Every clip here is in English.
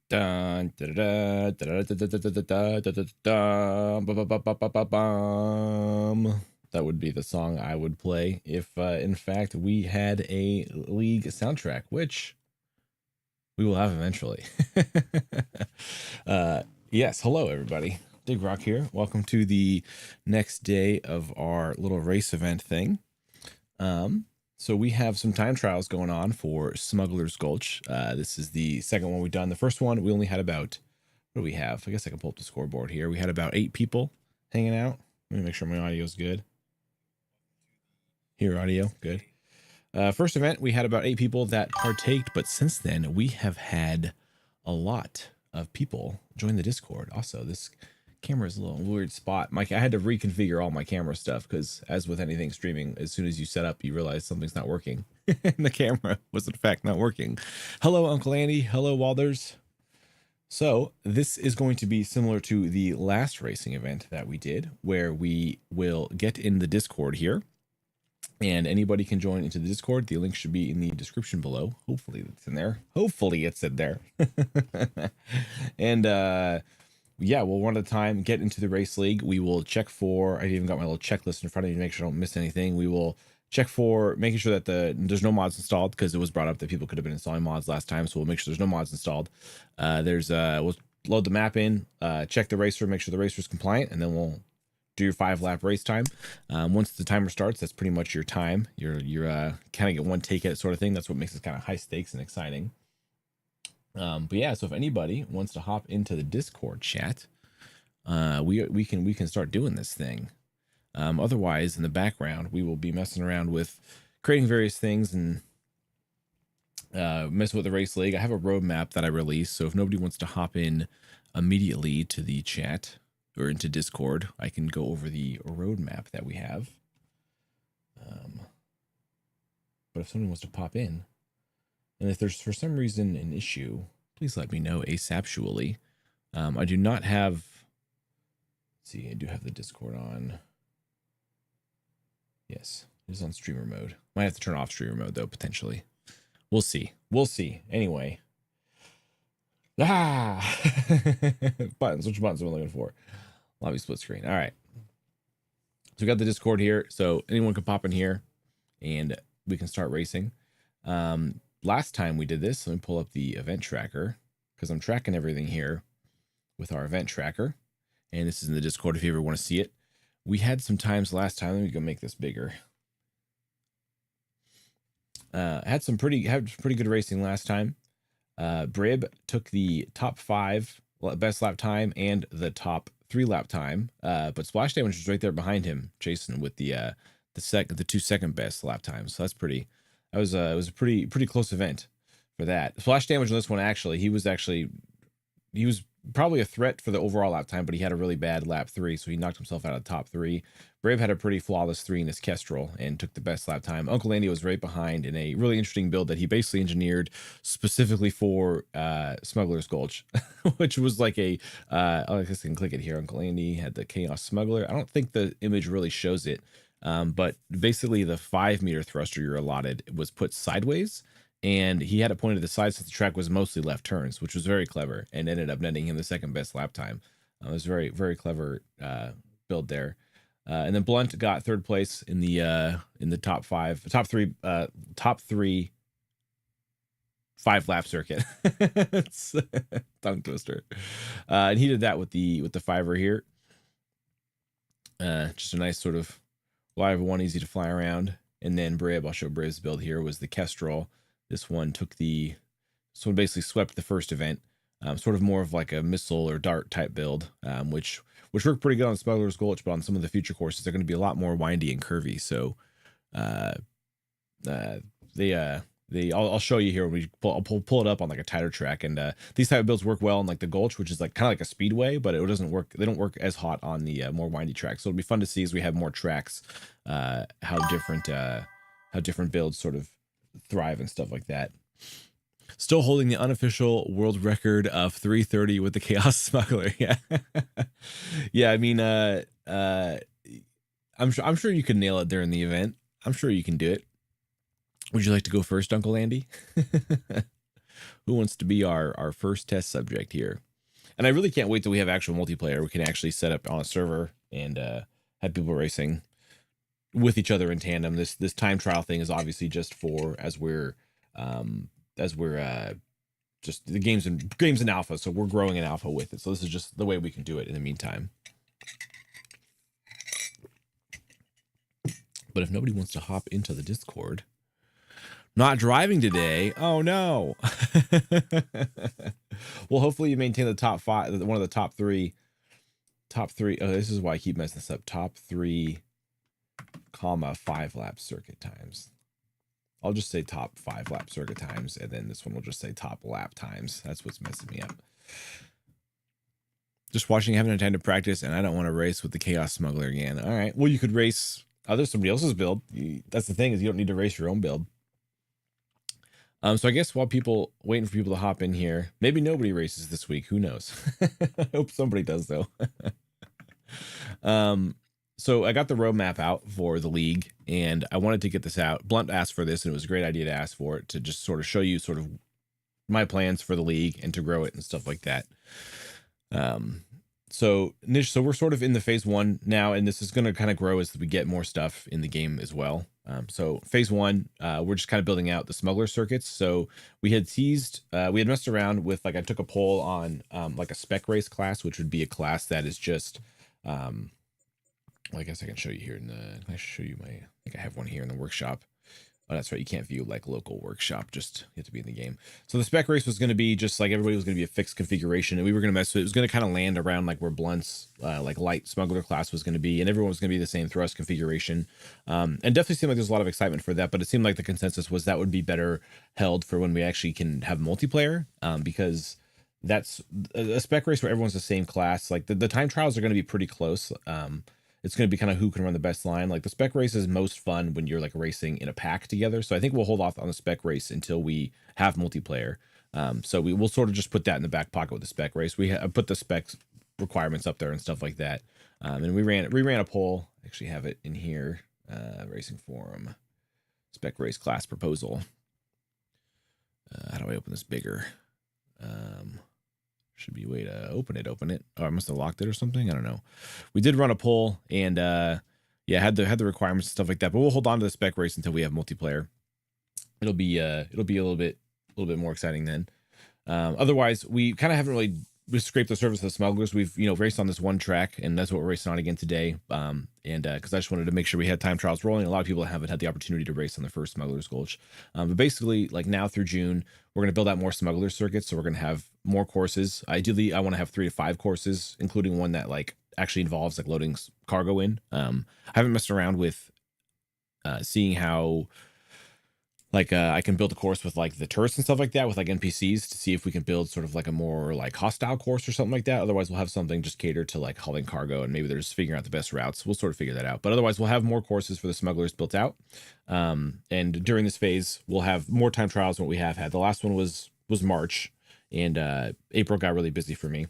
Dun, da, da, da, da, da, da, da, da, da, da, da, da, ba, ba, ba, ba, ba, ba, bum. That would be the song I would play if, in fact, we had a League soundtrack, which we will have eventually. uh, yes, hello, everybody. Diggrok here. Welcome to the next day of our little race event thing. So we have some time trials going on for Smuggler's Gulch. This is the second one we've done. The first one, we only had about, what do we have? I guess I can pull up the scoreboard here. We had about 8 people hanging out. Let me make sure my audio is good. Here, audio, good. First event, we had about 8 people that partaked, but since then, we have had a lot of people join the Discord. Also, this camera is a little weird spot. Mike, I had to reconfigure all my camera stuff because, as with anything streaming, as soon as you set up, you realize something's not working. And the camera was, in fact, not working. Hello, UncleAndy. Hello, Walders. So this is going to be similar to the last racing event that we did, where we will get in the Discord here. And anybody can join into the Discord. The link should be in the description below. Hopefully it's in there. Hopefully it's in there. And yeah, we'll one at a time get into the race league. We will check for, I even got my little checklist in front of me to make sure I don't miss anything. We will check for making sure that there's no mods installed, because it was brought up that people could have been installing mods last time. So we'll make sure there's no mods installed. We'll load the map in, check the racer, make sure the racer is compliant, and then we'll do your 5-lap race time. Once the timer starts, that's pretty much your time. You're kind of get one take at it sort of thing. That's what makes it kind of high stakes and exciting. But yeah, so if anybody wants to hop into the Discord chat, we can start doing this thing. Otherwise, in the background, we will be messing around with creating various things and messing with the race league. I have a roadmap that I release, so if nobody wants to hop in immediately to the chat or into Discord, I can go over the roadmap that we have. But if somebody wants to pop in, and if there's for some reason an issue, please let me know ASAPually. I do not have, let's see, I do have the Discord on. Yes, it is on streamer mode. Might have to turn off streamer mode though, potentially. We'll see. We'll see. Anyway. Buttons. Which buttons am I looking for? Lobby split screen. All right. So we got the Discord here, so anyone can pop in here and we can start racing. Last time we did this, let me pull up the event tracker, because I'm tracking everything here with our event tracker. And this is in the Discord if you ever want to see it. We had some times last time. Let me go make this bigger. Had pretty good racing last time. Brib took the top 5 best lap time and the top 3 lap time, but Splash Damage was right there behind him, Jason, with the 2 second best lap times. So that's pretty. It was a pretty close event for that. Splash Damage on this one, actually, he was probably a threat for the overall lap time, but he had a really bad lap 3, so he knocked himself out of the top 3. Brave had a pretty flawless 3 in his Kestrel and took the best lap time. UncleAndy was right behind in a really interesting build that he basically engineered specifically for Smuggler's Gulch, which was like I guess I can click it here. UncleAndy had the Chaos Smuggler. I don't think the image really shows it, but basically the 5-meter thruster you're allotted was put sideways, and he had it pointed to the side since the track was mostly left turns, which was very clever and ended up netting him the second best lap time. It was very, very clever build there. And then Blunt got 3rd place in the top 3 5-lap circuit. It's tongue twister. And he did that with the 5er here. Just a nice sort of live one, easy to fly around. And then Brib, I'll show Brib's build here, was the Kestrel. This one basically swept the first event, sort of more of like a missile or dart type build, which worked pretty good on Smuggler's Gulch, but on some of the future courses, they're going to be a lot more windy and curvy. So I'll show you here when I'll pull it up on like a tighter track, and these type of builds work well on like the Gulch, which is like kind of like a speedway, but it doesn't work. They don't work as hot on the more windy tracks. So it'll be fun to see as we have more tracks, how different builds sort of thrive and stuff like that. Still holding the unofficial world record of 3:30 with the Chaos Smuggler. Yeah. Yeah, I mean, I'm sure you can nail it during the event. I'm sure you can do it. Would you like to go first, UncleAndy? Who wants to be our first test subject here? And I really can't wait till we have actual multiplayer. We can actually set up on a server and have people racing with each other in tandem. This time trial thing is obviously just for as we're just the game's in alpha, so we're growing in alpha with it. So this is just the way we can do it in the meantime. But if nobody wants to hop into the Discord, not driving today. Oh no. Well, hopefully you maintain the top 5, one of the top three. Oh, this is why I keep messing this up. Top 3, 5 lap circuit times. I'll just say top 5 lap circuit times, and then this one will just say top lap times. That's what's messing me up. Just watching, having no time to practice, and I don't want to race with the Chaos Smuggler again. All right. Well, you could race somebody else's build. That's the thing, is you don't need to race your own build. So I guess while waiting for people to hop in here, maybe nobody races this week. Who knows? I hope somebody does though. So I got the roadmap out for the league, and I wanted to get this out. Blunt asked for this, and it was a great idea to ask for it, to just sort of show you sort of my plans for the league and to grow it and stuff like that. So we're sort of in the phase 1 now, and this is going to kind of grow as we get more stuff in the game as well. So phase 1, we're just kind of building out the smuggler circuits. So we had messed around with, like, I took a poll on like a spec race class, which would be a class that is just, well, I guess I can show you here I think I have one here in the workshop. Oh, that's right. You can't view like local workshop, just you have to be in the game. So the spec race was going to be just like everybody was going to be a fixed configuration, and we were going to mess with it. It was going to kind of land around like where Blunt's like light smuggler class was going to be, and everyone was going to be the same thrust configuration. And definitely seemed like there's a lot of excitement for that, but it seemed like the consensus was that would be better held for when we actually can have multiplayer, because that's a spec race where everyone's the same class. Like the time trials are going to be pretty close. It's going to be kind of who can run the best line. Like the spec race is most fun when you're like racing in a pack together. So I think we'll hold off on the spec race until we have multiplayer. So we will sort of just put that in the back pocket with the spec race. We put the specs requirements up there and stuff like that. And we ran a poll. I actually have it in here. Racing forum, spec race class proposal. How do I open this bigger? Should be a way to open it. Oh, I must have locked it or something. I don't know. We did run a poll, and yeah, had the requirements and stuff like that. But we'll hold on to the spec race until we have multiplayer. It'll be a little bit more exciting then. Otherwise, we kind of haven't really scraped the surface of the smugglers. We've raced on this one track, and that's what we're racing on again today. And because I just wanted to make sure we had time trials rolling. A lot of people haven't had the opportunity to race on the first Smuggler's Gulch. But basically, like now through June, we're going to build out more smuggler circuits. So we're going to have more courses. Ideally, I want to have 3 to 5 courses, including one that like actually involves like loading cargo in. I haven't messed around with seeing how like I can build a course with like the turrets and stuff like that with like NPCs to see if we can build sort of like a more like hostile course or something like that. Otherwise, we'll have something just catered to like hauling cargo, and maybe they're just figuring out the best routes. We'll sort of figure that out. But otherwise, we'll have more courses for the smugglers built out. And during this phase, we'll have more time trials than what we have had. The last one was March, and April got really busy for me,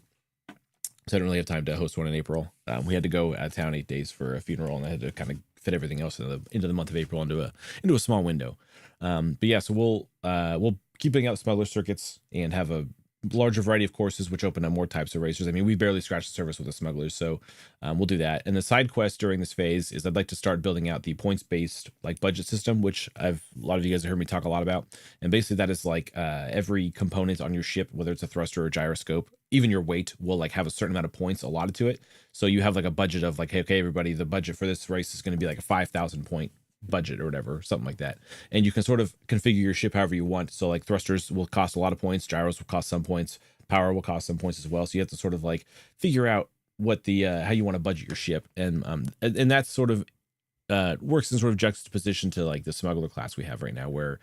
so I didn't really have time to host one in April. We had to go out of town 8 days for a funeral, and I had to kind of fit everything else into the month of April into a small window. But yeah, so we'll keep putting out smuggler circuits and have a larger variety of courses, which open up more types of racers. I mean, we barely scratched the surface with the smugglers, so we'll do that. And the side quest during this phase is I'd like to start building out the points-based like budget system, which a lot of you guys have heard me talk a lot about. And basically that is like every component on your ship, whether it's a thruster or a gyroscope, even your weight will like have a certain amount of points allotted to it. So you have like a budget of like, hey, okay, everybody, the budget for this race is going to be like a 5,000 point budget or whatever, something like that. And you can sort of configure your ship however you want. So like thrusters will cost a lot of points, gyros will cost some points, power will cost some points as well. So you have to sort of like figure out what the how you want to budget your ship, and that's sort of works in sort of juxtaposition to like the smuggler class we have right now, where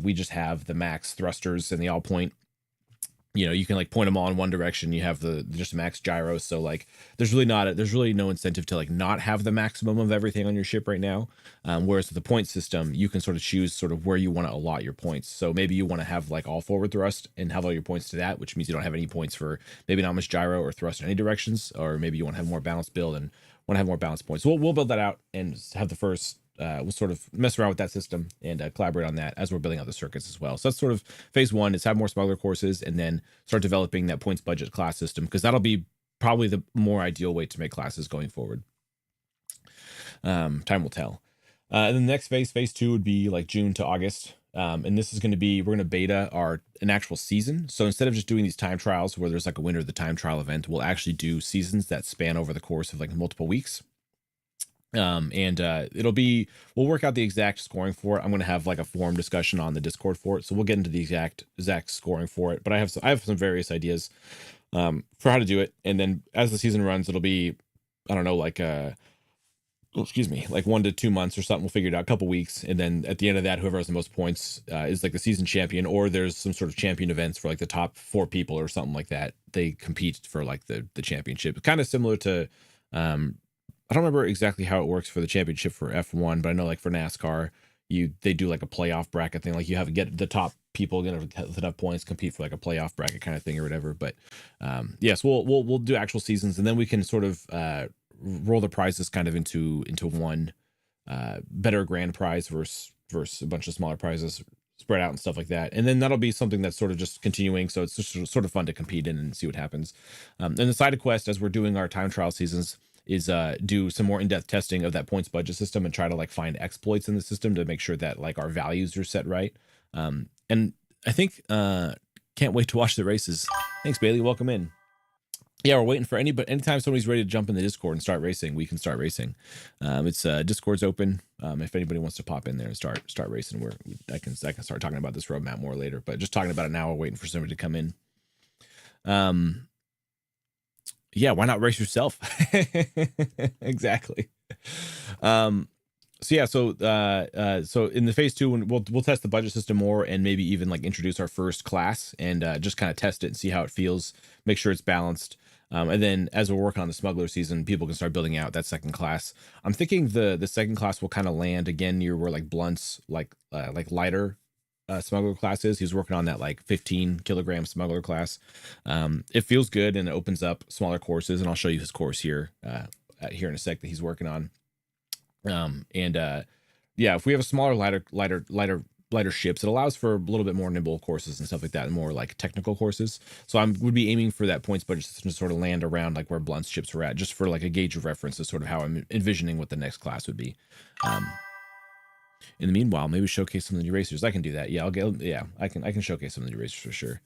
we just have the max thrusters and they all point. You can like point them all in one direction. You have the just max gyros. So like, there's really no incentive to like not have the maximum of everything on your ship right now. Whereas with the point system, you can sort of choose sort of where you want to allot your points. So maybe you want to have like all forward thrust and have all your points to that, which means you don't have any points for maybe not much gyro or thrust in any directions, or maybe you want to have more balanced build and want to have more balanced points. So we'll build that out and have the first we'll sort of mess around with that system and collaborate on that as we're building out the circuits as well. So that's sort of phase one, is have more smuggler courses and then start developing that points budget class system, because that'll be probably the more ideal way to make classes going forward. Time will tell. And then the next phase two, would be like June to August. And this is going to be, we're going to beta an actual season. So instead of just doing these time trials where there's like a winner of the time trial event, we'll actually do seasons that span over the course of like multiple weeks. It'll be, we'll work out the exact scoring for it. I'm going to have like a forum discussion on the Discord for it. So we'll get into the exact scoring for it, but I have some various ideas, for how to do it. And then as the season runs, it'll be, I don't know, like, like 1 to 2 months or something. We'll figure it out, a couple weeks. And then at the end of that, whoever has the most points, is like the season champion, or there's some sort of champion events for like the top 4 people or something like that. They compete for like the championship, kind of similar to, I don't remember exactly how it works for the championship for F1, but I know like for NASCAR, they do like a playoff bracket thing. Like you have to get the top people that have points compete for like a playoff bracket kind of thing or whatever. But yes, we'll do actual seasons, and then we can sort of roll the prizes kind of into one better grand prize versus a bunch of smaller prizes spread out and stuff like that. And then that'll be something that's sort of just continuing. So it's just sort of fun to compete in and see what happens. And the side quest, as we're doing our time trial seasons, is do some more in-depth testing of that points budget system and try to like find exploits in the system to make sure that like our values are set right. And I think can't wait to watch the races. Thanks, Bailey. Welcome in. Yeah, we're waiting for anytime somebody's ready to jump in the Discord and start racing, we can start racing. It's Discord's open. If anybody wants to pop in there and start racing, I can start talking about this roadmap more later. But just talking about it now, we're waiting for somebody to come in. Yeah, why not race yourself? Exactly. So in the phase two, we'll test the budget system more and maybe even like introduce our first class and just kind of test it and see how it feels, make sure it's balanced. And then as we're working on the smuggler season, people can start building out that second class. I'm thinking the second class will kind of land again near where like Blunt's like lighter smuggler classes. He's working on that like 15 kilogram smuggler class. It feels good and it opens up smaller courses, and I'll show you his course here in a sec that he's working on. Yeah, if we have a smaller lighter ships, it allows for a little bit more nimble courses and stuff like that, and more like technical courses. So I would be aiming for that points budget system to sort of land around like where Blunt's ships are at, just for like a gauge of reference to sort of how I'm envisioning what the next class would be. In the meanwhile, maybe showcase some of the new racers. I can do that. Yeah, I can showcase some of the new racers for sure.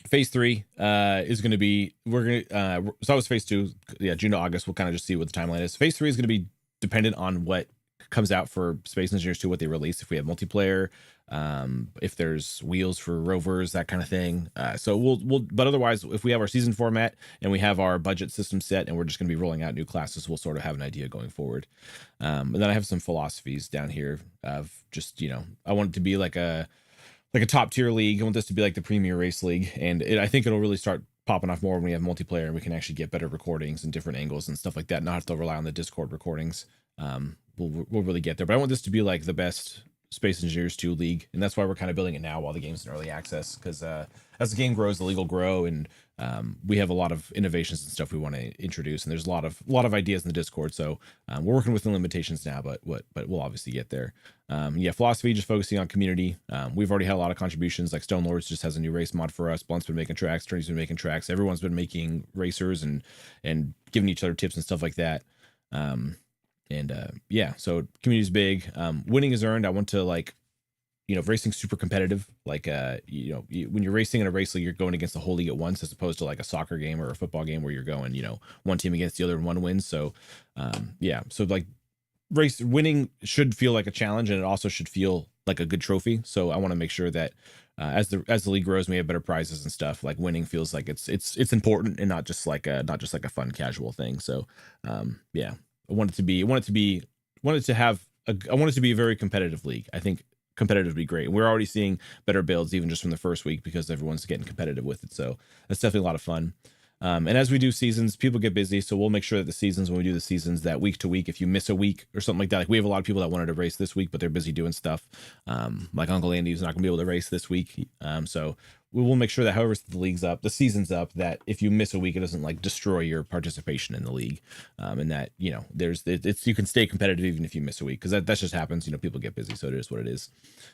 Phase three is going to be, so that was phase two. Yeah, June to August. We'll kind of just see what the timeline is. Phase three is going to be dependent on what comes out for Space Engineers 2, what they release. If we have multiplayer, if there's wheels for rovers, that kind of thing. So we'll, but otherwise, if we have our season format and we have our budget system set and we're just going to be rolling out new classes, we'll sort of have an idea going forward. And then I have some philosophies down here of just, I want it to be like a top tier league. I want this to be like the premier race league. And I think it'll really start popping off more when we have multiplayer and we can actually get better recordings and different angles and stuff like that. Not have to rely on the Discord recordings. We'll really get there, but I want this to be like the best Space Engineers 2 league, and that's why we're kind of building it now while the game's in early access, because as the game grows, the league will grow, and we have a lot of innovations and stuff we want to introduce, and there's a lot of ideas in the Discord. So we're working within limitations now, but we'll obviously get there. Yeah, philosophy, just focusing on community. We've already had a lot of contributions. Like Stone Lords just has a new race mod for us. Blunt's been making tracks. Trinity has been making tracks. Everyone's been making racers and giving each other tips and stuff like that. Yeah, so community's big. Winning is earned. I want to racing super competitive. Like, when you're racing in a race league, you're going against the whole league at once, as opposed to like a soccer game or a football game where you're going, one team against the other and one wins. So, yeah, so like race winning should feel like a challenge, and it also should feel like a good trophy. So I want to make sure that as the league grows, we have better prizes and stuff. Like winning feels like it's important and not just like a fun casual thing. So, yeah. I want it to be a very competitive league. I think competitive would be great. And we're already seeing better builds even just from the first week because everyone's getting competitive with it. So that's definitely a lot of fun. And as we do seasons, people get busy, so we'll make sure that the seasons, when we do the seasons, that week to week, if you miss a week or something like that, like we have a lot of people that wanted to race this week, but they're busy doing stuff. Like UncleAndy is not going to be able to race this week, so we will make sure that however the league's up, the season's up, that if you miss a week, it doesn't like destroy your participation in the league, and that you can stay competitive even if you miss a week, because that just happens. People get busy, so it is what it is.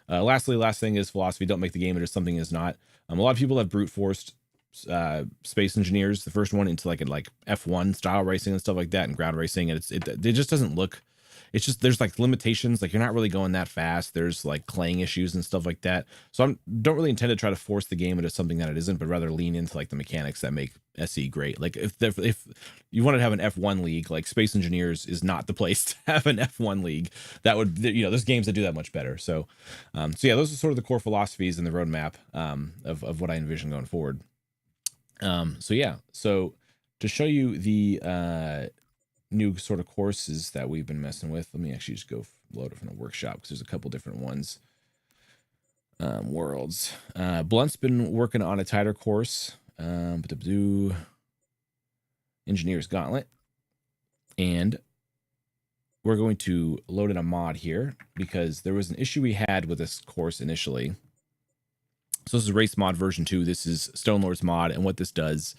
Last thing is philosophy: don't make the game into something it's not. A lot of people have brute forced Space Engineers, the first one, into like F1 style racing and stuff like that, and ground racing, and it just doesn't look. It's just there's like limitations, like you're not really going that fast. There's like claying issues and stuff like that. So I don't really intend to try to force the game into something that it isn't, but rather lean into like the mechanics that make SE great. Like if you wanted to have an F1 league, like Space Engineers is not the place to have an F1 league. That would, there's games that do that much better. So yeah, those are sort of the core philosophies and the roadmap of what I envision going forward. So yeah, so to show you the new sort of courses that we've been messing with, let me actually just go load it from the workshop, because there's a couple different ones. Worlds. Blunt's been working on a tighter course, but to do Engineer's Gauntlet, and we're going to load in a mod here because there was an issue we had with this course initially. So this is race mod version 2. This is Stonelord's mod, and what this does,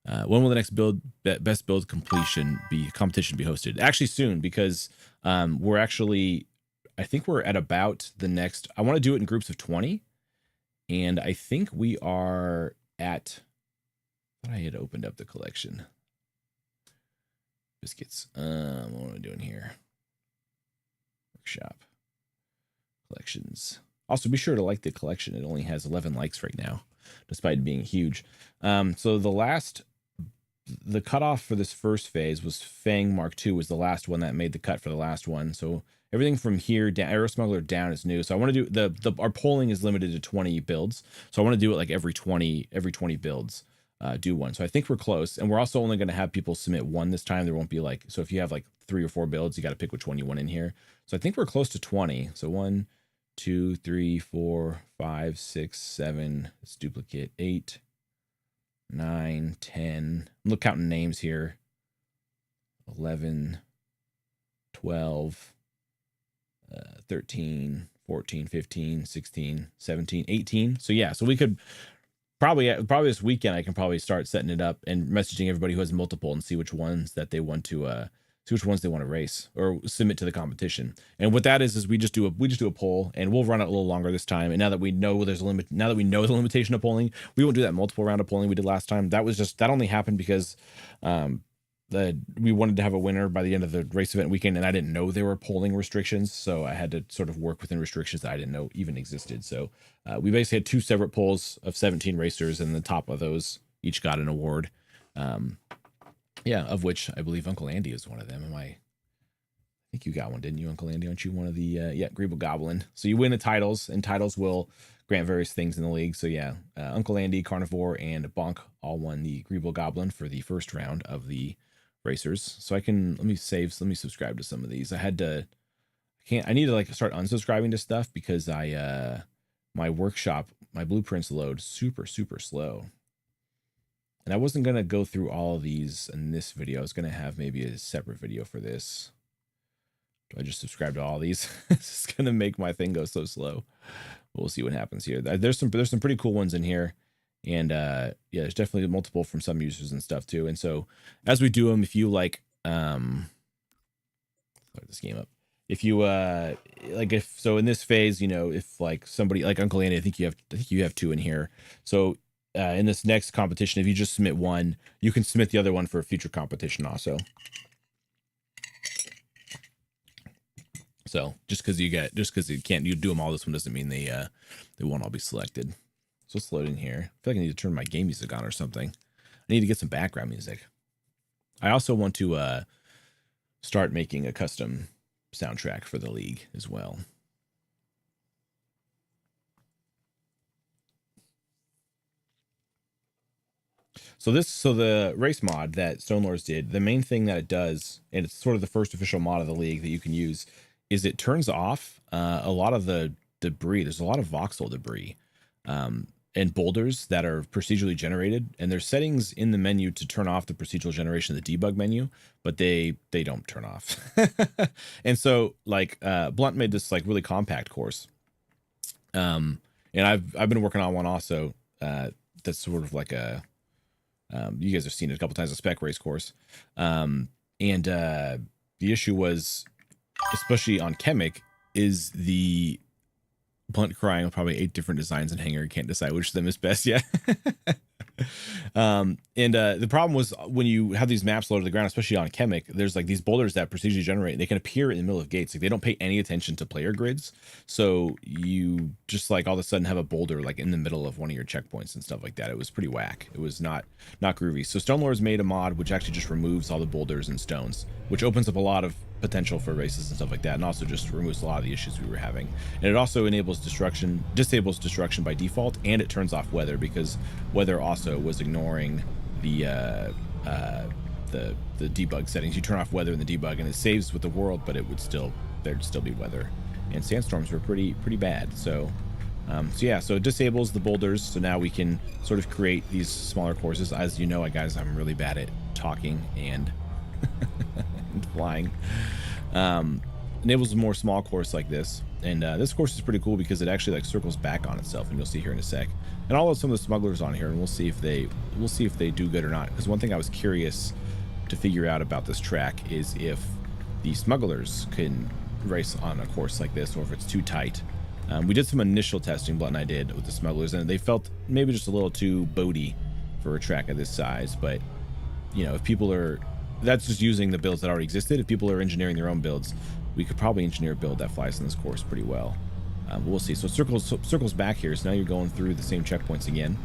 when will the next best build competition be hosted? Actually soon, because we're actually, I think we're at about the next, I want to do it in groups of 20, and I think we are at, I had opened up the collection. Biscuits. What am I doing here? Workshop. Collections. Also, be sure to like the collection. It only has 11 likes right now, despite being huge. So the cutoff for this first phase was Fang Mark II was the last one that made the cut for the last one. So everything from here down, Aero Smuggler down is new. So I want to do our polling is limited to 20 builds. So I want to do it like every 20 builds, do one. So I think we're close, and we're also only going to have people submit one this time. There won't be like, so if you have like 3 or 4 builds, you got to pick which one you want in here. So I think we're close to 20. So 1, 2, 3, 4, 5, 6, 7. Let's duplicate 8, 9, 10. I'm counting names here. 11, 12, 13, 14, 15, 16, 17, 18. So yeah, so we could probably this weekend, I can probably start setting it up and messaging everybody who has multiple and see which ones that they want to race or submit to the competition. And what that is we just do a poll, and we'll run it a little longer this time. And now that we know there's a limit, now that we know the limitation of polling, we won't do that multiple round of polling we did last time. That only happened because we wanted to have a winner by the end of the race event weekend, and I didn't know there were polling restrictions, so I had to sort of work within restrictions that I didn't know even existed. So we basically had 2 separate polls of 17 racers, and the top of those each got an award. Yeah, of which I believe UncleAndy is one of them. I think you got one, didn't you, UncleAndy? Aren't you one of the Greeble Goblin? So you win the titles, and titles will grant various things in the league. So yeah, UncleAndy, Carnivore, and Bonk all won the Greeble Goblin for the first round of the racers. So let me subscribe to some of these. I need to like start unsubscribing to stuff because my workshop, my blueprints load super slow. And I wasn't going to go through all of these in this video. I was going to have maybe a separate video for this. Do I just subscribe to all these? It's going to make my thing go so slow. We'll see what happens here. There's some pretty cool ones in here. And yeah, there's definitely multiple from some users and stuff too. And so as we do them, if you like start this game up. If you in this phase, if like somebody like UncleAndy, I think you have 2 in here. So in this next competition, if you just submit one, you can submit the other one for a future competition also. So just because you can't do them all this one doesn't mean they won't all be selected. So let's load in here. I feel like I need to turn my game music on or something. I need to get some background music. I also want to start making a custom soundtrack for the league as well. So the race mod that Stonelords did, the main thing that it does, and it's sort of the first official mod of the league that you can use, is it turns off a lot of the debris. There's a lot of voxel debris. and boulders that are procedurally generated, and there's settings in the menu to turn off the procedural generation of the debug menu, but they don't turn off. And so like Blunt made this like really compact course, and I've been working on one also that's sort of like a you guys have seen it a couple times, a spec race course, and the issue was, especially on Chemic, is the Blunt crying with probably 8 different designs in Hanger, can't decide which of them is best yet. The problem was when you have these maps low to the ground, especially on Chemic, there's like these boulders that procedurally generate. They can appear in the middle of gates. Like they don't pay any attention to player grids. So you just like all of a sudden have a boulder like in the middle of one of your checkpoints and stuff like that. It was pretty whack. It was not groovy. So Stonelord's made a mod which actually just removes all the boulders and stones, which opens up a lot of potential for races and stuff like that, and also just removes a lot of the issues we were having. And it also enables disables destruction by default, and it turns off weather, because weather also was ignoring the debug settings. You turn off weather in the debug and it saves with the world, but there'd still be weather, and sandstorms were pretty bad. So yeah, so it disables the boulders, so now we can sort of create these smaller courses. As you know, guys, I'm really bad at talking and flying. Enables a more small course like this, and this course is pretty cool because it actually like circles back on itself, and you'll see here in a sec. And I'll load some of the smugglers on here, and we'll see if they do good or not. Because one thing I was curious to figure out about this track is if the smugglers can race on a course like this, or if it's too tight. We did some initial testing, Blunt and I did, with the smugglers, and they felt maybe just a little too boaty for a track of this size. But you know, if people are, that's just using the builds that already existed. If people are engineering their own builds, we could probably engineer a build that flies in this course pretty well. We'll see. So circles back here, so now you're going through the same checkpoints again,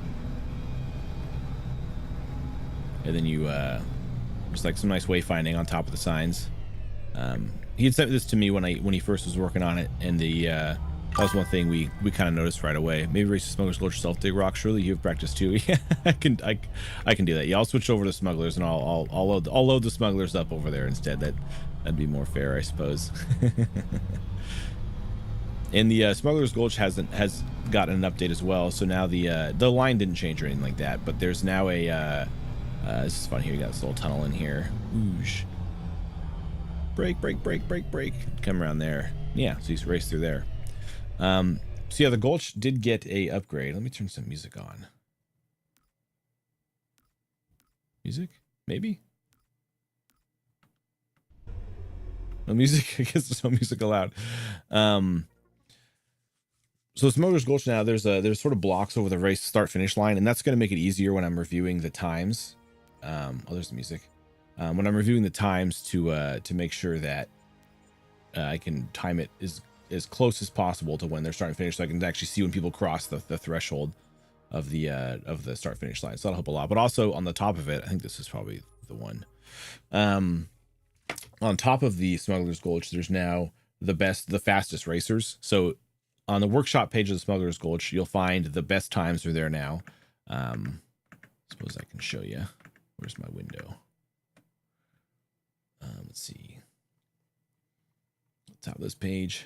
and then you just like some nice wayfinding on top of the signs. He had sent this to me when he first was working on it, and that was one thing we kind of noticed right away. Maybe race the smugglers, load yourself, Diggrok. Surely you have practice too. Yeah, I can do that. Yeah, I'll switch over to smugglers, and I'll load the smugglers up over there instead. That'd be more fair, I suppose. And the Smuggler's Gulch has gotten an update as well. So now the line didn't change or anything like that, but there's now a this is fun here. You got this little tunnel in here. Oosh. Brake. Come around there. Yeah, so you race through there. So yeah, the Gulch did get a upgrade. Let me turn some music on. Music? Maybe? No music? I guess there's no music allowed. So Smuggler's Gulch now, there's sort of blocks over the race start finish line, and that's going to make it easier when I'm reviewing the times. Oh, there's the music. When I'm reviewing the times to make sure that I can time it as close as possible to when they're starting finish, so I can actually see when people cross the threshold of the start finish line. So that'll help a lot. But also on the top of it, I think this is probably the one. On top of the Smuggler's Gulch, there's now the fastest racers. So on the workshop page of the Smuggler's Gulch, you'll find the best times are there now. Suppose I can show you. Where's my window? Let's see. Top of this page.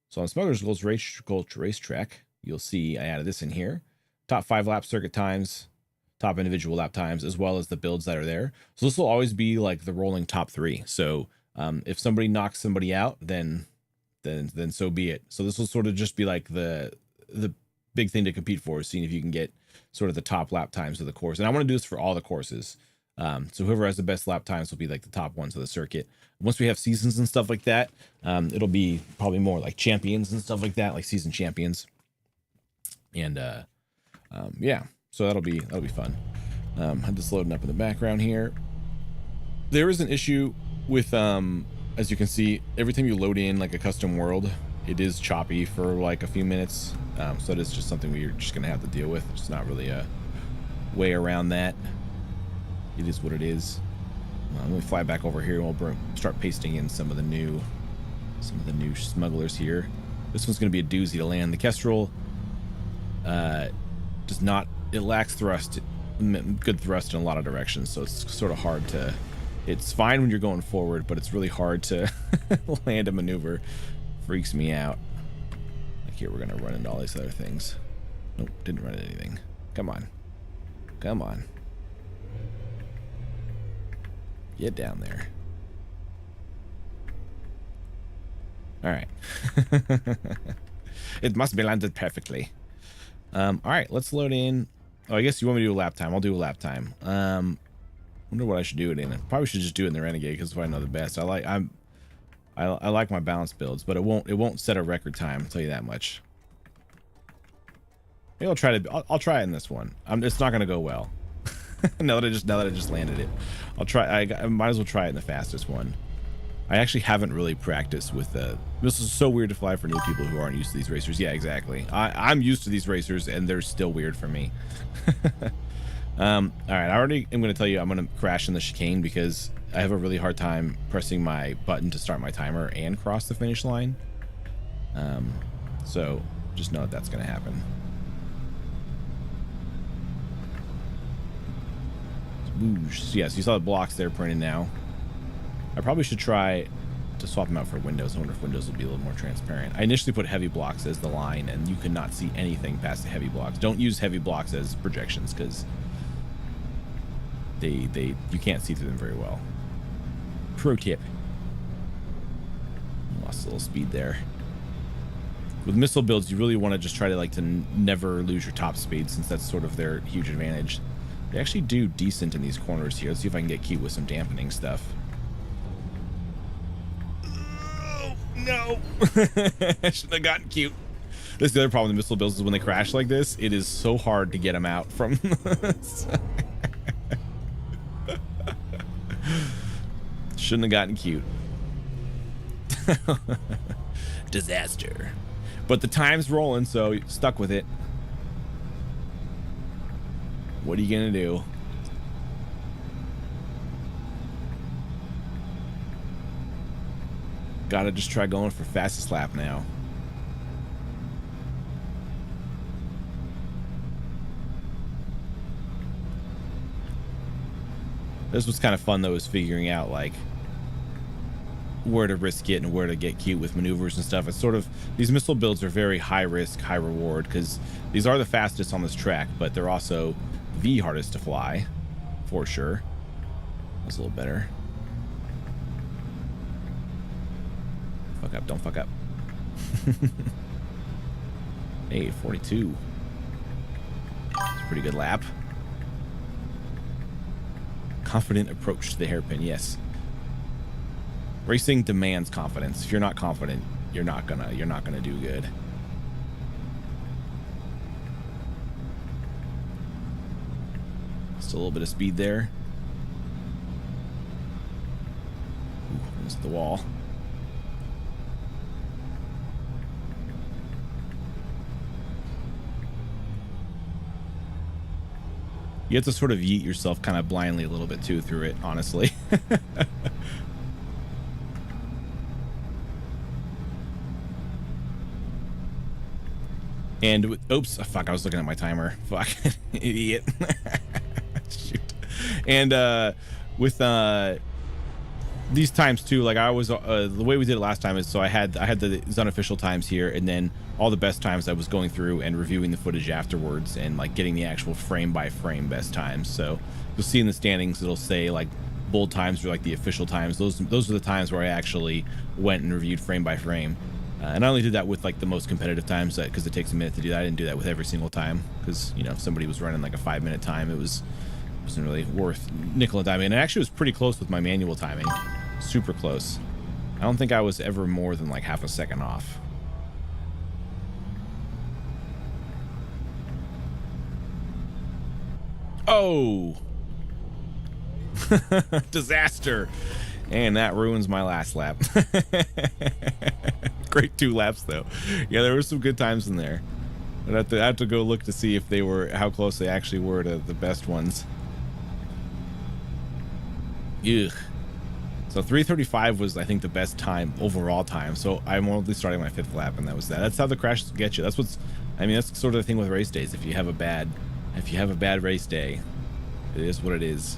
So on Smuggler's Gulch racetrack, you'll see I added this in here. Top 5 lap circuit times, top individual lap times, as well as the builds that are there. So this will always be like the rolling top 3. So if somebody knocks somebody out, then so be it. So this will sort of just be like the big thing to compete for, is seeing if you can get sort of the top lap times of the course. And I want to do this for all the courses. So whoever has the best lap times will be like the top ones of the circuit. Once we have seasons and stuff like that, it'll be probably more like champions and stuff like that, like season champions. And yeah, so that'll be fun. I'm just loading up in the background here. There is an issue with as you can see, every time you load in like a custom world, it is choppy for like a few minutes. So it is just something we're just gonna have to deal with. There's not really a way around that. It is what it is. Let me fly back over here, and we'll start pasting in some of the new smugglers here. This one's gonna be a doozy to land. The Kestrel does not, it lacks thrust, good thrust in a lot of directions, so it's sort of hard to, it's fine when you're going forward, but it's really hard to land a maneuver. Freaks me out. Like here, we're gonna run into all these other things. Nope, didn't run into anything. Come on. Come on. Get down there. All right. It must be landed perfectly. All right, let's load in. Oh, I guess you want me to do a lap time. I'll do a lap time. Wonder what I should do it in. Probably should just do it in the Renegade because I know the best. I like my balance builds, but it won't set a record time. I'll tell you that much. Maybe I'll try it in this one. It's not gonna go well. now that I just landed it, I'll try. I might as well try it in the fastest one. I actually haven't really practiced with this is so weird to fly for new people who aren't used to these racers. Yeah, exactly. I'm used to these racers and they're still weird for me. All right, I already am going to tell you I'm going to crash in the chicane because I have a really hard time pressing my button to start my timer and cross the finish line. So just know that that's going to happen. Whoosh. Yes, you saw the blocks there printed now. I probably should try to swap them out for windows. I wonder if windows will be a little more transparent. I initially put heavy blocks as the line, and you could not see anything past the heavy blocks. Don't use heavy blocks as projections because you can't see through them very well. Pro tip. Lost a little speed there. With missile builds, you really want to just try to never lose your top speed since that's sort of their huge advantage. They actually do decent in these corners here. Let's see if I can get cute with some dampening stuff. No. I shouldn't have gotten cute. This is the other problem with missile builds is when they crash like this, it is so hard to get them out from shouldn't have gotten cute. Disaster. But the time's rolling, so stuck with it. What are you gonna do? Gotta just try going for fastest lap now. This was kind of fun though, is figuring out like where to risk it and where to get cute with maneuvers and stuff. It's sort of, these missile builds are very high risk, high reward because these are the fastest on this track, but they're also the hardest to fly for sure. That's a little better. Fuck up, don't fuck up. Hey, 42. It's a pretty good lap. Confident approach to the hairpin, yes. Racing demands confidence. If you're not confident, you're not gonna do good. Still a little bit of speed there. Ooh, missed the wall. You have to sort of yeet yourself kind of blindly a little bit too through it, honestly. And with, oops, fuck, I was looking at my timer. Fuck, idiot. Shoot. And with these times too, like I was the way we did it last time is so I had the unofficial times here, and then all the best times I was going through and reviewing the footage afterwards and like getting the actual frame by frame best times. So you'll see in the standings it'll say like bold times or like the official times. Those are the times where I actually went and reviewed frame by frame. And I only did that with like the most competitive times because it takes a minute to do that. I didn't do that with every single time because, you know, if somebody was running like a 5-minute time, it wasn't really worth nickel and diming. And it actually was pretty close with my manual timing. Super close. I don't think I was ever more than like half a second off. Oh! Disaster! And that ruins my last lap. Great 2 laps though. Yeah, there were some good times in there. But I have to go look to see if they were, how close they actually were to the best ones. Ugh. So 3:35 was, I think, the best time, overall time. So I'm only starting my 5th lap, and that was that. That's how the crashes get you. That's what's, I mean, that's sort of the thing with race days. If you have a bad race day, it is what it is.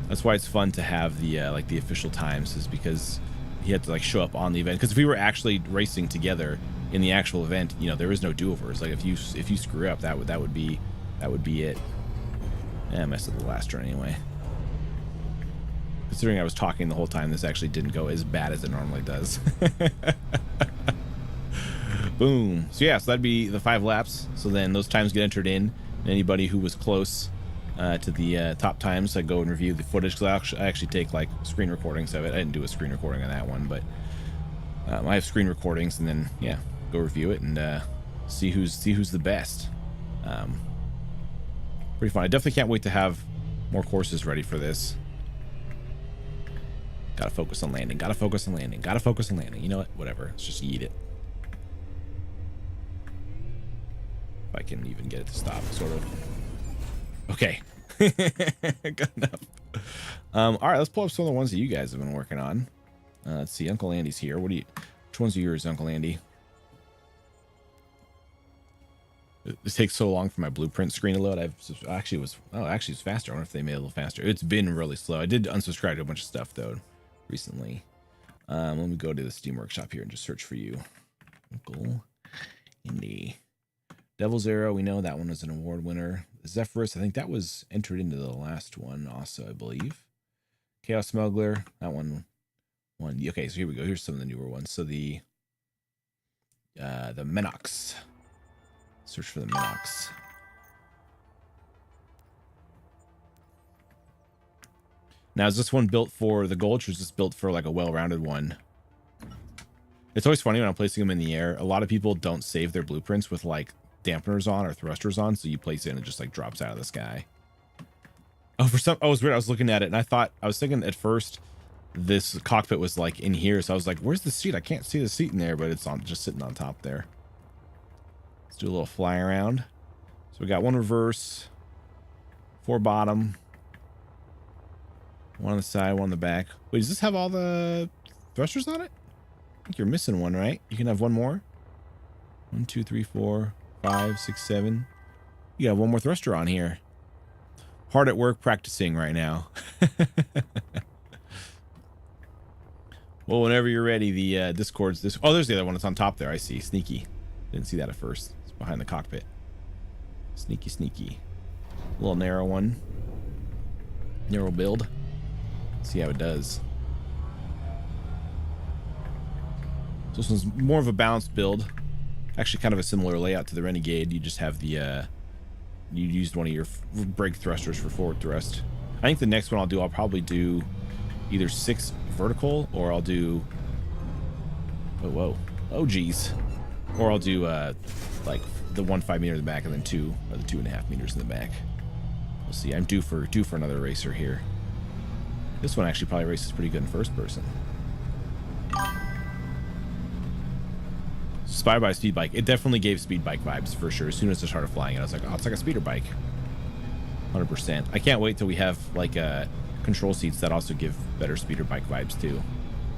That's why it's fun to have the like the official times, is because you have to like show up on the event. Because if we were actually racing together in the actual event, you know, there is no do-overs. Like if you screw up, that would be it. I messed up the last turn anyway. Considering I was talking the whole time, this actually didn't go as bad as it normally does. Boom. So yeah, so that'd be the 5 laps. So then those times get entered in, and anybody who was close to the top times, I go and review the footage, because I actually take like screen recordings of it. I didn't do a screen recording on that one, but I have screen recordings, and then yeah, go review it and see who's the best. Pretty fun. I definitely can't wait to have more courses ready for this. Gotta focus on landing. Gotta focus on landing. Gotta focus on landing. You know what? Whatever. Let's just eat it. If I can even get it to stop, sort of. Okay. Good enough. All right, let's pull up some of the ones that you guys have been working on. Let's see. UncleAndy's here. Which ones are yours, UncleAndy? It takes so long for my blueprint screen to load. Actually, it was faster. I wonder if they made it a little faster. It's been really slow. I did unsubscribe to a bunch of stuff though recently. Let me go to the Steam Workshop here and just search for you. UncleAndy. Devil's Arrow, we know that one was an award winner. Zephyrus, I think that was entered into the last one also, I believe. Chaos Smuggler, that one. Okay, so here we go. Here's some of the newer ones. So the Menox. Search for the Menox. Now, is this one built for the Gulch, or is this built for like a well-rounded one? It's always funny when I'm placing them in the air. A lot of people don't save their blueprints with like dampeners on or thrusters on, so you place it and it just like drops out of the sky. Oh, it was weird. I was looking at it and I was thinking at first this cockpit was like in here, so I was like, where's the seat? I can't see the seat in there, but it's just sitting on top there. Let's do a little fly around. So we got 1 reverse, 4 bottom, 1 on the side, 1 on the back. Wait, does this have all the thrusters on it? I think you're missing one, right? You can have 1 more. 1, 2, 3, 4, 5, 6, 7. You got 1 more thruster on here. Hard at work practicing right now. Well, whenever you're ready, the Discord's this. Oh, there's the other one. It's on top there. I see. Sneaky. Didn't see that at first. It's behind the cockpit. Sneaky, sneaky. A little narrow one. Narrow build. See how it does. So this one's more of a balanced build. Actually, kind of a similar layout to the Renegade. You just have the you used one of your brake thrusters for forward thrust. I think the next one I'll probably do either 6 vertical, or I'll do oh geez, or I'll do like the 1.5 meter in the back and then 2 or the 2.5 meters in the back. We'll see. I'm due for another racer here. This one actually probably races pretty good in first person. Inspired by a speed bike. It definitely gave speed bike vibes for sure. As soon as I started flying it, I was like, oh, it's like a speeder bike. 100%. I can't wait till we have like control seats that also give better speeder bike vibes too.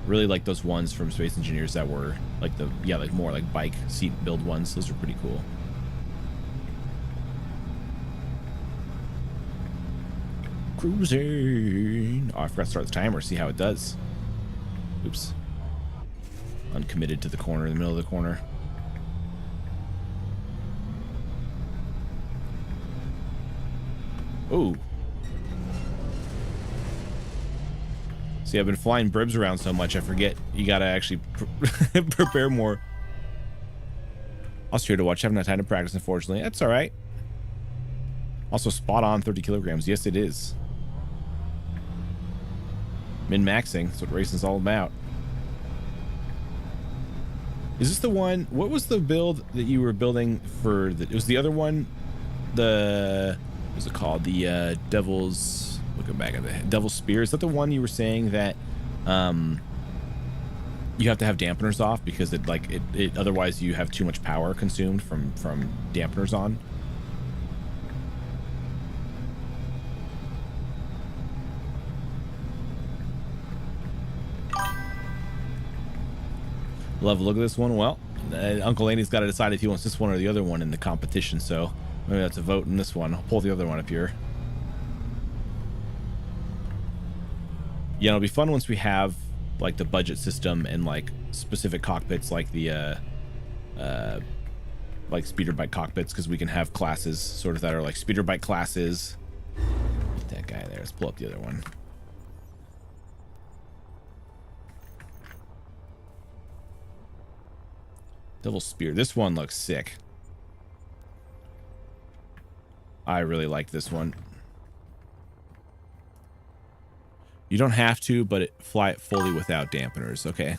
Really like those ones from Space Engineers that were like like more like bike seat build ones. Those are pretty cool. Cruising. Oh, I forgot to start the timer. See how it does. Oops. Uncommitted to the corner, in the middle of the corner. Ooh. See, I've been flying bribs around so much, I forget you gotta actually prepare more. Also here to watch. Haven't had time to practice, unfortunately. That's all right. Also, spot on 30 kilograms. Yes, it is. Min-maxing. That's what racing's all about. Is this the one? What was the build that you were building for? It was the other one. What's it called? The Devil's. Looking back at the Devil's Spear. Is that the one you were saying that you have to have dampeners off because it otherwise you have too much power consumed from dampeners on? Love a look at this one. Well, UncleAndy's got to decide if he wants this one or the other one in the competition, so maybe that's a vote in this one. I'll pull the other one up here. Yeah, it'll be fun once we have like the budget system and like specific cockpits like the like speeder bike cockpits, because we can have classes sort of that are like speeder bike classes. Get that guy there. Let's pull up the other one. Devil Spear. This one looks sick. I really like this one. You don't have to, but fly it fully without dampeners. Okay.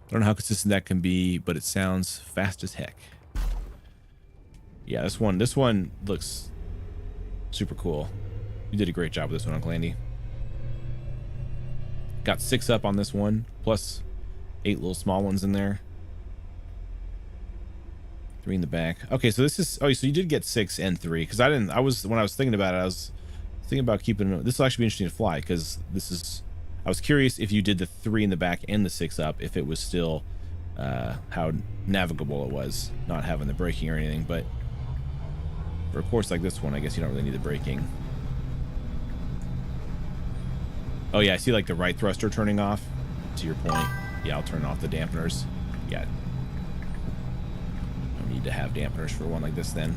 I don't know how consistent that can be, but it sounds fast as heck. Yeah, this one looks super cool. You did a great job with this one, UncleAndy. Got 6 up on this one, plus 8 little small ones in there. 3 in the back. Okay, so this is, oh, so you did get 6 and 3, because when I was thinking about it, I was thinking about keeping, this will actually be interesting to fly, because I was curious if you did the 3 in the back and the 6 up, if it was still how navigable it was, not having the braking or anything. But for a course like this one, I guess you don't really need the braking. Oh yeah, I see like the right thruster turning off. To your point, yeah, I'll turn off the dampeners. Yeah, don't need to have dampeners for one like this then.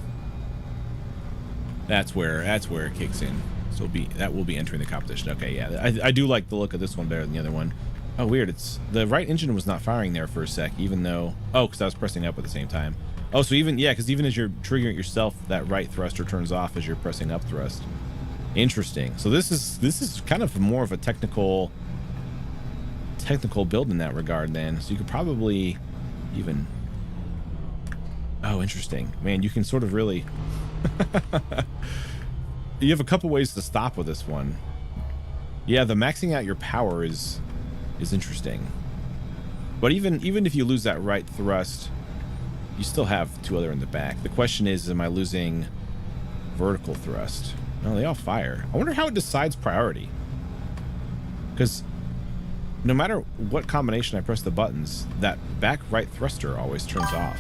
That's where it kicks in. So that will be entering the competition. Okay, yeah, I do like the look of this one better than the other one. Oh, weird. It's the right engine was not firing there for a sec, even though, oh, because I was pressing up at the same time. Oh, so even, yeah, because even as you're triggering it yourself, that right thruster turns off as you're pressing up thrust. Interesting. So this is kind of more of a technical build in that regard then. So you could probably even, oh, interesting. Man, you can sort of really you have a couple ways to stop with this one. Yeah, the maxing out your power is interesting. But even if you lose that right thrust, you still have 2 other in the back. The question is, am I losing vertical thrust? No, they all fire. I wonder how it decides priority. Because no matter what combination I press the buttons, that back right thruster always turns off.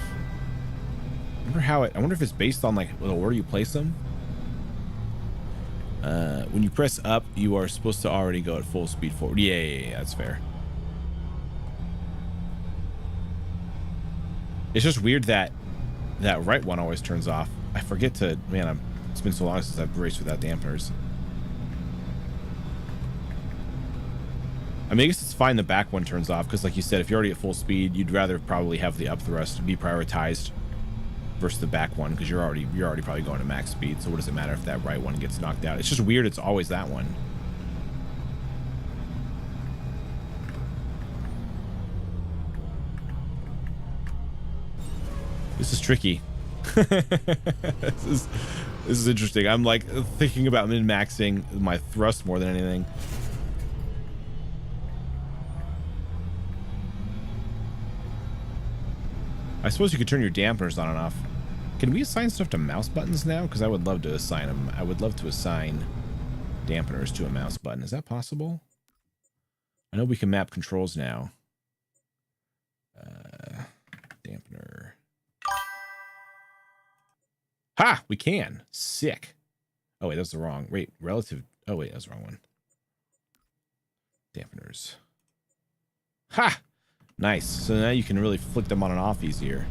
I wonder if it's based on like the order you place them. When you press up, you are supposed to already go at full speed forward. Yeah, that's fair. It's just weird that that right one always turns off. I forget to, man, it's been so long since I've raced without dampeners. I mean, I guess it's fine the back one turns off, because like you said, if you're already at full speed, you'd rather probably have the up thrust be prioritized versus the back one, because you're already probably going to max speed. So what does it matter if that right one gets knocked out? It's just weird it's always that one. This is tricky. This is interesting. I'm like thinking about min-maxing my thrust more than anything. I suppose you could turn your dampeners on and off. Can we assign stuff to mouse buttons now? Because I would love to assign them. I would love to assign dampeners to a mouse button. Is that possible? I know we can map controls now. Dampener. Ha! We can. Sick. Oh, wait, that's the wrong. Wait, relative. Oh, wait, that's the wrong one. Dampeners. Ha! Nice. So now you can really flick them on and off easier.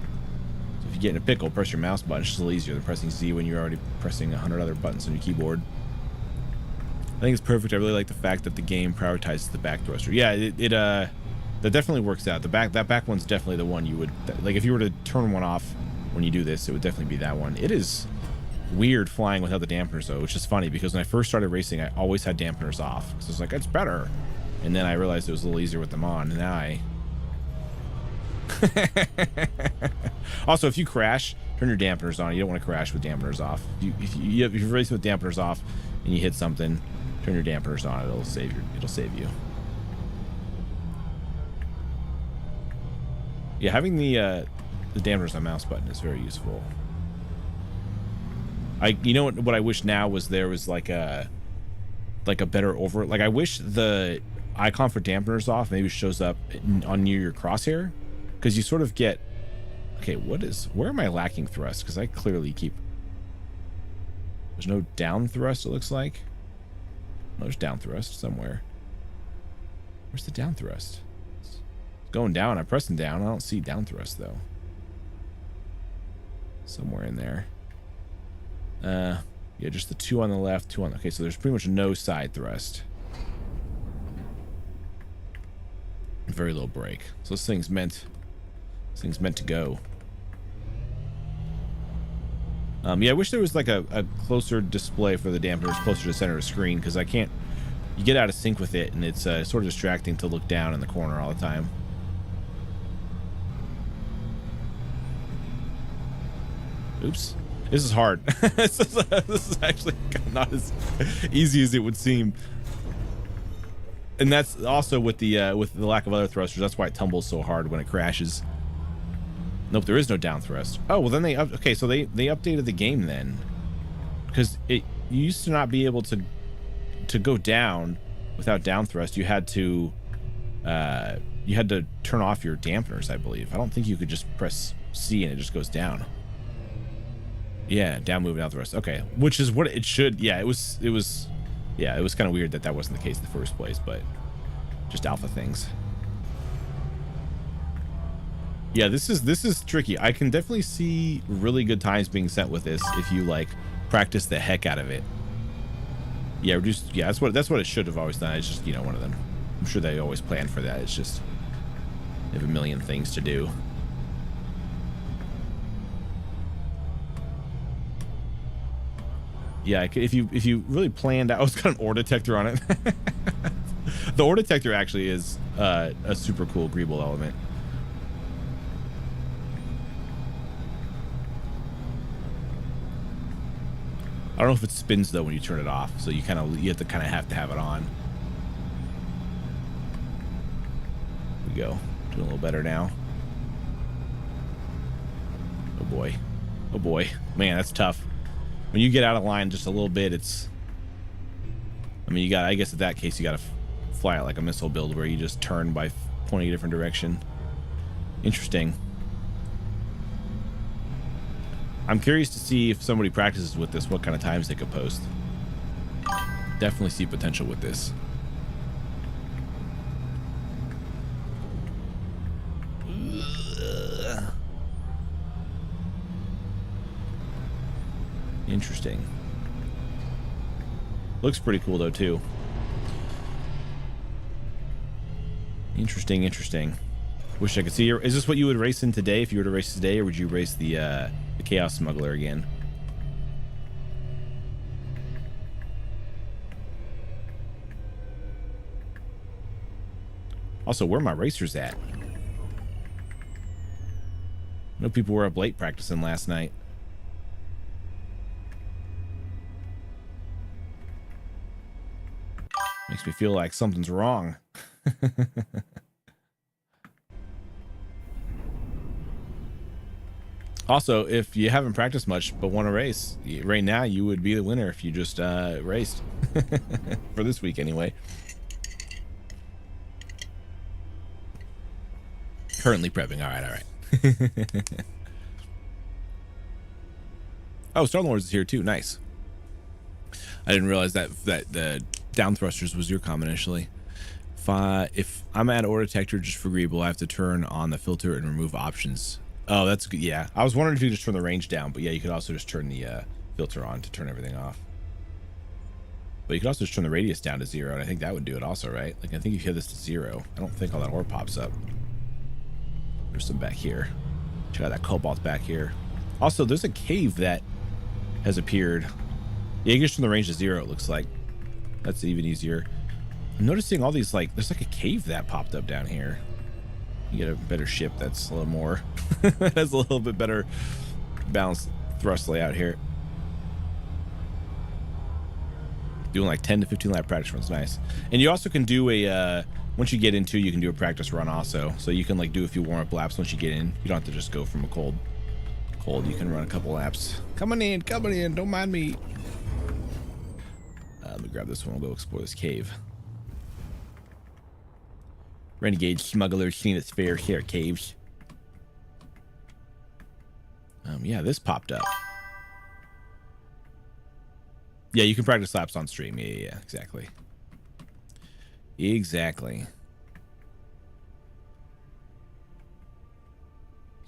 So if you get in a pickle, press your mouse button. It's just a little easier than pressing Z when you're already pressing 100 other buttons on your keyboard. I think it's perfect. I really like the fact that the game prioritizes the back thruster. Yeah, that definitely works out. That back one's definitely the one you would, like if you were to turn one off when you do this, it would definitely be that one. It is weird flying without the dampeners though, which is funny because when I first started racing, I always had dampeners off. So it's like, it's better. And then I realized it was a little easier with them on, and now I... Also, if you crash, turn your dampeners on. You don't want to crash with dampeners off. If you're racing with dampeners off and you hit something, turn your dampeners on. It'll save you. Yeah, having the dampeners on mouse button is very useful. You know what I wish now was there was like a better like I wish the icon for dampeners off maybe shows up on near your crosshair, because you sort of get, okay, where am I lacking thrust? Because I clearly there's no down thrust, it looks like. No, there's down thrust somewhere. Where's the down thrust? It's going down. I'm pressing down. I don't see down thrust though. somewhere in there. Yeah, just the 2 on the left, 2 on the... Okay, so there's pretty much no side thrust. Very low brake. So this thing's meant to go. Yeah, I wish there was like a closer display for the dampeners, closer to the center of the screen, because I can't... You get out of sync with it, and it's sort of distracting to look down in the corner all the time. Oops. This is hard. This is actually not as easy as it would seem. And that's also with the lack of other thrusters. That's why it tumbles so hard when it crashes. Nope, there is no down thrust. Oh, well then okay, so they updated the game then. Because you used to not be able to go down without down thrust. You had to turn off your dampeners, I believe. I don't think you could just press C and it just goes down. Yeah, down move without thrust. Okay, which is what it should. Yeah, it was kind of weird that wasn't the case in the first place, but just alpha things. Yeah, this is tricky. I can definitely see really good times being set with this if you like practice the heck out of it. Yeah, that's what it should have always done. It's just, one of them. I'm sure they always plan for that. It's just they have a million things to do. Yeah, if you really planned out... Oh, it's got an ore detector on it. The ore detector actually is a super cool greeble element. I don't know if it spins though when you turn it off, so you have to have it on. Here we go. Doing a little better now. Oh boy. Oh boy. Man, that's tough. When you get out of line just a little bit, I guess in that case you gotta fly it like a missile build where you just turn by pointing a different direction. Interesting. I'm curious to see if somebody practices with this, what kind of times they could post. Definitely see potential with this. Interesting. Looks pretty cool though too. Interesting. Wish I could see your... Is this what you would race in today if you were to race today, or would you race the Chaos Smuggler again? Also, where are my racers at? I know people were up late practicing last night. Makes me feel like something's wrong. Also, if you haven't practiced much but want to race, right now you would be the winner if you just raced. For this week anyway. Currently prepping. All right. Oh, Star-Lord is here too. Nice. I didn't realize that the down thrusters was your comment initially. If I'm at ore detector just for greeble, I have to turn on the filter and remove options. Oh, that's good. Yeah, I was wondering if you could just turn the range down, but yeah, you could also just turn the filter on to turn everything off. But you could also just turn the radius down to 0, and I think that would do it also, right? Like, I think if you have this to 0, I don't think all that ore pops up. There's some back here. Check out that cobalt back here. Also, there's a cave that has appeared. Yeah, you can just turn the range to 0, it looks like. That's even easier. I'm noticing all these, like, there's like a cave that popped up down here. You get a better ship that's a little more... has a little bit better balanced thrust layout here. Doing like 10 to 15 lap practice runs, nice. And you also can do a... once you get into, you can do a practice run also. So you can like do a few warm-up laps once you get in. You don't have to just go from a cold. You can run a couple laps. Coming in, don't mind me. Let me grab this one. We'll go explore this cave. Renegade Smuggler seen its fair share of caves. Yeah, this popped up. Yeah, you can practice laps on stream. Yeah, exactly.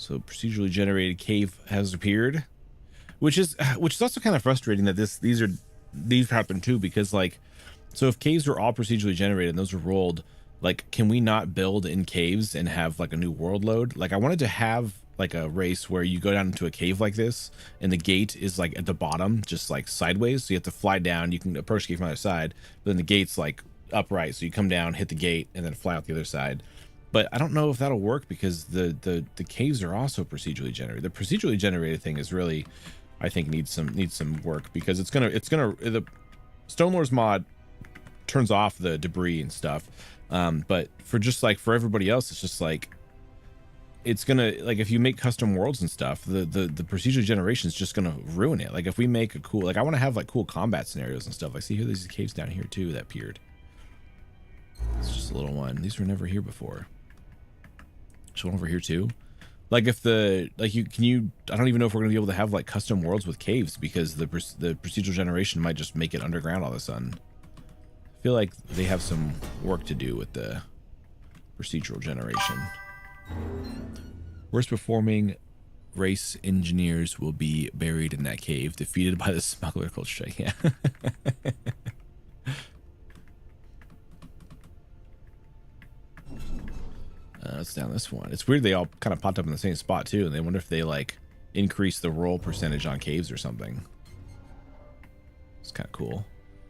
So procedurally generated cave has appeared, which is also kind of frustrating that these happen too, because like, so if caves were all procedurally generated and those were rolled, like, can we not build in caves and have like a new world load? Like, I wanted to have like a race where you go down into a cave like this and the gate is like at the bottom, just like sideways. So you have to fly down. You can approach the gate from the other side, but then the gate's like upright. So you come down, hit the gate, and then fly out the other side. But I don't know if that'll work because the caves are also procedurally generated. The procedurally generated thing is really, I think, needs some work, because it's gonna the Stonelord's mod turns off the debris and stuff. But for everybody else, it's just like, it's gonna, like, if you make custom worlds and stuff, the procedural generation is just gonna ruin it. Like, if we make a cool, like, I want to have like cool combat scenarios and stuff. Like, see here, there's these caves down here too that appeared. It's just a little one. These were never here before. There's one over here too. Like, if the, like, I don't even know if we're gonna be able to have like custom worlds with caves, because the procedural generation might just make it underground all of a sudden. I feel like they have some work to do with the procedural generation. Worst performing race engineers will be buried in that cave, defeated by the smuggler culture. Yeah. Let's down this one. It's weird they all kind of popped up in the same spot too, and they wonder if they like increase the roll percentage on caves or something. It's kind of cool.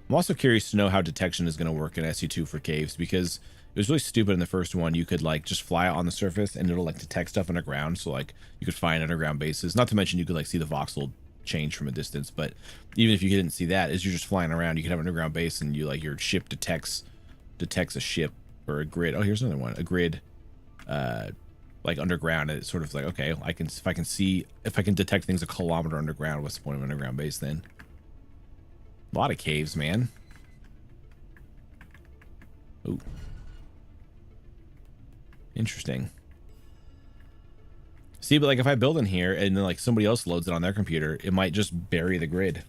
I'm also curious to know how detection is going to work in SC2 for caves, because it was really stupid in the first one. You could like just fly out on the surface and it'll like detect stuff underground. So like you could find underground bases. Not to mention you could like see the voxel change from a distance. But even if you didn't see that, as you're just flying around, you could have an underground base and you like your ship detects a ship or a grid. Oh, here's another one. A grid like underground. And it's sort of like, okay, if I can detect things a kilometer underground, what's the point of an underground base then? A lot of caves, man. Ooh. Interesting. See, but like if I build in here and then like somebody else loads it on their computer, it might just bury the grid.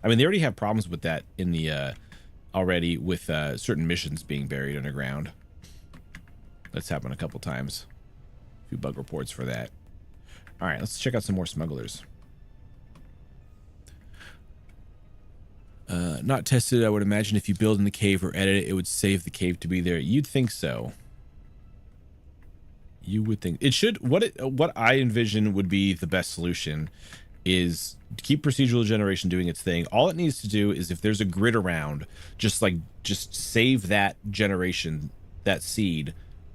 I mean, they already have problems with that in the already with certain missions being buried underground. That's happened a couple times. A few bug reports for that. All right, let's check out some more smugglers. Not tested, I would imagine. If you build in the cave or edit it, it would save the cave to be there. You'd think so. You would think it should. What I envision would be the best solution is to keep procedural generation doing its thing. All it needs to do is, if there's a grid around, just save that generation, that seed,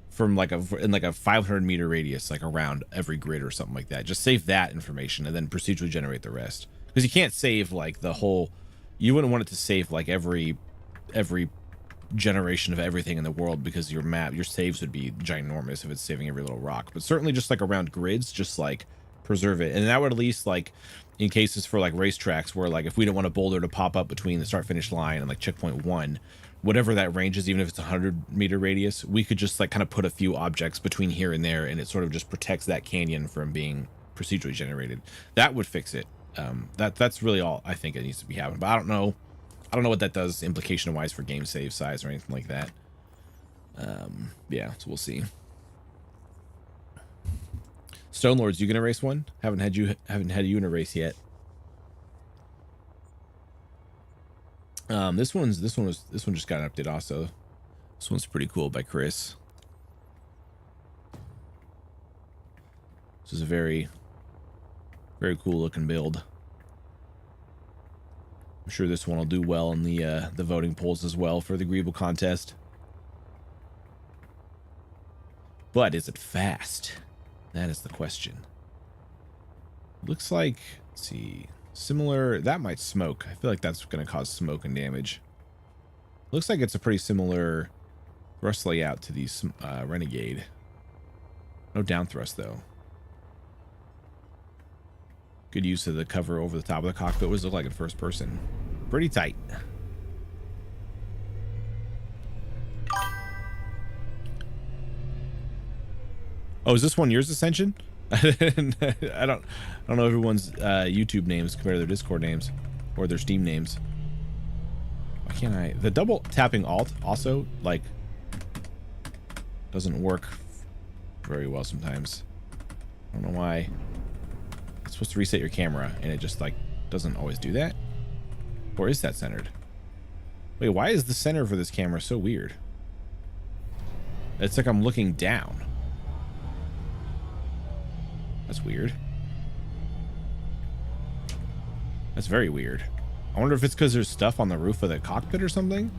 from like in a 500 meter radius, like around every grid or something like that. Just save that information and then procedurally generate the rest. Because you can't save like the whole. You wouldn't want it to save like every generation of everything in the world, because your saves would be ginormous if it's saving every little rock. But certainly just like around grids, just like preserve it. And that would at least, like in cases for like racetracks where like if we don't want a boulder to pop up between the start finish line and like checkpoint 1, whatever that range is, even if it's a 100 meter radius, we could just like kind of put a few objects between here and there, and it sort of just protects that canyon from being procedurally generated. That would fix it. That's really all I think it needs to be happening. But I don't know what that does implication wise for game save size or anything like that. Yeah, so we'll see. Stone Lords, you gonna race one? Haven't had you in a race yet. This one just got an update also. This one's pretty cool by Chris. This is a very, very cool looking build. I'm sure this one will do well in the voting polls as well for the Greeble contest. But is it fast? That is the question. Looks like, let's see, similar. That might smoke. I feel like that's going to cause smoke and damage. Looks like it's a pretty similar thrust layout to the Renegade. No down thrust though. Good use of the cover over the top of the cockpit. What does it look like in first person? Pretty tight. Oh, is this one yours, Ascension? I don't know everyone's YouTube names compared to their Discord names or their Steam names. Why can't I? The double tapping Alt also like doesn't work very well sometimes. I don't know why. It's supposed to reset your camera, and it just like doesn't always do that. Or is that centered? Wait, why is the center for this camera so weird? It's like I'm looking down. That's weird. That's very weird. I wonder if it's because there's stuff on the roof of the cockpit or something.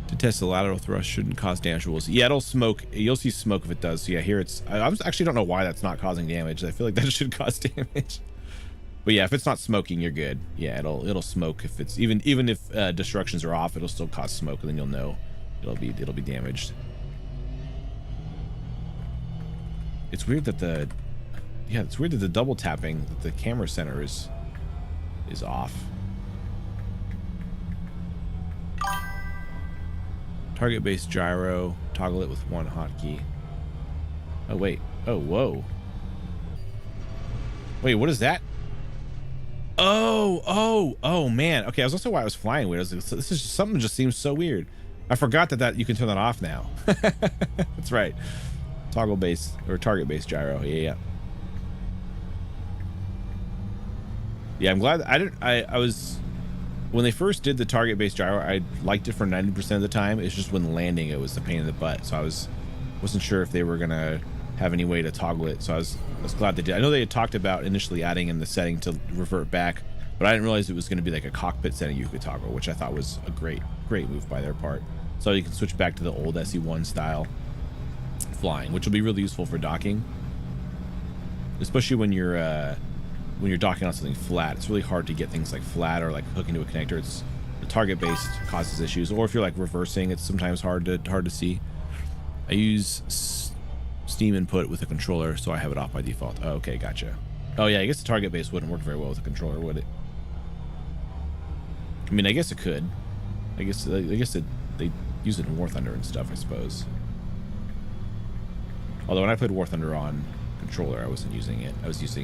To test the lateral thrust shouldn't cause damage. We'll see. Yeah, it'll smoke. You'll see smoke if it does. So yeah, here it's. I actually don't know why that's not causing damage. I feel like that should cause damage. But yeah, if it's not smoking, you're good. Yeah, it'll smoke if it's even if destructions are off, it'll still cause smoke, and then you'll know it'll be damaged. It's weird that the double tapping that the camera center is off. Target based gyro, toggle it with one hotkey. Oh wait. Oh whoa. Wait, what is that? Oh man. Okay, I was also why I was flying weird. This is just, something just seems so weird. I forgot that you can turn that off now. That's right. Toggle based or target based gyro. Yeah. Yeah, I'm glad I was when they first did the target based gyro, I liked it for 90% of the time. It's just when landing it was the pain in the butt. So I wasn't sure if they were gonna have any way to toggle it. So I was glad they did. I know they had talked about initially adding in the setting to revert back, but I didn't realize it was going to be like a cockpit setting you could toggle, which I thought was a great move by their part. So you can switch back to the old SE1 style flying, which will be really useful for docking, especially when you're docking on something flat. It's really hard to get things like flat or like hooking to a connector. It's the target based causes issues, or if you're like reversing, it's sometimes hard to see. I use Steam input with a controller, so I have it off by default. Oh, okay, gotcha. Oh yeah, I guess the target base wouldn't work very well with a controller, would it? I mean, I guess it could. I guess they use it in War Thunder and stuff, I suppose. Although when I played War Thunder on controller, I wasn't using it. I was just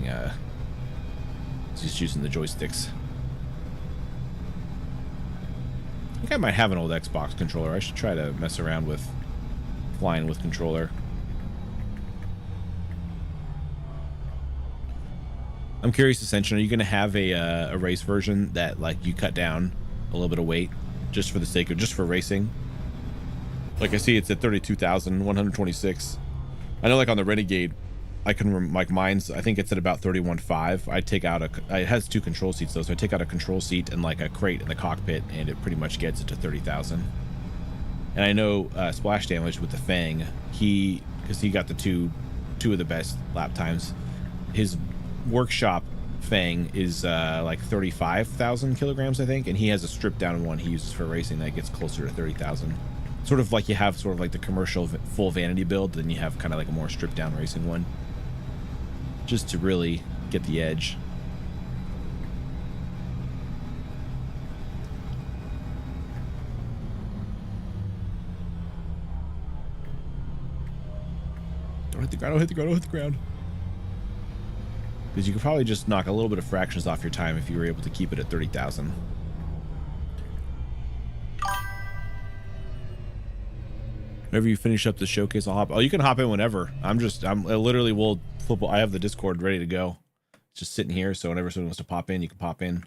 using the joysticks. I think I might have an old Xbox controller. I should try to mess around with flying with controller. I'm curious, Ascension, are you going to have a race version that like you cut down a little bit of weight just for the sake of just for racing? Like I see it's at 32,126. I know like on the Renegade, I can like mine's, I think it's at about 31.5. I take out it has 2 control seats though, so I take out a control seat and like a crate in the cockpit, and it pretty much gets it to 30,000. And I know Splash Damage with the Fang, because he got the two of the best lap times. His workshop Fang is like 35,000 kilograms, I think, and he has a stripped down one he uses for racing that gets closer to 30,000. Sort of like you have sort of like the commercial full vanity build, then you have kind of like a more stripped down racing one, just to really get the edge. Don't hit the ground, don't hit the ground, don't hit the ground. Because you could probably just knock a little bit of fractions off your time if you were able to keep it at 30,000. Whenever you finish up the showcase, I'll hop. Oh, you can hop in whenever. I literally will flip. I have the Discord ready to go. It's just sitting here, so whenever someone wants to pop in, you can pop in.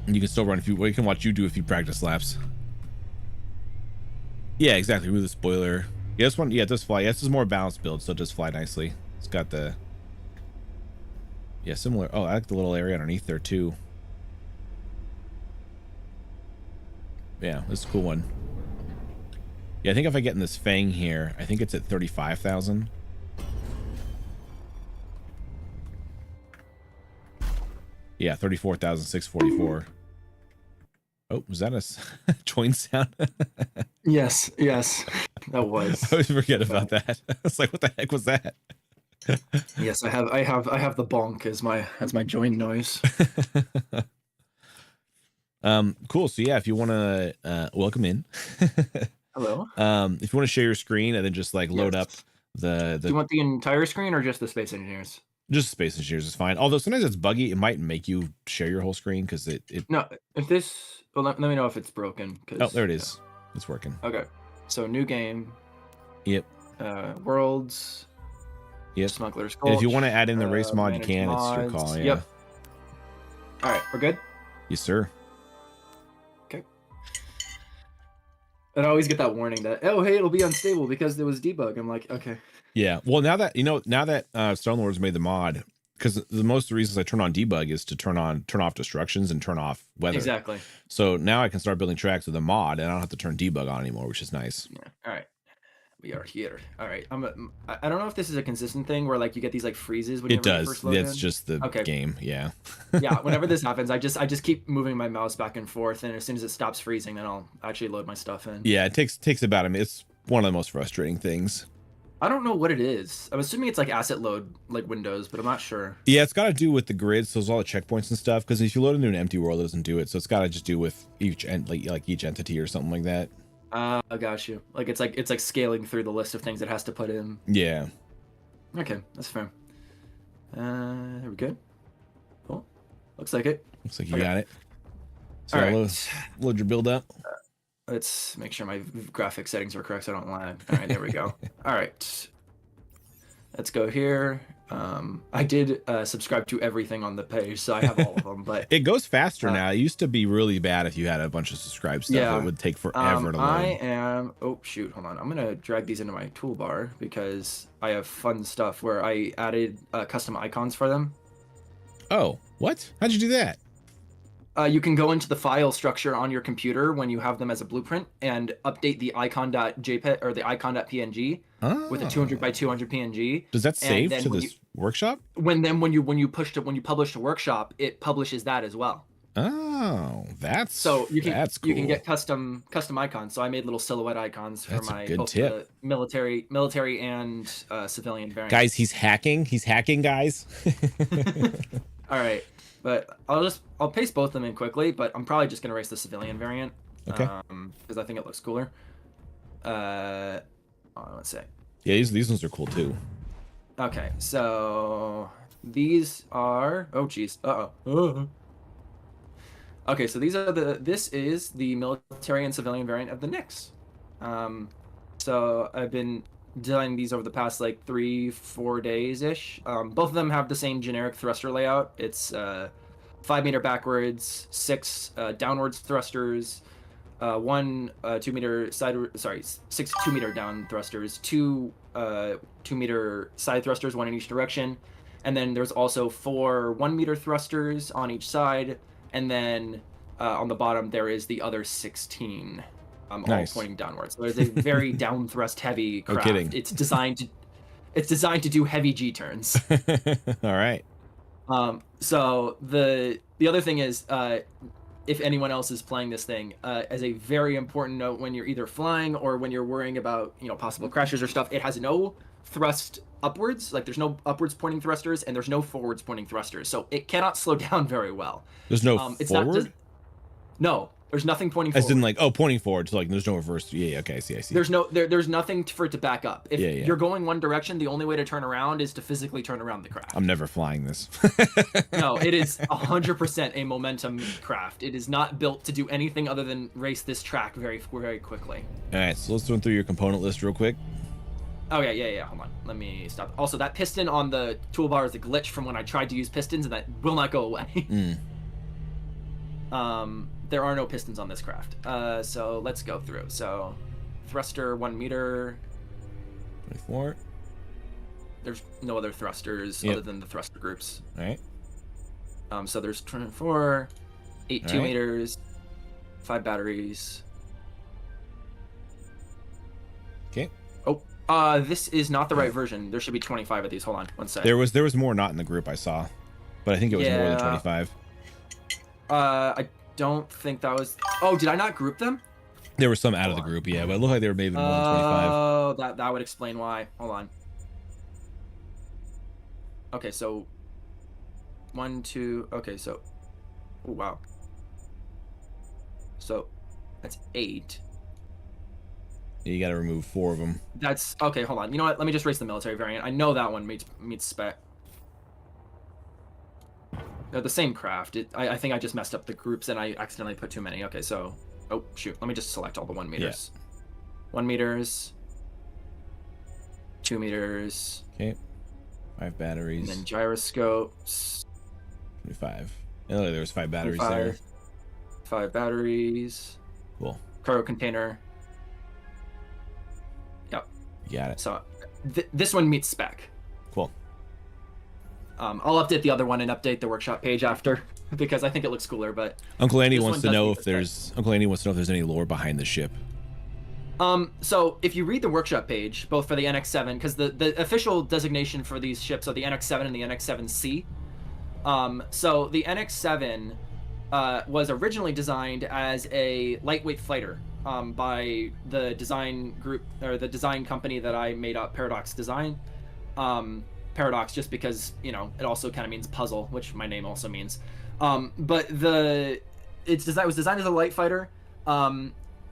And you can still run we can watch you do a few practice laps. Yeah, exactly. Remove the spoiler. Yeah, this one, yeah, it does fly. Yeah, this is more balanced build, so it does fly nicely. It's got the, yeah, similar. Oh, I like the little area underneath there too. Yeah, this is a cool one. Yeah, I think if I get in this Fang here, I think it's at 35,000. Yeah, 34,644. Oh, was that a join sound? Yes, that was. I always forget about that. I was like, what the heck was that? Yes, I have the bonk as my join noise. Cool. So yeah, if you want to welcome in. Hello. If you want to share your screen and then just like load up the. Do you want the entire screen or just the Space Engineers? Just Space Engineers is fine. Although sometimes it's buggy. It might make you share your whole screen because it. No, if this. Well, let me know if it's broken. Oh, there it is. It's working. Okay. So new game. Yep. Worlds. Yep. Smuggler's And if you Gulch, want to add in the race mod, you manage can. It's your mods. call. Yeah. Yep. All right, we're good. Yes, sir. Okay. And I always get that warning that, oh, hey, it'll be unstable because there was debug. I'm like, okay. Yeah. Well, now that Stonelord's made the mod, because the most of the reasons I turn on debug is to turn off destructions and turn off weather. Exactly. So now I can start building tracks with a mod, and I don't have to turn debug on anymore, which is nice. Yeah. All right. We are here. All right. I don't know if this is a consistent thing where like you get these like freezes when you first load in. That's just the game. Yeah. Yeah. Whenever this happens, I just keep moving my mouse back and forth, and as soon as it stops freezing, then I'll actually load my stuff in. Yeah. It takes about a minute. It's one of the most frustrating things. I don't know what it is. I'm assuming it's like asset load, like Windows, but I'm not sure. Yeah, it's got to do with the grids. So there's all the checkpoints and stuff. Because if you load into an empty world, it doesn't do it. So it's got to just do with each each entity or something like that. I got you. Like it's like scaling through the list of things it has to put in. Yeah. Okay, that's fair. Are we good? Cool. Looks like it. Looks like you got it. So all right. Load your build up. Let's make sure my graphic settings are correct so I don't lag. All right, there we go. All right. Let's go here. I did subscribe to everything on the page, so I have all of them. But it goes faster now. It used to be really bad if you had a bunch of subscribed stuff. Yeah, it would take forever to load. Oh, shoot. Hold on. I'm going to drag these into my toolbar because I have fun stuff where I added custom icons for them. Oh, what? How'd you do that? You can go into the file structure on your computer when you have them as a blueprint and update the icon.jpg or the icon.png with a 200 by 200 PNG. Does that save to this workshop? When you publish to workshop, it publishes that as well. Oh, that's so you can cool. You can get custom icons. So I made little silhouette icons for my both the military and civilian variant. Guys, he's hacking. He's hacking, guys. All right. But I'll paste both of them in quickly, but I'm probably just gonna erase the civilian variant. Okay. Because I think it looks cooler. Let's see. Yeah, these ones are cool too. Okay, so these are geez. Okay, so this is the military and civilian variant of the Nyx. So I've been designing these over the past like 3-4 days ish. Both of them have the same generic thruster layout. It's 5 meter backwards, 6 downwards thrusters, 1 2 meter side, 6 2 meter down thrusters, 2 2 meter side thrusters, 1 in each direction, and then there's also 4 1 meter thrusters on each side, and then on the bottom there is the other 16. All pointing downwards. So there's a very down thrust heavy craft. No kidding. It's designed to do heavy G turns. All right. So the other thing is, if anyone else is playing this thing, as a very important note when you're either flying or when you're worrying about possible crashes or stuff, it has no thrust upwards. Like there's no upwards pointing thrusters and there's no forwards pointing thrusters. So it cannot slow down very well. There's no forward? No. There's nothing pointing forward. As in like, pointing forward, so like there's no reverse. Yeah, okay, I see. There's nothing for it to back up. If you're going one direction, the only way to turn around is to physically turn around the craft. I'm never flying this. No, it is 100% a momentum craft. It is not built to do anything other than race this track very, very quickly. All right, so let's run through your component list real quick. Okay, yeah, hold on. Let me stop. Also, that piston on the toolbar is a glitch from when I tried to use pistons, and that will not go away. There are no pistons on this craft. So let's go through. So thruster 1 meter. 24. There's no other thrusters other than the thruster groups. All right. So there's 24, 8 2 meters, 5 batteries. Okay. Oh, this is not the right version. There should be 25 of these. Hold on, one sec. There was more not in the group I saw, but I think it was more than 25. I don't think that was. Oh, did I not group them? There were some out of the group, yeah, but it looked like they were maybe more than 25. Oh, that would explain why. Hold on. Okay, so 1, 2. Okay, so. Oh, wow. So that's 8. You got to remove 4 of them. That's okay. Hold on. You know what? Let me just race the military variant. I know that one meets spec. They're the same craft. I think I just messed up the groups and I accidentally put too many. Okay, so shoot. Let me just select all the 1 meters. 1 meters, 2 meters, Okay. 5 batteries. and then gyroscopes. 25. Oh, there's 5 batteries 25, there. 5 batteries. Cool. Cargo container. Yep. You got it. So this one meets spec. Cool. I'll update the other one and update the workshop page after because I think it looks cooler. But UncleAndy this wants one to does know meet if the there's UncleAndy wants to know if there's any lore behind the ship. So if you read the workshop page, both for the NX7, because the official designation for these ships are the NX7 and the NX7C. So the NX7 was originally designed as a lightweight fighter by the design group or the design company that I made up, Paradox Design. Paradox, just because it also kind of means puzzle, which my name also means. But it was designed as a light fighter.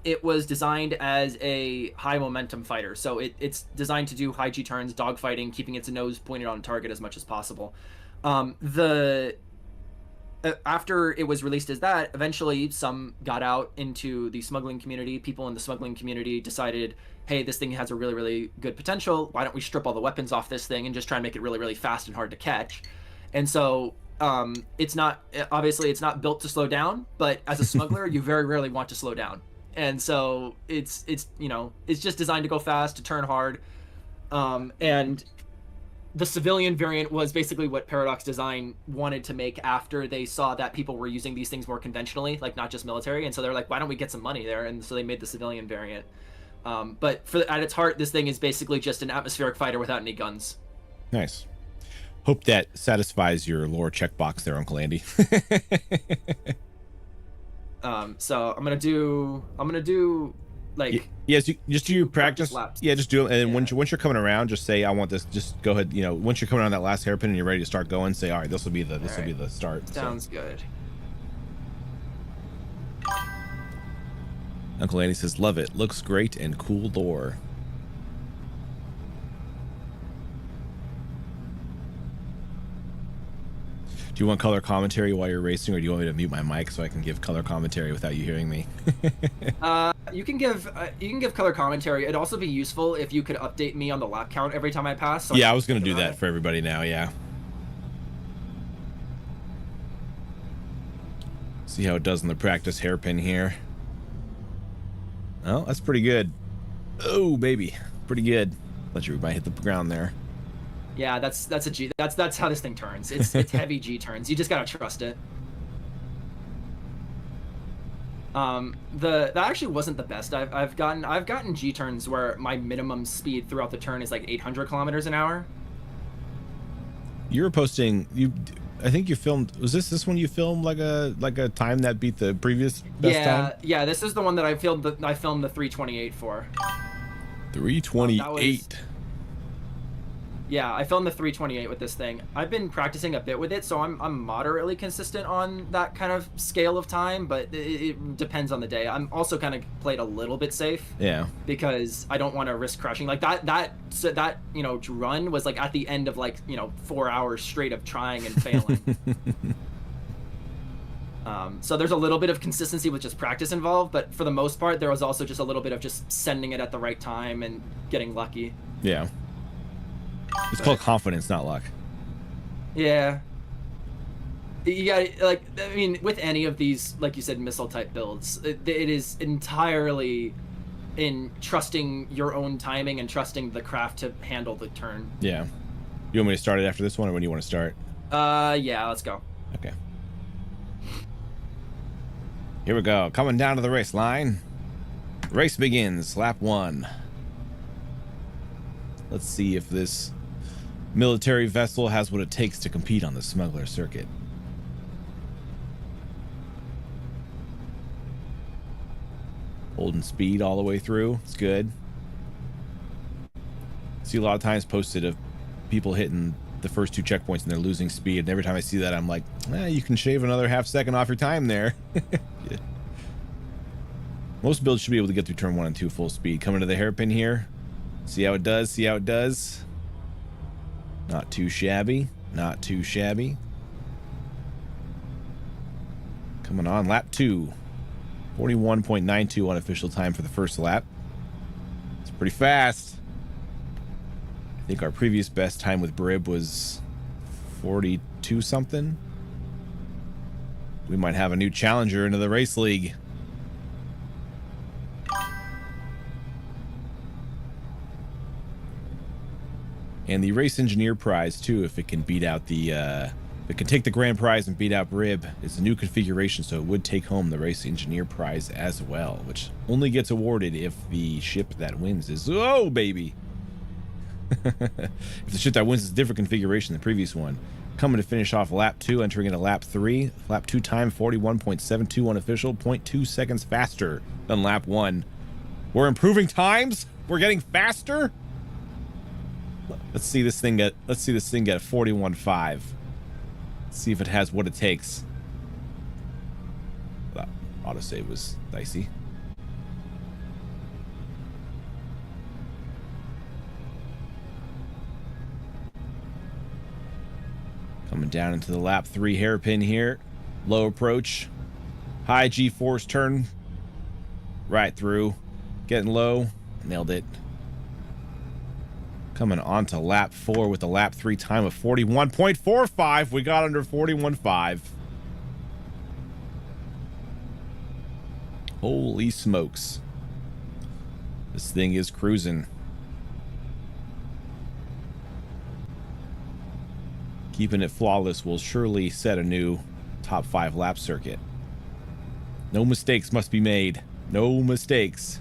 It was designed as a high momentum fighter, so it's designed to do high G turns, dogfighting, keeping its nose pointed on target as much as possible. After it was released as that, eventually some got out into the smuggling community. People in the smuggling community decided, hey, this thing has a really, really good potential. Why don't we strip all the weapons off this thing and just try and make it really, really fast and hard to catch? And so it's not built to slow down, but as a smuggler, you very rarely want to slow down. And so it's just designed to go fast, to turn hard. And the civilian variant was basically what Paradox Design wanted to make after they saw that people were using these things more conventionally, like not just military. And so they're like, why don't we get some money there? And so they made the civilian variant. But at its heart, this thing is basically just an atmospheric fighter without any guns. Nice. Hope that satisfies your lore checkbox there, UncleAndy. So I'm gonna do like yes, you just do your practice laps. Yeah, just do it, and Yeah. once you're coming around, just say I want this. Just go ahead, once you're coming on that last hairpin and you're ready to start going, say, all right, this will be the start. Sounds good. UncleAndy says, love it, looks great and cool lore. Do you want color commentary while you're racing, or do you want me to mute my mic so I can give color commentary without you hearing me? You can give color commentary. It'd also be useful if you could update me on the lap count every time I pass. So yeah, I was going to do that for everybody now. Yeah. See how it does in the practice hairpin here. Oh, that's pretty good. Oh, baby, pretty good. Let you might hit the ground there. Yeah, that's a G. That's how this thing turns. It's heavy G turns. You just gotta trust it. That actually wasn't the best I've gotten G turns where my minimum speed throughout the turn is like 800 kilometers an hour. You were posting I think you filmed. Was this one you filmed like a time that beat the previous best time? Yeah. This is the one that I filmed the 328 for. 328. Yeah, I filmed the 328 with this thing. I've been practicing a bit with it, so I'm moderately consistent on that kind of scale of time, but it depends on the day. I'm also kind of played a little bit safe. Yeah. Because I don't want to risk crashing. Like that run was like at the end of 4 hours straight of trying and failing. So there's a little bit of consistency with just practice involved, but for the most part, there was also just a little bit of just sending it at the right time and getting lucky. Yeah. It's called confidence, not luck. Yeah. You got with any of these, like you said, missile type builds, it is entirely in trusting your own timing and trusting the craft to handle the turn. Yeah. You want me to start it after this one, or when do you want to start? Yeah, let's go. Okay. Here we go. Coming down to the race line. Race begins. Lap 1. Let's see if this military vessel has what it takes to compete on the smuggler circuit. Holding speed all the way through. It's good. See a lot of times posted of people hitting the first 2 checkpoints and they're losing speed. And every time I see that, I'm like, you can shave another half second off your time there. Yeah. Most builds should be able to get through turn 1 and 2 full speed. Coming to the hairpin here. See how it does. See how it does. Not too shabby. Not too shabby. Coming on lap 2. 41.92 unofficial time for the first lap. Pretty fast. I think our previous best time with Brib was 42 something. We might have a new challenger into the race league. And the race engineer prize too, if it can beat out the if it can take the grand prize and beat out Brib, it's a new configuration, so it would take home the race engineer prize as well, which only gets awarded if the ship that wins is, oh baby. If the ship that wins is a different configuration than the previous one. Coming to finish off lap 2, entering into lap 3. Lap 2 time 41.72 unofficial, 0.2 seconds faster than lap 1. We're improving times. We're getting faster. Let's see this thing get 41.5. See if it has what it takes. That autosave was dicey. Coming down into the lap 3 hairpin here. Low approach. High G-force turn. Right through. Getting low. Nailed it. Coming on to lap 4 with the lap 3 time of 41.45. We got under 41.5. Holy smokes. This thing is cruising. Keeping it flawless will surely set a new top 5 lap circuit. No mistakes must be made. No mistakes.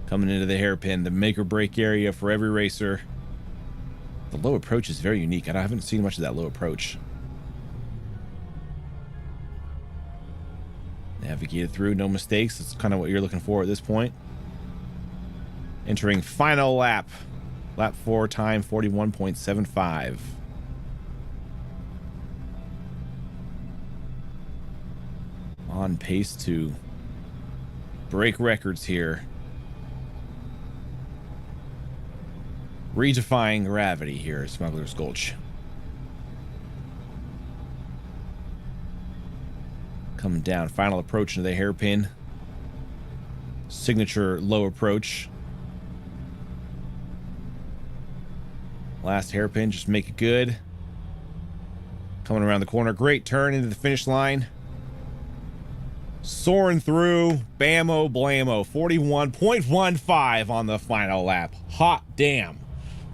Coming into the hairpin, the make or break area for every racer. The low approach is very unique. I haven't seen much of that low approach. Navigated through, no mistakes. That's kind of what you're looking for at this point. Entering final lap. Lap 4 time 41.75. On pace to break records here. Redefying gravity here at Smuggler's Gulch. Coming down, final approach into the hairpin. Signature low approach. Last hairpin, just make it good. Coming around the corner, great turn into the finish line. Soaring through, bammo blammo, 41.15 on the final lap. Hot damn.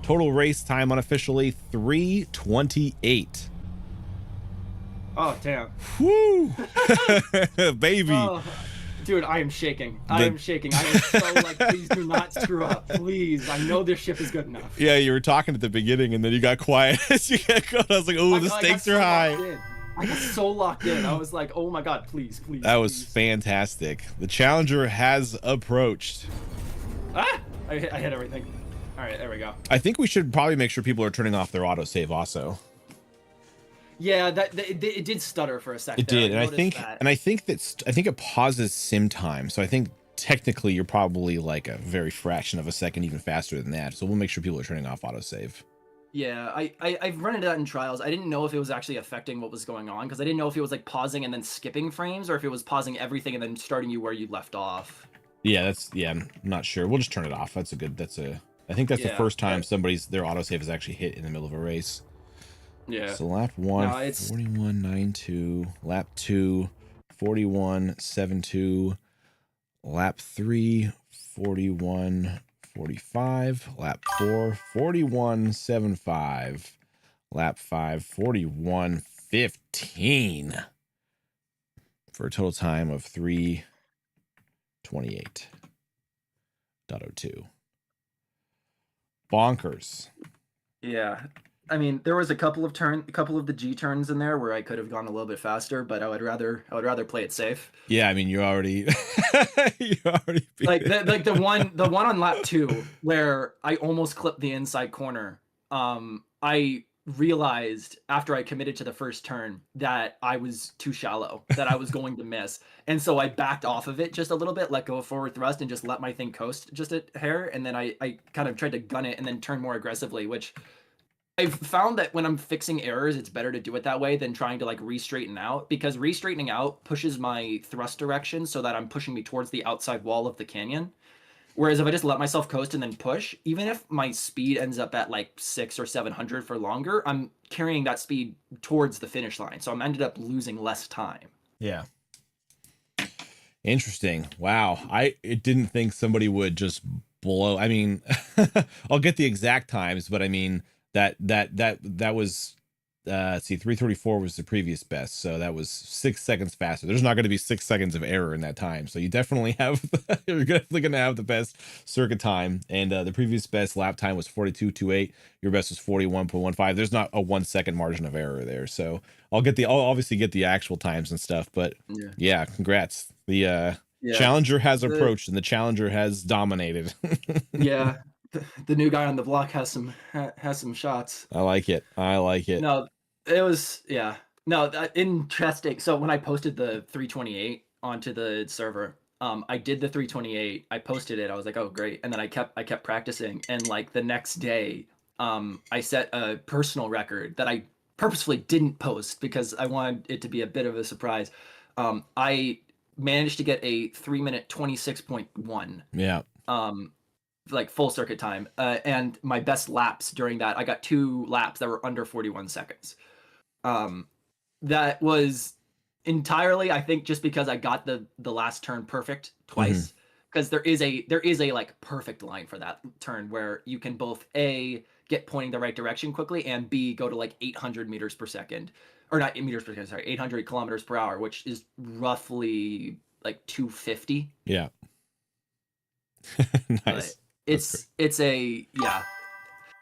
Total race time unofficially 3:28. Oh damn. Woo. Baby. Oh, dude, I am shaking. I am shaking. I am so like, please do not screw up. Please. I know this ship is good enough. Yeah, you were talking at the beginning and then you got quiet. You got going. I was like, oh, the stakes are high. I got so locked in. I was like, oh my god, please, please. That was fantastic. The challenger has approached. Ah! I hit everything. All right, there we go. I think we should probably make sure people are turning off their autosave also. Yeah, it did stutter for a second. It did, and I think it pauses sim time. So I think technically you're probably like a very fraction of a second even faster than that. So we'll make sure people are turning off autosave. Yeah, I've run into that in trials. I didn't know if it was actually affecting what was going on because I didn't know if it was like pausing and then skipping frames or if it was pausing everything and then starting you where you left off. Yeah, I'm not sure. We'll just turn it off. I think that's the first time their autosave is actually hit in the middle of a race. Yeah. So lap 1, 41.92. Lap 2, 41.72. Lap 3, 41.45. Lap 4, 41.75. Lap 5, 41.15. For a total time of 3:28.02. Bonkers. Yeah. I mean, there was a couple of the G turns in there where I could have gone a little bit faster, but I would rather play it safe. Yeah, I mean, you already beat the one on lap 2 where I almost clipped the inside corner. I realized after I committed to the first turn that I was too shallow, that I was going to miss. And so I backed off of it just a little bit, let go of forward thrust and just let my thing coast just a hair. And then I kind of tried to gun it and then turn more aggressively, which I've found that when I'm fixing errors, it's better to do it that way than trying to like re-straighten out, because re-straightening out pushes my thrust direction so that I'm pushing me towards the outside wall of the canyon. Whereas if I just let myself coast and then push, even if my speed ends up at like 600 or 700 for longer, I'm carrying that speed towards the finish line. So I'm ended up losing less time. Yeah. Interesting. Wow. I didn't think somebody would just blow. I mean, I'll get the exact times, but I mean that was see, 334 was the previous best, so that was 6 seconds faster. There's not going to be 6 seconds of error in that time, so you definitely have you're definitely going to have the best circuit time. And the previous best lap time was 42.28. Your best was 41.15. There's not a 1 second margin of error there, so I'll obviously get the actual times and stuff. But yeah, congrats. The Challenger has approached, and the Challenger has dominated. Yeah. The new guy on the block has some shots. I like it. No, it was no, interesting. So when I posted the 328 onto the server, I did the 328. I posted it. I was like, oh great, and then I kept practicing. And like the next day, I set a personal record that I purposefully didn't post because I wanted it to be a bit of a surprise. I managed to get a 3-minute 26.1. Yeah. Like full circuit time, and my best laps during that, I got 2 laps that were under 41 seconds. That was entirely, I think, just because I got the last turn perfect twice, because there is a like perfect line for that turn where you can both A, get pointing the right direction quickly, and B, go to like 800 meters per second, or not meters per second, sorry, 800 kilometers per hour, which is roughly like 250. Yeah. Nice. But it's a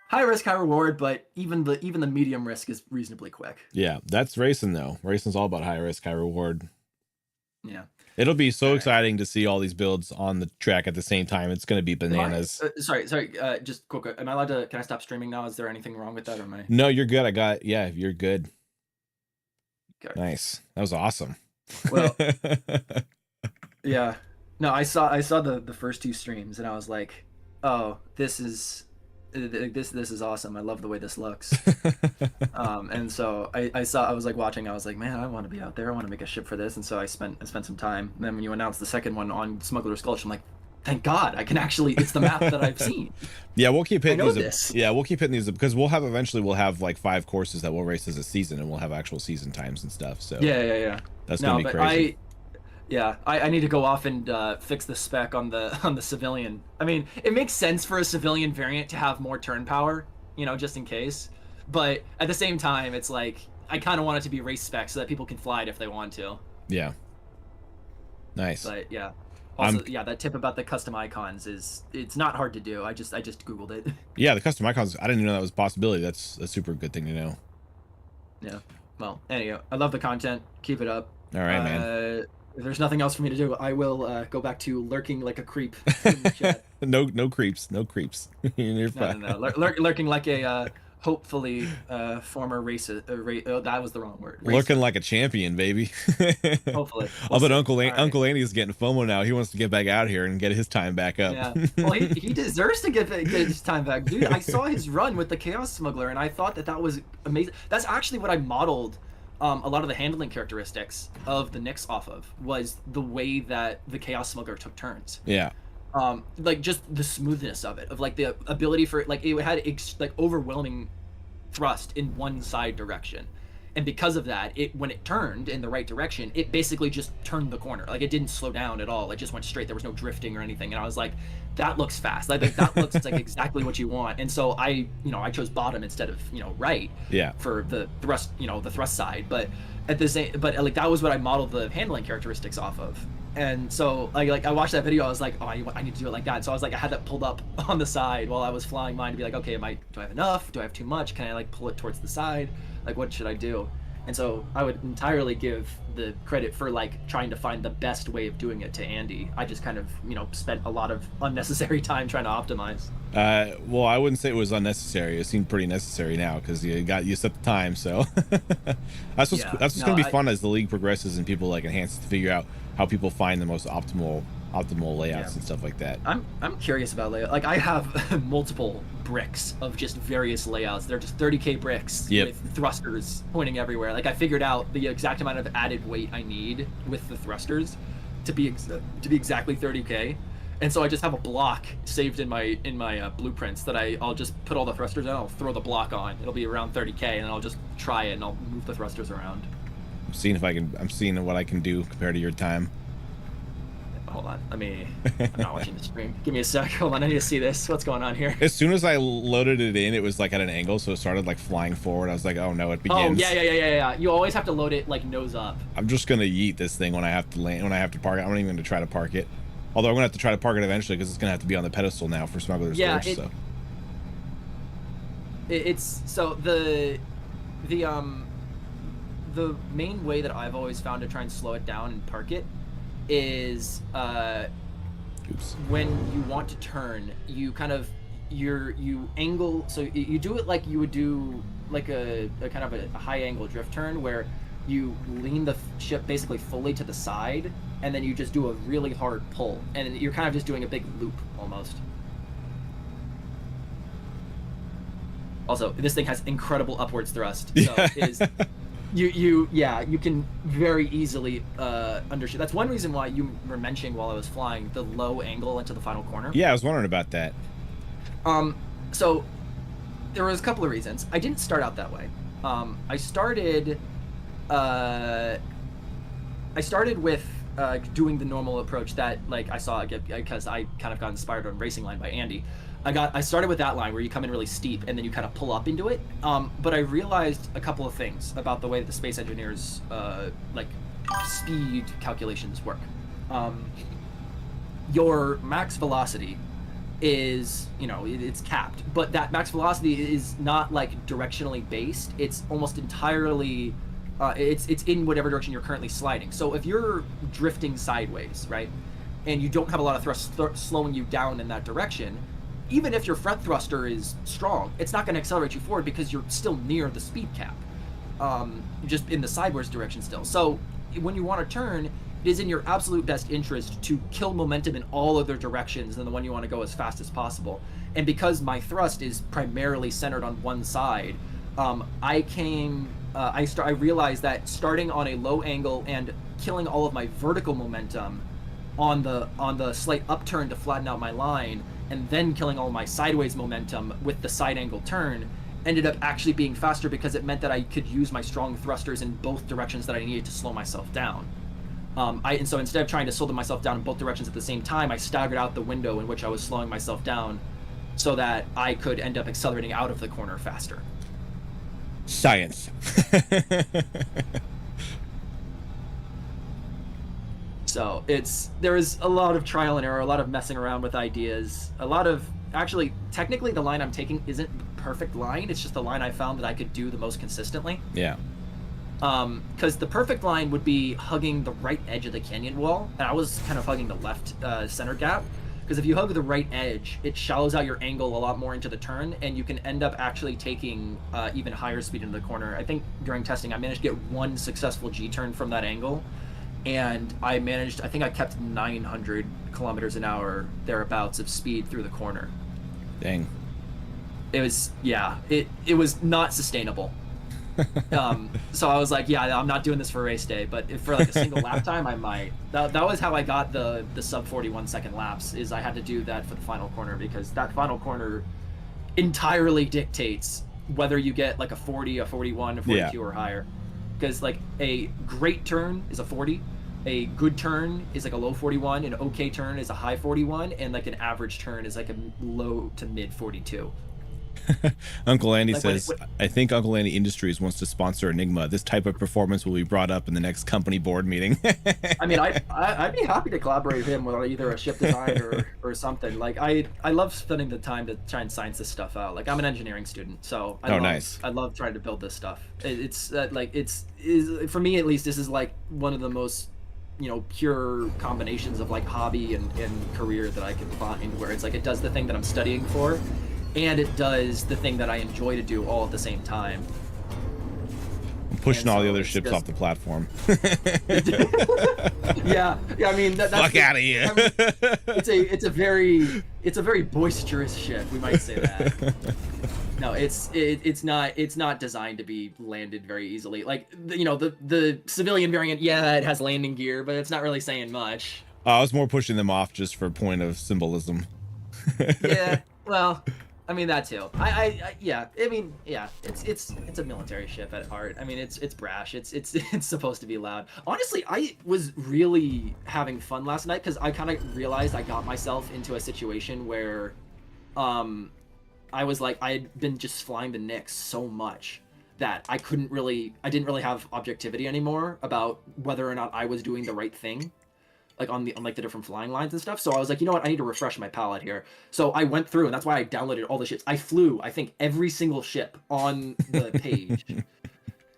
high risk, high reward, but even the medium risk is reasonably quick. Yeah, that's racing though. Racing's all about high risk, high reward. Yeah. It'll be so exciting to see all these builds on the track at the same time. It's going to be bananas. Sorry. Just quick. Am I allowed to? Can I stop streaming now? Is there anything wrong with that, or am I? No, you're good. You're good. Okay. Nice. That was awesome. Well, yeah. No, I saw the first 2 streams and I was like, oh, this is awesome. I love the way this looks. And so I was like watching, I was like, man, I want to be out there. I want to make a ship for this. And so I spent some time. And then when you announced the second one on Smuggler's Gulch, I'm like, thank God, I can actually, it's the map that I've seen. Yeah, we'll keep hitting these. Yeah, we'll keep hitting these because we'll have like 5 courses that we'll race as a season, and we'll have actual season times and stuff. So yeah. That's gonna be crazy. I need to go off and fix the spec on the civilian. I mean, it makes sense for a civilian variant to have more turn power, just in case. But at the same time, it's like I kind of want it to be race spec so that people can fly it if they want to. Yeah. Nice. But yeah. Also, that tip about the custom icons it's not hard to do. I just Googled it. Yeah, the custom icons, I didn't even know that was a possibility. That's a super good thing to know. Yeah. Well, anyway, I love the content. Keep it up. All right, man. If there's nothing else for me to do, I will go back to lurking like a creep in the chat. No creeps. You're fine. No. Lurking like a hopefully former racist. Oh, that was the wrong word. Racist. Looking like a champion, baby. Hopefully. I'll bet UncleAndy is getting FOMO now. He wants to get back out here and get his time back up. Yeah. Well, he deserves to get his time back, dude. I saw his run with the Chaos Smuggler, and I thought that was amazing. That's actually what I modeled. A lot of the handling characteristics of the Nyx off of was the way that the Chaos Smuggler took turns. Yeah. Like just the smoothness of it, of like the ability for like it had like overwhelming thrust in one side direction, and because of that, when it turned in the right direction, it basically just turned the corner. Like it didn't slow down at all. It just went straight. There was no drifting or anything, and I was like, that looks fast. Like that looks like exactly what you want. And so I chose bottom instead of right. Yeah. For the thrust, the thrust side, but like that was what I modeled the handling characteristics off of. And so like I watched that video, I was like, oh, I need to do it like that. So I was like, I had that pulled up on the side while I was flying mine to be like, okay, do I have enough? Do I have too much? Can I like pull it towards the side? Like what should I do? And so I would entirely give the credit for like trying to find the best way of doing it to Andy. I just kind of spent a lot of unnecessary time trying to optimize. Well, I wouldn't say it was unnecessary. It seemed pretty necessary now because you set the time. So that's what's gonna be fun as the league progresses and people like enhance to figure out how people find the most optimal layouts and stuff like that. I'm curious about layout. Like I have multiple bricks of just various layouts. They're just 30k bricks with thrusters pointing everywhere. Like I figured out the exact amount of added weight I need with the thrusters to be exactly 30k. And so I just have a block saved in my blueprints that I'll just put all the thrusters in. I'll throw the block on. It'll be around 30k, and I'll just try it, and I'll move the thrusters around. I'm seeing what I can do compared to your time. Hold on, I'm not watching the stream. Give me a sec. Hold on, I need to see this. What's going on here? As soon as I loaded it in, it was like at an angle, so it started like flying forward. I was like, oh no, it begins. Oh yeah. You always have to load it like nose up. I'm just gonna yeet this thing when I have to land, when I have to park it. I'm not even gonna try to park it. Although I'm gonna have to try to park it eventually because it's gonna have to be on the pedestal now for Smuggler's Gulch. So the main way that I've always found to try and slow it down and park it is when you want to turn, you kind of you angle, so you do it like you would do like a kind of a high angle drift turn where you lean the ship basically fully to the side and then you just do a really hard pull and you're kind of just doing a big loop almost. Also, this thing has incredible upwards thrust, so you can very easily undershoot. That's one reason why you were mentioning while I was flying the low angle into the final corner. Yeah, I was wondering about that. So there was a couple of reasons. I didn't start out that way. I started with doing the normal approach that like I saw because I kind of got inspired on Racing Line by Andy. I started with that line where you come in really steep and then you kind of pull up into it. But I realized a couple of things about the way that the space engineers like speed calculations work. Your max velocity is, it's capped, but that max velocity is not like directionally based. It's almost entirely it's in whatever direction you're currently sliding. So if you're drifting sideways, right, and you don't have a lot of thrust slowing you down in that direction, even if your front thruster is strong, it's not going to accelerate you forward because you're still near the speed cap. Just in the sideways direction still. So when you want to turn, it is in your absolute best interest to kill momentum in all other directions than the one you want to go as fast as possible. And because my thrust is primarily centered on one side, I realized that starting on a low angle and killing all of my vertical momentum on the slight upturn to flatten out my line, and then killing all my sideways momentum with the side angle turn ended up actually being faster because it meant that I could use my strong thrusters in both directions that I needed to slow myself down. And so instead of trying to slow myself down in both directions at the same time, I staggered out the window in which I was slowing myself down so that I could end up accelerating out of the corner faster. Science. So there is a lot of trial and error, a lot of messing around with ideas, a lot of technically the line I'm taking isn't the perfect line. It's just the line I found that I could do the most consistently. Yeah. Because the perfect line would be hugging the right edge of the canyon wall, and I was kind of hugging the left center gap. Because if you hug the right edge, it shallows out your angle a lot more into the turn, and you can end up actually taking even higher speed into the corner. I think during testing, I managed to get one successful G-turn from that angle, and I think I kept 900 kilometers an hour, thereabouts, of speed through the corner. Dang. It was, it was not sustainable. So I was like, I'm not doing this for race day, but if for like a single lap time, I might. That was how I got the sub 41 second laps, is I had to do that for the final corner, because that final corner entirely dictates whether you get like a 40, a 41, a 42 or higher. Because like a great turn is a 40, a good turn is like a low 41, an okay turn is a high 41, and like an average turn is like a low to mid 42. UncleAndy says, I think UncleAndy Industries wants to sponsor Enygma. This type of performance will be brought up in the next company board meeting. I mean, I'd be happy to collaborate with him with either a ship design or something. Like I love spending the time to try and science this stuff out. Like I'm an engineering student, so I love trying to build this stuff. It's for me at least, this is like one of the most pure combinations of like hobby and career that I can find, where it's like it does the thing that I'm studying for, and it does the thing that I enjoy to do all at the same time. I'm pushing all the other ships off the platform. yeah. I mean, that's fuck out of here. I mean, it's a very boisterous ship. We might say that. No, it's not designed to be landed very easily. Like the civilian variant, it has landing gear, but it's not really saying much. I was more pushing them off just for a point of symbolism. Yeah, well, I mean that too. Yeah. I mean, yeah. It's a military ship at heart. I mean, it's brash. It's supposed to be loud. Honestly, I was really having fun last night because I kind of realized I got myself into a situation where, I was like, I had been just flying the Nyx so much that I didn't really have objectivity anymore about whether or not I was doing the right thing, like on like the different flying lines and stuff. So I was like, you know what, I need to refresh my palette here. So I went through, and that's why I downloaded all the ships. I flew, I think, every single ship on the page,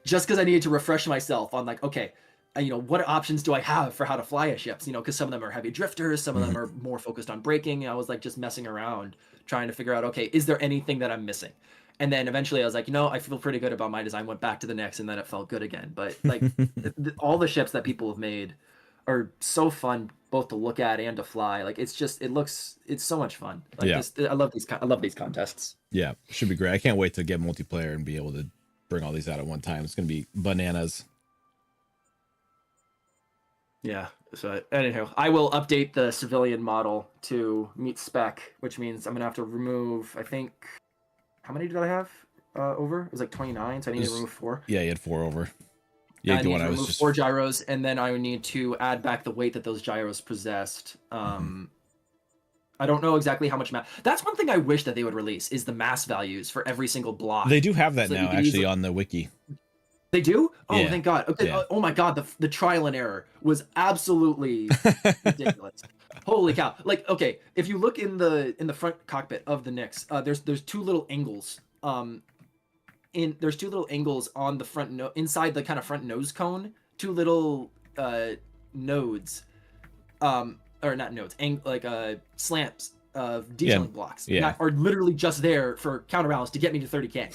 just because I needed to refresh myself on like, okay, what options do I have for how to fly a ship? Because some of them are heavy drifters, some of them are more focused on braking. I was like just messing around, trying to figure out, okay, is there anything that I'm missing? And then eventually I was like, I feel pretty good about my design. Went back to the next, and then it felt good again. But like all the ships that people have made are so fun, both to look at and to fly. Like it's so much fun. Like Yeah. I love these contests. Yeah, should be great. I can't wait to get multiplayer and be able to bring all these out at one time. It's gonna be bananas. Yeah. So anyhow, I will update the civilian model to meet spec, which means I'm gonna have to remove, I think, how many did I have over? It was like 29, so I need to remove 4. Yeah, you had 4 over. Yeah, I need to remove 4 gyros, and then I would need to add back the weight that those gyros possessed. I don't know exactly how much mass. That's one thing I wish that they would release, is the mass values for every single block. They do have that so now, actually, on the wiki. They do? Oh, yeah. Thank God. Okay. Yeah. Oh my God, the trial and error was absolutely ridiculous. Holy cow! Like, okay, if you look in the front cockpit of the Nyx, there's 2 little angles. There's 2 little angles on the front inside the kind of front nose cone. 2 little nodes, or not nodes, slants of detailing blocks that are literally just there for counterbalance to get me to 30K.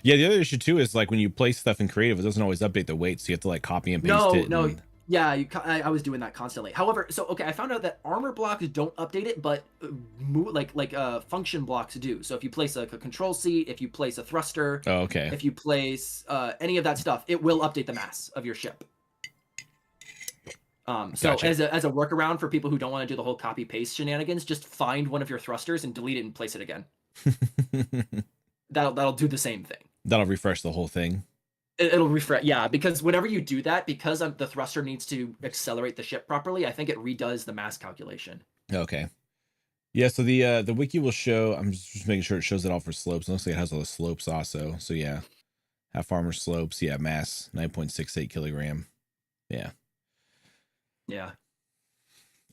Yeah, the other issue too is like when you place stuff in creative, it doesn't always update the weight, so you have to like copy and paste it. No. Yeah, I was doing that constantly. However, I found out that armor blocks don't update it, but function blocks do. So if you place a control seat, if you place a thruster, if you place any of that stuff, it will update the mass of your ship. So Gotcha. as a workaround for people who don't want to do the whole copy paste shenanigans, just find one of your thrusters and delete it and place it again. That'll do the same thing. That'll refresh the whole thing. It'll refresh, yeah, because whenever you do that, because the thruster needs to accelerate the ship properly, I think it redoes the mass calculation. Okay. Yeah, so the wiki will show, I'm just making sure it shows it all for slopes. It looks like it has all the slopes also. So yeah, half armor slopes, yeah, mass 9.68 kilogram. Yeah. Yeah.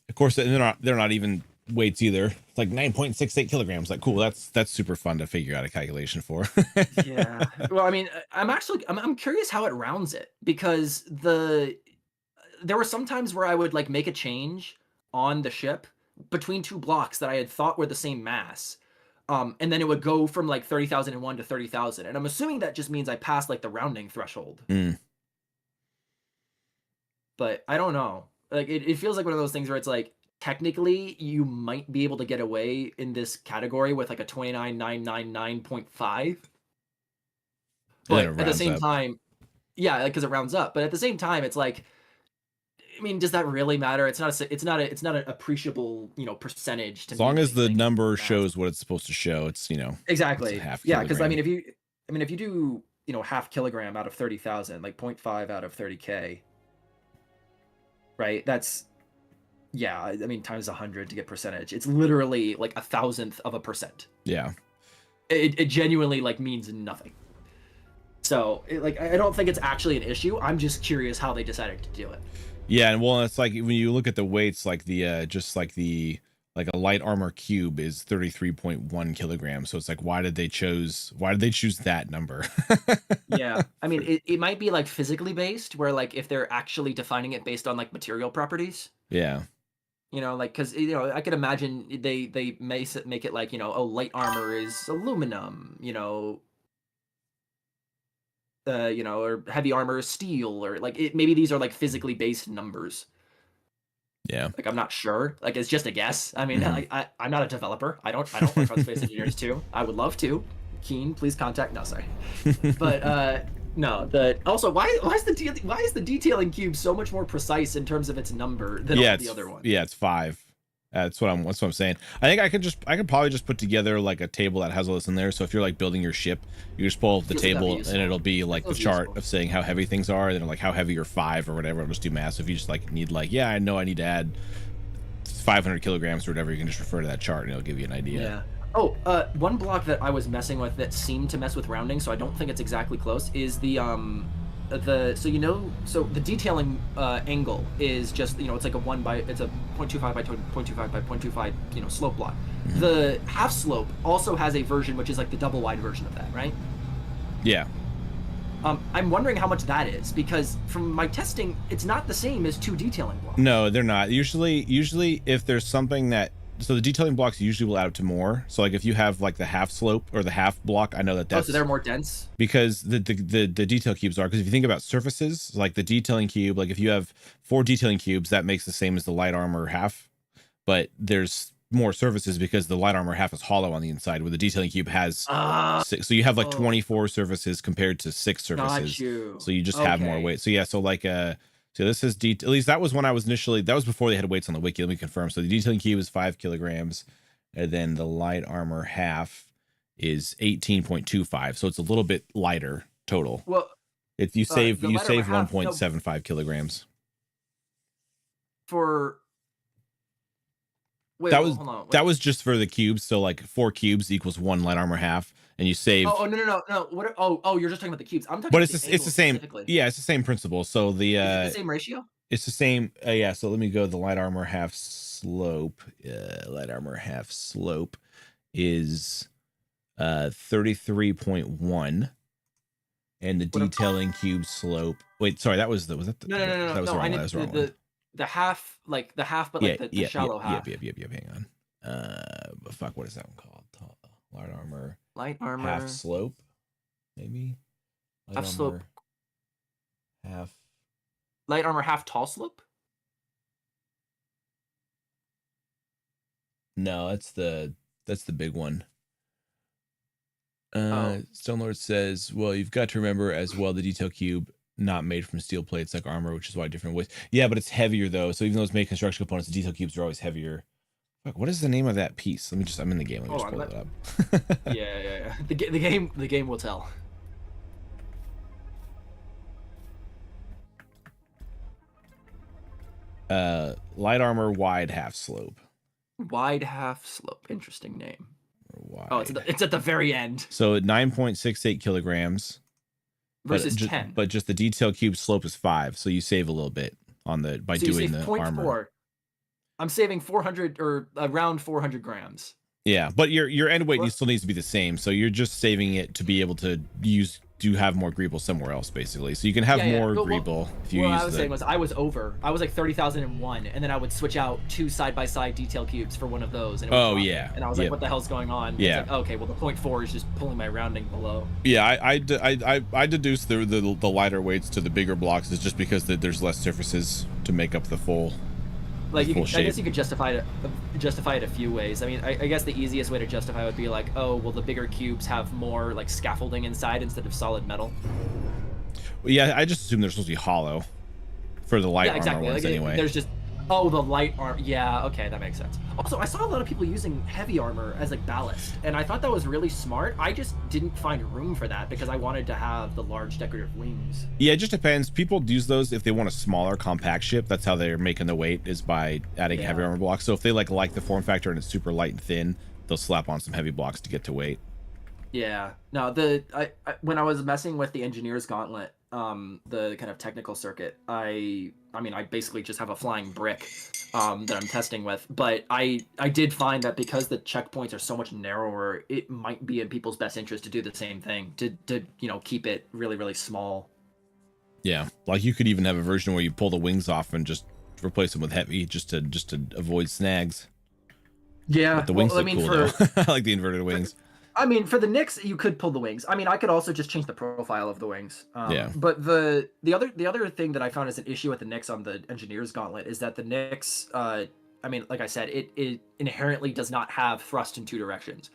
Of course, they're not even weights either. It's like 9.68 kilograms. Like, cool, that's super fun to figure out a calculation for. Yeah. Well, I mean, I'm curious how it rounds it, because there were some times where I would like make a change on the ship between 2 blocks that I had thought were the same mass. And then it would go from like 30,001 to 30,000. And I'm assuming that just means I passed like the rounding threshold. But I don't know. Like it feels like one of those things where it's like, technically you might be able to get away in this category with like a 29999.5. But at the same time, yeah, because it rounds up. But at the same time, it's like, I mean, does that really matter? It's not an appreciable, percentage to as long as the number shows what it's supposed to show, it's exactly. It's half yeah, because I kilogram. mean, if you do half kilogram out of 30,000, like 0.5 out of 30K, right? That's, yeah, I mean, times 100 to get percentage. It's literally like 1,000th of a percent. Yeah. It genuinely like means nothing. So I don't think it's actually an issue. I'm just curious how they decided to do it. Yeah, and well, it's like when you look at the weights, like like a light armor cube is 33.1 kilograms. So it's like, why did they choose that number? Yeah, I mean, it might be like physically based, where like if they're actually defining it based on like material properties. Yeah. Like, because I could imagine they may make it like light armor is aluminum, or heavy armor is steel, or like maybe these are like physically based numbers. Yeah. Like, I'm not sure. Like, it's just a guess. I mean, I'm not a developer. I don't work on Space Engineers 2. I would love to. Keen, please contact. No, sorry. But No, also why is the detailing cube so much more precise in terms of its number than Yeah, all the other ones? yeah, it's 5. That's what I'm saying. I think I could probably just put together like a table that has all this in there. So if you're like building your ship, you just pull up the Feels like that'd be table and useful. it'll be like the feels chart useful. of saying how heavy things are, and then like how heavy you're 5 or whatever. It'll just do math. So if you just like need like, yeah, I know I need to add 500 kilograms or whatever, you can just refer to that chart and it'll give you an idea. Yeah. Oh, one block that I was messing with that seemed to mess with rounding, so I don't think it's exactly close, is the the detailing angle is just, it's like it's a 0.25 by 0.25 by 0.25, slope block. Mm-hmm. The half slope also has a version which is like the double wide version of that, right? Yeah. I'm wondering how much that is, because from my testing, it's not the same as 2 detailing blocks. No, they're not. Usually if there's something that, so the detailing blocks usually will add up to more. So like if you have like the half slope or the half block, I know that's so they're more dense, because the detail cubes are, because if you think about surfaces, like the detailing cube, like if you have 4 detailing cubes, that makes the same as the light armor half, but there's more surfaces because the light armor half is hollow on the inside, where the detailing cube has 6. So you have like 24 surfaces compared to 6 surfaces. Got you. So you just have more weight. So yeah, so like so this is at least that was when I was initially, that was before they had weights on the wiki. Let me confirm. So the detailing cube is 5 kilograms, and then the light armor half is 18.25. So it's a little bit lighter total. Well, You save the light armor half, 1.75 kilograms. For wait, that hold was on, wait. That was just for the cubes. So like 4 cubes equals 1 light armor half, and you save. No. What? You're just talking about the cubes. I'm talking. But about it's the same. Yeah, it's the same principle. So the is it the same ratio? It's the same. Yeah. So let me go. The light armor half slope. Light armor half slope is 33.1, and the detailing cube slope. Wait, sorry, that was the No. That was the wrong one. That was the wrong one. The half, like the half, but like the shallow half. Yep. Hang on. But fuck, what is that one called? Light armor half slope, maybe. Half slope. Half. Light armor half tall slope. No, that's the big one. Stonelord says, well, you've got to remember as well the detail cube not made from steel plates like armor, which is why different weights. Yeah, but it's heavier though. So even though it's made construction components, the detail cubes are always heavier. Fuck, what is the name of that piece? I'm in the game. Let me just pull it up. Yeah. The game will tell. Light armor wide half slope. Wide half slope. Interesting name. Wide. Oh, it's at the very end. So 9.68 kilograms versus 10. But just the detail cube slope is 5, so you save a little bit on the doing the 0.4. Armor. I'm saving 400 or around 400 grams. Yeah, but your end weight still needs to be the same, so you're just saving it to be able to have more greeble somewhere else, basically. So you can have more greeble if you use. What I was saying was I was like 30,001, and then I would switch out 2 side-by-side detail cubes for one of those. And and I was like, what the hell's going on? Yeah. It's like, okay, well the 0.4 is just pulling my rounding below. Yeah, I deduced the lighter weights to the bigger blocks is just because there's less surfaces to make up the full. Like I guess you could justify it a few ways. I mean, I guess the easiest way to justify would be like, oh, well, the bigger cubes have more like scaffolding inside instead of solid metal. Well, yeah, I just assume they're supposed to be hollow for the light armor ones anyway. There's just the light armor. Yeah, okay, that makes sense. Also, I saw a lot of people using heavy armor as like ballast, and I thought that was really smart. I just didn't find room for that because I wanted to have the large decorative wings. Yeah, it just depends. People use those if they want a smaller compact ship. That's how they're making the weight, is by adding heavy armor blocks. So if they like the form factor and it's super light and thin, they'll slap on some heavy blocks to get to weight. Yeah. No, when I was messing with the engineer's gauntlet, the kind of technical circuit, I basically just have a flying brick that I'm testing with, but I did find that because the checkpoints are so much narrower, it might be in people's best interest to do the same thing, to keep it really, really small. Yeah, like you could even have a version where you pull the wings off and just replace them with heavy, just to avoid snags. Yeah, but the wings look cool though. I like the inverted wings. I mean, for the Nyx, you could pull the wings. I mean, I could also just change the profile of the wings. Yeah. But the other thing that I found as an issue with the Nyx on the Engineer's Gauntlet is that the Nyx, I mean, like I said, it inherently does not have thrust in 2 directions,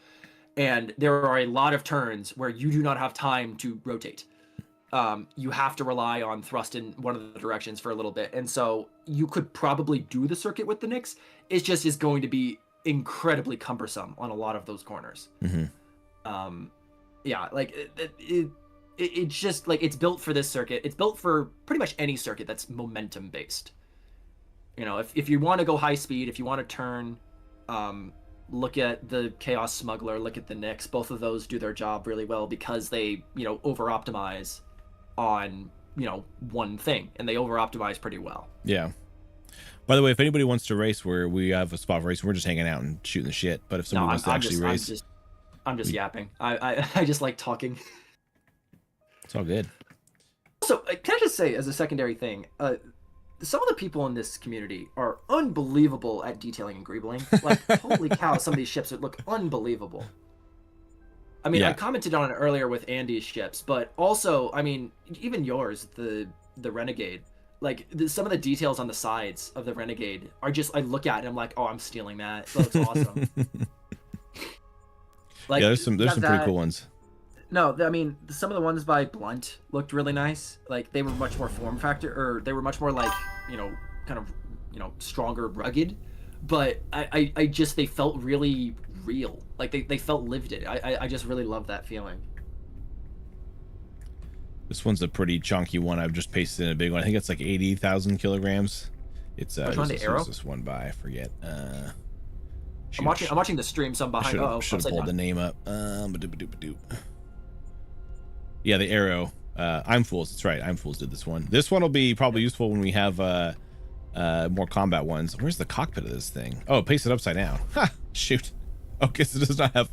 and there are a lot of turns where you do not have time to rotate. you have to rely on thrust in one of the directions for a little bit. And so you could probably do the circuit with the Nyx. It just is going to be incredibly cumbersome on a lot of those corners. Yeah, like it's just like it's built for this circuit. It's built for pretty much any circuit that's momentum based. You know, if you want to go high speed, if you want to turn, look at the Chaos Smuggler, look at the Nyx. Both of those do their job really well because they, you know, over optimize on, you know, one thing, and they over optimize pretty well. Yeah. By the way, if anybody wants to race, we have a spot for racing. We're just hanging out and shooting the shit. But if somebody wants to actually race, I'm just yapping. I just like talking. It's all good. Also, can I just say, as a secondary thing, some of the people in this community are unbelievable at detailing and greebling. Like, holy cow, some of these ships would look unbelievable. I mean, I commented on it earlier with Andy's ships, but also, I mean, even yours, the Renegade. Like, some of the details on the sides of the Renegade are just, I look at it and I'm like, oh, I'm stealing that. That looks awesome. Like, yeah, there's some pretty cool ones. No, I mean, some of the ones by Blunt looked really nice. Like, they were much more form factor, or they were much more like, you know, kind of, you know, stronger, rugged. But I just, they felt really real. Like, they felt lived it. I just really love that feeling. This one's a pretty chunky one. I've just pasted in a big one. I think it's like 80,000 kilograms. It's which one, the Arrow? This one by, I forget. I'm watching the stream. Some behind. Should have pulled the name up. Yeah, the Arrow. I'm Fools. That's right. I'm Fools did this one. This one will be probably useful when we have more combat ones. Where's the cockpit of this thing? Oh, it pasted upside down. Ha! Shoot. Okay, so it does not have.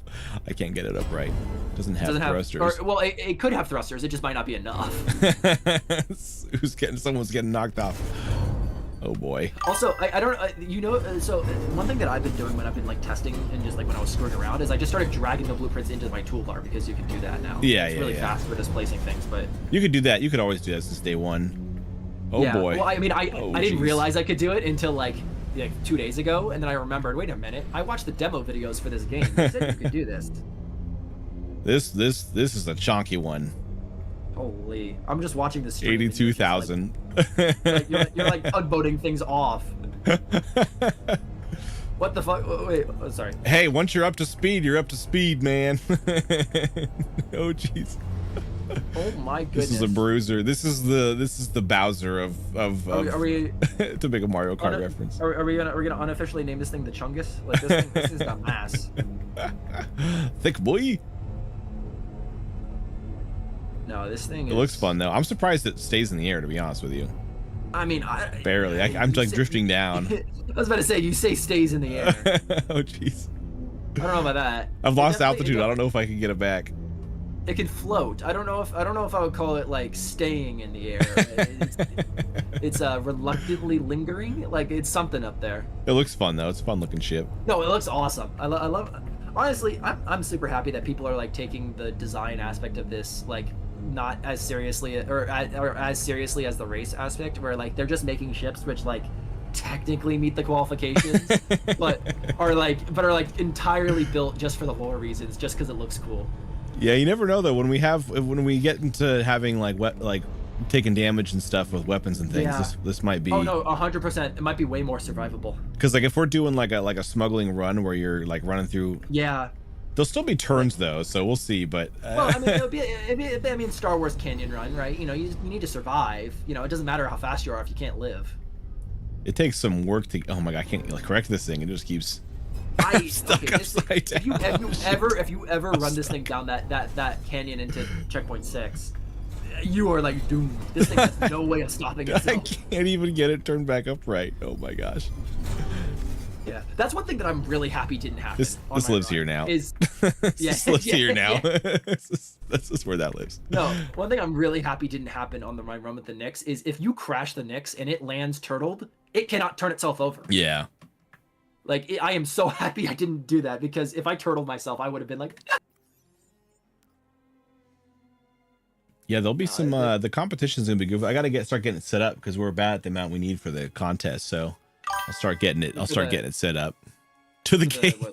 I can't get it up right. It doesn't have thrusters. Well, it could have thrusters. It just might not be enough. Someone's getting knocked off. Oh boy. Also, I don't, you know, so one thing that I've been doing when I've been like testing and just like when I was screwing around is I just started dragging the blueprints into my toolbar because you can do that now. Yeah, it's really fast for displacing things, but you could do that. You could always do that since day one. Oh yeah, boy. Well, I mean, I didn't realize I could do it until like 2 days ago, and then I remembered. Wait a minute, I watched the demo videos for this game. You said you could do this. This is a chonky one. Holy! I'm just watching this. 82,000. You're like tugboating things off. What the fuck? Wait, oh, sorry. Hey, once you're up to speed, you're up to speed, man. Oh jeez. Oh my goodness. This is a bruiser. This is the Bowser of are we to make a Mario Kart reference. Are we gonna unofficially name this thing the Chungus? Like this is got mass. Thick boy. No, this thing It looks fun though. I'm surprised it stays in the air, to be honest with you. I mean, barely. I'm like drifting down. I was about to say, you say stays in the air. Oh jeez. I don't know about that. I've lost altitude. I don't know if I can get it back. It can float. I don't know if I would call it like staying in the air. It's reluctantly lingering. Like it's something up there. It looks fun though. It's a fun looking ship. No, it looks awesome. I love. Honestly, I'm super happy that people are like taking the design aspect of this like not as seriously or as seriously as the race aspect, where like they're just making ships which like technically meet the qualifications, but are like entirely built just for the lore reasons, just because it looks cool. Yeah, you never know though. When we get into having like taking damage and stuff with weapons and things, yeah. this might be. Oh no, 100%. It might be way more survivable. Because like if we're doing like a smuggling run where you're like running through. Yeah. There'll still be turns though, so we'll see. But well, I mean, it'd be Star Wars Canyon Run, right? You know, you need to survive. You know, it doesn't matter how fast you are if you can't live. It takes some work to. Oh my god, I can't like correct this thing. It just keeps. Stuck upside down. If you ever run this thing down that canyon into checkpoint 6, you are like doomed. This thing has no way of stopping itself. I can't even get it turned back upright. Oh my gosh. Yeah, that's one thing that I'm really happy didn't happen. This lives here now. This lives here now. This is where that lives. No, one thing I'm really happy didn't happen on my run with the Nyx is if you crash the Nyx and it lands turtled, it cannot turn itself over. Yeah. Like, I am so happy I didn't do that, because if I turtled myself, I would have been like... Yeah, there'll be some... the competition's going to be good. I got to start getting it set up, because we're bad at the amount we need for the contest, so I'll start getting it. I'll start getting it set up. To the game.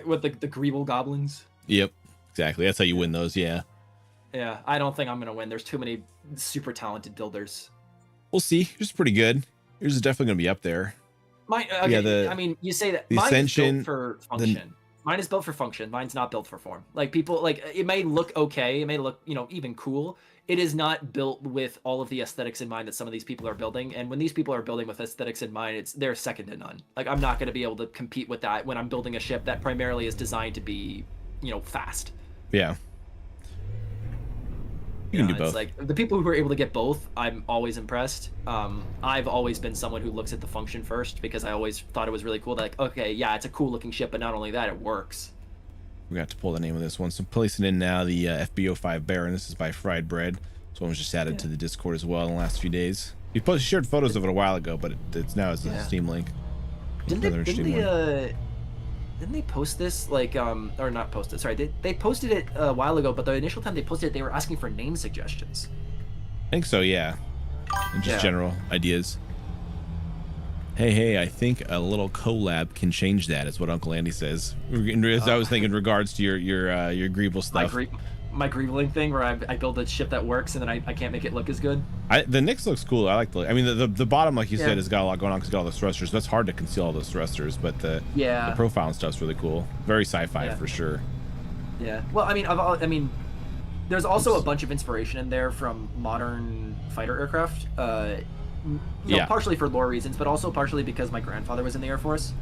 With the Greeble Goblins? Yep, exactly. That's how you win those, yeah. Yeah, I don't think I'm gonna win. There's too many super talented builders. We'll see. Yours is pretty good. Yours is definitely gonna be up there. Mine, okay, Yeah, I mean, you say that the mine Ascension, is built for function. Mine is built for function. Mine's not built for form. Like people, like it may look okay, it may look, even cool. It is not built with all of the aesthetics in mind that some of these people are building. And when these people are building with aesthetics in mind, they're second to none. Like I'm not going to be able to compete with that when I'm building a ship that primarily is designed to be, fast. Yeah. You can do both. It's like the people who are able to get both, I'm always impressed. I've always been someone who looks at the function first because I always thought it was really cool. That like, okay, yeah, it's a cool looking ship, but not only that, it works. We got to pull the name of this one. So I'm placing in now the FBO5 Baron. This is by FriedBread. This one was just added to the Discord as well in the last few days. We shared photos of it a while ago, but it's now as a Steam link. Didn't they post this or not post it? Sorry, they posted it a while ago, but the initial time they posted it, they were asking for name suggestions. I think so, yeah. And just general ideas. Hey, I think a little collab can change that, is what UncleAndy says. I was thinking in regards to your Greeble stuff. My Greebling thing where I build a ship that works and then I can't make it look as good. The Nyx looks cool. I like the bottom, like you said, has got a lot going on because it's got all the thrusters. That's hard to conceal all those thrusters, but the profile and stuff's really cool. Very sci-fi for sure. Yeah. Well, I mean, there's also a bunch of inspiration in there from modern fighter aircraft. Partially for lore reasons, but also partially because my grandfather was in the Air Force.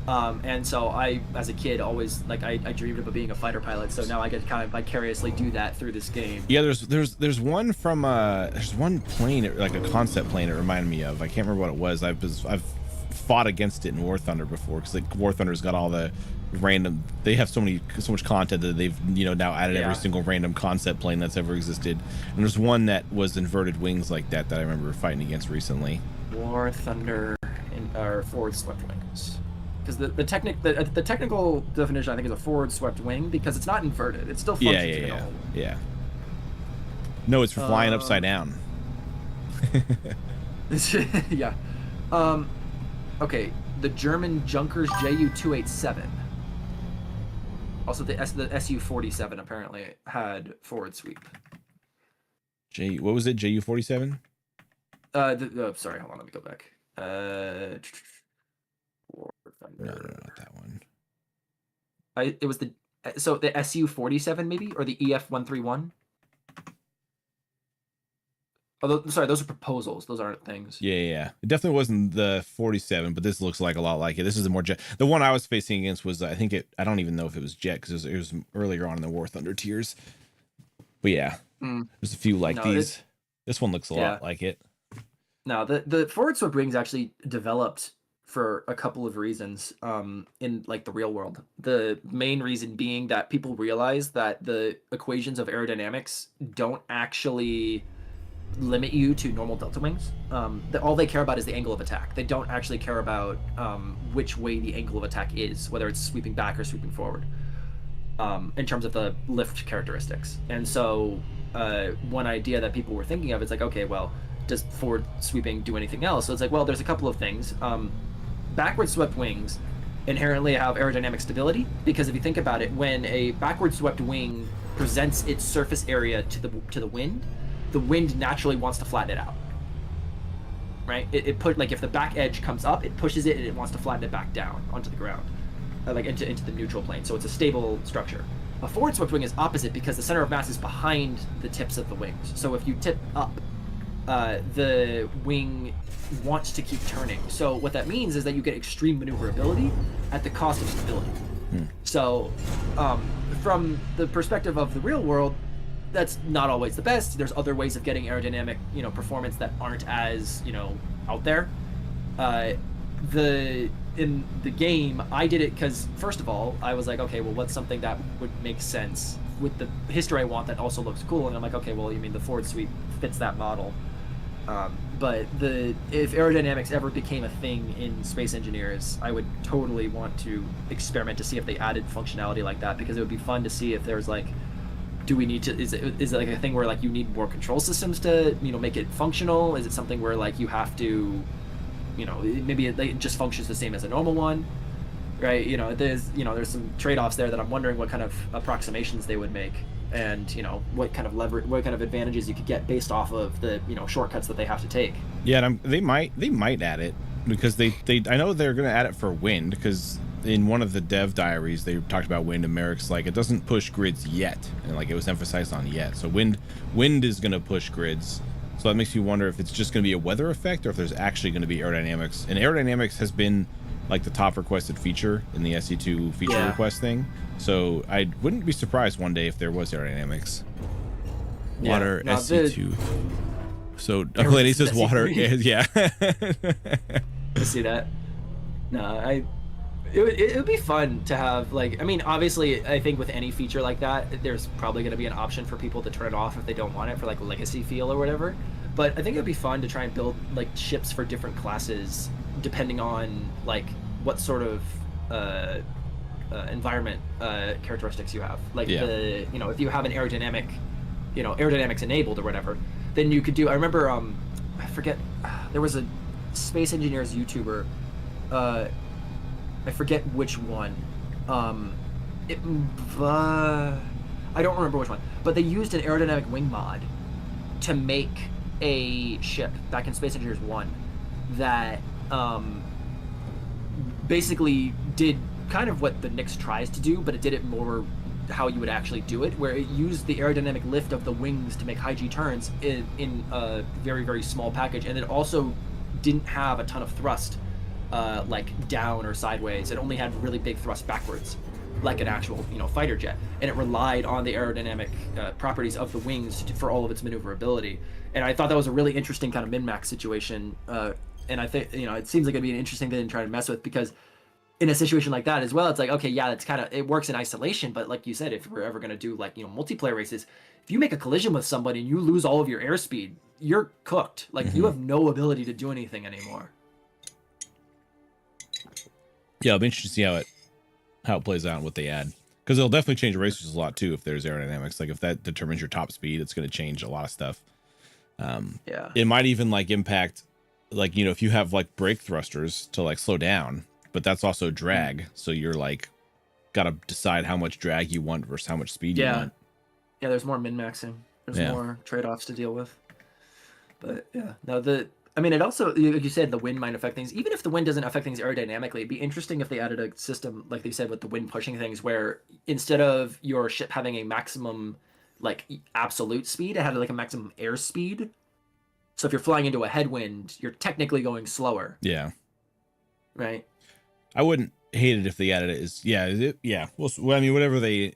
And so I, as a kid, always I dreamed about being a fighter pilot. So now I get to kind of vicariously do that through this game. Yeah, there's one from there's one plane, like a concept plane. It reminded me of. I can't remember what it was. I've fought against it in War Thunder before because like War Thunder's got all the random. They have so much content that they've now added every single random concept plane that's ever existed. And there's one that was inverted wings like that I remember fighting against recently. War Thunder or forward swept wings. Because the technical definition I think is a forward swept wing because it's not inverted. It still functions. Yeah. No, it's for flying upside down. Yeah. Okay. The German Junkers Ju-287. Also, the Su-47 apparently had forward sweep. What was it? Ju-47? Sorry, hold on. Let me go back. No, not that one. It was the Su-47 maybe, or the EF-131. Although, sorry, those are proposals. Those aren't things. Yeah. It definitely wasn't the 47, but this looks like a lot like it. This is the more jet. The one I was facing against was, I don't even know if it was jet because it was earlier on in the War Thunder tiers. But yeah, there's a few like these. This one looks a lot like it. No, the forward swept wings actually developed for a couple of reasons in like the real world. The main reason being that people realize that the equations of aerodynamics don't actually limit you to normal delta wings. All they care about is the angle of attack. They don't actually care about which way the angle of attack is, whether it's sweeping back or sweeping forward, in terms of the lift characteristics. And so one idea that people were thinking of is like, okay, well, does forward sweeping do anything else? So it's like, well, there's a couple of things. Backward swept wings inherently have aerodynamic stability because if you think about it, when a backward swept wing presents its surface area to the wind naturally wants to flatten it out, right? Like if the back edge comes up, it pushes it and it wants to flatten it back down onto the ground, like into the neutral plane. So it's a stable structure. A forward swept wing is opposite because the center of mass is behind the tips of the wings. So if you tip up, the wing wants to keep turning. So what that means is that you get extreme maneuverability at the cost of stability. So from the perspective of the real world, that's not always the best. There's other ways of getting aerodynamic, performance that aren't as, out there. In the game, I did it because, first of all, I was like, okay, well, what's something that would make sense with the history I want that also looks cool? And I'm like, okay, well, you mean the forward sweep fits that model. But if aerodynamics ever became a thing in Space Engineers, I would totally want to experiment to see if they added functionality like that, because it would be fun to see if there's like, do we need to, is it like a thing where like you need more control systems to, make it functional? Is it something where like you have to, maybe it just functions the same as a normal one, right? There's some trade-offs there that I'm wondering what kind of approximations they would make. and what kind of advantages you could get based off of the shortcuts that they have to take. Yeah, and they might add it because they I know they're gonna add it for wind, because in one of the dev diaries they talked about wind, and Merrick's like, it doesn't push grids yet, and like it was emphasized on yet. So wind is gonna push grids. So that makes me wonder if it's just gonna be a weather effect or if there's actually gonna be aerodynamics. And aerodynamics has been like the top requested feature in the SE2 feature request thing. So I wouldn't be surprised one day if there was aerodynamics. Water SE2. So UncleAndy says water. Yeah. I see that. No, it would be fun to have, like, I mean, obviously, I think with any feature like that, there's probably going to be an option for people to turn it off if they don't want it for like legacy feel or whatever. But I think it'd be fun to try and build like ships for different classes depending on like what sort of environment characteristics you have. Like if you have an aerodynamic, aerodynamics enabled or whatever, then you could do. I remember I forget, there was a space engineers YouTuber. I forget which one. I don't remember which one, but they used an aerodynamic wing mod to make a ship back in Space Engineers 1 that basically did kind of what the Nyx tries to do, but it did it more how you would actually do it, where it used the aerodynamic lift of the wings to make high G turns in a very, very small package, and it also didn't have a ton of thrust like down or sideways. It only had really big thrust backwards, like an actual fighter jet, and it relied on the aerodynamic properties of the wings for all of its maneuverability. And I thought that was a really interesting kind of min-max situation, and I think it seems like it'd be an interesting thing to try to mess with, because in a situation like that as well, it's like, okay, yeah, it's kind of, it works in isolation, but like you said, if we're ever going to do like multiplayer races, if you make a collision with somebody and you lose all of your airspeed, you're cooked. Like you have no ability to do anything anymore. Yeah, I'll be interested to see how it plays out and what they add, because it'll definitely change racers a lot too if there's aerodynamics. Like if that determines your top speed, it's going to change a lot of stuff. Yeah, it might even like impact, like if you have like brake thrusters to like slow down, but that's also drag, so you're like got to decide how much drag you want versus how much speed you want. Yeah, there's more min-maxing. There's more trade-offs to deal with. But yeah, no, I mean, it also, like you said, the wind might affect things. Even if the wind doesn't affect things aerodynamically, it'd be interesting if they added a system, like they said, with the wind pushing things, where instead of your ship having a maximum, like, absolute speed, it had like a maximum airspeed. So if you're flying into a headwind, you're technically going slower. Yeah. Right? I wouldn't hate it if they added it. Well, I mean,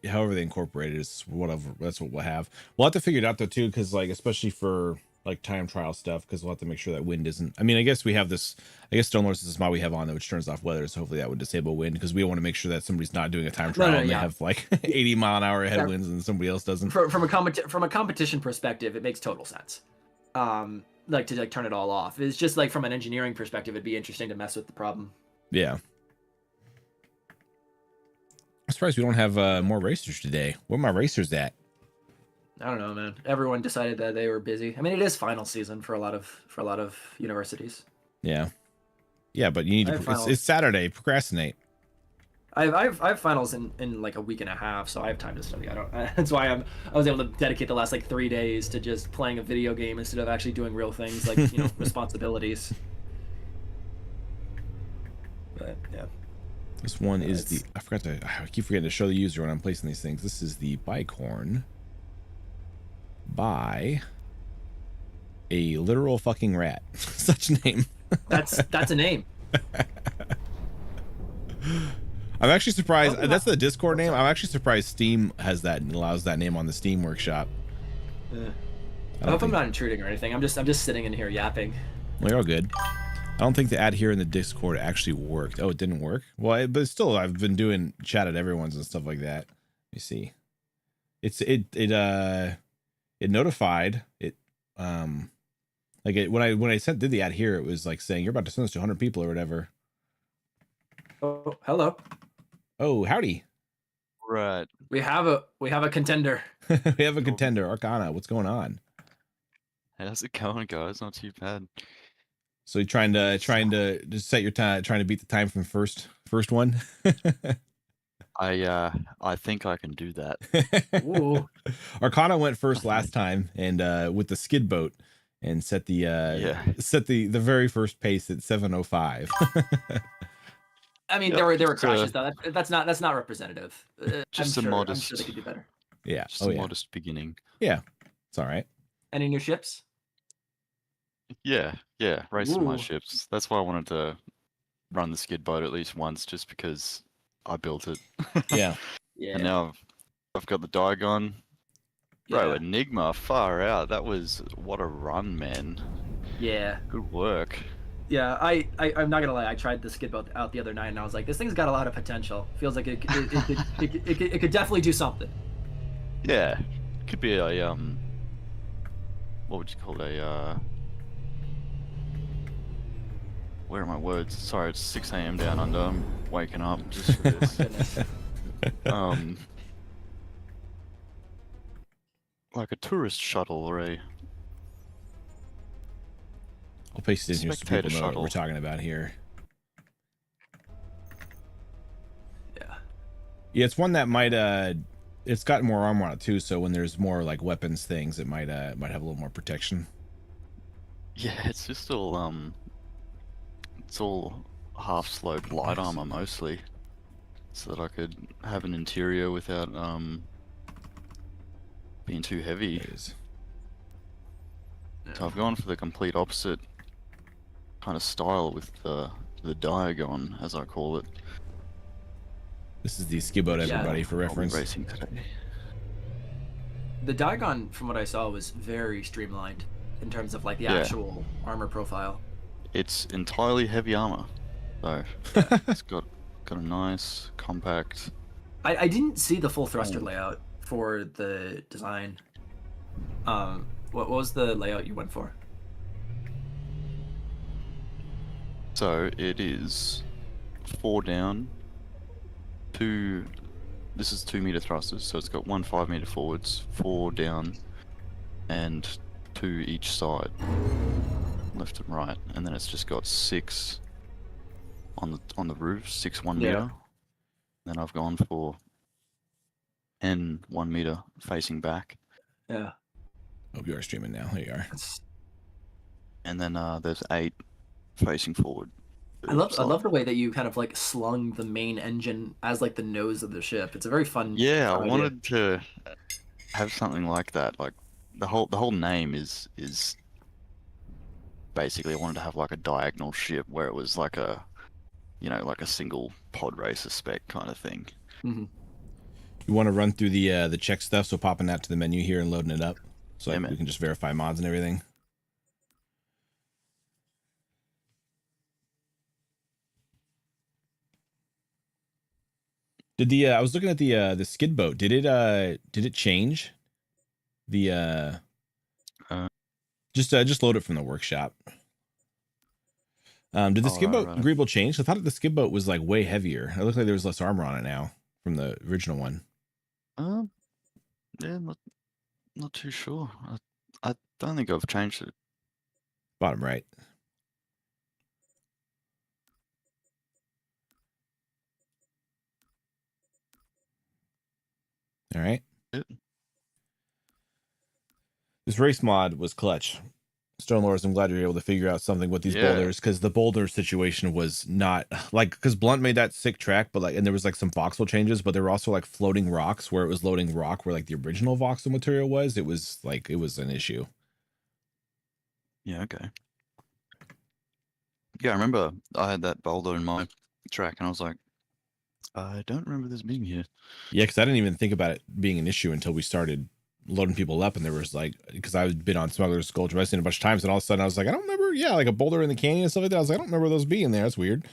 however they incorporate it is whatever. That's what we'll have. We'll have to figure it out though too, because like especially for like time trial stuff, because we'll have to make sure that wind isn't. I mean, I guess we have this. I guess Stonelords is this mod we have on that which turns off weather, so hopefully that would disable wind, because we want to make sure that somebody's not doing a time trial and they have like 80-mile-an-hour headwinds and somebody else doesn't. From a competition perspective, it makes total sense. Like to like turn it all off. It's just like from an engineering perspective, it'd be interesting to mess with the problem. Yeah. I'm surprised we don't have more racers today. Where are my racers at? I don't know, man. Everyone decided that they were busy. I mean, it is final season for a lot of universities. Yeah, but you need to. It's Saturday. Procrastinate. I have finals in like a week and a half, so I have time to study. That's why I was able to dedicate the last like 3 days to just playing a video game instead of actually doing real things like responsibilities. But yeah. This one is the. I keep forgetting to show the user when I'm placing these things. This is the bicorn. By a literal fucking rat. Such a name. That's a name. I'm actually surprised. That's the Discord name. I'm actually surprised Steam has that and allows that name on the Steam Workshop. I hope I'm not intruding or anything. I'm just sitting in here yapping. Well, you're all good. I don't think the ad here in the Discord actually worked. Oh, it didn't work? Well, but still, I've been doing chat at everyone's and stuff like that. Let me see. It notified it. Like when I did the ad here, it was like saying you're about to send this to 100 people or whatever. Oh, hello. Oh, howdy. Right. We have a contender. We have a contender, Arcana. What's going on? How's it going, guys? Not too bad. So you're trying to just set your time, trying to beat the time from the first one. I think I can do that. Ooh. Arcana went first Okay. last time, and with the skid boat, and set the Yeah. the very first pace at 7:05. I mean, Yep, there were just crashes though. That's not representative. I'm just a sure modest, they could do better. Yeah. just Oh a yeah. modest beginning. Yeah. It's all right. Any new ships? Yeah, racing my Ooh. ships. That's why I wanted to run the skid boat at least once, just because I built it. Yeah. Yeah. And now I've got the Digon. Bro, Yeah. Enigma, far out. That was what a run, man. Yeah. Good work. Yeah, I'm not gonna lie. I tried the skid boat out the other night, and I was like, this thing's got a lot of potential. Feels like it could definitely do something. Yeah, could be a what would you call it? Where are my words? Sorry, it's 6 a.m. down under. I'm waking up just for this. Goodness. Like a tourist shuttle or a I'll paste it in here so people spectator know what we're shuttle. talking about here. Yeah. Yeah, it's one that might it's got more armor on it too, so when there's more like weapons things, it might have a little more protection. Yeah, it's just all it's all half sloped light armor mostly, so that I could have an interior without being too heavy. There it is. So I've gone for the complete opposite kind of style with the Diagon, as I call it. This is the skibboat, Yeah. everybody, for I'll be reference. racing today. The Digon, from what I saw, was very streamlined in terms of like the Yeah. actual armor profile. It's entirely heavy armor, so it's got a nice compact. I didn't see the full thruster Oh. layout for the design. What was the layout you went for? So it is 4 down, 2. This is 2-meter thrusters, so it's got 1 5-meter forwards, 4 down, and 2 each side, left and right, and then it's just got 6 on the roof, 6 1 Yeah. meter. Then I've gone for N 1 meter facing back, Yeah. Hope you are streaming now. There you are. and then there's 8 facing forward. I love the way that you kind of like slung the main engine as like the nose of the ship. It's a very fun. Yeah, fun I idea. wanted to have something like that. Like the whole name is basically I wanted to have like a diagonal ship where it was like a, you know, like a single pod racer spec kind of thing. Mm-hmm. You want to run through the check stuff, so popping that to the menu here and loading it up, so Yeah, we man. can just verify mods and everything. Did the I was looking at the skid boat. Did it change? The just load it from the workshop. Did the skid boat right. Greeble change? I thought the skid boat was like way heavier. It looked like there was less armor on it now from the original one. Yeah, not too sure. I don't think I've changed it. Bottom right. All right. Yep. This race mod was clutch. Stone Lords, I'm glad you're able to figure out something with these boulders, because the boulder situation was not like, because Blunt made that sick track, but like, and there was like some voxel changes, but there were also like floating rocks where it was loading rock where like the original voxel material was. It was like, it was an issue. Yeah, okay. Yeah, I remember I had that boulder in my track, and I was like, I don't remember this being here. Yeah, because I didn't even think about it being an issue until we started loading people up, and there was like, because I've been on Smuggler's Gulch I've seen a bunch of times, and all of a sudden I was like, I don't remember, yeah, like a boulder in the canyon and stuff like that. I was like, I don't remember those being there. That's weird.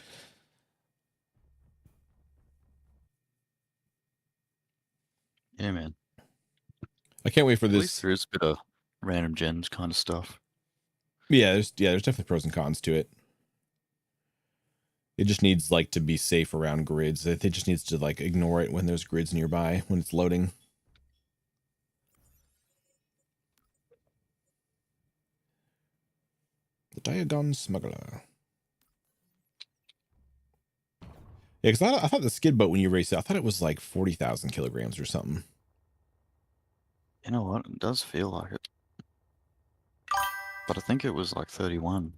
Yeah, man. I can't wait for At this. least there is a bit of random gens kind of stuff. Yeah, there's definitely pros and cons to it. It just needs like to be safe around grids. It just needs to like ignore it when there's grids nearby when it's loading. The Diagon Smuggler. Yeah, because I thought the skid boat when you raced it, I thought it was like 40,000 kilograms or something. You know what? It does feel like it. But I think it was like 31.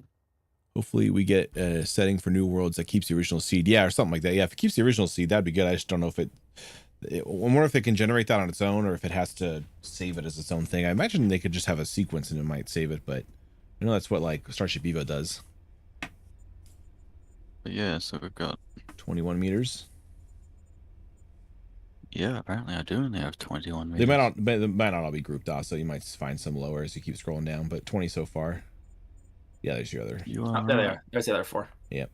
Hopefully we get a setting for New Worlds that keeps the original seed. Yeah, or something like that. Yeah, if it keeps the original seed, that'd be good. I just don't know if I wonder if it can generate that on its own or if it has to save it as its own thing. I imagine they could just have a sequence and it might save it, but I know that's what like Starship Evo does. But yeah, so we've got 21 meters. yeah, apparently I do only have 21 They meters. they might not all be grouped off, so you might find some lower as you keep scrolling down, but 20 so far. Yeah, there's your other. You are There they right. are. There's the other 4. Yep.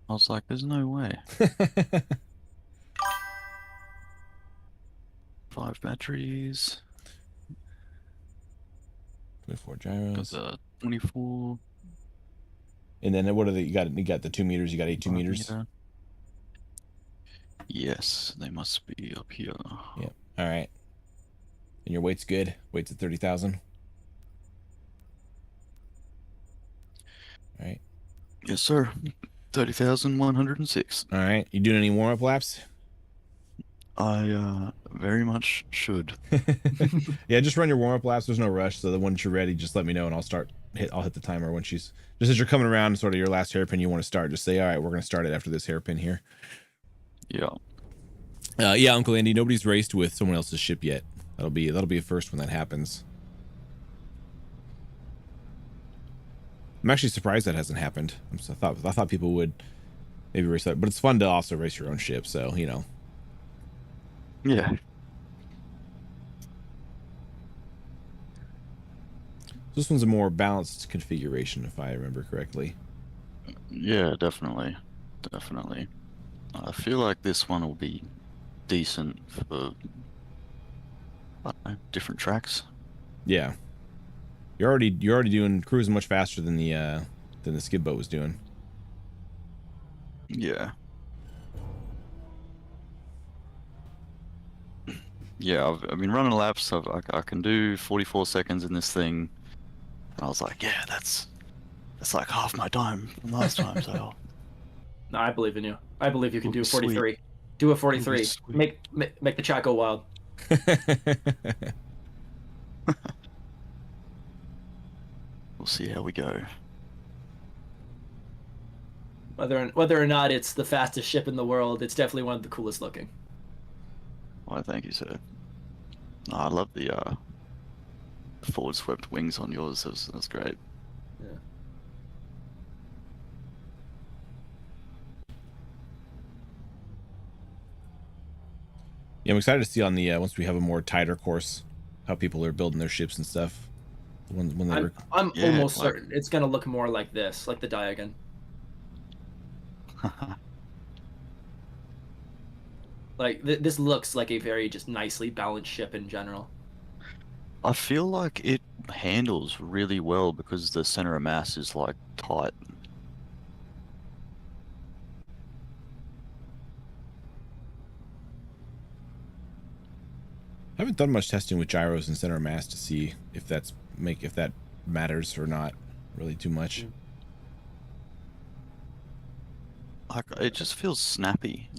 I was like, there's no way. 5 batteries. 24 Got gyros. the 24. And then what are the you got the 2 meters, you got 8 2 meters. Meter. Yes, they must be up here. Yep. All right. And your weight's good. Weight's at 30,000. All right. Yes, sir. 30,106. All right. You doing any warm-up laps? I very much should. Yeah, just run your warm-up laps. There's no rush. So the once you're ready, just let me know and I'll hit the timer when she's just as you're coming around sort of your last hairpin you want to start. Just say, all right, we're gonna start it after this hairpin here. Yeah. Yeah, Uncle Andy, nobody's raced with someone else's ship yet. That'll be a first when that happens. I'm actually surprised that hasn't happened. I thought people would maybe race that, but it's fun to also race your own ship. So you know. Yeah. This one's a more balanced configuration, if I remember correctly. Yeah, definitely. Definitely. I feel like this one will be decent for I don't know, different tracks. Yeah. You're already doing cruising much faster than the skid boat was doing. Yeah. Yeah, I've been running laps. I can do 44 seconds in this thing. And I was like, yeah, that's like half my time from last time, so No, I believe in you. I believe you can do a Sweet. 43. Do a 43. Sweet. Make the chat go wild. we'll see how we go. Whether or not it's the fastest ship in the world, it's definitely one of the coolest looking. Why, thank you, sir. No, I love the forward swept wings on yours. That's great. Yeah. Yeah, I'm excited to see on the once we have a more tighter course how people are building their ships and stuff. When they I'm Yeah, almost like- certain it's gonna look more like this, like the Diagon. Like this looks like a very just nicely balanced ship in general. I feel like it handles really well because the center of mass is like tight. I haven't done much testing with gyros and center of mass to see if that matters or not really too much. Like it just feels snappy.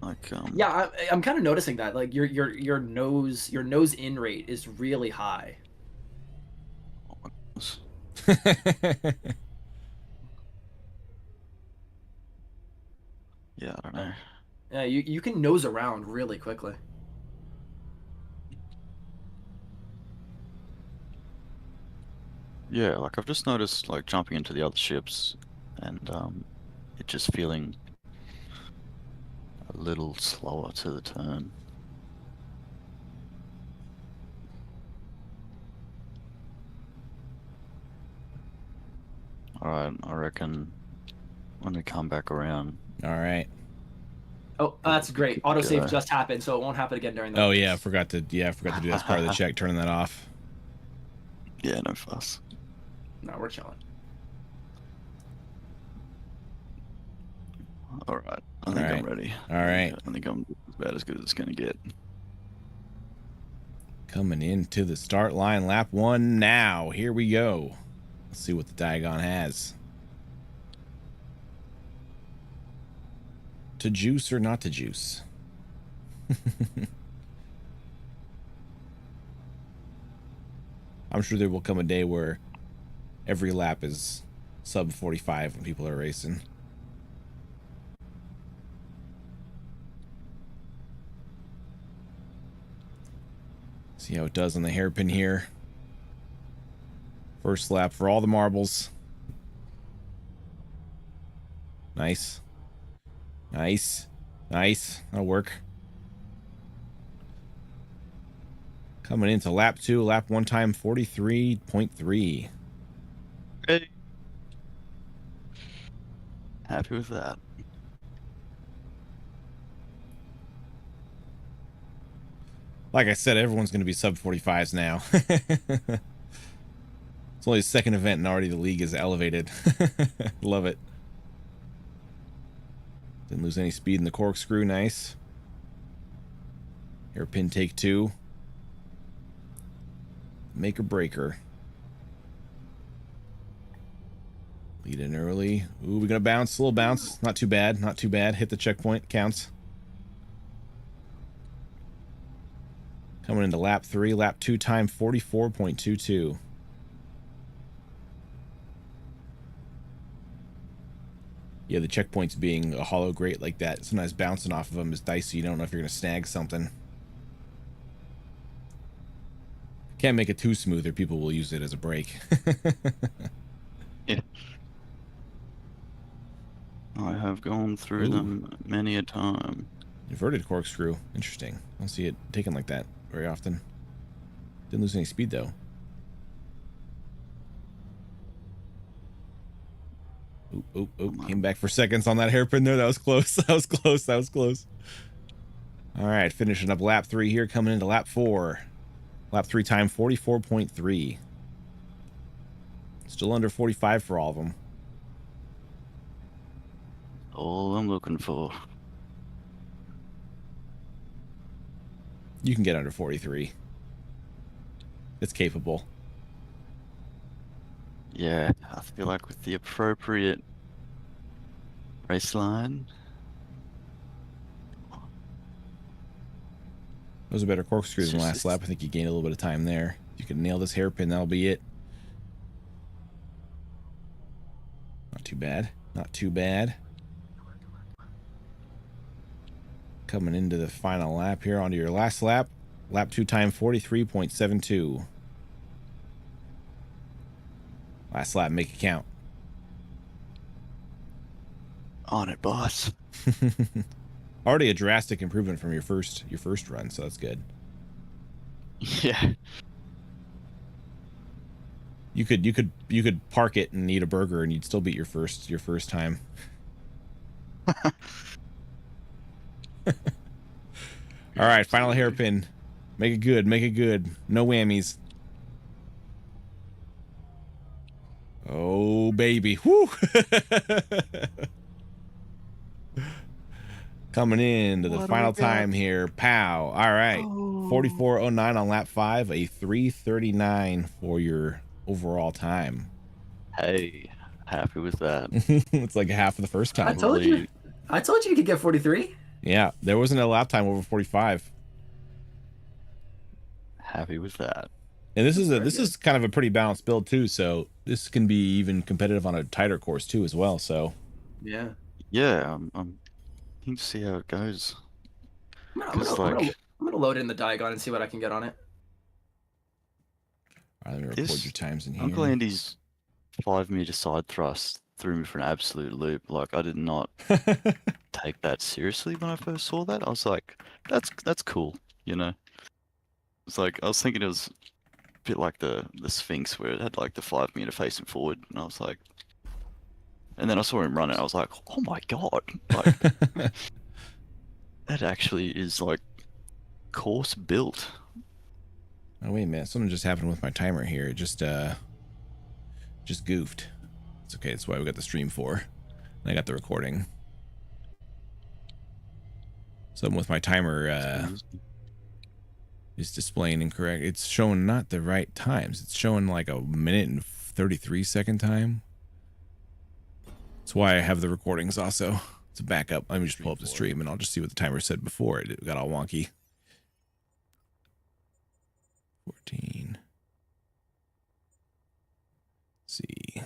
Like Yeah, I'm kind of noticing that. Like your nose in rate is really high. oh my goodness. Yeah, I don't know. Yeah, you can nose around really quickly. Yeah, like I've just noticed like jumping into the other ships and it just feeling a little slower to the turn. Alright, I reckon when we come back around. All right. Oh, that's great. Good Autosave guy. just happened, so it won't happen again during the Oh yeah, I forgot to do that as part of the check, turning that off. Yeah, no fuss. No, we're chilling. Alright, I think I'm ready. All right. I think I'm about as good as it's gonna get. Coming into the start line, lap 1 now. Here we go. Let's see what the Diagon has. to juice or not to juice. I'm sure there will come a day where every lap is sub 45 when people are racing. See how it does on the hairpin here. First lap for all the marbles. Nice. Nice. Nice. That'll work. Coming into lap 2, lap 1 time 43.3. Hey. Happy with that. Like I said, everyone's going to be sub 45s now. It's only the second event and already the league is elevated. Love it. Didn't lose any speed in the corkscrew. Nice. Hairpin take 2. Make or breaker. Lead in early. Ooh, we're going to bounce. A little bounce. Not too bad. Not too bad. Hit the checkpoint. Counts. Coming into lap 3. Lap 2 time 44.22. Yeah, the checkpoints being a hollow grate like that, sometimes bouncing off of them is dicey. You don't know if you're going to snag something. Can't make it too smooth or people will use it as a brake. Yeah. I have gone through them many a time. Inverted corkscrew. Interesting. I don't see it taken like that very often. Didn't lose any speed, though. Oop, oop, oop. Came back for seconds on that hairpin there. That was close. That was close. That was close. All right, finishing up lap 3 here, coming into lap 4. Lap 3 time 44.3. Still under 45 for all of them. All I'm looking for. You can get under 43. It's capable. Yeah, I feel like with the appropriate race line. That was a better corkscrew than It's last just- lap. I think you gained a little bit of time there. If you can nail this hairpin, that'll be it. Not too bad. Not too bad. Coming into the final lap here, onto your last lap. Lap 2 time 43.72. Last lap, make it count. On it, boss. Already a drastic improvement from your first run, so that's good. Yeah. You could park it and eat a burger and you'd still beat your first time. All right, final hairpin. Make it good. Make it good. No whammies. Oh baby. Whoo! Coming in to the final time here. Pow. All right. 44.09 on lap 5. A 3:39 for your overall time. Hey, happy with that. It's like half of the first time. I told you you could get 43. Yeah, there wasn't a lap time over 45. Happy with that. And this is kind of a pretty balanced build too, so this can be even competitive on a tighter course too as well. So Yeah. Yeah, I'm keen to see how it goes. I'm gonna load it in the Diagon and see what I can get on it. all right, let me record This your times in here. UncleAndy's 5-meter side thrust threw me for an absolute loop. Like, I did not take that seriously when I first saw that. I was like, that's cool, you know. It's like I was thinking it was a bit like the Sphinx where it had like the 5-meter facing forward, and I was like, and then I saw him run it. I was like, oh my god, like that actually is like course built. Oh wait a minute, something just happened with my timer here. It just goofed. It's okay. That's why we got the stream for. And I got the recording. Something with my timer is displaying incorrect. It's showing not the right times. It's showing like a minute and 33-second time. That's why I have the recordings also. to back up, let me just pull up the stream and I'll just see what the timer said before it got all wonky. 14. Let's see. If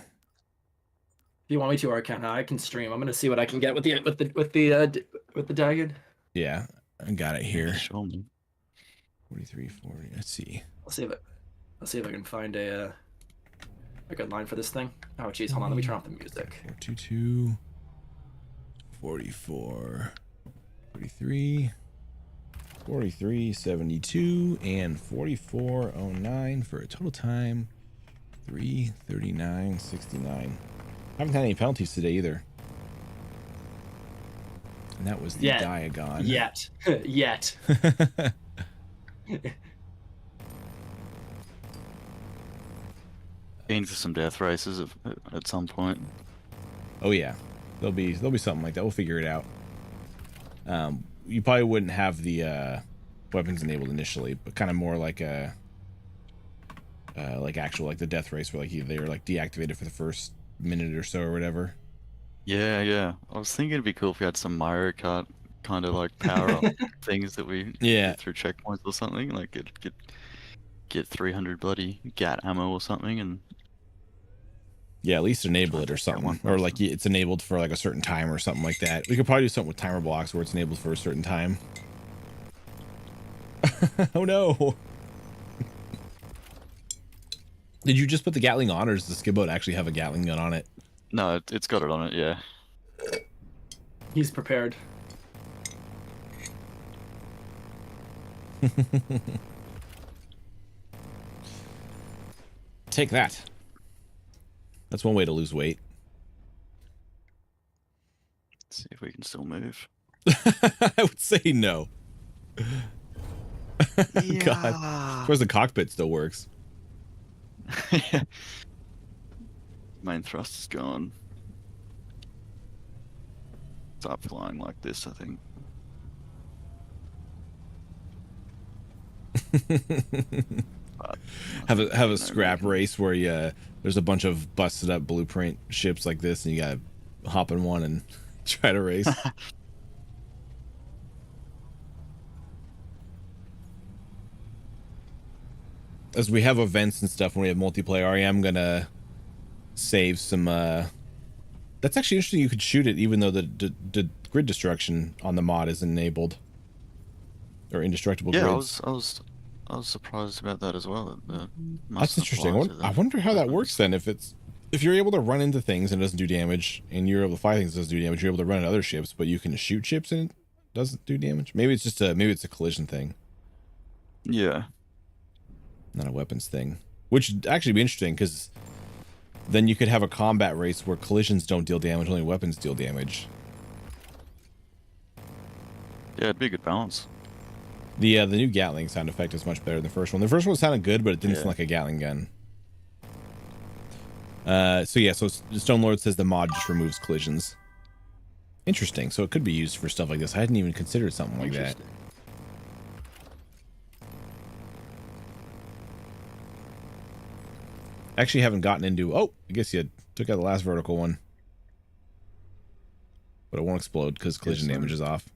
you want me to, Arcana, I can stream. I'm gonna see what I can get with the dagger. Yeah, I got it here. Show me. 43, 40. Let's see. I'll see if I can find a good line for this thing. Oh geez, hold on, let me turn off the music. 422, 44, 43, 43, 72, and 4409 for a total time 3:39:69. Haven't had any penalties today either. And that was the Diagon. Yet. Keen for some death races at some point. Oh yeah, there'll be something like that. We'll figure it out. You probably wouldn't have the weapons enabled initially, but kind of more like a like the death race where like they're like deactivated for the first minute or so or whatever. Yeah. I was thinking it'd be cool if we had some Mario Kart kind of like power up things that we get through checkpoints or something. Like get 300 bloody gat ammo or something, and yeah, at least enable it or something, or like it's enabled for like a certain time or something like that. We could probably do something with timer blocks where it's enabled for a certain time. Oh no. Did you just put the Gatling on, or does the skibboat actually have a Gatling gun on it? No, it's got it on it, yeah. He's prepared. Take that. That's one way to lose weight. Let's see if we can still move. I would say no. Yeah. God. Of course, the cockpit still works. Yeah. Main thrust is gone. Start flying like this, I think. have a scrap race where there's a bunch of busted up blueprint ships like this, and you gotta hop in one and try to race. As we have events and stuff when we have multiplayer, I am gonna save some. That's actually interesting. You could shoot it even though the grid destruction on the mod is enabled, or indestructible grids. I was surprised about that as well. That's interesting. I wonder how that works then. If you're able to run into things and it doesn't do damage, and you're able to fight things that doesn't do damage, you're able to run into other ships, but you can shoot ships and it doesn't do damage. Maybe it's just maybe it's a collision thing. Yeah. Not a weapons thing, which would actually be interesting because then you could have a combat race where collisions don't deal damage, only weapons deal damage. Yeah, it'd be a good balance. The new Gatling sound effect is much better than the first one. The first one sounded good, but it didn't sound like a Gatling gun. So Stone Lord says the mod just removes collisions. Interesting. So it could be used for stuff like this. I hadn't even considered something like that. Actually haven't gotten into... Oh, I guess you took out the last vertical one. But it won't explode because collision damage is off.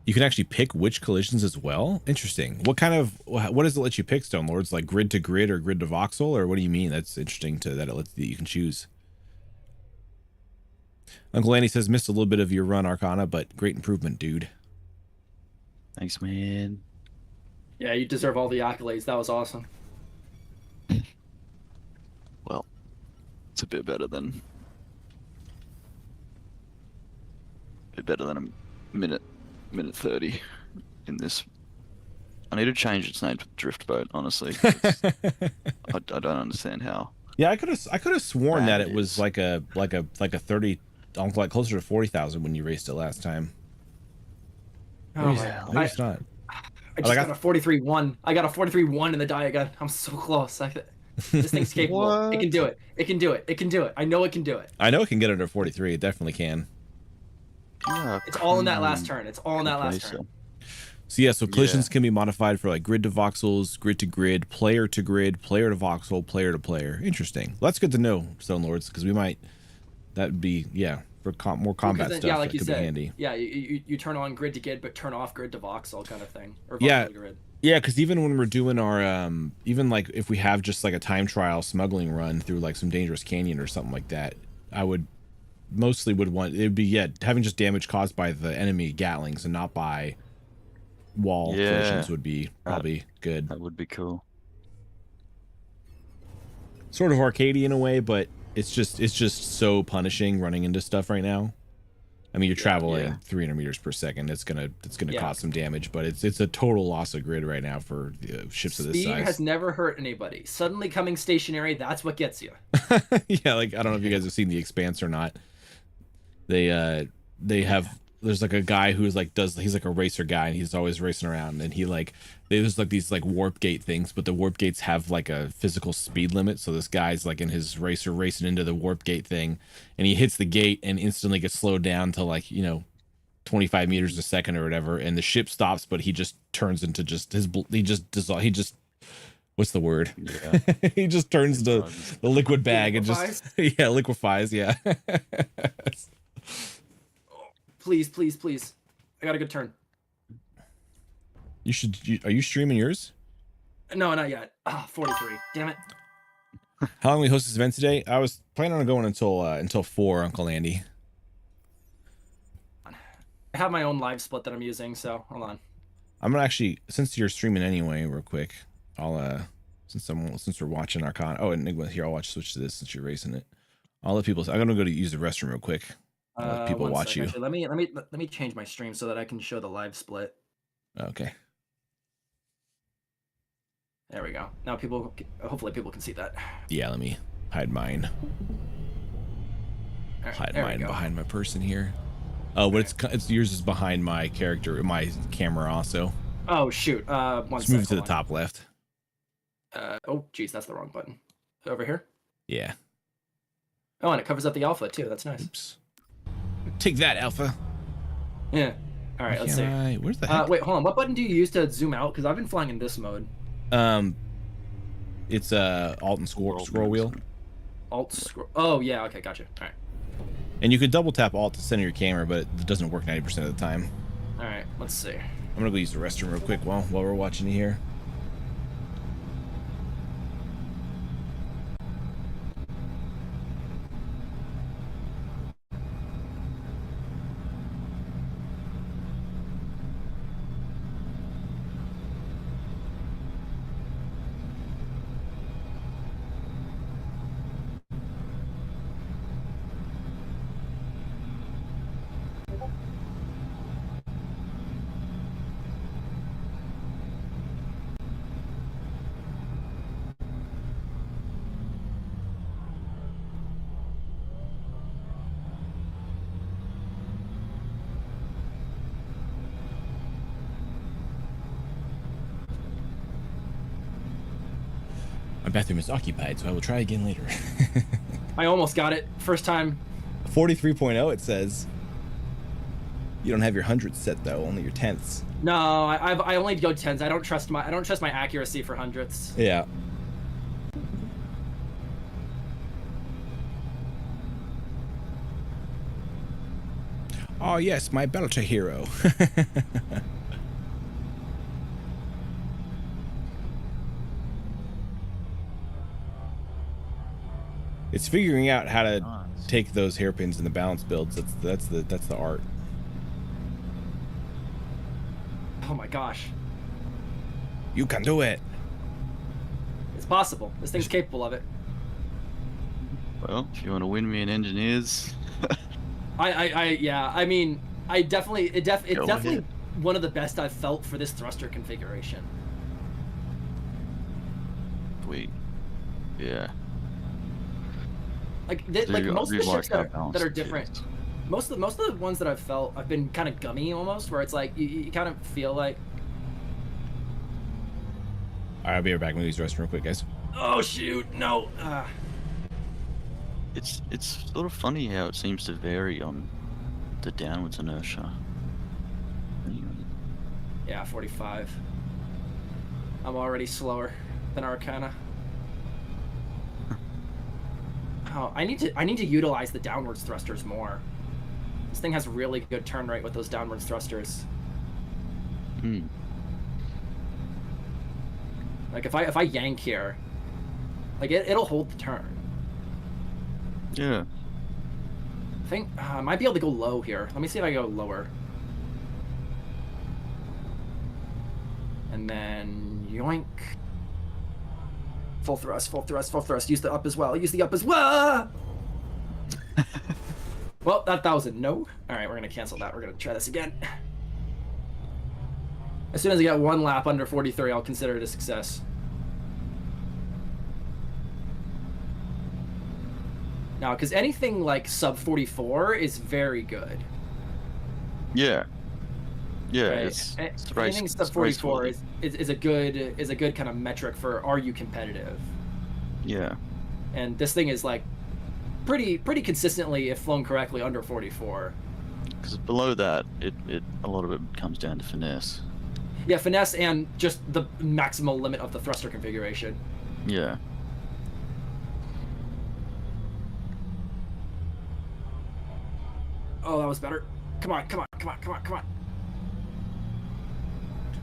You can actually pick which collisions as well? Interesting. What does it let you pick, Stone Lords? Like grid to grid or grid to voxel? Or what do you mean? That's interesting that you can choose. UncleAndy says, missed a little bit of your run, Arcana, but great improvement, dude. Thanks, man. Yeah, you deserve all the accolades. That was awesome. Well, it's a bit better than a minute 30 in this. I need to change its name to Drift Boat, honestly. I don't understand how. Yeah, I could have sworn that it was like a 30, like closer to 40,000 when you raced it last time. Oh, maybe it's not. I just got a 43-1. I got a 43-1 in the Diagon. I'm so close. This thing's capable. It can do it. It can do it. It can do it. I know it can do it. I know it can get under 43. It definitely can. Yeah, it's all in that last turn. It's all in that last turn. So yeah, so collisions can be modified for like grid to voxels, grid to grid, player to grid, player to voxel, player to player. Interesting. Well, that's good to know, Stone Lords, because we might That'd be for more combat stuff. Yeah, like that you could said, be handy. yeah, you turn on grid to grid, but turn off grid to voxel kind of thing, or Yeah. voxel to grid. Yeah, because even when we're doing our even like if we have just like a time trial smuggling run through like some dangerous canyon or something like that, I would want it'd be having just damage caused by the enemy Gatlings and not by wall collisions would be probably good. That would be cool. Sort of arcadey in a way, but it's just so punishing running into stuff right now. I mean, you're traveling 300 meters per second. It's gonna cause some damage, but it's a total loss of grid right now for ships of this size. Speed has never hurt anybody. Suddenly coming stationary, that's what gets you. Yeah, like I don't know if you guys have seen The Expanse or not. They have there's like a guy who's like he's like a racer guy and he's always racing around and he like there's like these like warp gate things, but the warp gates have like a physical speed limit. So this guy's like in his racer racing into the warp gate thing and he hits the gate and instantly gets slowed down to like 25 meters a second or whatever, and the ship stops, but he just turns into what's the word? Yeah. He just turns to the liquid bag and just liquefies. Yeah. Please, please, please. I got a good turn. Are you streaming yours? No, not yet. 43. Damn it. How long we host this event today? I was planning on going until 4, UncleAndy. I have my own live split that I'm using, so hold on. I'm gonna actually, since you're streaming anyway, real quick, I'll since we're watching Arcana. Oh, Enigma here. I'll switch to this since you're racing it. I'll let people. I'm gonna go to use the restroom real quick. I'll let people watch you. Actually, let me change my stream so that I can show the live split. Okay. There we go. Now hopefully people can see that. Yeah, let me hide mine. Right, hide mine behind my person here. Oh, but it's yours is behind my character, my camera also. Oh shoot. Let's move to the top left. Oh geez, that's the wrong button. Over here. Yeah. Oh, and it covers up the alpha too. That's nice. Oops. Take that, Alpha. Yeah. All right, let's see. Where's the heck? Wait, hold on. What button do you use to zoom out? Because I've been flying in this mode. It's Alt and scroll wheel. Alt scroll. Oh yeah. Okay, gotcha. All right. And you could double tap Alt to center your camera, but it doesn't work 90% of the time. All right. Let's see. I'm gonna go use the restroom real quick while we're watching you here. My bathroom is occupied, so I will try again later. I almost got it. First time. 43.0 it says. You don't have your hundredths set though, only your tenths. No, I only go tens. I don't trust my accuracy for hundredths. Yeah. Oh yes, my Belter hero. It's figuring out how to take those hairpins in the balance builds. That's the art. Oh my gosh. You can do it. It's possible. This thing's capable of it. Well, if you want to win me in engineers. Yeah. I mean, it's definitely ahead. one of the best I've felt for this thruster configuration. Sweet. Yeah. Like most of the ships that are different. Most of the ones that I've felt, I've been kind of gummy almost, where it's like you kind of feel like. All right, I'll be right back. I'm gonna use the restroom real quick, guys. Oh shoot! No. It's sort of funny how it seems to vary on the downwards inertia. Yeah, 45. I'm already slower than Arcana. Oh, I need to utilize the downwards thrusters more. This thing has really good turn rate with those downwards thrusters. Hmm. Like if I yank here, like it'll hold the turn. Yeah. I think I might be able to go low here. Let me see if I go lower. And then yoink. Full thrust, full thrust, full thrust. Use the up as well. Use the up as well. Well, that was a no. All right, we're gonna cancel that. We're gonna try this again. As soon as I get one lap under 43, I'll consider it a success. Now, because anything like sub 44 is very good. Yeah. Yeah. Right? It's Anything sub 44 is a good kind of metric for are you competitive. Yeah. And this thing is like pretty consistently, if flown correctly, under 44. Because below that, a lot of it comes down to finesse. Yeah, finesse and just the maximal limit of the thruster configuration. Yeah. Oh, that was better. Come on, come on, come on, come on, come on.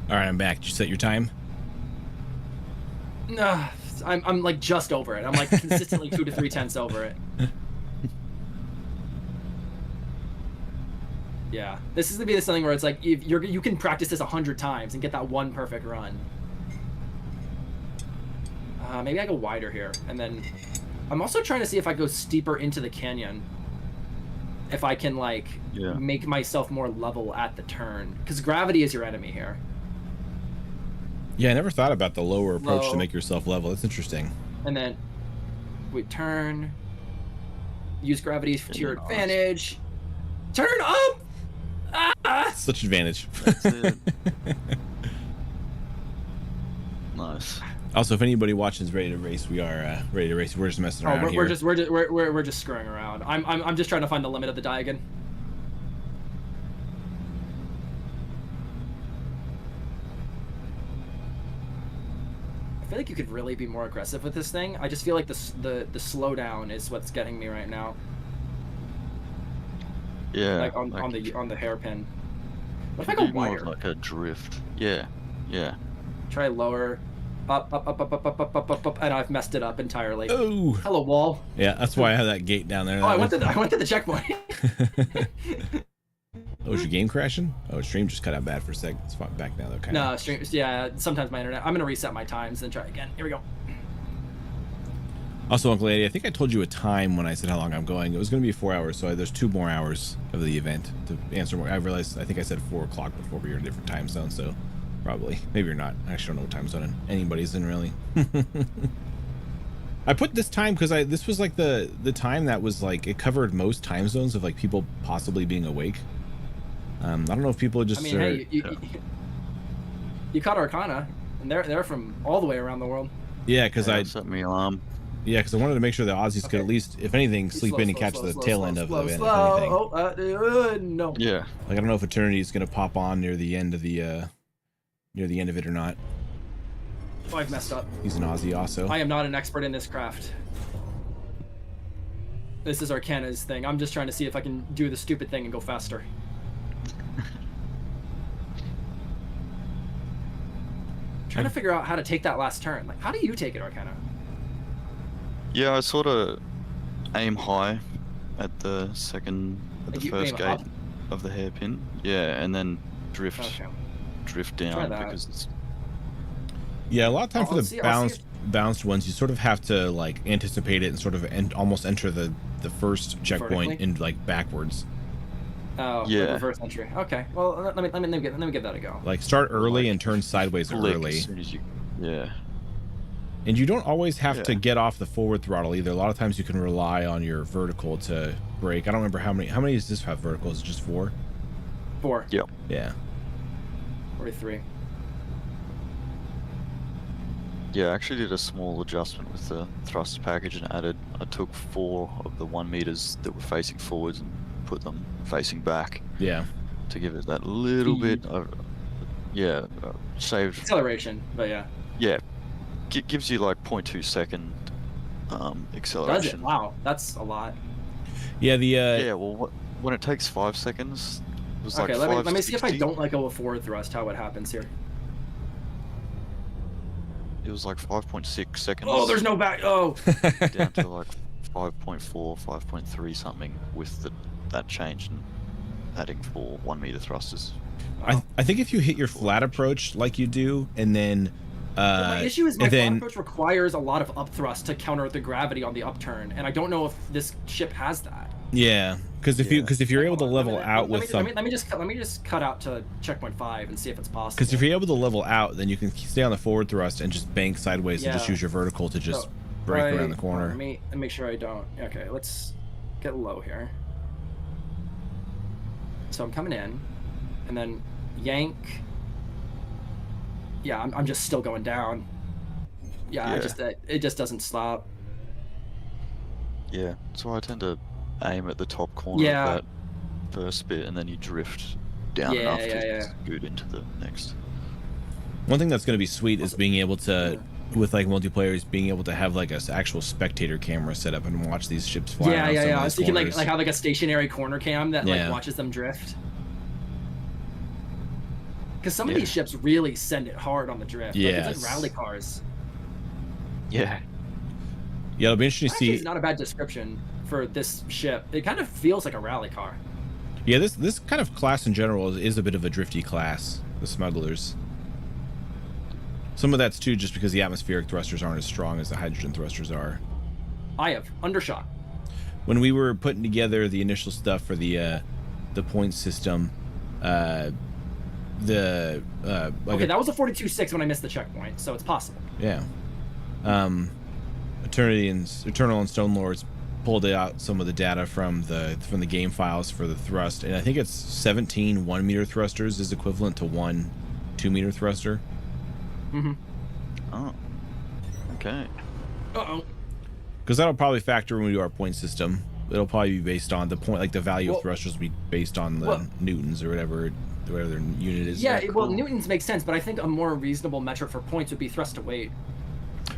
All right, I'm back. Did you set your time? Nah, I'm like just over it. I'm like consistently 2 to 3 tenths over it. Yeah, this is gonna be something where it's like if you can practice this 100 times and get that one perfect run. Maybe I go wider here, and then I'm also trying to see if I go steeper into the canyon. If I can like make myself more level at the turn, because gravity is your enemy here. Yeah, I never thought about the lower approach to make yourself level. That's interesting. And then we turn, use gravity to your advantage. Turn up! Ah! Such advantage. That's it. Nice. Also, if anybody watching is ready to race, we are ready to race. We're just messing around here. We're just screwing around. I'm just trying to find the limit of the diagon. I feel like you could really be more aggressive with this thing. I just feel like the slowdown is what's getting me right now. Yeah. Like on the hairpin. What if I go wider? Like a drift. Yeah. Yeah. Try lower. Up, and I've messed it up entirely. Oh. Hello, wall. Yeah, that's why I have that gate down there. Oh, I went to the checkpoint. Oh, is your game crashing? Oh, stream just cut out bad for a sec. It's back now though. No, stream. Yeah, sometimes my internet. I'm gonna reset my times and try again. Here we go. Also, UncleAndy, I think I told you a time when I said how long I'm going. It was going to be 4 hours, so there's 2 more hours of the event to answer more. I realized, I think I said 4 o'clock before, but you're in a different time zone, so probably. Maybe you're not. I actually don't know what time zone anybody's in, really. I put this time because this was like the time that was like, it covered most time zones of like people possibly being awake. I don't know if people just... I mean, hey, you caught Arcana, and they're from all the way around the world. Yeah, because I set me alarm. Yeah, because I wanted to make sure the Aussies could at least, if anything, sleep in and catch the tail end of the event. Oh, no. Yeah. Like, I don't know if Eternity is going to pop on near the end of the end of it or not. Oh, I've messed up. He's an Aussie also. I am not an expert in this craft. This is Arcana's thing. I'm just trying to see if I can do the stupid thing and go faster. Trying to figure out how to take that last turn. Like, how do you take it, Arcana? Yeah, I sort of aim high at the first gate up? of the hairpin. Yeah, and then drift down because it's... Yeah, a lot of time for the bounced ones, you sort of have to like anticipate it and sort of almost enter the first checkpoint in like backwards. Oh, yeah. Reverse entry. Okay. Well, let me give that a go. Like start early and turn sideways early. As soon as you, yeah. And you don't always have to get off the forward throttle either. A lot of times you can rely on your vertical to brake. I don't remember how many does this have vertical? Is it just 4? 4. Yep. Yeah. 43. Yeah, I actually did a small adjustment with the thrust package and I took 4 of the 1 meters that were facing forwards and put them facing back. Yeah. To give it that little bit of, saved acceleration, but yeah. Yeah. Gives you like 0.2 second Does it? acceleration. Wow, that's a lot. Yeah, the Yeah, well, when it takes 5 seconds, it was Okay, like let me see if I 560. don't let go of forward thrust, how it happens here. It was like 5.6 seconds. Oh, there's no back. Oh. Down to like 5.4, 5.3 something with that change and adding 4 1-meter thrusters. Wow. I think if you hit your flat approach like you do, and then My issue is my and flat then approach requires a lot of up thrust to counter the gravity on the upturn, and I don't know if this ship has that. yeah, because if you're able to level out with some, let me just cut out to checkpoint 5 and see if it's possible. because if you're able to level out, then you can stay on the forward thrust and just bank sideways and just Yeah. use your vertical to just So, break right, around the corner. Let me make sure I don't. Okay, let's get low here. So I'm coming in, and then yank. Yeah, I'm just still going down. Yeah, Yeah. it just doesn't stop. Yeah, so I tend to aim at the top corner Yeah. of that first bit, and then you drift down Yeah, enough yeah, to yeah. scoot into the next. One thing that's going to be sweet is Also- being able to, Yeah. with like multiplayer, is being able to have like a actual spectator camera set up and watch these ships fly. Yeah, around yeah, some of yeah. these So you can corners. like have like a stationary corner cam that Yeah. like watches them drift. Because some of Yeah. these ships really send it hard on the drift. Like, it's Yes. like rally cars. Yeah. Yeah, it'll be interesting to Actually, see. it's not a bad description for this ship. It kind of feels like a rally car. Yeah, this kind of class in general is a bit of a drifty class, the smugglers. Some of that's too just because the atmospheric thrusters aren't as strong as the hydrogen thrusters are. I have undershot. When we were putting together the initial stuff for the point system, like Okay, that was a 42.6 when I missed the checkpoint, so it's possible. yeah, Eternal and Stone Lords pulled out some of the data from the game files for the thrust, and I think it's 17 1-meter thrusters is equivalent to 1 2-meter thruster. Mm-hmm. Oh. Okay. Uh-oh. Because that'll probably factor when we do our point system. It'll probably be based on the point, like the value of thrusters will be based on the newtons or whatever their unit is. Yeah, well, cool. newtons make sense, but I think a more reasonable metric for points would be thrust to weight.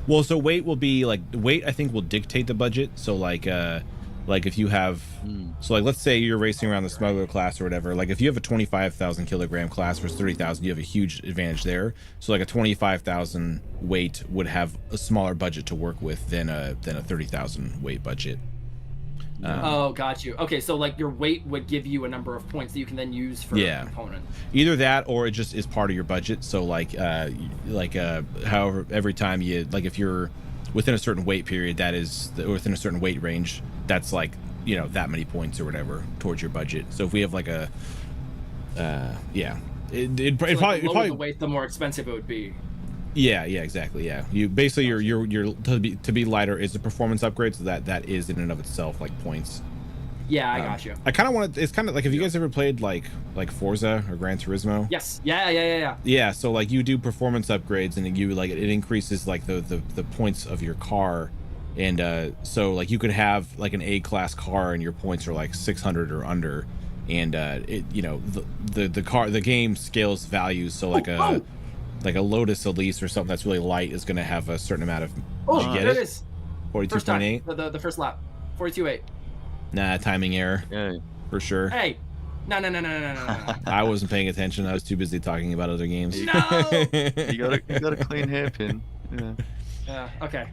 Well, so weight will be like weight. I think will dictate the budget. So like if you have, so like let's say you're racing around the smuggler class or whatever. Like if you have a 25,000 kilogram class versus 30,000, you have a huge advantage there. So like a 25,000 weight would have a smaller budget to work with than a 30,000 weight budget. Oh, got you. Okay, so like your weight would give you a number of points that you can then use for a component. Either that or it just is part of your budget. So however, every time you, like if you're within a certain weight period, that is within a certain weight range, that's like, you know, that many points or whatever towards your budget. So if we have like a it'd So, like, probably the lower the weight, the more expensive it would be. yeah, exactly. Yeah, you basically your to be lighter is a performance upgrade, so that is in and of itself like points. Yeah, I got you. I kind of want to. It's kind of like, have you guys ever played like Forza or Gran Turismo? Yes. Yeah. Yeah, so like you do performance upgrades and you like it increases like the points of your car, and so like you could have like an A-class car and your points are like 600 or under, and it, you know, the game scales values, so like a Lotus Elise or something that's really light is going to have a certain amount of. Oh, did you get there it? it is. 42.8. The first lap. 42.8. Nah, timing error Yeah. for sure. Hey. No. I wasn't paying attention. I was too busy talking about other games. No! You got a clean hairpin. Yeah. Yeah. Okay.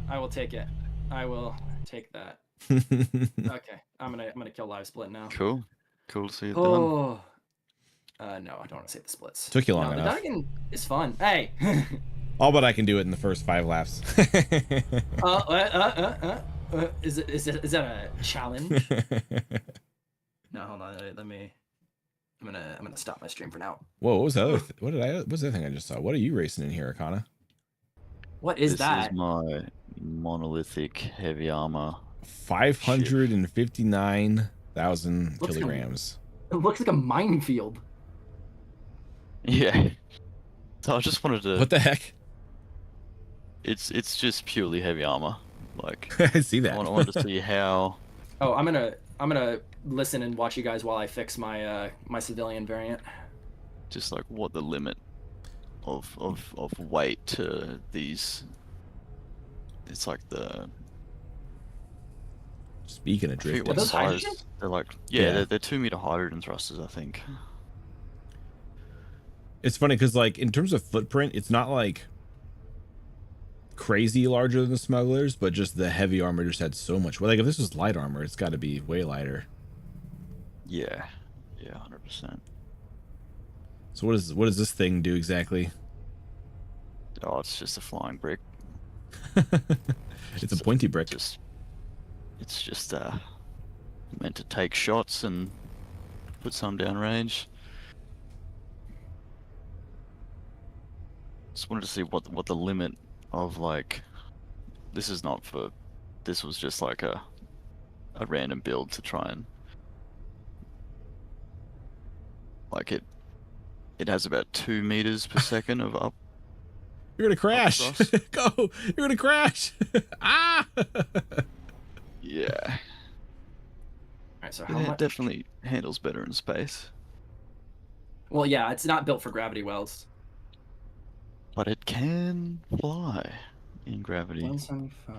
I will take it. I will take that. Okay. I'm gonna kill live split now. Cool. Cool to see it done. Oh. No, I don't want to save the splits. Took you long The enough. Duggan is fun. Hey. All but I can do it in the first 5 laps. Is that a challenge? No, hold on. Let me. I'm gonna stop my stream for now. Whoa, what was the other? What's the other thing I just saw? What are you racing in here, Arcana? What is This that? is my monolithic heavy armor. 559,000 Looks kilograms. It looks like a minefield. Yeah. So I just wanted to. What the heck? It's just purely heavy armor. Like I see that. I wanted to see how. Oh, I'm gonna listen and watch you guys while I fix my my civilian variant. Just like what the limit of weight to these. It's like the Speaking of I forget drifting, what those size. hydrogen? They're like, Yeah. they're 2-meter hydrogen thrusters, I think. it's funny because like in terms of footprint, it's not like crazy larger than the smugglers, but just the heavy armor just had so much. Well, like if this was light armor, it's got to be way lighter. Yeah, 100%. So what does this thing do exactly? Oh, it's just a flying brick. It's a pointy brick. It's just meant to take shots and put some down range. Just wanted to see what the limit of like. This is not for. This was just like a random build to try and like it. It has about 2 meters per second of up. You're gonna crash. Thrust. Go. You're gonna crash. Ah. Yeah. Alright, so It how much? definitely handles better in space, Well, yeah, it's not built for gravity wells. but it can fly in gravity. 175.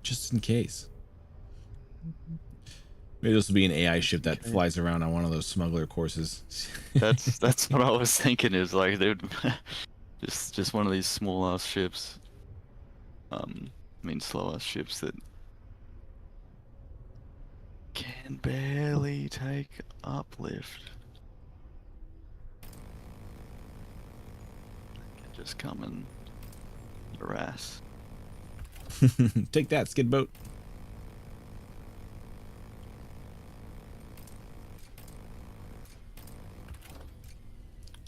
Just in case. Maybe this will be an AI ship that Okay. flies around on one of those smuggler courses. That's what I was thinking. Is like they'd just one of these small ass ships. I mean slow ass ships that can barely take uplift. Can just come and harass. Take that, skid boat.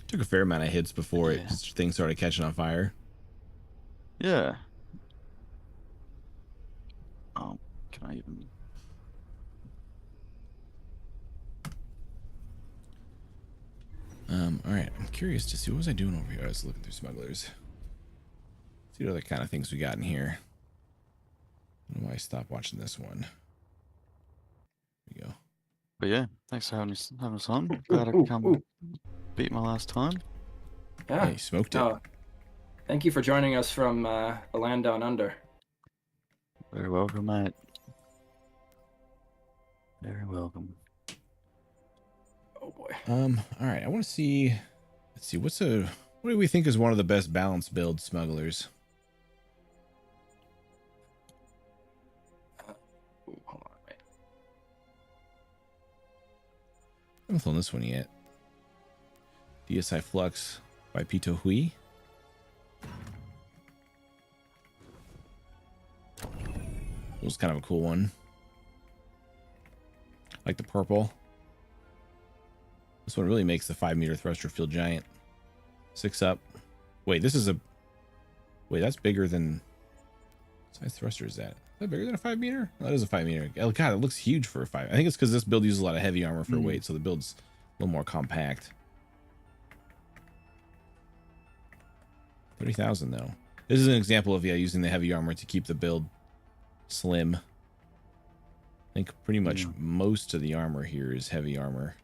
Took a fair amount of hits before Yeah. things started catching on fire. Yeah. Can I even? All right. I'm curious to see what was I doing over here. I was looking through smugglers. See what other kind of things we got in here. I don't know why I stopped watching this one. There we go. But yeah, thanks for having us on. Glad I could come beat my last time. Yeah. Hey, smoked it. Oh, thank you for joining us from a land down under. Very welcome, mate. Very welcome. Oh boy. All right. I want to see. Let's see. What do we think is one of the best balanced build smugglers? Ooh, hold on, wait. I haven't thrown this one yet. DSI Flux by Pito Hui. It was kind of a cool one. Like the purple. This one really makes the 5-meter thruster feel giant. 6 up. Wait, this is a. Wait, that's bigger than. What size thruster is that? Is that bigger than a 5-meter? That is a 5-meter. Oh, God, it looks huge for a 5. I think it's because this build uses a lot of heavy armor for weight, so the build's a little more compact. 30,000 though. This is an example of using the heavy armor to keep the build slim. I think pretty much most of the armor here is heavy armor.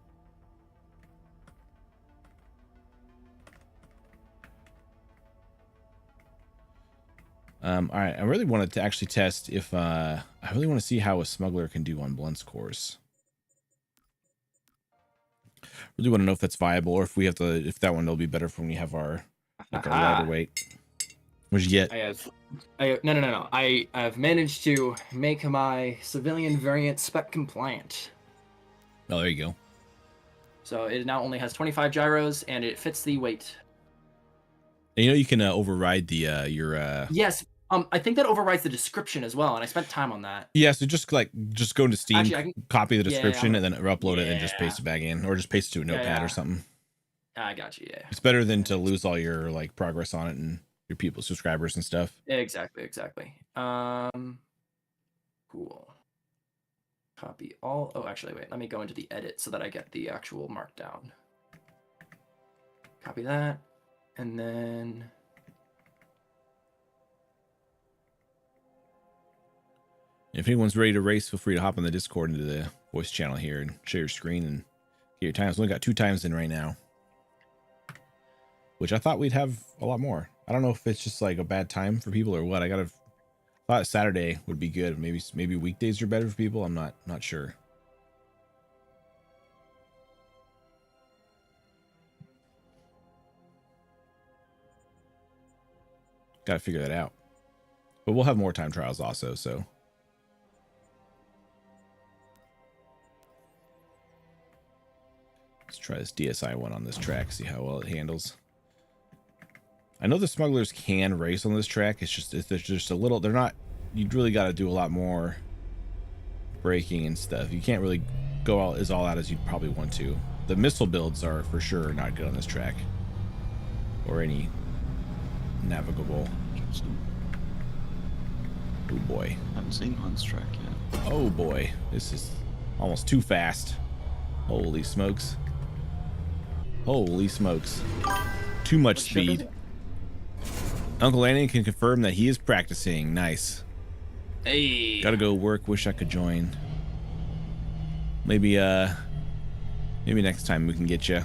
All right, I really wanted to actually test if I really want to see how a smuggler can do on Blunt's course. Really want to know if that's viable, or if we have to, if that one will be better for when we have our like our lighter weight. What'd you get? No. I have managed to make my civilian variant spec compliant. Oh, there you go. So it now only has 25 gyros and it fits the weight. And you can override the your Yes. I think that overrides the description as well, and I spent time on that. Yeah, so just go into Steam, Actually, I can copy the description, and then upload it and just Yeah. paste it back in, or just paste it to a notepad Yeah. or something. I got you. Yeah. It's better than to lose all your like progress on it and your people, subscribers and stuff. Exactly. Cool. Copy all. Oh, actually, wait. Let me go into the edit so that I get the actual markdown. Copy that, and then. If anyone's ready to race, feel free to hop on the Discord into the voice channel here and share your screen and get your times. We only got 2 times in right now, which I thought we'd have a lot more. I don't know if it's just like a bad time for people or what. I Thought Saturday would be good. Maybe weekdays are better for people. I'm not sure. Got to figure that out. But we'll have more time trials also, so. Let's try this DSI one on this track, see how well it handles. I know the smugglers can race on this track. It's just a little, they're not, you really got to do a lot more braking and stuff. You can't really go all out as you'd probably want to. The missile builds are for sure not good on this track. Or any navigable. Oh boy. Haven't seen one's track yet. Oh boy. This is almost too fast. Holy smokes. Holy smokes. Too much speed. UncleAndy can confirm that he is practicing. Nice. Hey. Gotta go work. Wish I could join. Maybe next time we can get you.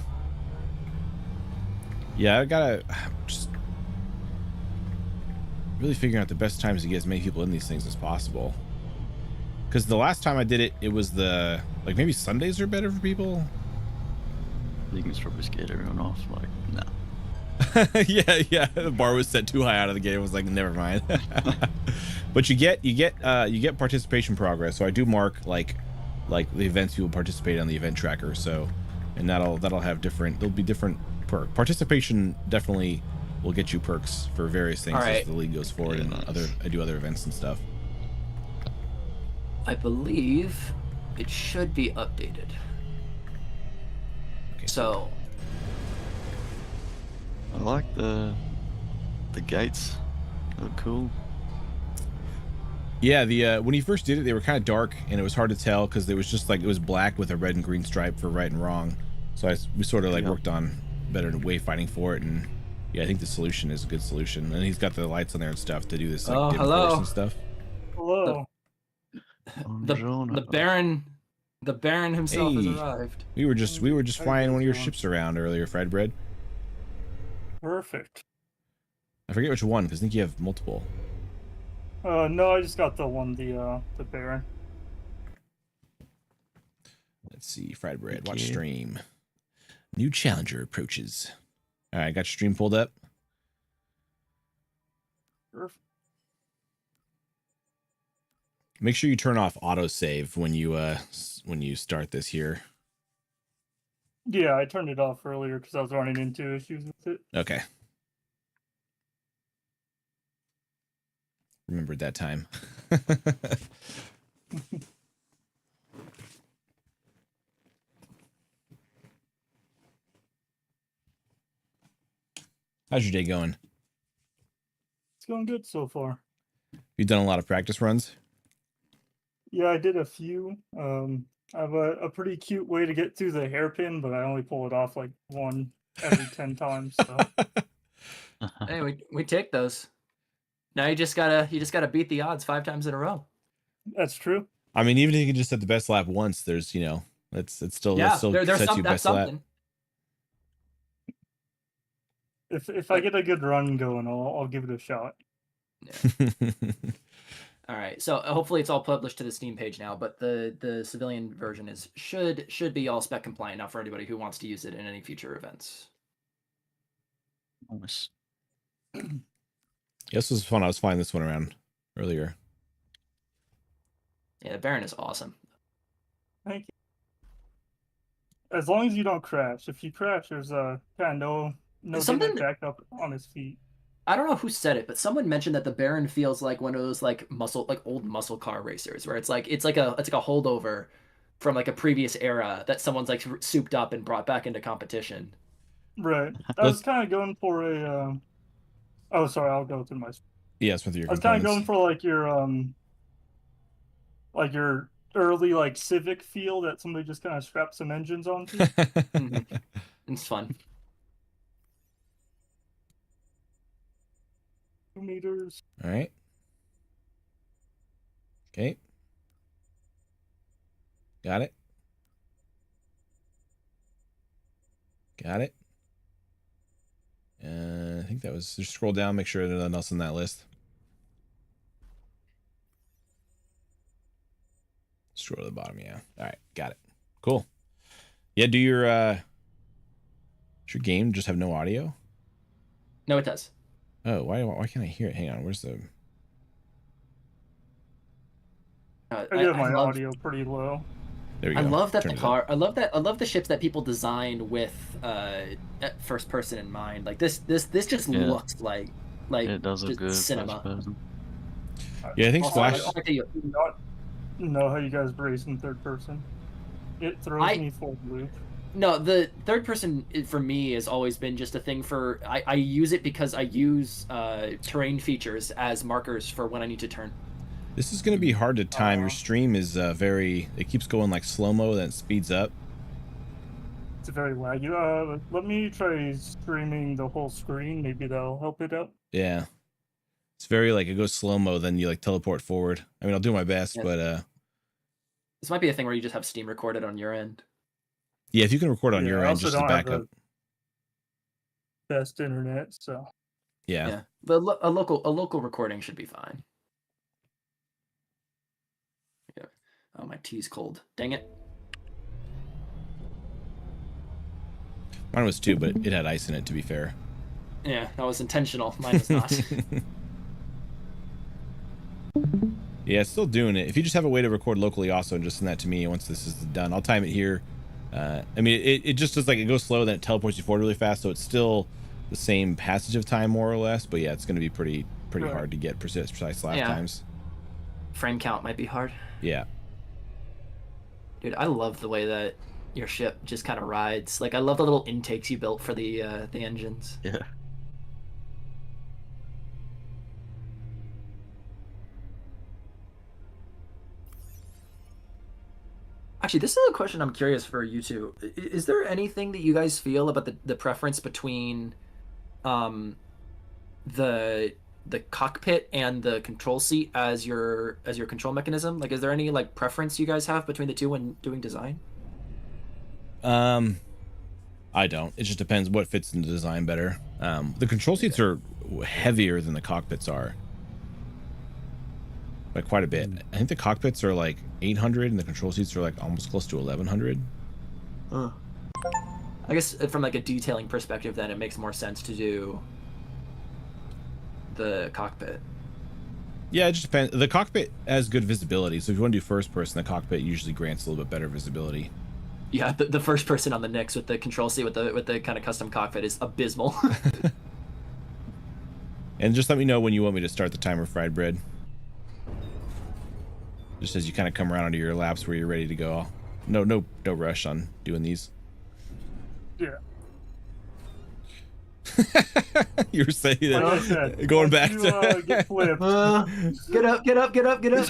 Yeah, I gotta just really figuring out the best times to get as many people in these things as possible. Because the last time I did it, it was like maybe Sundays are better for people. You can probably scared everyone off. Like, nah. yeah. The bar was set too high out of the gate. I was like, never mind. But you get participation progress. So I do mark like the events you will participate on the event tracker. So, and that'll have different. There'll be different perk. Participation definitely will get you perks for various things as the league goes forward, and I do other events and stuff. I believe it should be updated. Okay. So I like the gates. They look cool. Yeah, the when you first did it, they were kind of dark, and it was hard to tell because it was just like it was black with a red and green stripe for right and wrong. So we sort of like worked on better wayfinding for it, and yeah, I think the solution is a good solution. And he's got the lights on there and stuff to do this like dim course and stuff. Hello. The Baron himself has arrived. We were just flying one of your ships around earlier, FriedBread. Perfect. I forget which one because I think you have multiple. No, I just got the one, the Baron. Let's see, FriedBread, watch stream. New challenger approaches. All right, got your stream pulled up. Perfect. Make sure you turn off autosave when you start this here. Yeah, I turned it off earlier because I was running into issues with it. Okay. Remembered that time. How's your day going? It's going good so far. You've done a lot of practice runs? Yeah, I did a few. I have a pretty cute way to get through the hairpin, but I only pull it off like one every 10 times. So. Hey, we take those. Now you just gotta beat the odds 5 times in a row. That's true. I mean, even if you can just set the best lap once, there's it's still there's sets you best lap. something. If I get a good run going, I'll give it a shot. Yeah. All right, so hopefully it's all published to the Steam page now, but the civilian version should be all spec compliant now for anybody who wants to use it in any future events. Nice. This was fun. I was flying this one around earlier. Yeah, the Baron is awesome. Thank you. As long as you don't crash. If you crash, there's kind of no getting back up on his feet. I don't know who said it, but someone mentioned that the Baron feels like one of those like old muscle car racers, where it's like a holdover from like a previous era that someone's like souped up and brought back into competition. Right. I was kind of going for a. Oh, sorry. I'll go through my. Yes, with your. I was kind of going for like your early like Civic feel that somebody just kind of strapped some engines onto. Mm-hmm. It's fun. 2 meters. All right. Okay. Got it. Got it. I think that was just scroll down, make sure there's nothing else on that list. Scroll to the bottom, yeah. All right, got it. Cool. Yeah, do your does your game just have no audio? No, it does. Oh, why can't I hear it? Hang on, where's the I get my audio pretty low. there we go. I love that Turn the it up. car. I love the ships that people design with first person in mind. Like this just Yeah. looks like It does look just good. cinema. First person. Yeah, I think Also, I Splash like that you- I do not know how you guys race in third person. It throws me for a loop. No, the third person for me has always been just a thing for. I use it because I use terrain features as markers for when I need to turn. This is going to be hard to time. Your stream is it keeps going like slow-mo, then it speeds up. It's very laggy. Let me try streaming the whole screen. Maybe that'll help it out. Yeah. It's very like it goes slow-mo, then you like teleport forward. I mean, I'll do my best, Yeah. but This might be a thing where you just have Steam recorded on your end. yeah, if you can record on your I end also just to don't have back up. the best internet, so Yeah. But a local recording should be fine. Yeah. Oh, my tea's cold. Dang it. Mine was too, but it had ice in it, to be fair. Yeah, that was intentional. Mine was not. Yeah, it's still doing it. If you just have a way to record locally also and just send that to me once this is done, I'll time it here. I mean, it just does like it goes slow, then it teleports you forward really fast, so it's still the same passage of time more or less. But yeah, it's going to be pretty Right. hard to get precise lap Yeah. times. Frame count might be hard. Yeah. Dude, I love the way that your ship just kind of rides. Like, I love the little intakes you built for the engines. Yeah. Actually, this is a question I'm curious for you two. Is there anything that you guys feel about the preference between the cockpit and the control seat as your control mechanism? Like, is there any like preference you guys have between the two when doing design? I don't. It just depends what fits in the design better. The control seats are heavier than the cockpits are. By quite a bit. I think the cockpits are like 800 and the control seats are like almost close to 1100. I guess from like a detailing perspective, then it makes more sense to do the cockpit. Yeah, it just depends. The cockpit has good visibility, so if you want to do first person, the cockpit usually grants a little bit better visibility. Yeah, the first person on the Nix with the control seat with the kind of custom cockpit is abysmal. And just let me know when you want me to start the timer, FriedBread. Just as you kind of come around onto your laps where you're ready to go. No rush on doing these. yeah. You were saying that. Like I said, Going once back you, to get flipped. Get up!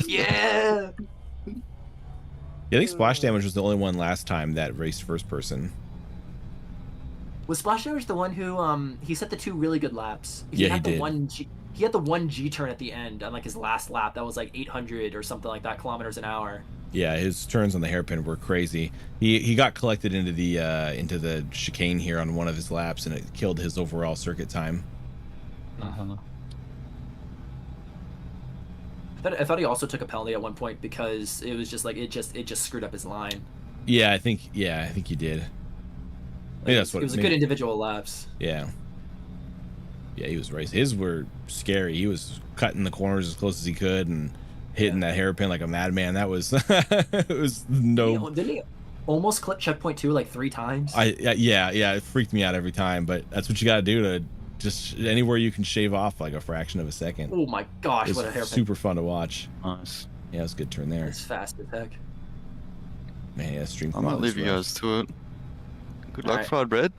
Yeah. Yeah, I think Splash Damage was the only one last time that raced first person. Was Splash Damage the one who he set the two really good laps? Yeah, he had the did. He had the one G turn at the end on like his last lap that was like 800 or something like that kilometers an hour. Yeah, his turns on the hairpin were crazy. He got collected into the chicane here on one of his laps, and it killed his overall circuit time. I thought he also took a penalty at one point because it was just like it just screwed up his line. Yeah, I think he did. Maybe that's what it was. A good individual laps. Yeah. Yeah, he was racing. His were scary. He was cutting the corners as close as he could and hitting that hairpin like a madman. That was it was no. Didn't he almost clip checkpoint 2 like 3 times? Yeah, it freaked me out every time. But that's what you got to do to just anywhere you can shave off like a fraction of a second. Oh my gosh, It what a was hairpin! super fun to watch. Nice. Yeah, it was a good turn there. It's fast as heck. Man, yeah, stream. I might leave you guys to it. Good luck, FriedBread.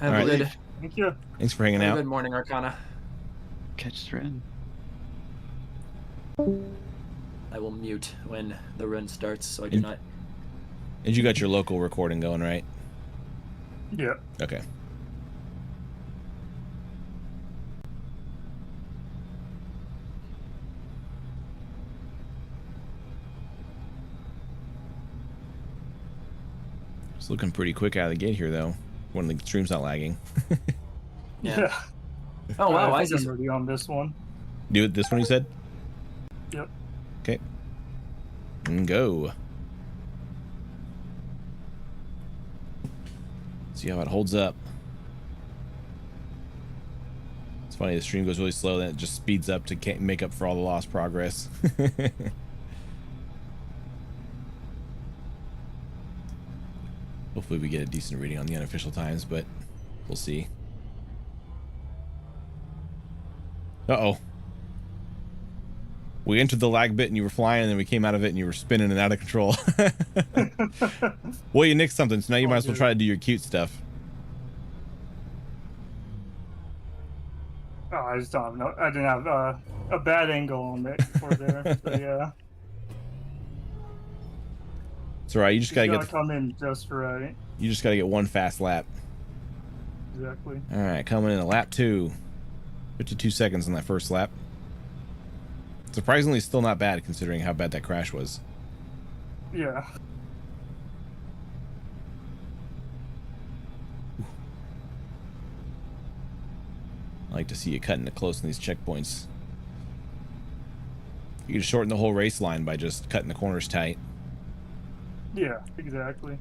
Have Alright. a good. Thank you. Thanks for hanging Have a out. good morning, Arcana. Catch the run. I will mute when the run starts, so I do not. And you got your local recording going, right? Yeah. Okay. It's looking pretty quick out of the gate here, though. When the stream's not lagging. Yeah. Oh wow, I why think is I'm already on this one. Do it this one, you said? Yep. Okay. And go. See how it holds up. It's funny, the stream goes really slow, then it just speeds up to make up for all the lost progress. Hopefully we get a decent reading on the unofficial times, but we'll see. Uh-oh. We entered the lag bit and you were flying, and then we came out of it and you were spinning and out of control. Well, you nicked something, so now you might as well try to do your cute stuff. Oh, I just don't have I didn't have a bad angle on it for there. So yeah. It's alright, you just gotta come in just right. You just gotta get one fast lap. Exactly. Alright, coming in a lap 2. 52 seconds on that first lap. Surprisingly still not bad considering how bad that crash was. Yeah. I like to see you cutting it close in these checkpoints. You can shorten the whole race line by just cutting the corners tight. Yeah, exactly.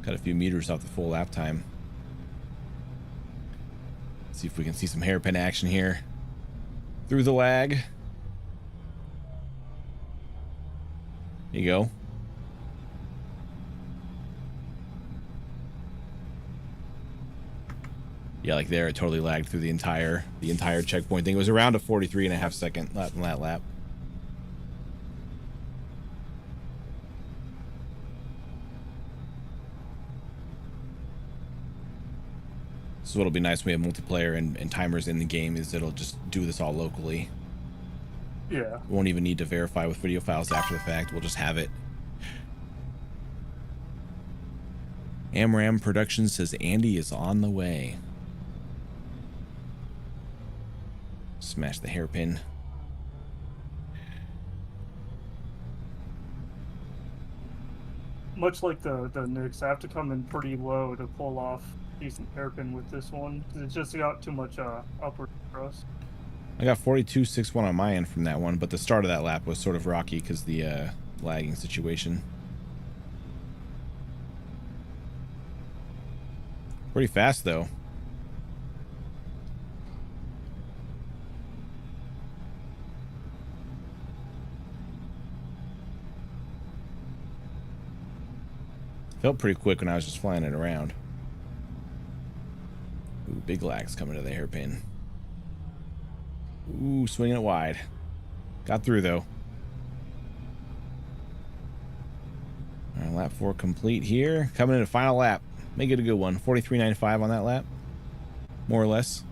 Cut a few meters off the full lap time. See if we can see some hairpin action here. Through the lag. There you go. Yeah, like there, it totally lagged through the entire checkpoint thing. It was around a 43.5 second lap in that lap. So what'll be nice when we have multiplayer and timers in the game is it'll just do this all locally. Yeah. We won't even need to verify with video files after the fact. We'll just have it. Amram Productions says Andy is on the way. Smash the hairpin. Much like the Knicks, I have to come in pretty low to pull off decent hairpin with this one, because it's just got too much upward thrust. I got 42.61 on my end from that one, but the start of that lap was sort of rocky because the lagging situation. Pretty fast though. Felt pretty quick when I was just flying it around. Ooh, big lags coming to the hairpin. Ooh, swinging it wide. Got through though. All right, lap 4 complete here. Coming in a final lap. Make it a good one. 43.95 on that lap. More or less.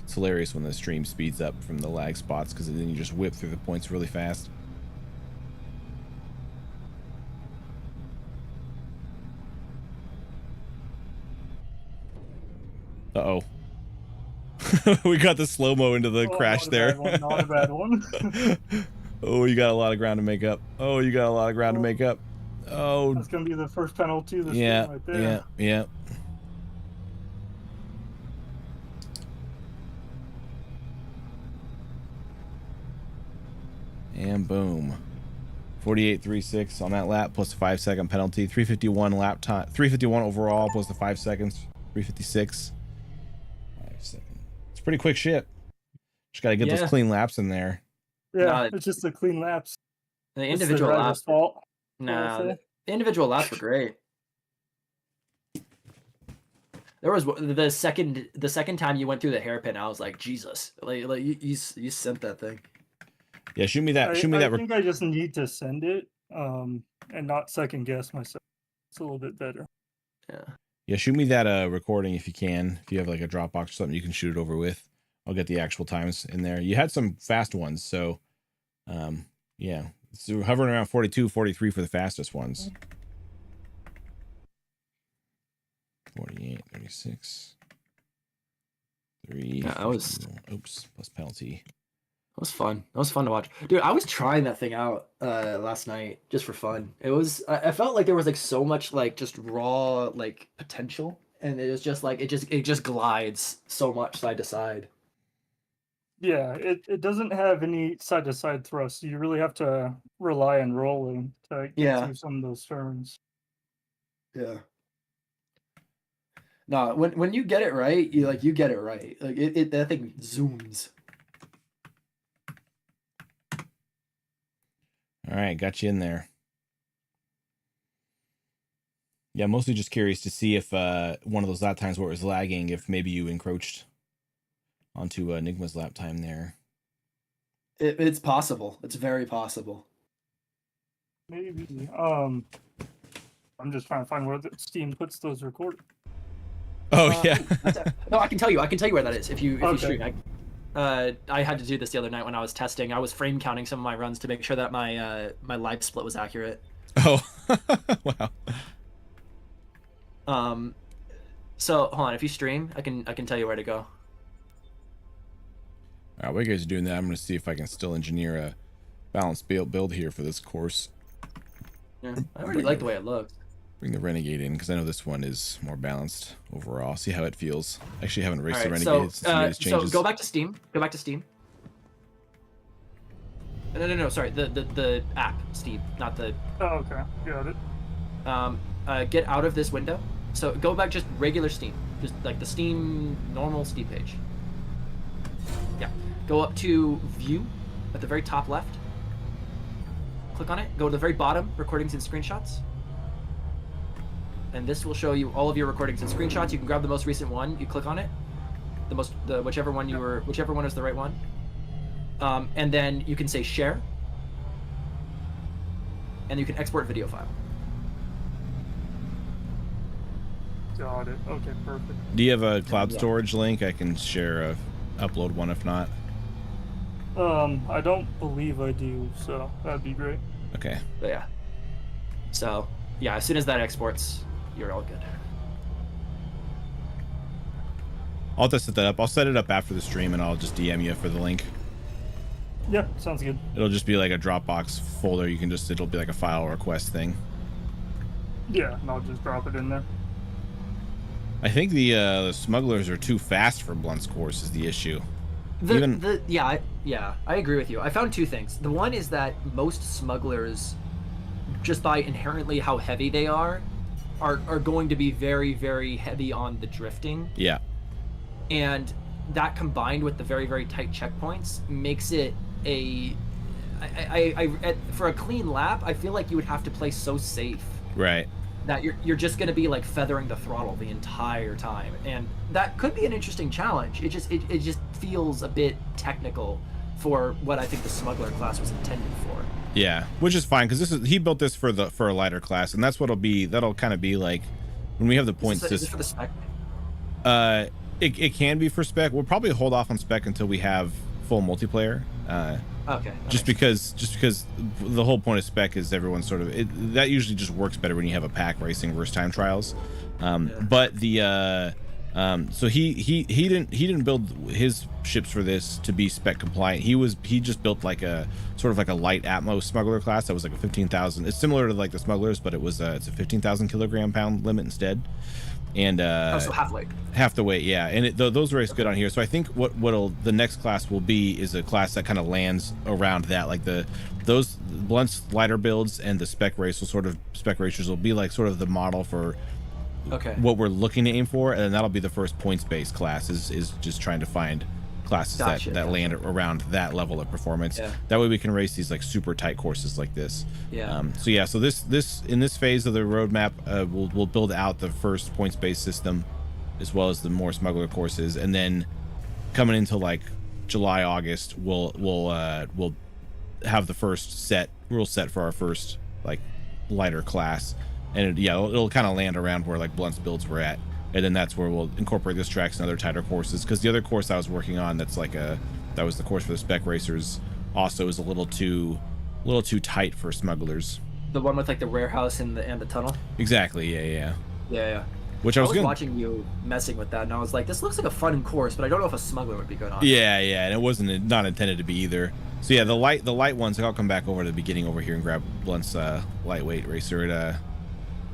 It's hilarious when the stream speeds up from the lag spots because then you just whip through the points really fast. Uh-oh. We got the slow-mo into the crash there. Not a bad one. Oh, you got a lot of ground to make up. Oh, you got a lot of ground to make up. Oh. That's going to be the first penalty of the yeah, stream right there. Yeah. And boom. 48.36 on that lap plus a 5-second penalty. 351 lap time. 351 overall plus the 5 seconds. 356. 5 seconds. It's pretty quick shit. Just got to get those clean laps in there. Yeah, it's just the clean laps. The individual laps. Fault. Nah, the individual laps were great. There was the second time you went through the hairpin, I was like, Jesus, like you sent that thing. Yeah, shoot me that. I think I just need to send it, and not second guess myself. It's a little bit better. Yeah, shoot me that recording if you can. If you have like a Dropbox or something, you can shoot it over with. I'll get the actual times in there. You had some fast ones, so yeah, so hovering around 42, 43 for the fastest ones. 48, 36, 3. Yeah, I was. Oops, plus penalty. That was fun. That was fun to watch, dude. I was trying that thing out last night just for fun. It was. I felt like there was like so much like just raw like potential, and it was just like it just glides so much side to side. Yeah, it doesn't have any side-to-side thrust, so you really have to rely on rolling to get Yeah. through some of those turns. Yeah. No, when you get it right, you get it right. Like that thing zooms. All right, got you in there. Yeah, mostly just curious to see if one of those lap times where it was lagging, if maybe you encroached onto Enigma's lap time there. It's possible. It's very possible. Maybe. I'm just trying to find where the Steam puts those recordings. Oh yeah. No, I can tell you. I can tell you where that is if you Okay. stream. I had to do this the other night when I was testing. I was frame counting some of my runs to make sure that my my live split was accurate. Oh wow. So hold on. If you stream, I can tell you where to go. All right, while you guys are doing that, I'm going to see if I can still engineer a balanced build here for this course. Yeah, I already like the way it looks. Bring the Renegade in because I know this one is more balanced overall. See how it feels. Actually, haven't raced All right, the Renegade since we made its so changes. go back to Steam. Go back to Steam. No. Sorry, the app Steam, not the. Oh, okay, got it. Get out of this window. So go back just regular Steam, just like the Steam normal Steam page. Yeah. Go up to View at the very top left. Click on it. Go to the very bottom, Recordings and Screenshots. And this will show you all of your recordings and screenshots. You can grab the most recent one. You click on it. Whichever one is the right one. And then you can say share. And you can export video file. Got it. Okay, perfect. Do you have a cloud Yeah. storage link? I can share upload one if not. I don't believe I do, so that'd be great. Okay. But yeah. So yeah, as soon as that exports, you're all good. I'll have to set that up. I'll set it up after the stream and I'll just DM you for the link. Yeah, sounds good. It'll just be like a Dropbox folder. It'll be like a file request thing. Yeah, and I'll just drop it in there. I think the smugglers are too fast for Blunt's course is the issue. I agree with you. I found two things. The one is that most smugglers, just by inherently how heavy they are going to be very, very heavy on the drifting. Yeah. And that combined with the very, very tight checkpoints makes it for a clean lap, I feel like you would have to play so safe. Right. That you're just going to be like feathering the throttle the entire time, and that could be an interesting challenge. It just feels a bit technical for what I think the smuggler class was intended for. Yeah, which is fine because he built this for a lighter class, and that's what'll be. That'll kind of be like when we have the point system. Is this for the spec? It can be for spec. We'll probably hold off on spec until we have full multiplayer. Okay. Just because the whole point of spec is everyone sort of that usually just works better when you have a pack racing versus time trials. But the so he didn't build his ships for this to be spec compliant. He just built like a sort of like a light Atmos smuggler class that was like a 15,000. It's similar to like the smugglers, but it's a 15,000 kilogram pound limit instead. And so half the weight, yeah. And those race good on here. So I think the next class will be is a class that kind of lands around that, like those Blunt's lighter builds and the spec racers will be like sort of the model for what we're looking to aim for, and then that'll be the first points based class is just trying to find classes that land around that level of performance. That way we can race these like super tight courses like this. So this in this phase of the roadmap, we'll build out the first points based system as well as the more smuggler courses, and then coming into like July, August, we'll have the first rule set for our first like lighter class, and it'll kind of land around where like Blunt's builds were at. And then that's where we'll incorporate this tracks and other tighter courses, because the other course I was working on that was the course for the spec racers also is a little too tight for smugglers. The one with like the warehouse and the tunnel. Exactly. Yeah. Which I was watching you messing with that, and I was like, this looks like a fun course, but I don't know if a smuggler would be good on. Yeah, and it wasn't not intended to be either. So yeah, the light ones. I'll come back over to the beginning over here and grab Blunt's lightweight racer.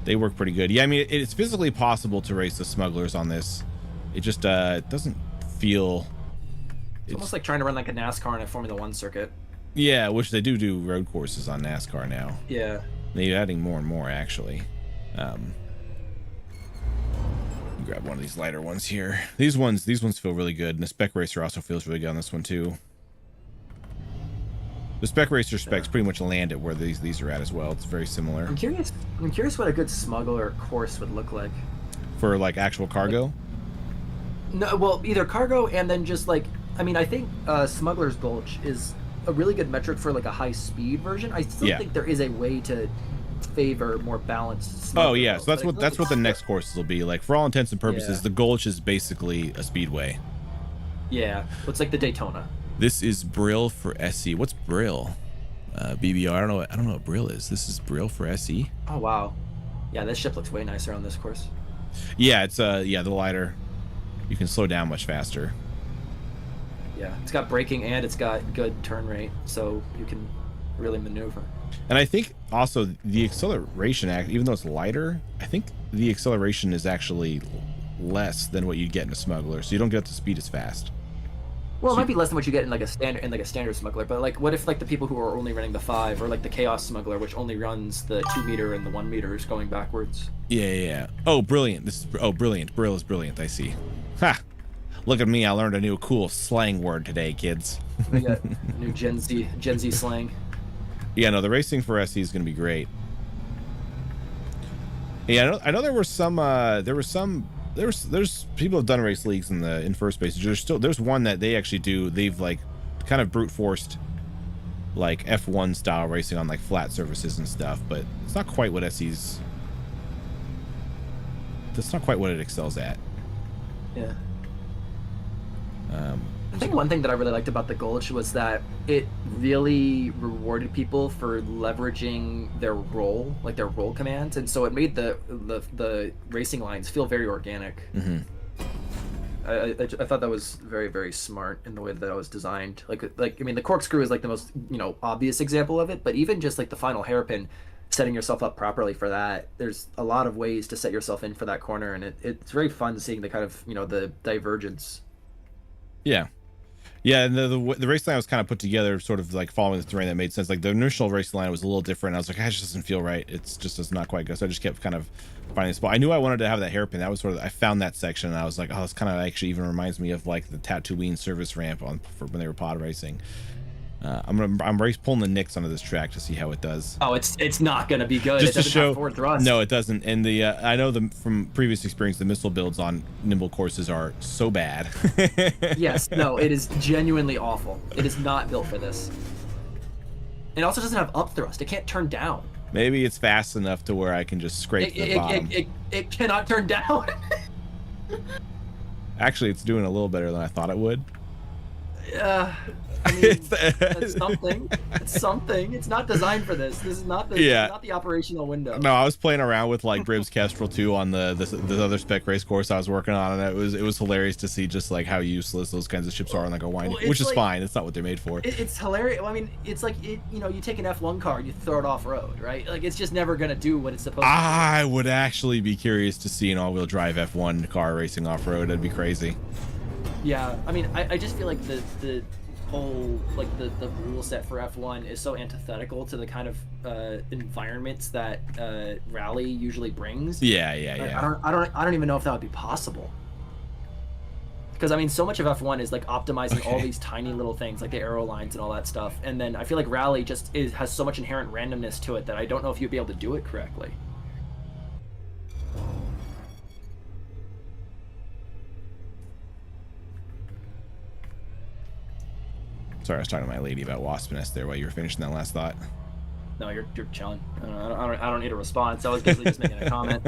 They work pretty good. Yeah, I mean, it's physically possible to race the smugglers on this. It just doesn't feel It's almost like trying to run like a NASCAR in a Formula One circuit. Yeah, which they do road courses on NASCAR now. Yeah. They're adding more and more, actually. Grab one of these lighter ones here. These ones feel really good, and the Spec Racer also feels really good on this one too. The Spec Racer specs pretty much land at where these are at as well. It's very similar. I'm curious what a good Smuggler course would look like. For like actual cargo? No, well, either cargo and then just like, I mean, I think Smuggler's Gulch is a really good metric for like a high speed version. I still think there is a way to favor more balanced Smuggler. Oh yeah, so that's what the next courses will be. Like for all intents and purposes, the Gulch is basically a speedway. Yeah, it's like the Daytona. This is Brill for SE. What's Brill? BBR. I don't know what Brill is. This is Brill for SE. Oh wow. Yeah, this ship looks way nicer on this course. Yeah, it's the lighter. You can slow down much faster. Yeah, it's got braking and it's got good turn rate, so you can really maneuver. And I think also the acceleration, even though it's lighter, I think the acceleration is actually less than what you'd get in a Smuggler, so you don't get up to speed as fast. Well, it might be less than what you get in like a standard Smuggler, but like, what if like the people who are only running the 5 or like the Chaos Smuggler, which only runs the 2 meter and the 1 meters going backwards? Yeah. Oh, brilliant! Brilliant. Brill is brilliant. I see. Ha! Look at me! I learned a new cool slang word today, kids. We got new Gen Z slang. Yeah, no, the racing for SE is going to be great. Yeah, I know there were some there's people have done race leagues in first base. There's one that they actually do. They've like kind of brute forced like F1 style racing on like flat surfaces and stuff, but it's not quite what SE's. That's not quite what it excels at. Yeah. I think one thing that I really liked about the Gulch was that it really rewarded people for leveraging their role commands, and so it made the racing lines feel very organic. Mm-hmm. I thought that was very, very smart in the way that it was designed. Like I mean, the corkscrew is like the most obvious example of it, but even just like the final hairpin, setting yourself up properly for that, there's a lot of ways to set yourself in for that corner, and it's very fun seeing the kind of the divergence. Yeah, and the race line was kind of put together sort of like following the terrain that made sense. Like the initial race line was a little different. I was like, it just doesn't feel right. It's just does not quite go. So I just kept kind of finding a spot. I knew I wanted to have that hairpin. That was sort of, I found that section and I was like, oh, this kind of actually even reminds me of like the Tatooine service ramp for when they were pod racing. I'm pulling the Nix onto this track to see how it does. Oh, it's not gonna be good. Just it to show, have forward thrust. No, it doesn't. And the I know from previous experience, the missile builds on nimble courses are so bad. Yes, no, it is genuinely awful. It is not built for this. It also doesn't have up thrust. It can't turn down. Maybe it's fast enough to where I can just scrape the bottom. It cannot turn down. Actually, it's doing a little better than I thought it would. I mean, that's something. It's something. It's not designed for this. This is not the operational window. No, I was playing around with like Bribs Kestrel 2 on the other spec race course I was working on, and it was hilarious to see just like how useless those kinds of ships are on like a winding, which is like, fine. It's not what they're made for. It's hilarious. I mean, it's like you take an F1 car, you throw it off road, right? Like it's just never gonna do what it's supposed to do. I would actually be curious to see an all-wheel drive F1 car racing off road. That'd be crazy. Yeah, I mean, I just feel like the whole like the rule set for F1 is so antithetical to the kind of environments that rally usually brings. Yeah. I don't even know if that would be possible. Because I mean, so much of F1 is like optimizing all these tiny little things like the aero lines and all that stuff, and then I feel like rally just has so much inherent randomness to it that I don't know if you'd be able to do it correctly. Sorry, I was talking to my lady about wasp nest there while you were finishing that last thought. No, you're chilling. I don't need a response. I was basically just making a comment.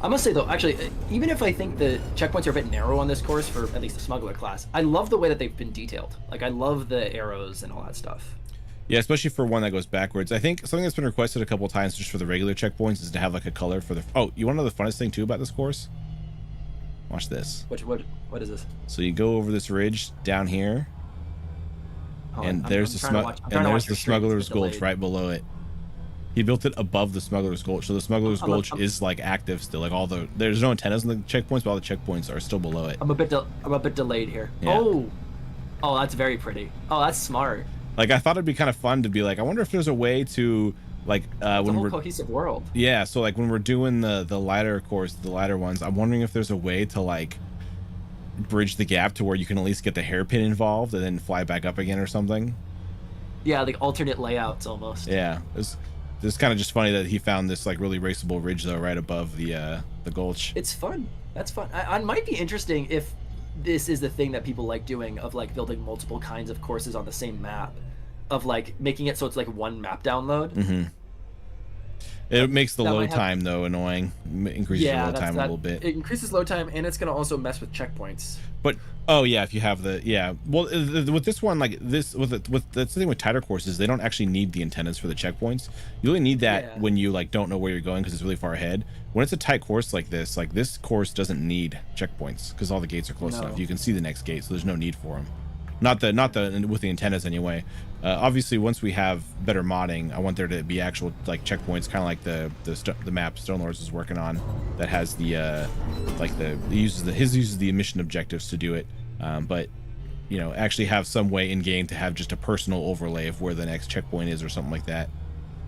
I must say though, actually, even if I think the checkpoints are a bit narrow on this course for at least the Smuggler class, I love the way that they've been detailed. Like I love the arrows and all that stuff. Yeah, especially for one that goes backwards. I think something that's been requested a couple of times just for the regular checkpoints is to have like a color for the. Oh, you want to know the funnest thing too about this course? Watch this. What is this? So you go over this ridge down here. And there's the Smuggler's Gulch right below it. He built it above the Smuggler's Gulch, so the Smuggler's Gulch is like active still. Like there's no antennas on the checkpoints, but all the checkpoints are still below it. I'm a bit delayed here. Yeah. Oh, that's very pretty. Oh, that's smart. Like I thought it'd be kind of fun to be like, I wonder if there's a way to like when we're cohesive world. Yeah, so like when we're doing the lighter course, the lighter ones, I'm wondering if there's a way to like bridge the gap to where you can at least get the hairpin involved and then fly back up again or something. Yeah, like alternate layouts almost. Yeah, it's kind of just funny that he found this like really raceable ridge though right above the gulch. It's fun. That's fun. I might be interesting if this is the thing that people like doing, of like building multiple kinds of courses on the same map, of like making it so it's like one map download. Mm-hmm. It makes the load time though annoying. Increases the load time a little bit. It increases load time, and it's gonna also mess with checkpoints. But oh yeah, if you have well with this one, like this with that's the thing with tighter courses, they don't actually need the antennas for the checkpoints. You only need that when you like don't know where you're going because it's really far ahead. When it's a tight course like this course doesn't need checkpoints because all the gates are close enough. You can see the next gate, so there's no need for them. Not the with the antennas anyway. Obviously, once we have better modding, I want there to be actual like checkpoints, kind of like the map Stone Lords is working on, that has the like uses the mission objectives to do it. But you know, actually have some way in game to have just a personal overlay of where the next checkpoint is or something like that.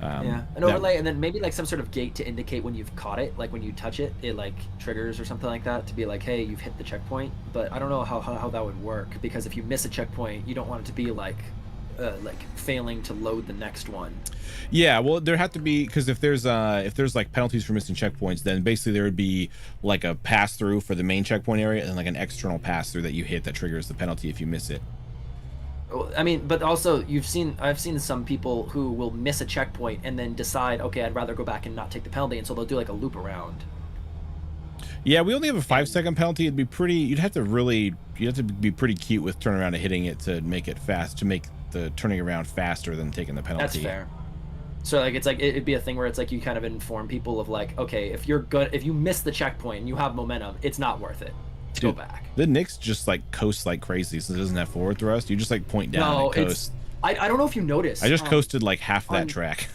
An overlay, and then maybe like some sort of gate to indicate when you've caught it, like when you touch it, it like triggers or something like that to be like, hey, you've hit the checkpoint. But I don't know how that would work, because if you miss a checkpoint, you don't want it to be like failing to load the next one. Yeah, well, there have to be, because if there's like penalties for missing checkpoints, then basically there would be like a pass through for the main checkpoint area and like an external pass through that you hit that triggers the penalty if you miss it. I mean, but also I've seen some people who will miss a checkpoint and then decide, okay, I'd rather go back and not take the penalty, and so they'll do like a loop around. Yeah, we only have a 5-second penalty. It'd be pretty. You'd have to be pretty cute with turning around and hitting it to make it fast, to make the turning around faster than taking the penalty. That's fair. So like it'd be a thing where it's like you kind of inform people of like, okay, if you miss the checkpoint and you have momentum, it's not worth it. Go back. The Nyx just like coasts like crazy, so it doesn't have forward thrust. You just like point down and coast. I don't know if you noticed. I just coasted like half that track.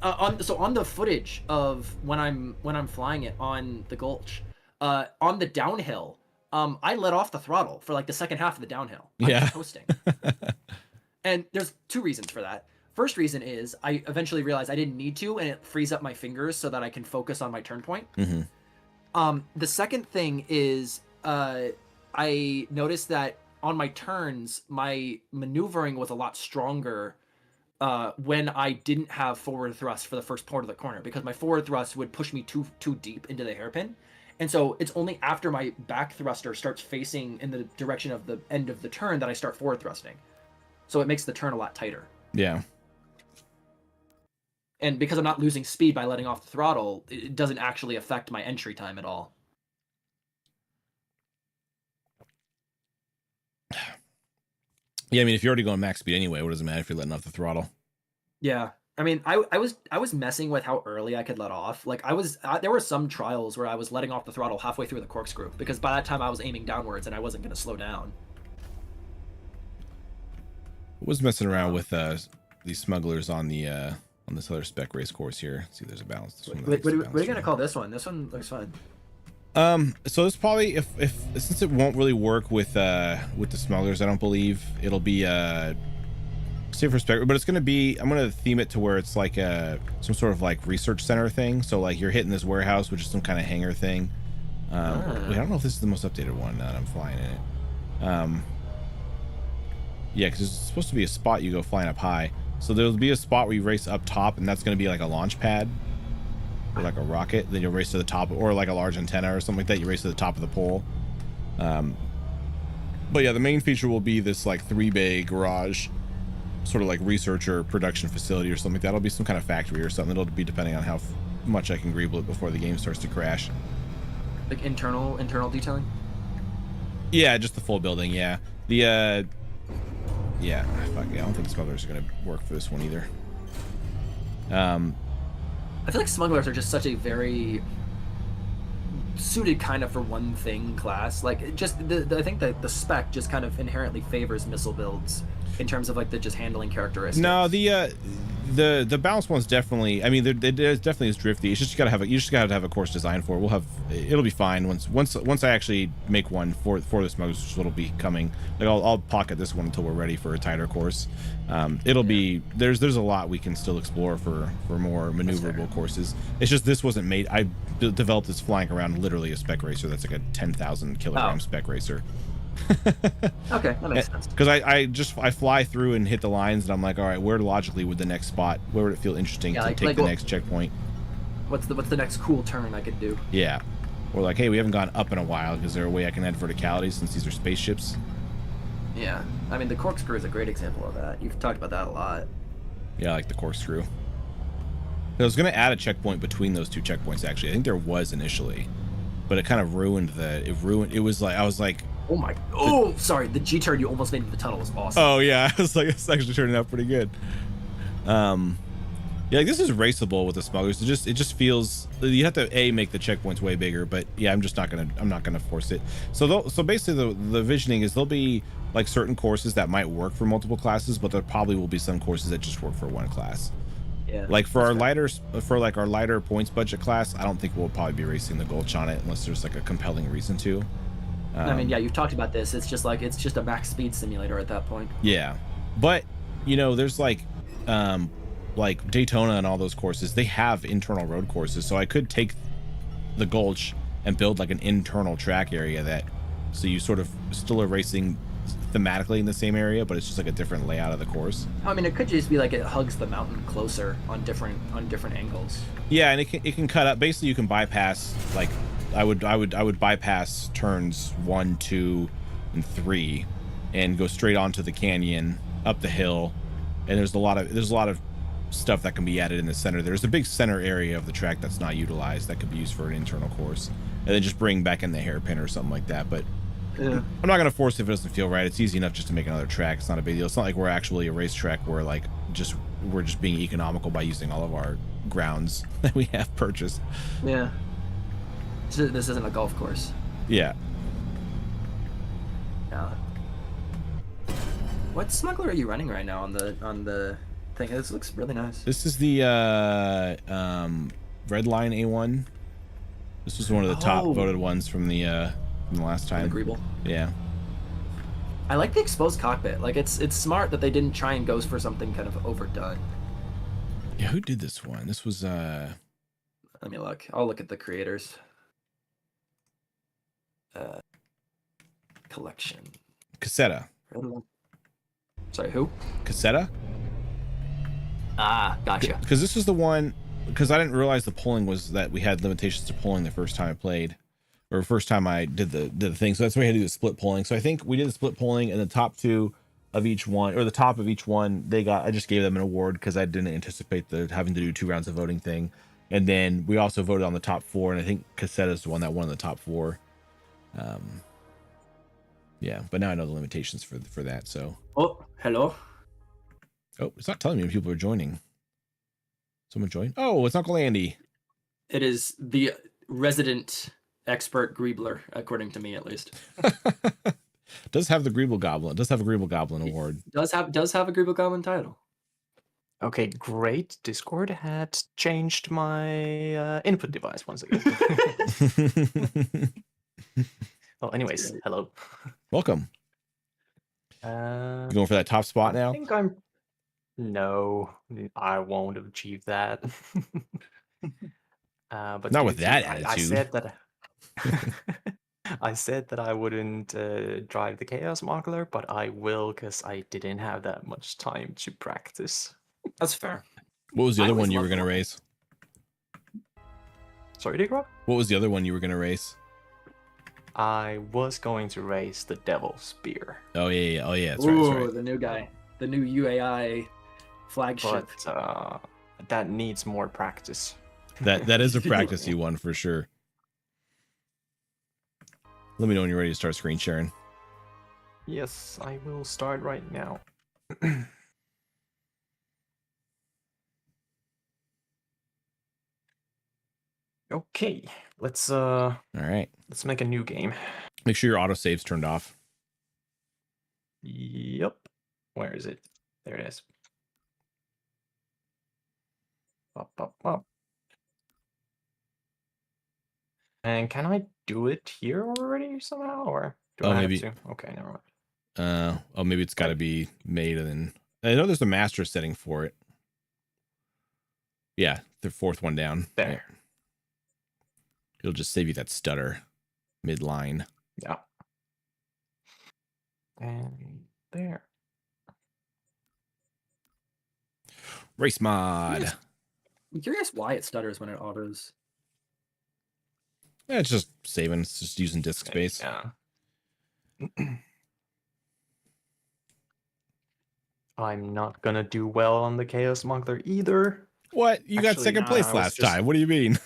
on the footage of when I'm flying it on the Gulch, on the downhill, I let off the throttle for like the second half of the downhill. I was coasting. And there's two reasons for that. First reason is I eventually realized I didn't need to, and it frees up my fingers so that I can focus on my turn point. Mm-hmm. The second thing is I noticed that on my turns, my maneuvering was a lot stronger when I didn't have forward thrust for the first part of the corner, because my forward thrust would push me too deep into the hairpin. And so it's only after my back thruster starts facing in the direction of the end of the turn that I start forward thrusting. So it makes the turn a lot tighter. Yeah. And because I'm not losing speed by letting off the throttle, it doesn't actually affect my entry time at all. Yeah, I mean, if you're already going max speed anyway, what does it matter if you're letting off the throttle? Yeah, I mean, I was messing with how early I could let off. Like there were some trials where I was letting off the throttle halfway through the corkscrew, because by that time I was aiming downwards and I wasn't going to slow down. I was messing around with these smugglers on this other spec race course here. Let's see if there's a balance. What are you gonna call this one? This one looks fun. So this probably, if since it won't really work with the smugglers, I don't believe it'll be safer spec, but it's gonna be, I'm gonna theme it to where it's like some sort of like research center thing. So like you're hitting this warehouse, which is some kind of hangar thing. Wait, I don't know if this is the most updated one that I'm flying in it. Yeah, because it's supposed to be a spot you go flying up high. So there'll be a spot where you race up top, and that's going to be like a launch pad or like a rocket. Then you'll race to the top, or like a large antenna or something like that. You race to the top of the pole. But yeah, the main feature will be this like 3-bay garage, sort of like researcher production facility or something like that. It'll be some kind of factory or something. It'll be depending on how much I can greeble it before the game starts to crash. Like internal detailing? Yeah, just the full building. Yeah, yeah, fuck, I don't think smugglers are gonna work for this one either. I feel like smugglers are just such a very suited kind of for one thing class. Like just I think that the spec just kind of inherently favors missile builds. in terms of like the just handling characteristics? No, the balance one's definitely. I mean, it definitely is drifty. It's just you just gotta have a course designed for it. It'll be fine once I actually make one for the smugglers, which will be coming. Like I'll pocket this one until we're ready for a tighter course. It'll be there's a lot we can still explore for more maneuverable courses. It's just this wasn't made. I developed this flying around literally a spec racer that's like a 10,000 kilogram spec racer. Okay, that makes sense. Because I fly through and hit the lines, and I'm like, all right, where logically would the next spot? Where would it feel interesting to take the next checkpoint? What's the next cool turn I could do? Yeah, or like, hey, we haven't gone up in a while. Is there a way I can add verticality since these are spaceships? Yeah, I mean the corkscrew is a great example of that. You've talked about that a lot. Yeah, I like the corkscrew. I was gonna add a checkpoint between those two checkpoints. Actually, I think there was initially, but it kind of ruined it was like I was like. Oh my! Oh, sorry. The G turn you almost made into the tunnel was awesome. Oh yeah, I was like, it's actually turning out pretty good. Yeah, like, this is raceable with the smugglers. It just feels you have to make the checkpoints way bigger, but yeah, I'm not gonna force it. So basically the visioning is there'll be like certain courses that might work for multiple classes, but there probably will be some courses that just work for one class. Yeah. Like for our lighter points budget class, I don't think we'll probably be racing the Gulch on it unless there's like a compelling reason to. I mean, yeah, you've talked about this. It's just a max speed simulator at that point. Yeah, but you know, there's like Daytona and all those courses. They have internal road courses, so I could take the Gulch and build like an internal track area so you sort of still are racing thematically in the same area, but it's just like a different layout of the course. I mean, it could just be like it hugs the mountain closer on different angles. Yeah, and it can cut up. Basically, you can bypass like. I would bypass turns 1, 2, and 3, and go straight onto the canyon, up the hill, and there's a lot of stuff that can be added in the center. There's a big center area of the track that's not utilized that could be used for an internal course, and then just bring back in the hairpin or something like that. But yeah. I'm not gonna force it if it doesn't feel right. It's easy enough just to make another track. It's not a big deal. It's not like we're actually a racetrack where like we're just being economical by using all of our grounds that we have purchased. Yeah. This isn't a golf course. Yeah. Yeah. What smuggler are you running right now on the thing? This looks really nice. This is the Red Line A1. This was one of the top voted ones from the last time. The Greeble. Yeah. I like the exposed cockpit. Like it's smart that they didn't try and go for something kind of overdone. Yeah, who did this one? This was Let me look. I'll look at the creators. Collection. Cassetta. Sorry, who? Cassetta? Ah, gotcha. Because this was the one, because I didn't realize the polling was that we had limitations to polling the first time I played, or first time I did the thing. So that's why I had to do the split polling. So I think we did the split polling, and the top two of each one, or the top of each one, I just gave them an award because I didn't anticipate having to do 2 rounds of voting thing. And then we also voted on the top 4, and I think Cassetta is the one that won the top 4. Yeah, but now I know the limitations for that. So. Oh, hello. Oh, it's not telling me when people are joining. Someone joined. Oh, it's UncleAndy. It is the resident expert Greebler, according to me at least. Does have the Greeble Goblin. Does have a Greeble Goblin award. Does have a Greeble Goblin title. Okay, great. Discord had changed my input device once again. Well, anyways, hello. Welcome. You going for that top spot now? I think No, I won't achieve that. But not with that attitude. I said that. I said that I wouldn't drive the Chaos Smuggler, but I will because I didn't have that much time to practice. That's fair. What was the other one you were going to race? Sorry, Diggrok? What was the other one you were going to race? I was going to race the Devil's Spear. Oh yeah. That's right. That's right. The new guy, the new UAI flagship. But that needs more practice. That is a practicey one for sure. Let me know when you're ready to start screen sharing. Yes, I will start right now. Okay, let's all right. Let's make a new game. Make sure your autosave's turned off. Yep. Where is it? There it is. Up, up, up. And can I do it here already somehow, or do Oh, I maybe. have to? Okay, never mind. Oh, maybe it's got to be made and then. I know there's a master setting for it. Yeah, the fourth one down. There. Yeah. It'll just save you that stutter mid-line. Yeah. And there. Race mod. I'm curious why it stutters when it autos. Yeah, it's just saving. It's just using disk space. Yeah. I'm not gonna do well on the Chaos Smuggler either. What? You got Actually, second place I was last just- time. What do you mean?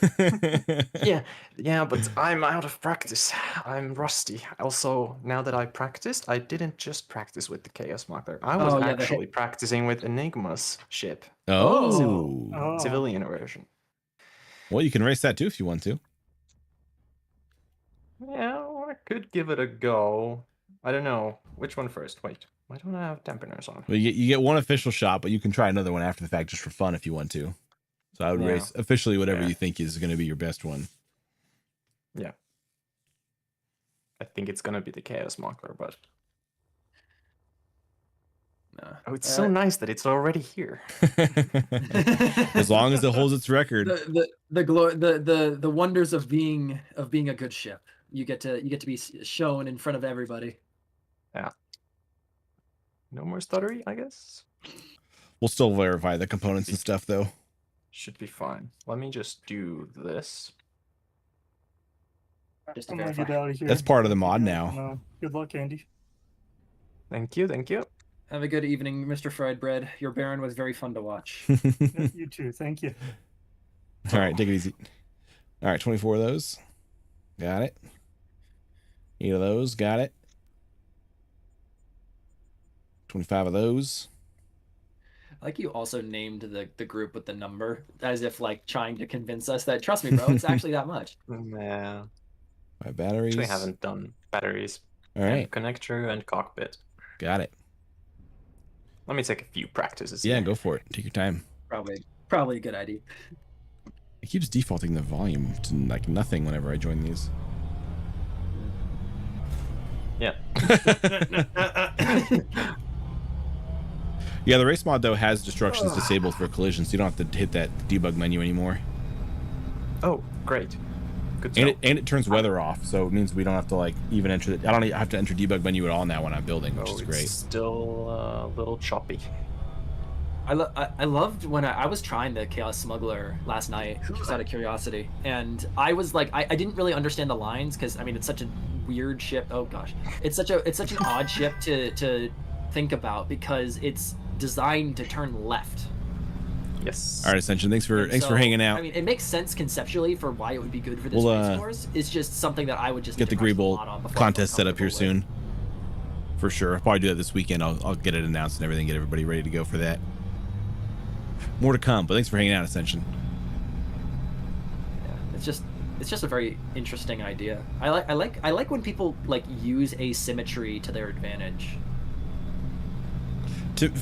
Yeah, but I'm out of practice. I'm rusty. Also, now that I practiced, I didn't just practice with the Chaos Smuggler. I was Oh, yeah, actually practicing with Enigma's ship, Oh. Oh. civilian version. Well, you can race that too if you want to. Yeah, I could give it a go. I don't know. Which one first? Wait, why don't I have dampeners on? Well, you get one official shot, but you can try another one after the fact just for fun if you want to. So I would Yeah. race officially whatever Yeah. you think is going to be your best one. Yeah. I think it's gonna be the Chaos Smuggler, but Nah. oh, it's so nice that it's already here. As long as it holds its record. The wonders of being a good ship. You get to be shown in front of everybody. No more stuttery, I guess. We'll still verify the components and stuff, though. Should be fine. Let me just do this. Just to I'm gonna verify. get out of here. That's part of the mod Yeah, now. no. Good luck, Andy. Thank you, thank you. Have a good evening, Mr. FriedBread. Your Baron was very fun to watch. Yeah, you too. Thank you. All right, take it easy. All right, 24 of those. Got it. 8 of those. Got it. 25 of those. Like you also named the group with the number as if like trying to convince us that trust me, bro, it's actually that much. Yeah. 5 batteries. Actually haven't done batteries. All and right, connector and cockpit. got it. Let me take a few practices. Yeah, here. go for it. Take your time. Probably a good idea. It keeps defaulting the volume to like nothing whenever I join these. Yeah. Yeah, the race mod though has destructions disabled for collisions, so you don't have to hit that debug menu anymore. Oh, great. Good And job. it turns weather off, so it means we don't have to like even enter. I don't have to enter debug menu at all now when I'm building, which is it's great. still a little choppy. I loved when I was trying the Chaos Smuggler last night, just out of curiosity, and I was like, I didn't really understand the lines because I mean it's such a weird ship. Oh gosh, it's such an odd ship to think about because it's designed to turn left. Yes. All right, Ascension. Thanks for And so, hanging out. I mean, it makes sense conceptually for why it would be good for this We'll, race course. It's just something that I would just Get the need to Greeble watch a lot on before I contest feel set up here comfortable soon. For sure. I'll probably do that this weekend. I'll get it announced and everything, get everybody ready to go for that. More to come, but thanks for hanging out, Ascension. with. Yeah, it's just a very interesting idea. I like when people like use asymmetry to their advantage.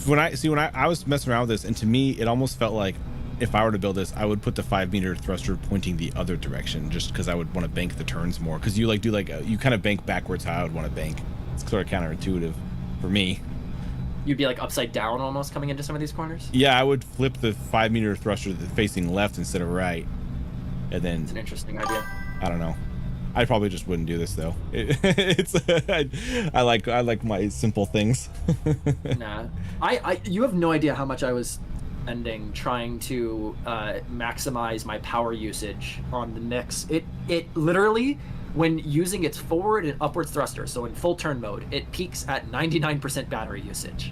When I was messing around with this, and to me, it almost felt like if I were to build this, I would put the 5-meter thruster pointing the other direction, just because I would want to bank the turns more. Because you like do like you kind of bank backwards how I would want to bank. It's sort of counterintuitive for me. You'd be like upside down almost coming into some of these corners. Yeah, I would flip the 5-meter thruster facing left instead of right, and then It's an interesting idea. I don't know. I probably just wouldn't do this though. I like my simple things. Nah, you have no idea how much I was ending trying to maximize my power usage on the Nyx. It literally, when using its forward and upwards thruster, so in full turn mode, it peaks at 99% battery usage.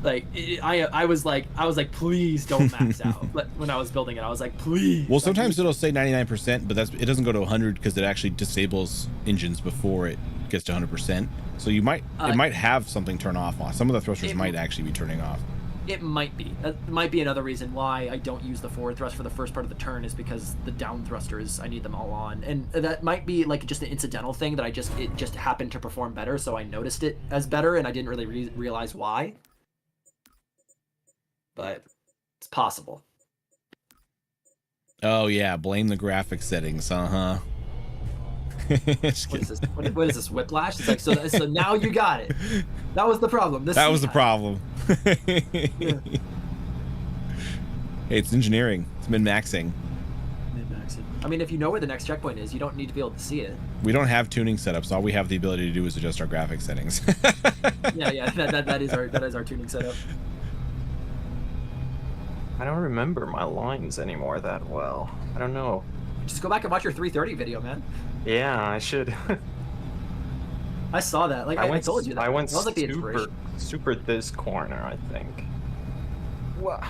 Like I was like, please don't max out. When I was building it, I was like, please. Well, sometimes it'll say 99%, but it doesn't go to 100 because it actually disables engines before it gets to 100%. So it might have something turn off on. Some of the thrusters might actually be turning off. It might be. That might be another reason why I don't use the forward thrust for the first part of the turn, is because the down thrusters, I need them all on. And that might be like just an incidental thing that it just happened to perform better, so I noticed it as better and I didn't really realize why. But it's possible. Oh yeah, blame the graphic settings, What is this? What is this, Whiplash? It's like, so now you got it. That was the problem. That was the problem. Yeah. Hey, it's engineering. It's min-maxing. Min-maxing. I mean, if you know where the next checkpoint is, you don't need to be able to see it. We don't have tuning setups. All we have the ability to do is adjust our graphic settings. Yeah, that is our tuning setup. I don't remember my lines anymore that well. I don't know. Just go back and watch your 330 video, man. Yeah, I should. I saw that. Like I told you that. I went that was like the inspiration. super this corner, I think. What?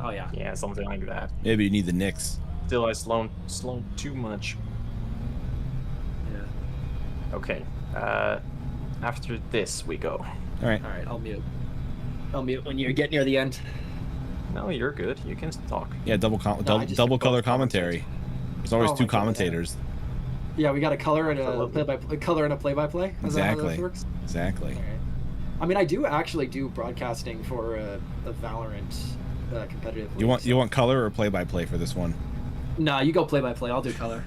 Oh yeah. Yeah, something like that. Maybe you need the Knicks. Still, I slowed too much. Yeah. Okay. After this, we go. All right. All right. I'll mute. I'll mute when you get near the end. No, you're good. You can talk. Yeah, double color commentary. There's always two my God, commentators. Yeah, we got a color and a play-by-play. Is that how Exactly. that works? Exactly. All right. I mean, I do actually do broadcasting for a Valorant competitive. You league, want color or play-by-play for this one? Nah, you go play-by-play. I'll do color.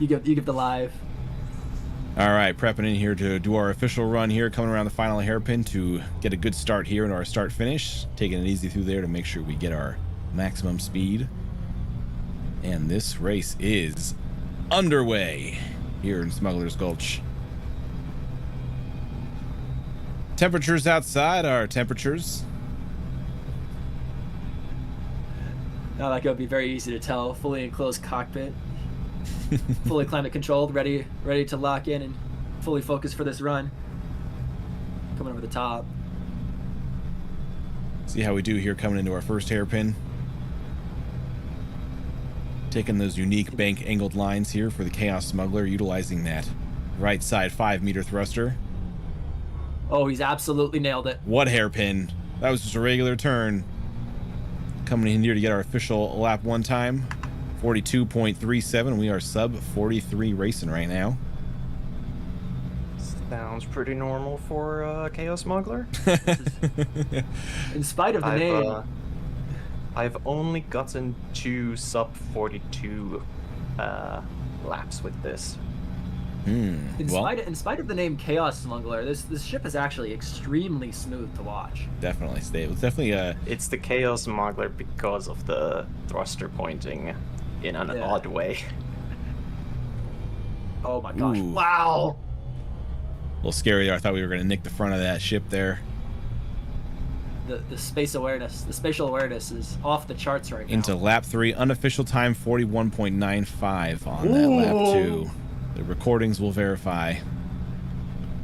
You give the live. All right, prepping in here to do our official run here, coming around the final hairpin to get a good start here in our start finish, taking it easy through there to make sure we get our maximum speed. And this race is underway here in Smuggler's Gulch. Temperatures outside are temperatures. Now that could be very easy to tell. Fully enclosed cockpit. Fully climate controlled, ready to lock in and fully focused for this run. Coming over the top. See how we do here coming into our first hairpin. Taking those unique bank angled lines here for the Chaos Smuggler, utilizing that right side 5-meter thruster. Oh, he's absolutely nailed it. What hairpin? That was just a regular turn. Coming in here to get our official lap one time. 42.37. We are sub 43 racing right now. Sounds pretty normal for Chaos Smuggler. In spite of the name. I've only gotten 2 sub 42 laps with this. In spite of the name Chaos Smuggler, this ship is actually extremely smooth to watch. Definitely stable. It's definitely It's the Chaos Smuggler because of the thruster pointing in an odd way. Oh my gosh! Ooh. Wow. a little scary there. I thought we were going to nick the front of that ship there. The space awareness, the spatial awareness is off the charts right now. Into lap 3, unofficial time 41.95 on that lap 2. The recordings will verify.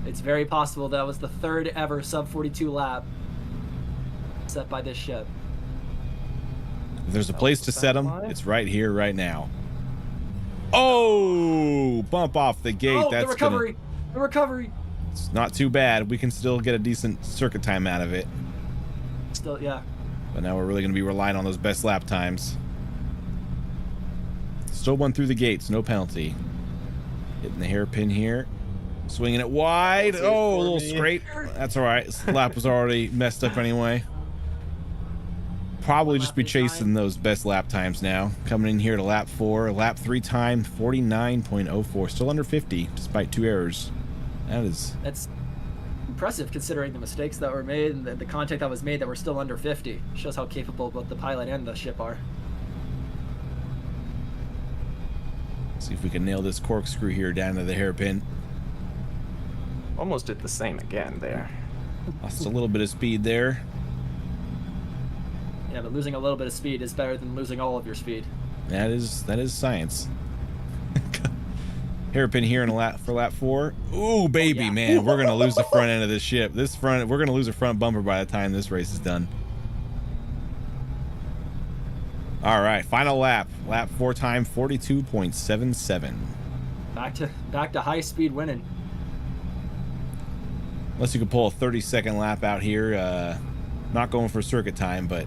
It's very possible that was the 3rd ever sub 42 lap set by this ship. If there's a place to set them, it's right here, right now. Oh, bump off the gate. Oh, That's the recovery. The recovery. It's not too bad. We can still get a decent circuit time out of it. Still, yeah. But now we're really going to be relying on those best lap times. Still one through the gates, no penalty. Hitting the hairpin here. Swinging it wide. Oh, a little straight. That's all right. This lap was already messed up anyway. Probably just be chasing those best lap times now. Coming in here to lap 4. Lap 3 time, 49.04. Still under 50, despite 2 errors. That's impressive considering the mistakes that were made and the contact that was made that were still under 50. Shows how capable both the pilot and the ship are. See if we can nail this corkscrew here down to the hairpin. Almost did the same again there. Lost a little bit of speed there. Yeah, but losing a little bit of speed is better than losing all of your speed. That is science. Hairpin here for lap 4. Ooh, baby, man, we're gonna lose the front end of this ship. We're gonna lose a front bumper by the time this race is done. All right, final lap. Lap 4 time, 42.77. Back to high speed winning. Unless you could pull a 30-second lap out here. Not going for circuit time, but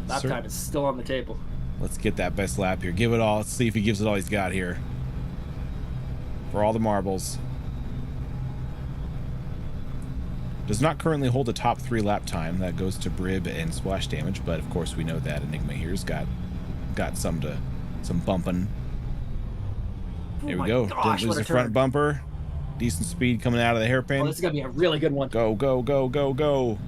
Lap time is still on the table. let's get that best lap here. Give it all. Let's see if he gives it all he's got here. For all the marbles. Does not currently hold a top 3 lap time. That goes to Brib and splash damage, but of course we know that Enigma here's got some bumping. There we go. Gosh, Didn't lose what a the front turn. bumper. Decent speed coming out of the hairpin. Oh, this is gonna be a really good one. Go, go, go, go, go.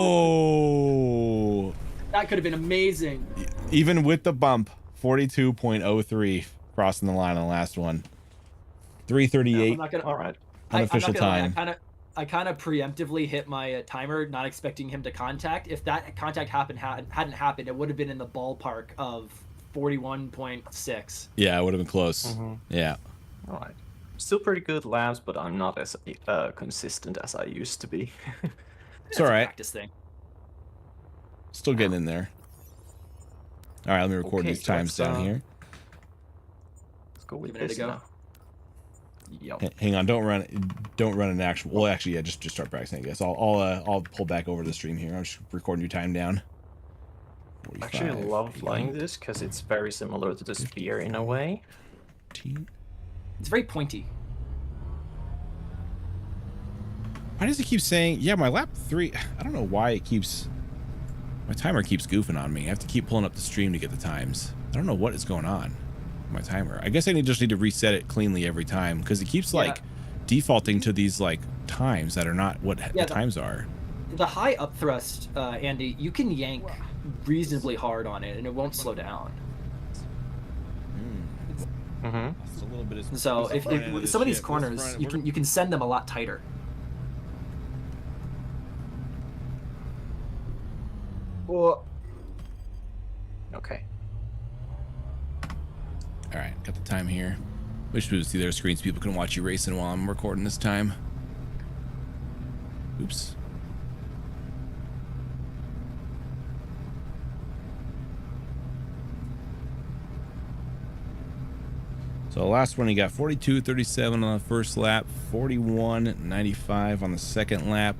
Oh! That could have been amazing. Even with the bump, 42.03 crossing the line on the last one. 3:38 I'm not gonna. All right. unofficial time. I kind of preemptively hit my timer, not expecting him to contact. If that contact hadn't happened, it would have been in the ballpark of 41.6. Yeah, it would have been close. Yeah. All right. Still pretty good laps, but I'm not as consistent as I used to be. It's all right. Practice thing. Still getting in there. All right, let me record Okay, these times let's, down here. Let's go with Giving it a this go. now. Yep. Hang on, don't run an actual. Well, actually, yeah, just start practicing. I guess I'll pull back over the stream here. I'm just recording your time down. I actually 45, love flying this because it's very similar to the spear in a way. 18. It's very pointy. Why does it keep saying? Yeah, my lap 3. I don't know why it keeps. My timer keeps goofing on me. I have to keep pulling up the stream to get the times. I don't know what is going on. My timer. I guess I just need to reset it cleanly every time because it keeps like defaulting to these like times that are not what the times are. The high up thrust, Andy, you can yank reasonably hard on it and it won't slow down. Mm-hmm. It's a little bit of, So if some of these corners, you can send them a lot tighter. Okay. All right, got the time here. Wish we would see their screens. People can watch you racing while I'm recording this time. Oops. So the last one, he got 42.37 on the first lap, 41.95 on the second lap,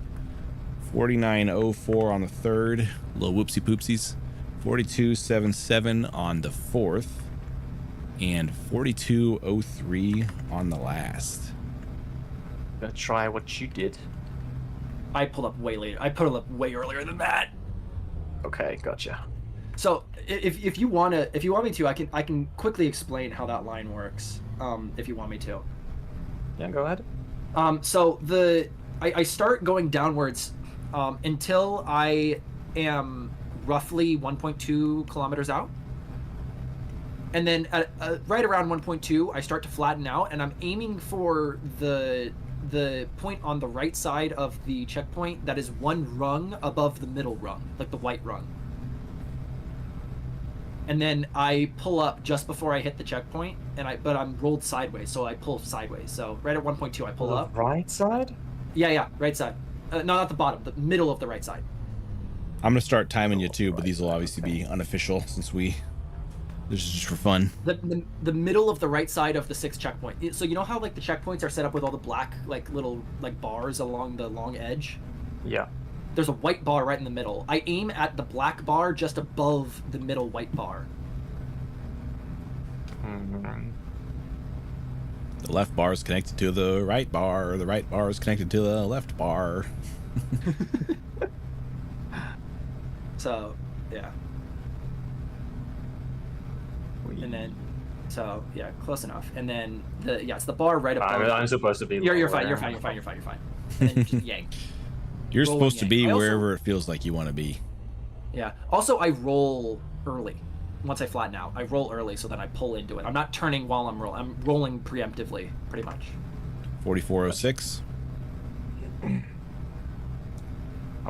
49.04 on the third, little whoopsie poopsies, 42.77 on the fourth, and 42.03 on the last. Gonna try what you did. I pulled up way later. I put it up way earlier than that. Okay, gotcha. So if you want me to, I can quickly explain how that line works. If you want me to. Yeah, go ahead. So I start going downwards until I am roughly 1.2 kilometers out. And then at, right around 1.2, I start to flatten out, and I'm aiming for the point on the right side of the checkpoint that is one rung above the middle rung, like the white rung. And then I pull up just before I hit the checkpoint, but I'm rolled sideways, so I pull sideways. So right at 1.2, I pull up. Right side? Yeah, right side. No, not the bottom, the middle of the right side. I'm gonna start timing you too, but these will obviously be unofficial since this is just for fun. The middle of the right side of the sixth checkpoint. So you know how like the checkpoints are set up with all the black like little like bars along the long edge? Yeah. There's a white bar right in the middle. I aim at the black bar just above the middle white bar. Mm-hmm. The left bar is connected to the right bar. The right bar is connected to the left bar. So, yeah. And then, so yeah, close enough. And then it's the bar right above. I'm supposed to be. You're fine. lower. You're fine. And then just yank. You're Roll supposed to yank. be I also- wherever it feels like you want to be. Yeah. Also, I roll early. Once I flatten out, I roll early so that I pull into it. I'm not turning while I'm rolling. I'm rolling preemptively, pretty much. 44.06. I'm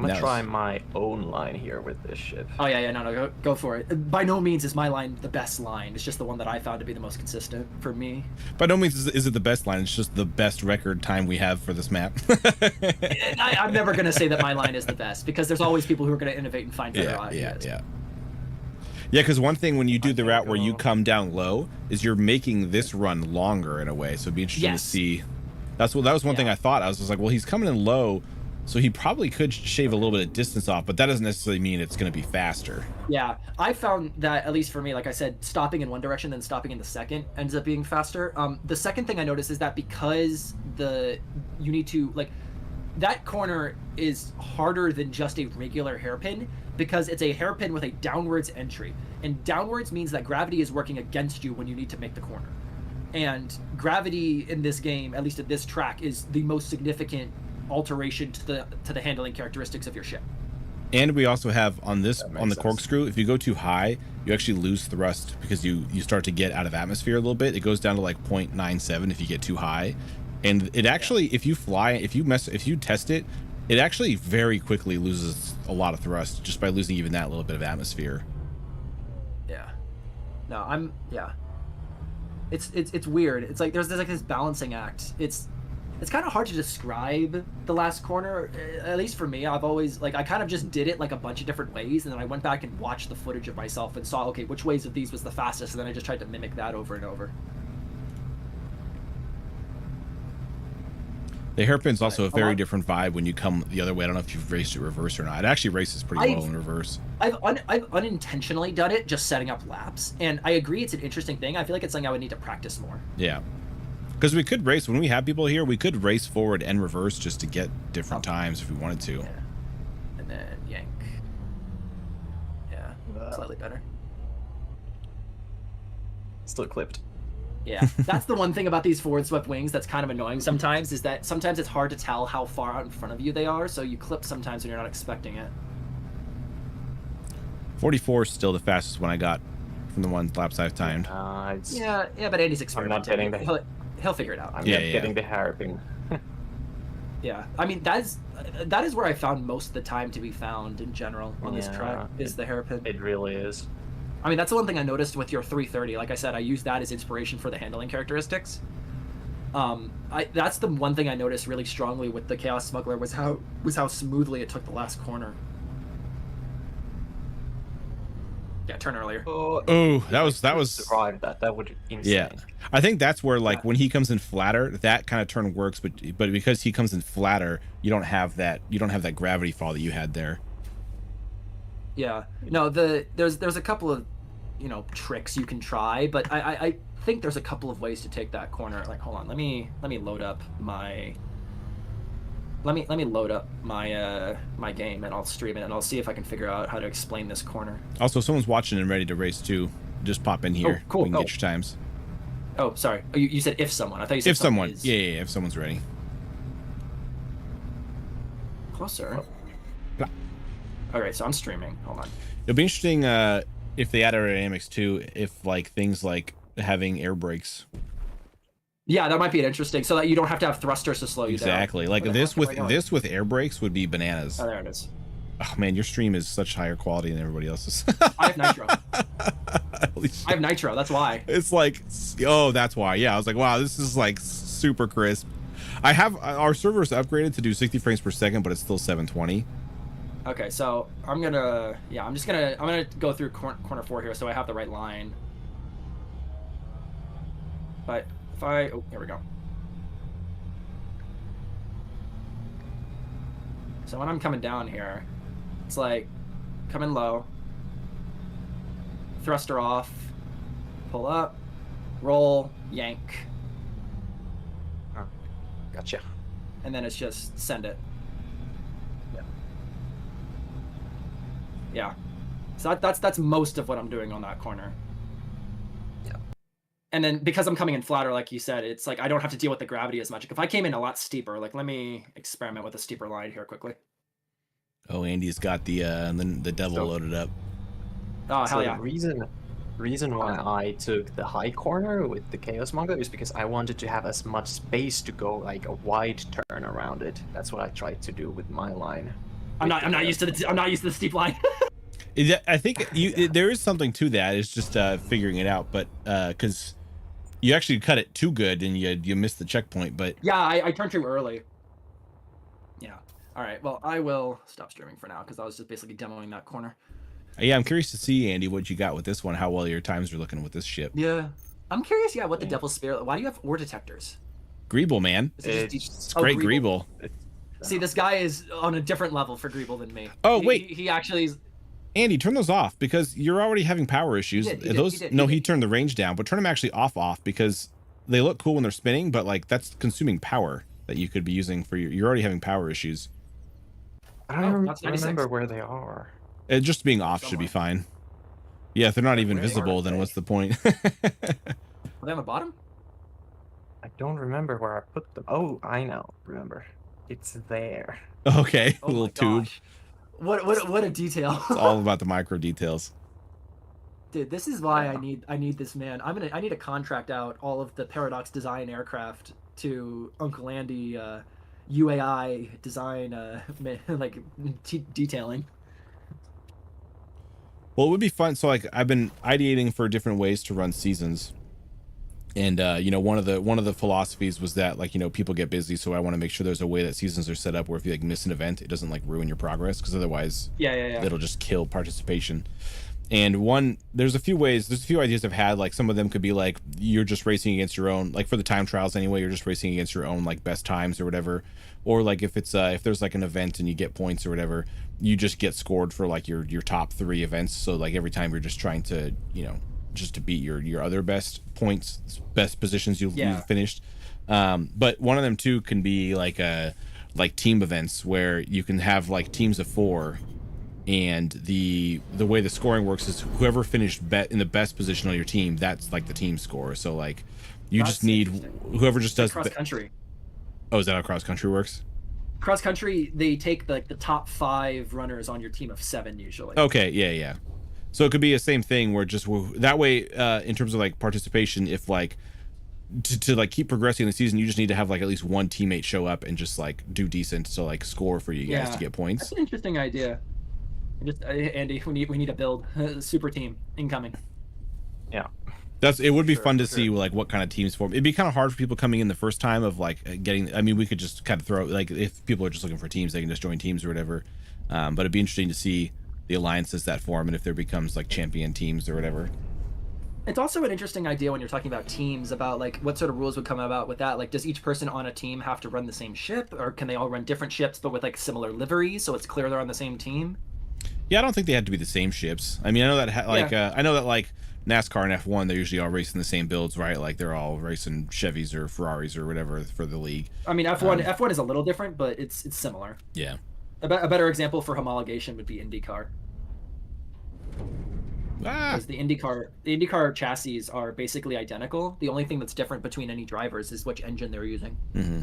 gonna That try was- my own line here with this ship. Oh yeah, no, go for it. By no means is my line the best line. It's just the one that I found to be the most consistent for me. By no means is it the best line. It's just the best record time we have for this map. And I'm never gonna say that my line is the best because there's always people who are gonna innovate and find better ideas. Yeah, because one thing when you do the route where you come down low is you're making this run longer in a way. So it'd be interesting to Yes. see That was one thing Yeah. I thought. I was just like, well, he's coming in low, so he probably could shave a little bit of distance off, but that doesn't necessarily mean it's going to be faster. Yeah, I found that, at least for me, like I said, stopping in one direction then stopping in the second ends up being faster. The second thing I noticed is that because you need to, like, that corner is harder than just a regular hairpin because it's a hairpin with a downwards entry. And downwards means that gravity is working against you when you need to make the corner. And gravity in this game, at least at this track, is the most significant alteration to the handling characteristics of your ship. And we also have on the sense. corkscrew, if you go too high, you actually lose thrust because you start to get out of atmosphere a little bit. It goes down to like 0.97 if you get too high. And it actually, if you test it, it actually very quickly loses a lot of thrust just by losing even that little bit of atmosphere. Yeah. No, It's weird. It's like there's like this balancing act. It's kind of hard to describe the last corner. At least for me, I've always, like, I kind of just did it like a bunch of different ways, and then I went back and watched the footage of myself and saw, okay, which ways of these was the fastest, and then I just tried to mimic that over and over. The hairpin's also a very lot- different vibe when you come the other way. I don't know if you've raced it reverse or not. It actually races pretty well in reverse. I've unintentionally done it just setting up laps, and I agree it's an interesting thing. I feel like it's something I would need to practice more. Yeah. Because we could race, when we have people here, we could race forward and reverse just to get different times if we wanted to. Yeah. And then yank. Yeah, slightly better. Still clipped. Yeah, that's the one thing about these forward swept wings that's kind of annoying sometimes, is that sometimes it's hard to tell how far out in front of you they are, so you clip sometimes when you're not expecting it. 44 is still the fastest one I got from the one laps I've timed. Yeah, but Andy's I'm not getting experimenting. He'll figure it out. I'm Yeah, not yeah. getting the hairpin. Yeah, I mean that is where I found most of the time to be found in general on this track, is the hairpin. It really is. I mean, that's the one thing I noticed with your 330. Like I said, I used that as inspiration for the handling characteristics. That's the one thing I noticed really strongly with the Chaos Smuggler was how smoothly it took the last corner. Yeah, turn earlier. Oh, that was Survive that. That would be insane. yeah. I think that's where, like, when he comes in flatter, that kind of turn works, but because he comes in flatter, you don't have that gravity fall that you had there. Yeah. No, there's a couple of, tricks you can try, but I think there's a couple of ways to take that corner. Like, hold on, let me load up my my game, and I'll stream it, and I'll see if I can figure out how to explain this corner. Also, if someone's watching and ready to race too, just pop in here. Oh, cool. We can get your times. Oh, sorry. Oh, you said if someone. I thought you said If someone, is. yeah, if someone's ready. Closer. Blah. All right, so I'm streaming. Hold on. It'll be interesting if they add aerodynamics too, if like things like having air brakes. Yeah, that might be interesting, so that you don't have to have thrusters to slow you down. Exactly. Like Where the this heck am I with going? with air brakes would be bananas. Oh, there it is. Oh man, your stream is such higher quality than everybody else's. I have nitro. Holy shit. I have nitro. That's why. It's like, oh, that's why. Yeah, I was like, wow, this is like super crisp. I have our server's upgraded to do 60 frames per second, but it's still 720. Okay, so I'm gonna go through corner 4 here, so I have the right line. But if here we go. So when I'm coming down here, it's like coming low, thruster off, pull up, roll, yank, Gotcha. and then it's just send it. Yeah. So that's most of what I'm doing on that corner. Yeah. And then because I'm coming in flatter, like you said, it's like I don't have to deal with the gravity as much. Like if I came in a lot steeper, like let me experiment with a steeper line here quickly. Oh, Andy's got the devil loaded up. Oh, So hell yeah. the reason why I took the high corner with the Chaos Smuggler is because I wanted to have as much space to go like a wide turn around it. That's what I tried to do with my line. I'm not used to the steep line. I think there is something to that. It's just figuring it out, but because you actually cut it too good and you missed the checkpoint. But Yeah, I turned too early. Yeah. All right. Well, I will stop streaming for now because I was just basically demoing that corner. yeah, I'm curious to see, Andy, what you got with this one. How well your times are looking with this ship. Yeah. I'm curious. Yeah, what the Devil's Spirit? Why do you have ore detectors? Greeble, man. Is it just It's It's great Greeble. See, this guy is on a different level for Greeble than me. Oh, wait. He actually is. Andy, turn those off because you're already having power issues. He did, Those he did, no, he he did. turned the range down, but turn them actually off because they look cool when they're spinning, but like that's consuming power that you could be using for you're already having power issues. I don't that's 96. remember where they are. It just being off should be fine. Yeah, if they're not even Where visible, are then they? what's the point? Are they on the bottom? I don't remember where I put them. Oh, I know. Remember. It's there. Okay, Oh little my tube. gosh. What a detail. It's all about the micro details. Dude, this is why I need this man. I need to contract out all of the Paradox design aircraft to UncleAndy UAI design like detailing. Well, it would be fun. So like I've been ideating for different ways to run seasons. And you know, one of the philosophies was that like, you know, people get busy, so I want to make sure there's a way that seasons are set up where if you like miss an event, it doesn't like ruin your progress, because otherwise Yeah. it'll just kill participation. And there's a few ideas I've had. Like some of them could be like you're just racing against your own, like for the time trials anyway, you're just racing against your own like best times or whatever. Or like if it's if there's like an event and you get points or whatever, you just get scored for like your top 3 events. So like every time you're just trying to, you know, just to beat your other best points, best positions you've finished. But one of them too can be like team events where you can have like teams of 4, and the way the scoring works is whoever finished in the best position on your team, that's like the team score. So like you That's just need whoever just does cross country. Oh, is that how cross country works? Cross country, they take like the top 5 runners on your team of 7 usually. Okay, yeah. So it could be the same thing where just that way, in terms of like participation, if like to like keep progressing in the season, you just need to have like at least one teammate show up and just like do decent to like score for you guys to get points. That's an interesting idea. Andy, we need a build super team incoming. Yeah. It would be fun to see like what kind of teams form. It'd be kind of hard for people coming in the first time of like getting. I mean, we could just kind of throw like if people are just looking for teams, they can just join teams or whatever. But it'd be interesting to see the alliances that form and if there becomes like champion teams or whatever. It's also an interesting idea when you're talking about teams, about like what sort of rules would come about with that. Like, does each person on a team have to run the same ship, or can they all run different ships but with like similar liveries, so it's clear they're on the same team? Yeah, I don't think they had to be the same ships. I mean, I know that I know that like NASCAR and F1, they're usually all racing the same builds, right? Like they're all racing Chevys or Ferraris or whatever for the league. I mean, F1 is a little different, but it's similar. Yeah. A better example for homologation would be IndyCar. Because the IndyCar chassis are basically identical. The only thing that's different between any drivers is which engine they're using. Mm-hmm.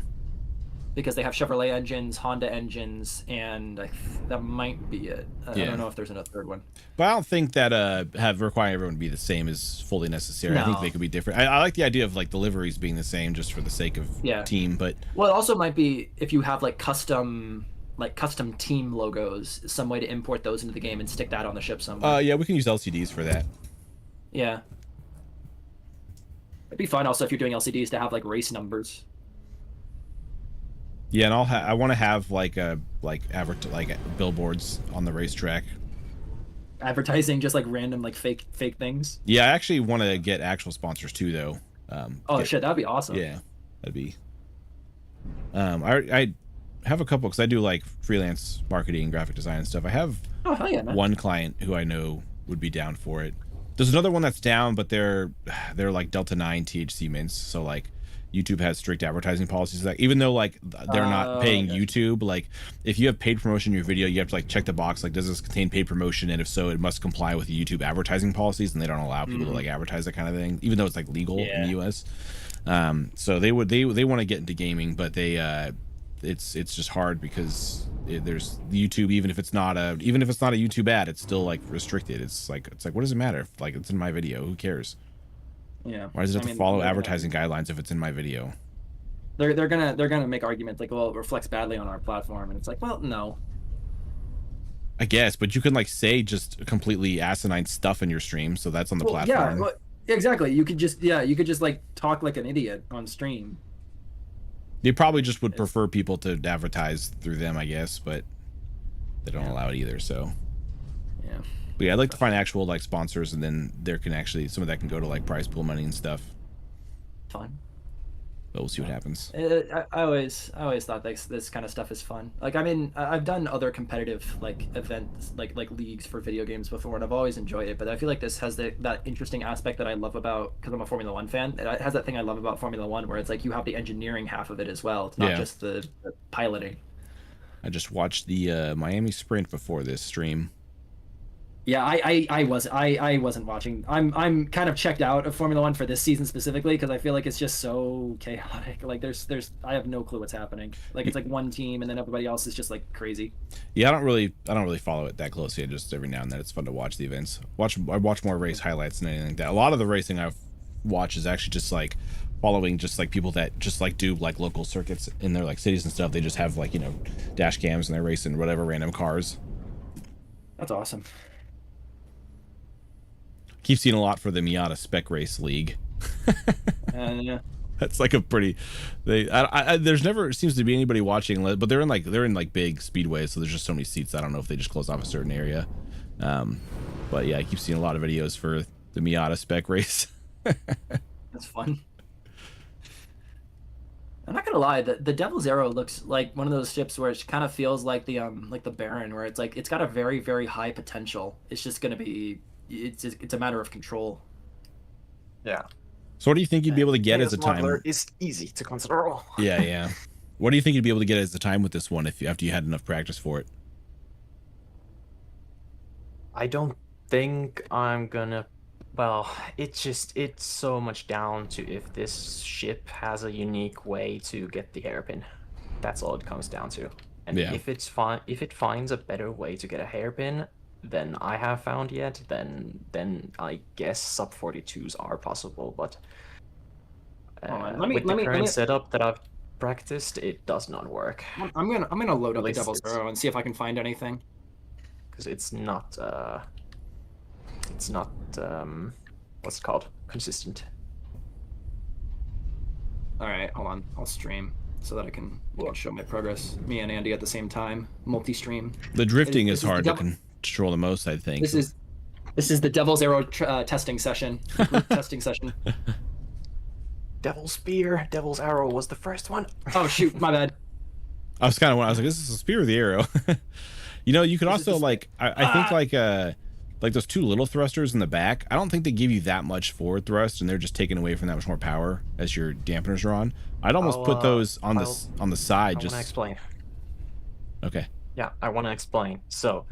Because they have Chevrolet engines, Honda engines, and that might be it. I don't know if there's a third one. But I don't think that requiring everyone to be the same is fully necessary. No. I think they could be different. I like the idea of like the liveries being the same just for the sake of team. But well, it also might be if you have like custom team logos, some way to import those into the game and stick that on the ship somewhere. Yeah, we can use LCDs for that. Yeah, it'd be fun also if you're doing LCDs to have like race numbers. Yeah, and I want to have like billboards on the racetrack. Advertising just like random like fake things. Yeah, I actually want to get actual sponsors too, though. Shit, that'd be awesome. Yeah, that'd be. I have a couple because I do like freelance marketing and graphic design and stuff. I have hell yeah, man. one client who I know would be down for it. There's another one that's down, but they're like Delta 9 THC mints, so like YouTube has strict advertising policies. Like even though like they're not paying YouTube, like if you have paid promotion in your video, you have to like check the box like does this contain paid promotion, and if so, it must comply with the YouTube advertising policies, and they don't allow people to like advertise that kind of thing, even though it's like legal in the US. So they want to get into gaming, but they it's just hard because there's YouTube. Even if it's not a YouTube ad, it's still like restricted. It's like what does it matter if like it's in my video? Who cares? Yeah. Why does it have to follow advertising guidelines if it's in my video? They're gonna make arguments like, well, it reflects badly on our platform, and it's like, well, no. I guess, but you can like say just completely asinine stuff in your stream, so that's on the platform. Yeah, exactly. You could just like talk like an idiot on stream. They probably just would prefer people to advertise through them, I guess, but they don't allow it either. So yeah. But yeah, I'd like to find actual like sponsors, and then there can actually some of that can go to like prize pool money and stuff. Fun. But we'll see what happens. I always thought this kind of stuff is fun. Like, I mean, I've done other competitive like events, like leagues for video games before, and I've always enjoyed it. But I feel like this has that interesting aspect that I love about, because I'm a Formula One fan. It has that thing I love about Formula One, where it's like you have the engineering half of it as well. It's not just the piloting. I just watched the Miami Sprint before this stream. Yeah, I wasn't watching. I'm kind of checked out of Formula One for this season specifically, because I feel like it's just so chaotic. Like there's I have no clue what's happening. Like it's like one team and then everybody else is just like crazy. Yeah, I don't really follow it that closely. Just every now and then it's fun to watch the events. I watch more race highlights than anything like that. A lot of the racing I've watched is actually just like following just like people that just like do like local circuits in their like cities and stuff. They just have like, you know, dash cams and they're racing whatever random cars. That's awesome. Keep seeing a lot for the Miata Spec Race League. Yeah. That's like a pretty. There's never seems to be anybody watching, but they're in like big speedways, so there's just so many seats. I don't know if they just close off a certain area. But yeah, I keep seeing a lot of videos for the Miata Spec Race. That's fun. I'm not gonna lie, the Devil's Arrow looks like one of those ships where it kind of feels like the Baron, where it's like it's got a very, very high potential. It's just gonna be. It's a matter of control. Yeah. So what do you think you'd be able to get as a time? Smuggler is easy to control. Yeah. What do you think you'd be able to get as a time with this one after you had enough practice for it? I don't think I'm gonna. Well, it's so much down to if this ship has a unique way to get the hairpin. That's all it comes down to. And if it finds a better way to get a hairpin than I have found yet, then I guess sub 42s are possible. But with the current setup that I've practiced, it does not work. I'm gonna load up the Devil's Arrow and see if I can find anything. Because it's not what's it called? Consistent. All right, hold on. I'll stream so that I can show my progress. Me and Andy at the same time, multi-stream. The drifting is hard to control the most, I think. This is the Devil's Arrow testing session. Group testing session. Devil's Spear, Devil's Arrow was the first one. Oh shoot, my bad. I was like, this is a spear or the arrow? You know, you could also like, I think like those two little thrusters in the back, I don't think they give you that much forward thrust, and they're just taking away from that much more power as your dampeners are on. I'd almost put those on the side. I want to explain. Okay. Yeah, I want to explain. So,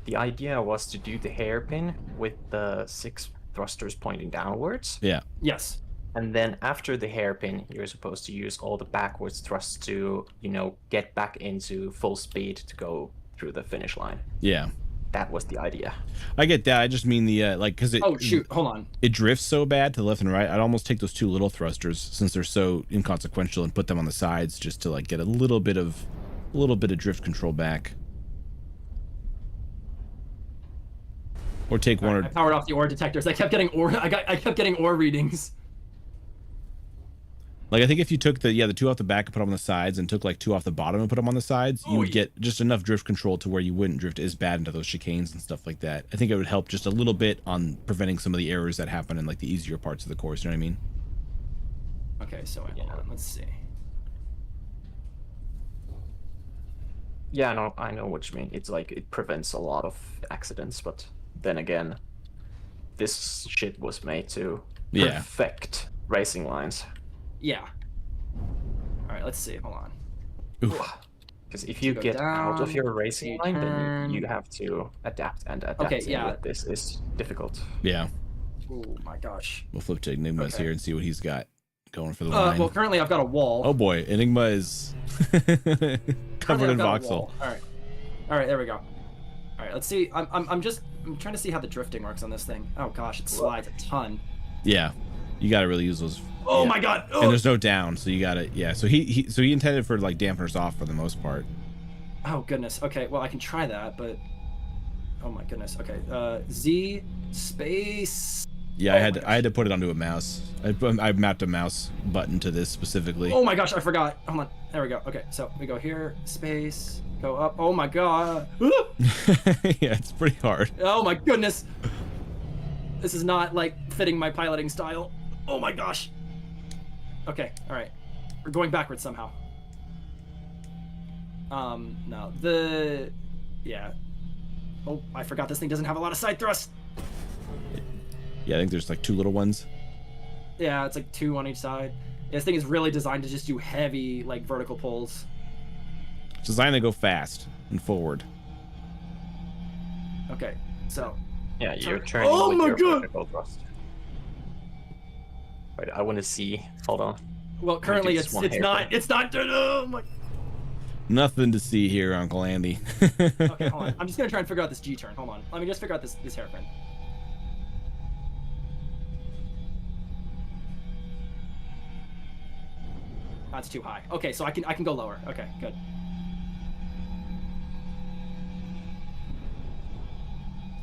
the idea was to do the hairpin with the 6 thrusters pointing downwards. Yeah. Yes. And then after the hairpin, you're supposed to use all the backwards thrusts to, get back into full speed to go through the finish line. Yeah. That was the idea. I get that. I just mean the because it. Oh shoot! Hold on. It drifts so bad to the left and right. I'd almost take those two little thrusters, since they're so inconsequential, and put them on the sides just to like get a little bit of drift control back. Or take one. I powered off the ore detectors. I kept getting ore. I kept getting ore readings. Like, I think if you took the 2 off the back and put them on the sides, and took like 2 off the bottom and put them on the sides, you would get just enough drift control to where you wouldn't drift as bad into those chicanes and stuff like that. I think it would help just a little bit on preventing some of the errors that happen in like the easier parts of the course. You know what I mean? Okay, so hold on. Let's see. Yeah, no, I know what you mean. It's like it prevents a lot of accidents, but then again, this shit was made to perfect racing lines. Yeah. All right, let's see. Hold on. Because if you get out of your racing line, then you have to adapt and adapt. Okay, yeah. This is difficult. Yeah. Oh my gosh. We'll flip to Enigma's here and see what he's got going for the line. Well, currently I've got a wall. Oh boy, Enigma is covered in voxel. All right, there we go. All right, let's see. I'm trying to see how the drifting works on this thing. Oh gosh, it slides a ton. Yeah, you got to really use those. Oh my god! Oh. And there's no down, so you got to So he intended for like dampeners off for the most part. Oh goodness. Okay, well I can try that, but oh my goodness. Okay, Z space. Yeah, I had to put it onto a mouse. I mapped a mouse button to this specifically. Oh my gosh, I forgot. Hold on. There we go. Okay, so we go here, space, go up. Oh my god. Yeah, it's pretty hard. Oh my goodness. This is not like fitting my piloting style. Oh my gosh. Okay, all right. We're going backwards somehow. No. Yeah. Oh, I forgot this thing doesn't have a lot of side thrust. Yeah, I think there's like 2 little ones. Yeah, it's like 2 on each side. This thing is really designed to just do heavy, like, vertical pulls. It's designed to go fast and forward. Okay, so. Yeah, you're turning Oh with my your God! vertical thrust. Wait, I want to see. Hold on. Well, currently just it's one hairpin. not. Oh my. Nothing to see here, Uncle Andy. Okay, hold on. I'm just gonna try and figure out this G turn. Hold on. Let me just figure out this hairpin. That's too high. Okay, so I can go lower. Okay, good.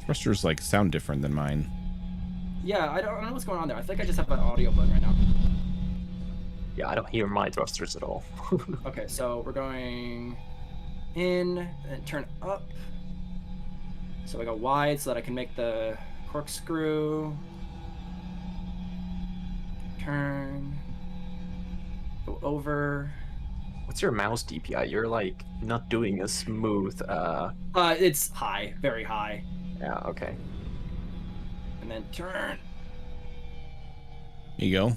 Thrusters like sound different than mine. Yeah, I don't know what's going on there. I think I just have an audio bug right now. Yeah, I don't hear my thrusters at all. Okay, so we're going in and turn up. So I go wide so that I can make the corkscrew. Turn. Go over. What's your mouse DPI? You're like not doing a smooth. It's high, very high. Yeah. Okay. And then turn. Here you go.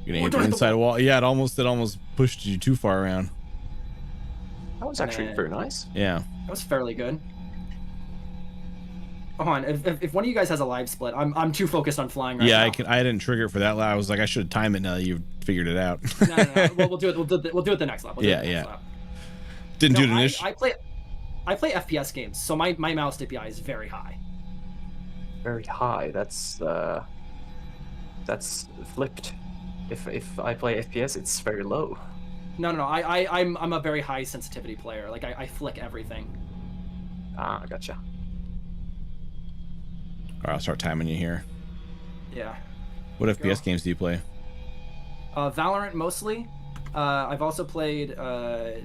You're gonna hit the don't hit the inside wall. Yeah, it almost pushed you too far around. That was actually then- very nice. Yeah. That was fairly good. Hold on, if one of you guys has a live split, I'm too focused on flying right Yeah, now. I didn't trigger it for that lap. I was like, I should time it now that you've figured it out. No. We'll do it. We'll do it the next lap. We'll do it the next lap. Didn't No, do it initially. I play FPS games, so my mouse DPI is very high. Very high. That's flipped. If I play FPS, it's very low. No. I'm a very high sensitivity player. Like I flick everything. Ah, gotcha. All right, I'll start timing you here. Yeah. What FPS games do you play? Valorant mostly. I've also played a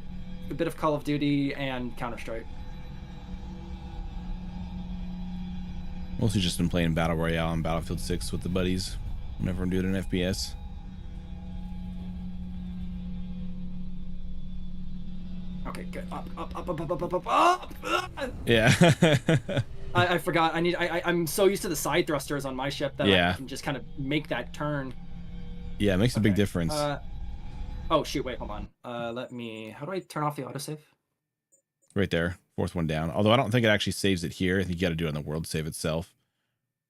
bit of Call of Duty and Counter-Strike. Mostly just been playing Battle Royale on Battlefield 6 with the buddies whenever I'm doing an FPS. Okay, good. Up. Yeah. I forgot. I'm so used to the side thrusters on my ship that Yeah. I can just kind of make that turn. Yeah, it makes a big Okay, difference. Oh shoot! Wait, hold on. Let me. How do I turn off the autosave? Right there, 4th one down. Although I don't think it actually saves it here. I think you got to do it on the world save itself.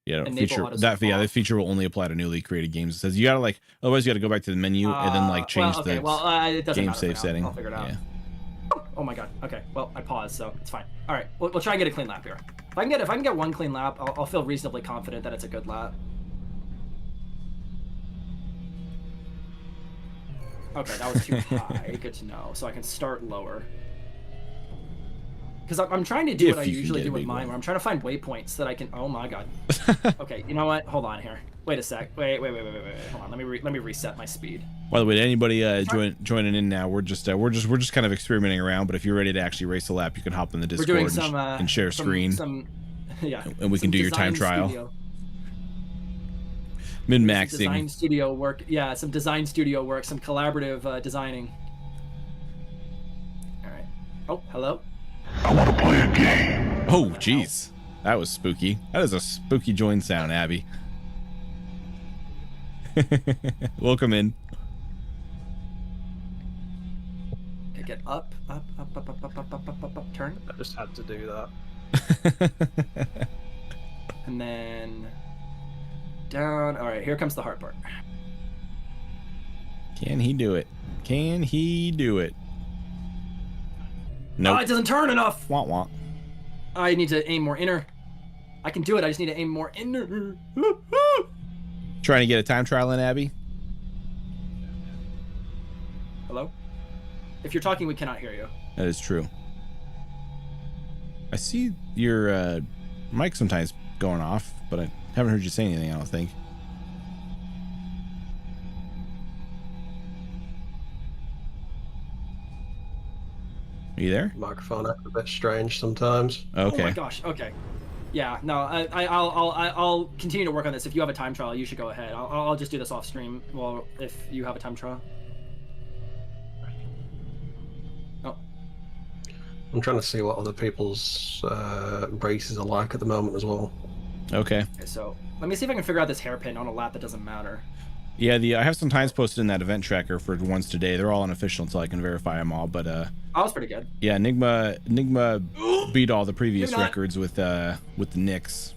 Yeah, Enable feature autosave that. Yeah, off. that feature will only apply to newly created games. It says you got to like. Otherwise, you got to go back to the menu and then like change okay, the it doesn't game matter for save now. setting. I'll figure it out. Yeah. Oh my god. Okay. Well, I paused, so it's fine. All right. We'll try and get a clean lap here. If I can get one clean lap, I'll feel reasonably confident that it's a good lap. Okay, that was too high. Good to know. So I can start lower. Because I'm trying to do If what I you can usually get a do with big mine, one. where I'm trying to find waypoints that I can. Oh my god. Okay, you know what? Hold on here. Wait a sec. Wait. Hold on. Let me reset my speed. By the way, to anybody joining in now, we're just kind of experimenting around. But if you're ready to actually race a lap, you can hop in the We're Discord doing some and share screen, yeah. and we can some do your time design trial. studio- Min some design maxing. studio work. Yeah, some design studio work, some collaborative designing. All right. Oh, hello. Oh, jeez, that was spooky. That is a spooky join sound, Abby. Welcome in. Okay, get up, turn, I just had to do that. and then down. All right, here comes the hard part. Can he do it? Can he do it? Oh, Nope. it doesn't turn enough. Wah wah. I need to aim more inner. I can do it. I just need to aim more inner. Trying to get a time trial in, Abby? Hello? If you're talking, we cannot hear you. That is true. I see your mic sometimes going off, but I haven't heard you say anything, I don't think. Are you there? Microphone acts a bit strange sometimes. Oh my Okay. gosh. Okay. Yeah, no, I'll continue to work on this. If you have a time trial, you should go ahead. I'll just do this off stream. Well, if you have a time trial. Oh, I'm trying to see what other people's races are like at the moment as well. Okay. okay, so let me see if I can figure out this hairpin on a lap that doesn't matter. Yeah, I have some times posted in that event tracker for ones today. They're all unofficial until I can verify them all. But That was pretty good. yeah, Enigma beat all the previous Maybe not. records with the Knicks.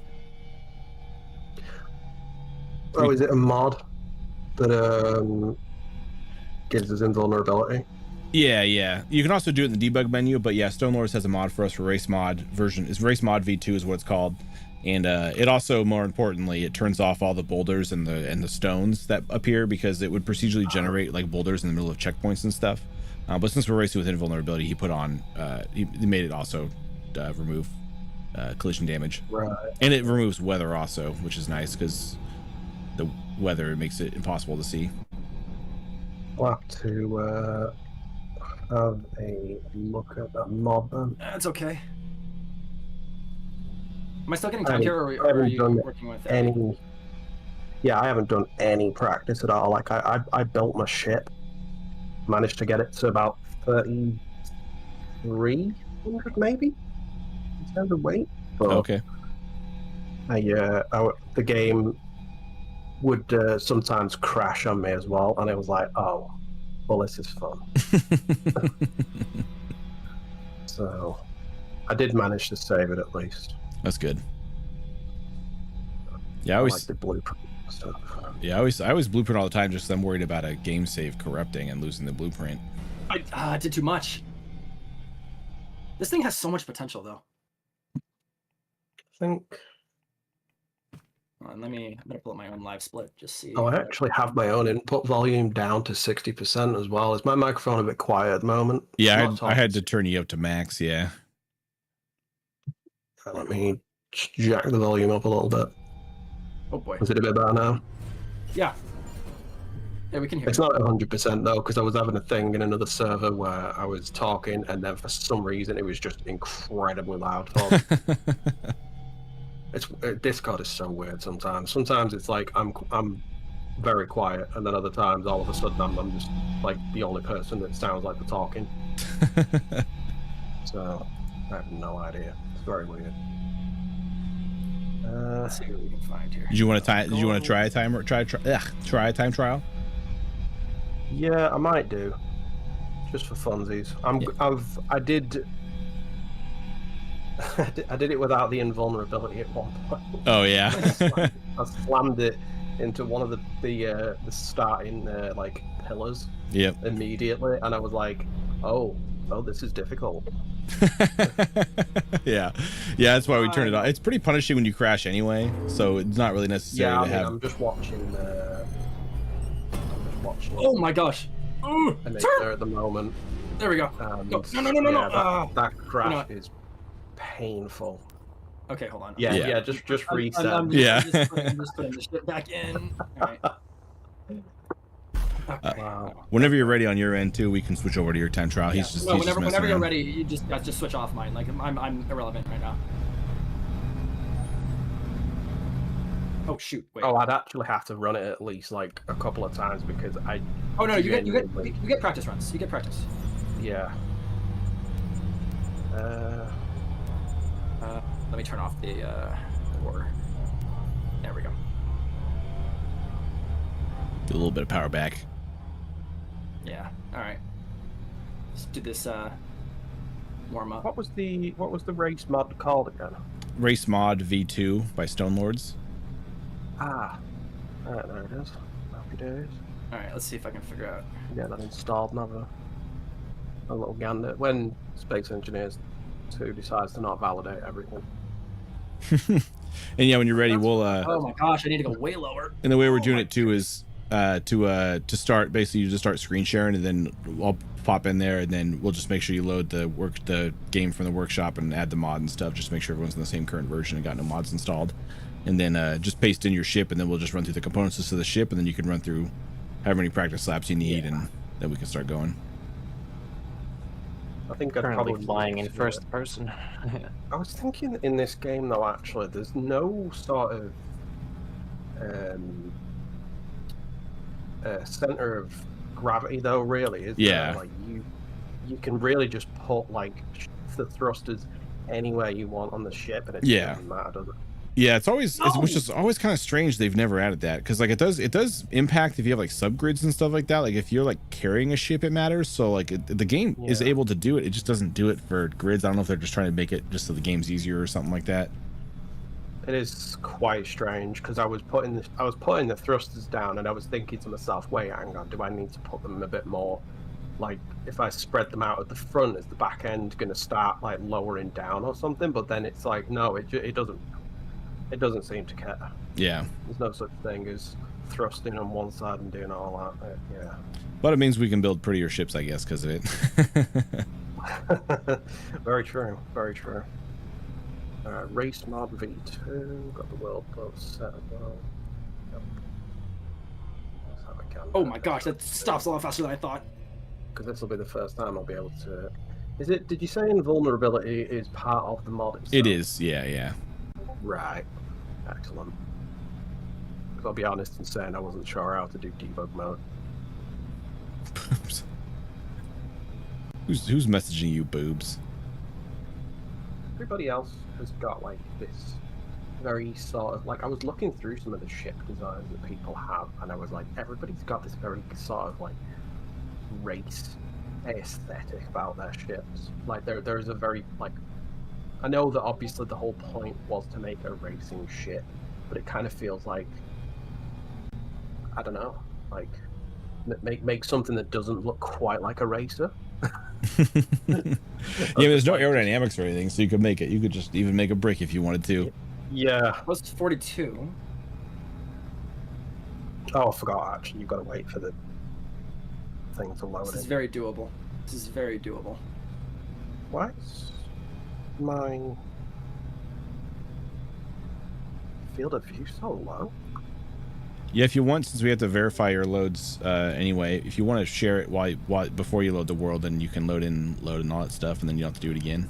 Oh, is it a mod that gives us invulnerability? Yeah. You can also do it in the debug menu, but yeah, Stonelords has a mod for us for race mod version. It's race mod V2 is what it's called. And it also, more importantly, it turns off all the boulders and the stones that appear, because it would procedurally generate like boulders in the middle of checkpoints and stuff. But since we're racing with invulnerability, he put on he made it also remove collision damage, Right. and it removes weather also, which is nice because the weather makes it impossible to see. I'll have to have a look at that mod then. That's okay. Am I still getting I time haven't- here, I or are haven't you done working with Any? Yeah, I haven't done any practice at all. Like I built my ship, managed to get it to about 3,300 maybe in terms of weight. But Okay. the game would sometimes crash on me as well, and it was like, oh, well, this is fun. So I did manage to save it at least. That's good. Yeah, I I always like the blueprint stuff. I always blueprint all the time, just 'cause I'm worried about a game save corrupting and losing the blueprint. I did too much. This thing has so much potential, though. I think. Hold on, I'm gonna pull up my own live split, just see. Oh, I actually have my own input volume down to 60% as well. Is my microphone a bit quiet at the moment? Yeah, Not I had to talking. turn you up to max. Yeah. Let me jack the volume up a little bit. Oh boy. Is it a bit better now? Yeah. Yeah, we can hear. It's not 100% though, because I was having a thing in another server where I was talking, and then for some reason it was just incredibly loud. Discord is so weird sometimes. Sometimes it's like I'm very quiet, and then other times all of a sudden I'm just like the only person that sounds like they're talking. So I have no idea. It's very weird. Let's see what we can find here. Did you want to try a time try a time trial? Yeah, I might do, just for funsies. I did it without the invulnerability at one point. Oh yeah. I slammed it into one of the starting like pillars. Yep. Immediately, and I was like, oh, this is difficult. Yeah, that's why we turned it on. It's pretty punishing when you crash anyway, so it's not really necessary Yeah, to have. I'm just watching. Oh my gosh! Ooh, And it's turn! there at the moment. There we go. And No. that crash You know what? is painful. Okay, hold on. Yeah, just reset. I'm Yeah. just putting the shit back in. All right. Okay. Wow. Whenever you're ready on your end too, we can switch over to your time trial. He's just No, he's just whenever messing you're around. ready, you just switch off mine. Like I'm irrelevant right now. Oh shoot! Wait. Oh, I'd actually have to run it at least like a couple of times because I. Oh no, you genuinely- get practice runs. You get practice. Yeah. Let me turn off the order. There we go. Do a little bit of power back. Yeah. All right. Let's do this warm up. What was the race mod called again? Race mod V2 by Stonelords. There it is. Happy days. All right. Let's see if I can figure out. Get that installed and have a little gander. When Space Engineers 2 decides to not validate everything. And yeah, when you're ready, we'll Oh my gosh! I need to go way lower. and the way we're doing it too is to start, basically you just start screen sharing, and then I'll pop in there, and then we'll just make sure you load the game from the workshop and add the mod and stuff, just make sure everyone's in the same current version and got no mods installed, and then just paste in your ship, and then we'll just run through the components list of the ship, and then you can run through however many practice laps you need, and then we can start going. I think I'd Currently probably flying in move to- first person. I was thinking in this game though, actually, there's no sort of center of gravity though, really, is Yeah. there? Like you can really just put like the thrusters anywhere you want on the ship, and it doesn't matter, does it? Yeah, it's always which is always kind of strange they've never added that, because like it does impact if you have like subgrids and stuff like that. Like if you're like carrying a ship, it matters. So like the game is able to do it, it just doesn't do it for grids. I don't know if they're just trying to make it just so the game's easier or something like that. It is quite strange, because I was putting the thrusters down, and I was thinking to myself, wait, hang on, do I need to put them a bit more? Like if I spread them out at the front, is the back end going to start like lowering down or something? But then it's like, no, it doesn't seem to care. Yeah. There's no such thing as thrusting on one side and doing all that. Yeah. But it means we can build prettier ships, I guess, because of it. Very true. Very true. Race mod V2. Got the world boat set as well. Yep. Let's have a camera. Oh my gosh, that stops a lot faster than I thought. Because this will be the first time I'll be able to. Is it? Did you say invulnerability is part of the mod itself? It is. Yeah. Right. Excellent. 'Cause I'll be honest in saying I wasn't sure how to do debug mode. Who's messaging you, boobs? Everybody else has got like this very sort of like, I was looking through some of the ship designs that people have, and I was like, everybody's got this very sort of like race aesthetic about their ships. Like there's a very like, I know that obviously the whole point was to make a racing ship, but it kind of feels like, I don't know, like make something that doesn't look quite like a racer. Yeah, there's no aerodynamics or anything, so you could make it. You could just even make a brick if you wanted to. Yeah. What's 42? Oh, I forgot actually. You've got to wait for the thing to load This is in. very doable. This is very doable. Why is my field of view so low? Yeah, if you want, since we have to verify your loads anyway, if you want to share it while before you load the world, then you can load and all that stuff, and then you don't have to do it again.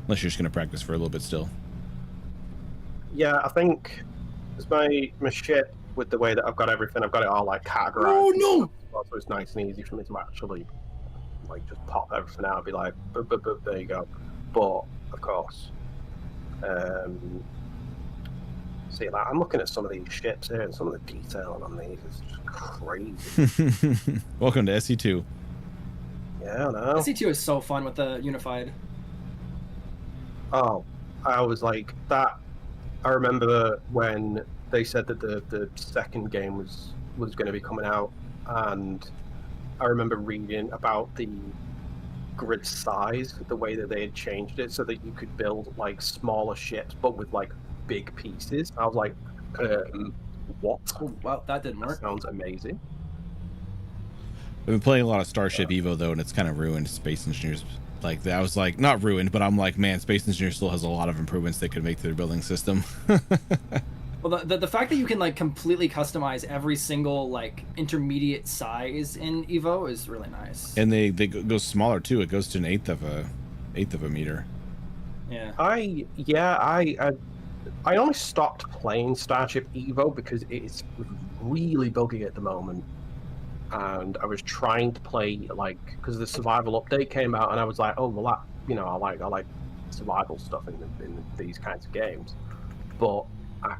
Unless you're just going to practice for a little bit still. Yeah, I think it's my ship with the way that I've got everything. I've got it all like categorized. Oh no! So it's nice and easy for me to actually like just pop everything out and be like, boop, boop, boop, there you go. But of course, see, like I'm looking at some of these ships here, and some of the detailing on these is just crazy. Welcome to SE2. Yeah, I know. SC2 is so fun with the unified. Oh, I was like that. I remember when they said that the second game was going to be coming out, and I remember reading about the grid size, the way that they had changed it so that you could build like smaller ships but with like big pieces. I was like, what? Oh, wow, that didn't That work. sounds amazing. I've been playing a lot of Starship Evo though, and it's kind of ruined Space Engineers. Like that, I was like, not ruined, but I'm like, man, Space Engineers still has a lot of improvements they could make to their building system. Well, the fact that you can like completely customize every single like intermediate size in Evo is really nice. And they go smaller too. It goes to an eighth of a meter. Yeah. I only stopped playing Starship Evo because it's really buggy at the moment, and I was trying to play like, because the survival update came out, and I was like, oh well, that, you know, I like survival stuff in these kinds of games, but I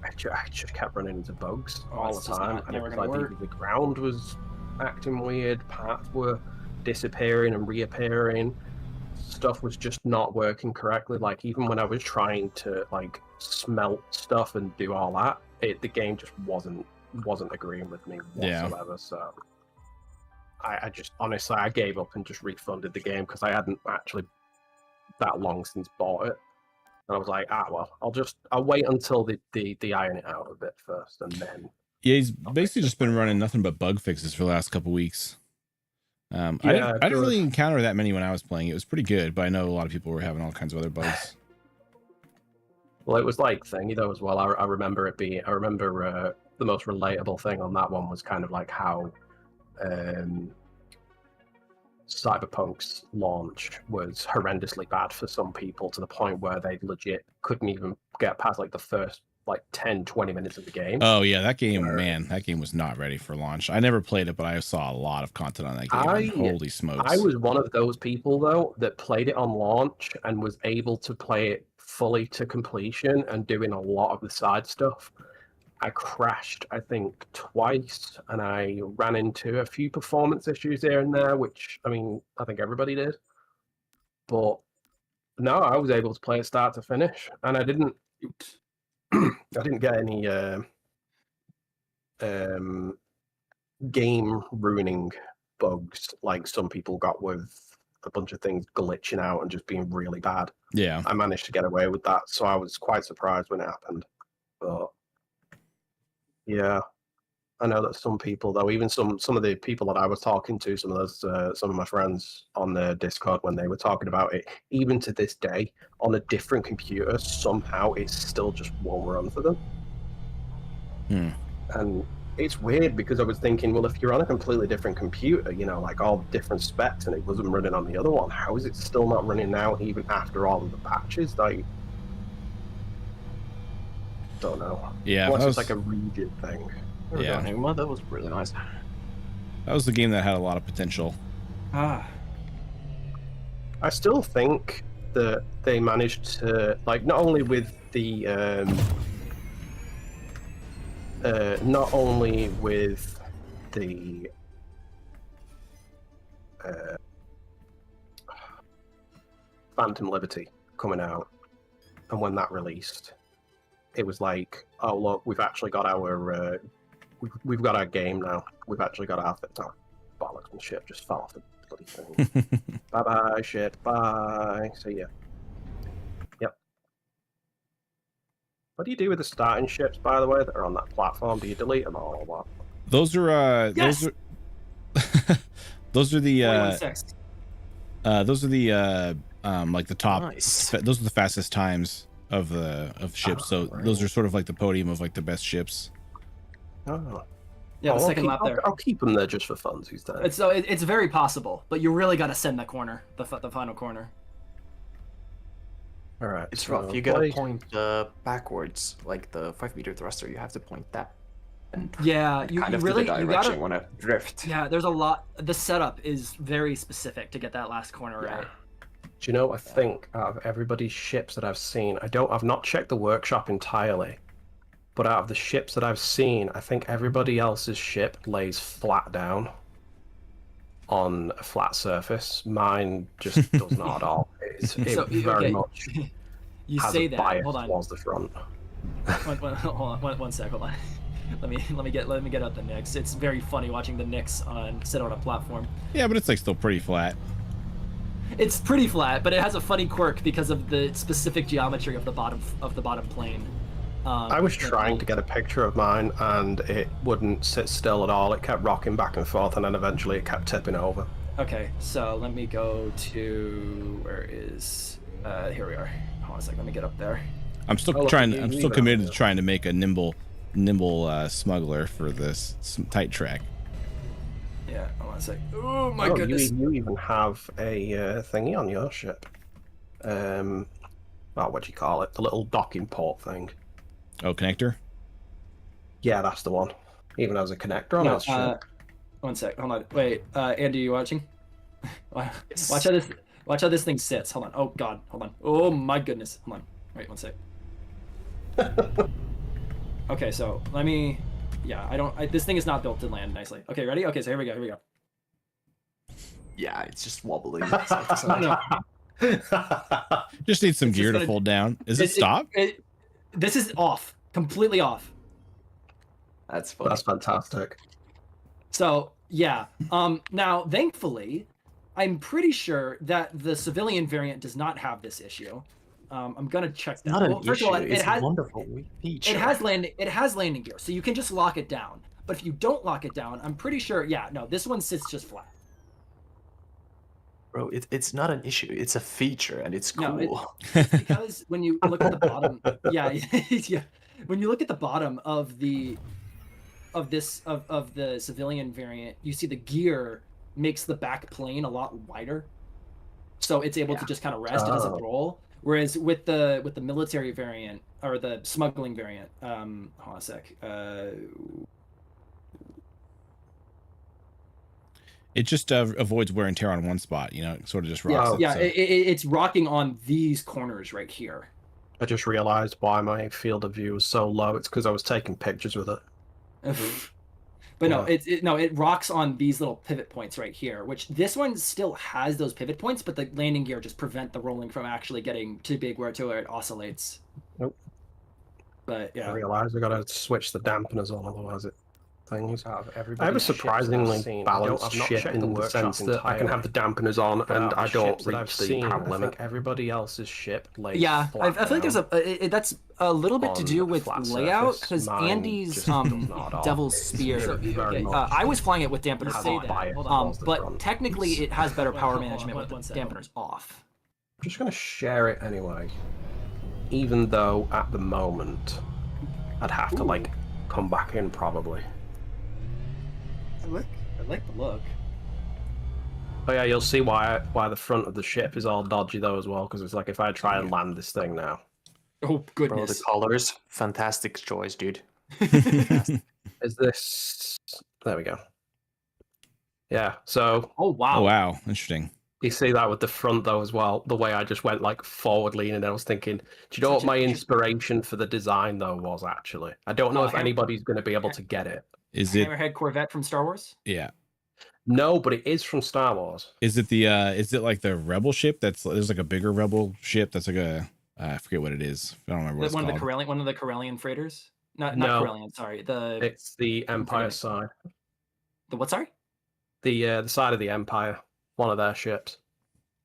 just kept running into bugs all the time, and it was like the ground was acting weird, paths were disappearing and reappearing, stuff was just not working correctly. Like even when I was trying to like smelt stuff and do all that, the game just wasn't agreeing with me whatsoever. Yeah. So I just honestly I gave up and just refunded the game because I hadn't actually that long since bought it. And I was like, well, I'll wait until they iron it out a bit first, and then. Yeah, he's basically just been running nothing but bug fixes for the last couple weeks. I didn't really encounter that many when I was playing. It was pretty good, but I know a lot of people were having all kinds of other bugs. Well, it was like thingy though as well. I remember it being. I remember the most relatable thing on that one was kind of like how Cyberpunk's launch was horrendously bad for some people to the point where they legit couldn't even get past like the first like 10-20 minutes of the game. Oh yeah, that game, man, that game was not ready for launch. I never played it, but I saw a lot of content on that game. And holy smokes! I was one of those people though that played it on launch and was able to play it fully to completion and doing a lot of the side stuff. I crashed, I think, twice, and I ran into a few performance issues here and there, which, I mean, I think everybody did. But no, I was able to play it start to finish, and I didn't get any game ruining bugs like some people got with a bunch of things glitching out and just being really bad. Yeah. I managed to get away with that, so I was quite surprised when it happened. But yeah, I know that some people, though, even some of the people that I was talking to, some of my friends on the Discord when they were talking about it, even to this day, on a different computer, somehow it still just won't run for them. And it's weird because I was thinking, well, if you're on a completely different computer, you know, like all different specs, and it wasn't running on the other one, how is it still not running now, even after all of the patches? Like, don't know. Yeah, unless it's like a region thing. Yeah, Enygma, that was really nice. That was the game that had a lot of potential. Ah. I still think that they managed to, like, not only with the Phantom Liberty coming out, and when that released, it was like, oh look, we've actually got our we've got our game now. We've actually got our outfit now. Bollocks and shit just fell off the bloody thing. Bye bye shit. Bye. See ya. Yep. What do you do with the starting ships, by the way, that are on that platform? Do you delete them all or what? Those are Yes! those are the 41.6. those are the like the top. Nice. Those are the fastest times of ships. So those are sort of like the podium of like the best ships. Oh. Yeah, the I'll second keep, lap there. I'll keep them there just for funsies then. It's very possible, but you really got to send the corner, the final corner. All right. It's so rough. You gotta play- point backwards, like the 5-meter thruster. You have to point that. And Yeah, you kind of really to the you direction gotta. you want to drift. Yeah, there's a lot. The setup is very specific to get that last corner Yeah. right. Do you know, I think out of everybody's ships that I've seen, I've not checked the workshop entirely, but out of the ships that I've seen, I think everybody else's ship lays flat down on a flat surface. Mine just does not at all. It So, very okay. much You has say a that. bias Hold on. towards the front. Hold on. One sec. Hold on. Let me get out the Nyx. It's very funny watching the Nyx sit on a platform. Yeah, but it's like still pretty flat. It's pretty flat, but it has a funny quirk because of the specific geometry of the bottom plane. I was trying to get a picture of mine, and it wouldn't sit still at all. It kept rocking back and forth, and then eventually it kept tipping over. Okay, so let me go to here we are. Hold on a sec. Let me get up there. I'm still Oh, trying. you I'm leave still it committed on to there. trying to make a nimble smuggler for this tight track. Yeah, hold on a sec. Oh my Oh, goodness. you even have a thingy on your ship. Well, what do you call it? The little docking port thing. Oh, connector. Yeah, that's the one. Even as a connector on No, our ship. one sec. Hold on. Wait, Andy, you watching? Watch how this thing sits. Hold on. Oh God. Hold on. Oh my goodness. Hold on. Wait, one sec. Okay, so let me. Yeah, this thing is not built to land nicely. Okay, ready? Okay, so here we go. Yeah, it's just wobbling. side to side. Just need some It's gear just to gonna- fold down. Is it stop? This is off. Completely off. That's funny. That's fantastic. So yeah. Now, thankfully, I'm pretty sure that the civilian variant does not have this issue. I'm gonna check that. Not an Well, first issue. of all, It's it has a wonderful feature. It has landing gear, so you can just lock it down. But if you don't lock it down, I'm pretty sure. Yeah, no, this one sits just flat. Bro, it's not an issue. It's a feature, and it's No, cool. Because when you look at the bottom, yeah, yeah, when you look at the bottom of the civilian variant, you see the gear makes the back plane a lot wider, so it's able to just kind of rest. It doesn't roll. Whereas with the military variant or the smuggling variant, hold on a sec. It just avoids wear and tear on one spot. You know, it sort of just rocks it. Yeah, So. it's rocking on these corners right here. I just realized why my field of view was so low. It's because I was taking pictures with it. But no, it rocks on these little pivot points right here, which this one still has those pivot points, but the landing gear just prevent the rolling from actually getting too big where it oscillates. Nope. But yeah. I realized I gotta switch the dampeners on, otherwise it things. I have a Everybody's ships that I've surprisingly seen- balanced I've not ship checked in the the workshop sense that I can have the dampeners on But and out of I the don't ships that I've reach the seen, power I limit. think everybody else's ship lays Yeah, I flat feel like there's down. that's a little bit to on do a with flat layout surface. because Mine Andy's just does not on. Devil's It's Spear. very much I was flying it with dampeners has on, a bias towards the but front. technically it has better power management with dampeners off. I'm just going to share it anyway, even though at the moment I'd have to like come back in probably. I like the look. Oh yeah, you'll see why the front of the ship is all dodgy though as well, because it's like if I try and land this thing now. Oh Bro, the goodness. colors, fantastic choice, dude. Is this? There we go. Yeah, so Oh wow. Oh wow, interesting. you see that with the front though as well. The way I just went like forward leaning, I was thinking, do you know Such what my a- inspiration for the design though was actually? I don't know if anybody's going to be able to get it. Is it? Hammerhead Corvette from Star Wars? Yeah. No, but it is from Star Wars. Is it the? Is it like the rebel ship? There's like a bigger rebel ship. That's like a. I forget what it is. I don't remember what it's One called. of the Corellian freighters? Not No. Corellian, sorry. It's the Empire side. The what, sorry? The side of the Empire. One of their ships.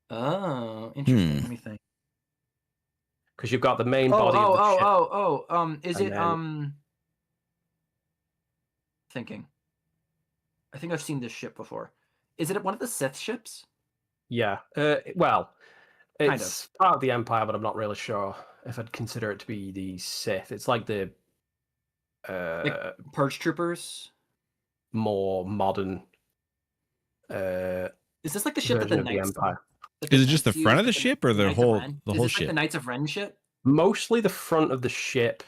Oh, interesting. Hmm. Let me think. Because you've got the main body of the ship. Is And it then- thinking. I think I've seen this ship before. Is it one of the Sith ships? Yeah. Well, Kind it's part of the Empire, but I'm not really sure if I'd consider it to be the Sith. It's like the Purge troopers? more modern Is this like the ship that version the of the Knights? Empire. that Is it just the Knights front of use, the like ship or the Knights of whole Ren? the Is whole this ship? like the Knights of Ren ship? Mostly the front of the ship,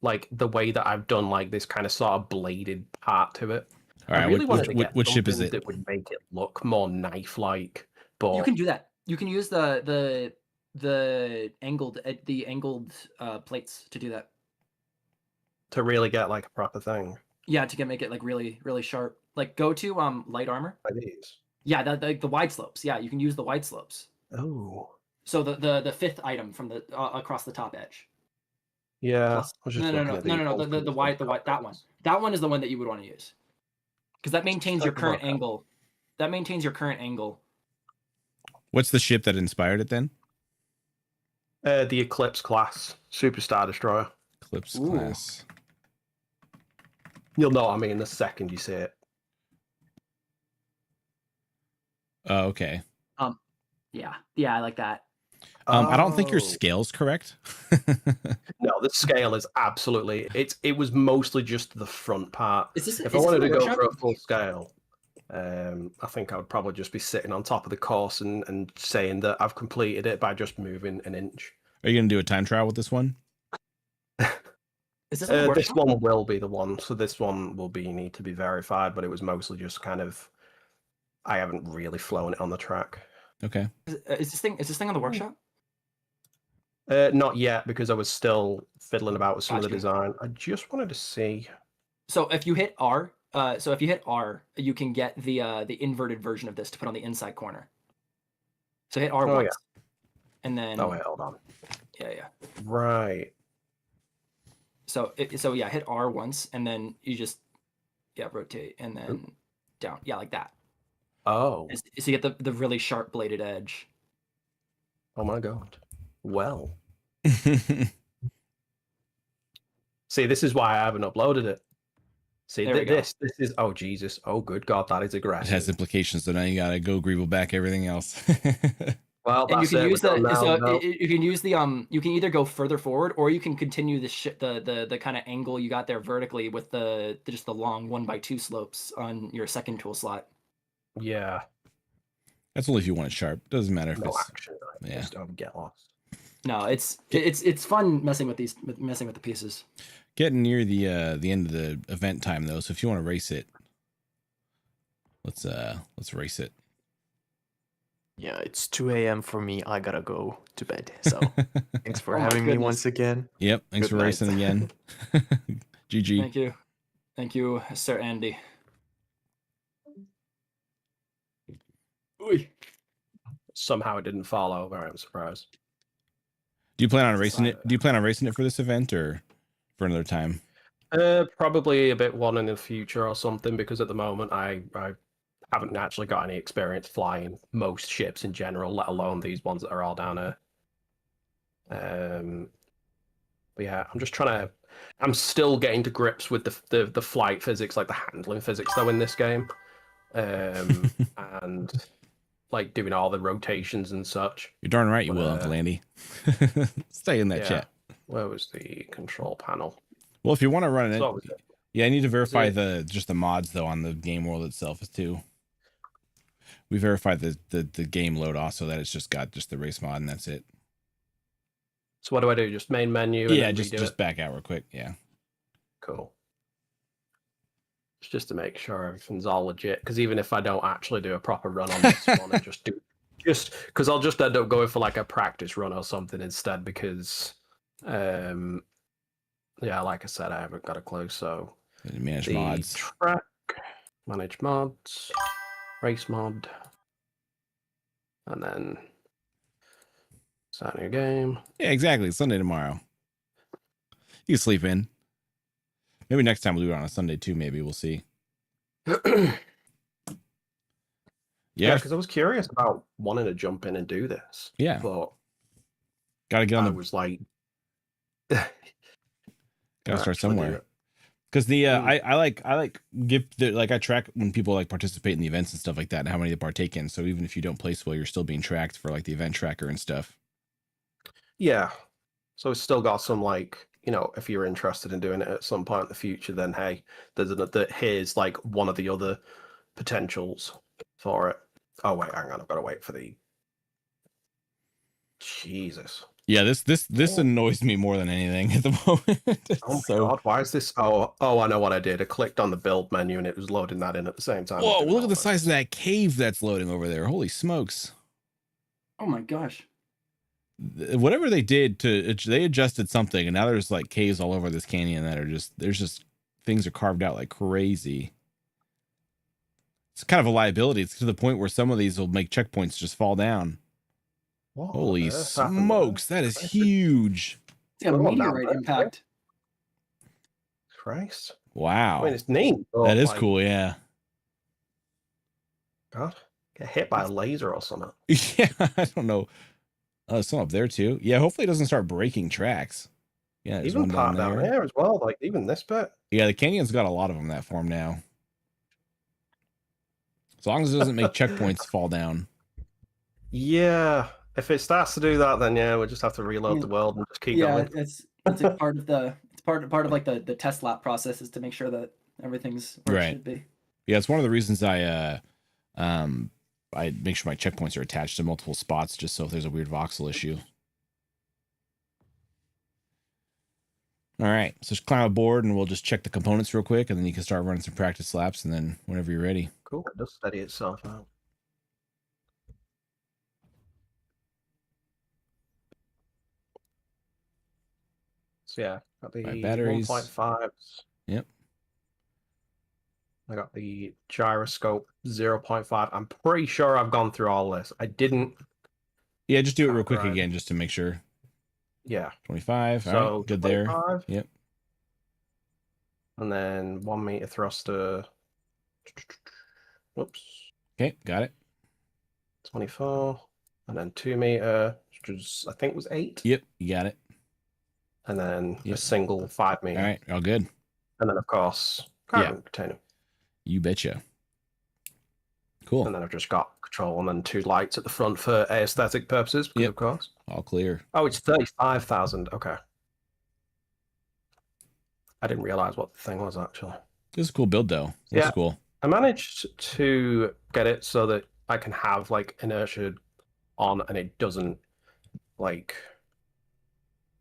like the way that I've done like this kind of sort of bladed part to it. All right. I really wanted to What get ship is something it? that would make it look more knife-like, but You can do that. You can use the angled plates to do that. to really get like a proper thing. Yeah, to make it like really really sharp. Like go to light armor. Like these. Yeah, the wide slopes. Yeah, you can use the wide slopes. Oh. So the fifth item from the across the top edge. Yeah. Plus- I was just no, looking at no. old The school wide stuff. that one. That one is the one that you would want to use. Because that maintains your like current workout. angle. That maintains your current angle. What's the ship that inspired it then? The Eclipse class Super Star Destroyer. Eclipse Ooh. class. You'll know what I mean the second you see it. Oh, okay. Yeah, I like that. I don't think your Oh. scale's correct. No, the scale is absolutely. It was mostly just the front part. Is this? If is I this wanted the to go workshop? for a full scale, I think I would probably just be sitting on top of the course and saying that I've completed it by just moving an inch. Are you gonna do a time trial with this one? Is this the This workshop? one will be the one, so this one will need to be verified. But it was mostly just kind of. I haven't really flown it on the track. Okay. Is this thing on the workshop? Not yet, because I was still fiddling about with some of the Gotcha. design. I just wanted to see. So if you hit R, you can get the inverted version of this to put on the inside corner. So hit R Oh, once, and then Oh wait, hold on. yeah. Right. So hit R once, and then you just rotate, and then down, like that. Oh. So you get the really sharp bladed edge. Oh my god. Well. See, this is why I haven't uploaded it. See, There we go. this is. Oh Jesus! Oh good God, that is It aggressive. has implications, so now you gotta go greeble back everything else. Well, And you that's can it. use We're done now, no. you can use you can either go further forward, or you can continue the kind of angle you got there vertically with just the long 1x2 slopes on your second tool slot. Yeah, That's only if you want it sharp. Doesn't matter if no it's action. I yeah. just don't get lost. No, it's fun messing with messing with the pieces. Getting near the end of the event time though. So if you want to race it, let's race it. Yeah, it's 2 a.m. for me. I gotta go to bed. So thanks for Oh my having me goodness. once again. Yep. Thanks Good for night. racing again. GG. Thank you, Sir Andy. Oy. Somehow it didn't follow. Very I'm surprised. Do you plan on racing it? Do you plan on racing it for this event or for another time? Probably a bit one in the future or something, because at the moment I haven't actually got any experience flying most ships in general, let alone these ones that are all down here. But yeah, I'm still getting to grips with the flight physics, like the handling physics though in this game. And like doing all the rotations and such. You're darn right you But, will, Uncle Andy. Stay in that yeah. chat. Where was the control panel? Well, if you want to run it, So, yeah, I need to verify it- just the mods though on the game world itself too. We verified the game load also that it's just got just the race mod and that's it. So what do I do? Just main menu? And Yeah, then just redo it? back out real quick. Yeah. Cool. Just to make sure everything's all legit, because even if I don't actually do a proper run on this one, I just because I'll just end up going for like a practice run or something instead, because yeah, like I said, I haven't got a clue. So Manage the mods. track, manage mods, race mod, and then start your game. Yeah, exactly. Sunday tomorrow. You can sleep in. Maybe next time we'll do it on a Sunday too. Maybe we'll see. Yeah, because I was curious about wanting to jump in and do this. Yeah. But Gotta get on I the. was like, Gotta start actually do somewhere. it. Because the I like I track when people like participate in the events and stuff like that and how many they partake in. So even if you don't place well, you're still being tracked for like the event tracker and stuff. Yeah. So it's still got some like, if you're interested in doing it at some point in the future, then hey, here's like one of the other potentials for it. Oh wait, hang on, I've got to wait for the Jesus. Yeah, this annoys me more than anything at the moment. Oh my god, why is this? Oh, I know what I did. I clicked on the build menu and it was loading that in at the same time. Whoa, look at the size of that cave that's loading over there. Holy smokes. Oh my gosh. Whatever they did they adjusted something and now there's like caves all over this canyon that are there's just things are carved out like crazy. It's kind of a liability. It's to the point where some of these will make checkpoints just fall down. What Holy smokes, that is huge. It's got a meteorite impact. Christ. Wow. I mean, it's neat. That is cool, yeah. God, get hit by a laser or something. Yeah, I don't know. Some up there too. Yeah, hopefully it doesn't start breaking tracks. Yeah, there's Even one part down there as well, like even this bit. Yeah, the canyon's got a lot of them that form now. As long as it doesn't make checkpoints fall down. Yeah, if it starts to do that, then yeah, we'll just have to reload the world and just keep going. Yeah, it's a part of part of like the test lap process is to make sure that everything's where it should be. Yeah, it's one of the reasons I make sure my checkpoints are attached to multiple spots just so if there's a weird voxel issue. All right, so just climb aboard and we'll just check the components real quick and then you can start running some practice laps and then whenever you're ready. Cool, it does steady itself out. So yeah, got the batteries. 1.5s. Yep. I got the gyroscope 0.5. I'm pretty sure I've gone through all this. I didn't. Yeah, just do it real quick again just to make sure. Yeah. 25. So all right, good 25, there. Yep. And then 1 meter thruster. Whoops. Okay, got it. 24. And then 2 meter, which was, I think was 8. Yep, you got it. And then a single 5 meter. All right, all good. And then, of course, carbon container. You betcha. Cool. And then I've just got control and then 2 lights at the front for aesthetic purposes, because of course. All clear. Oh, it's 35,000. Okay. I didn't realize what the thing was, actually. This is a cool build, though. That's cool. I managed to get it so that I can have like inertia on, and it doesn't like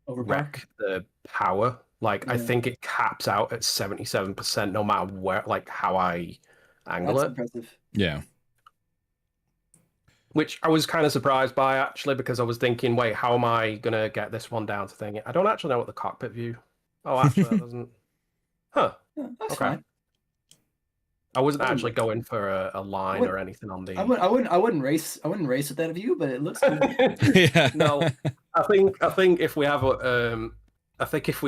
wreck the power. Like I think it caps out at 77% no matter where, like how I angle That's it. impressive. Yeah. Which I was kind of surprised by actually, because I was thinking, wait, how am I gonna get this one down to thing? I don't actually know what the cockpit view. Oh, actually, that doesn't. Huh. Yeah, that's Okay. fine. I wasn't actually going for a line or anything on the. I wouldn't race with that view, but it looks good. Yeah. No, I think if we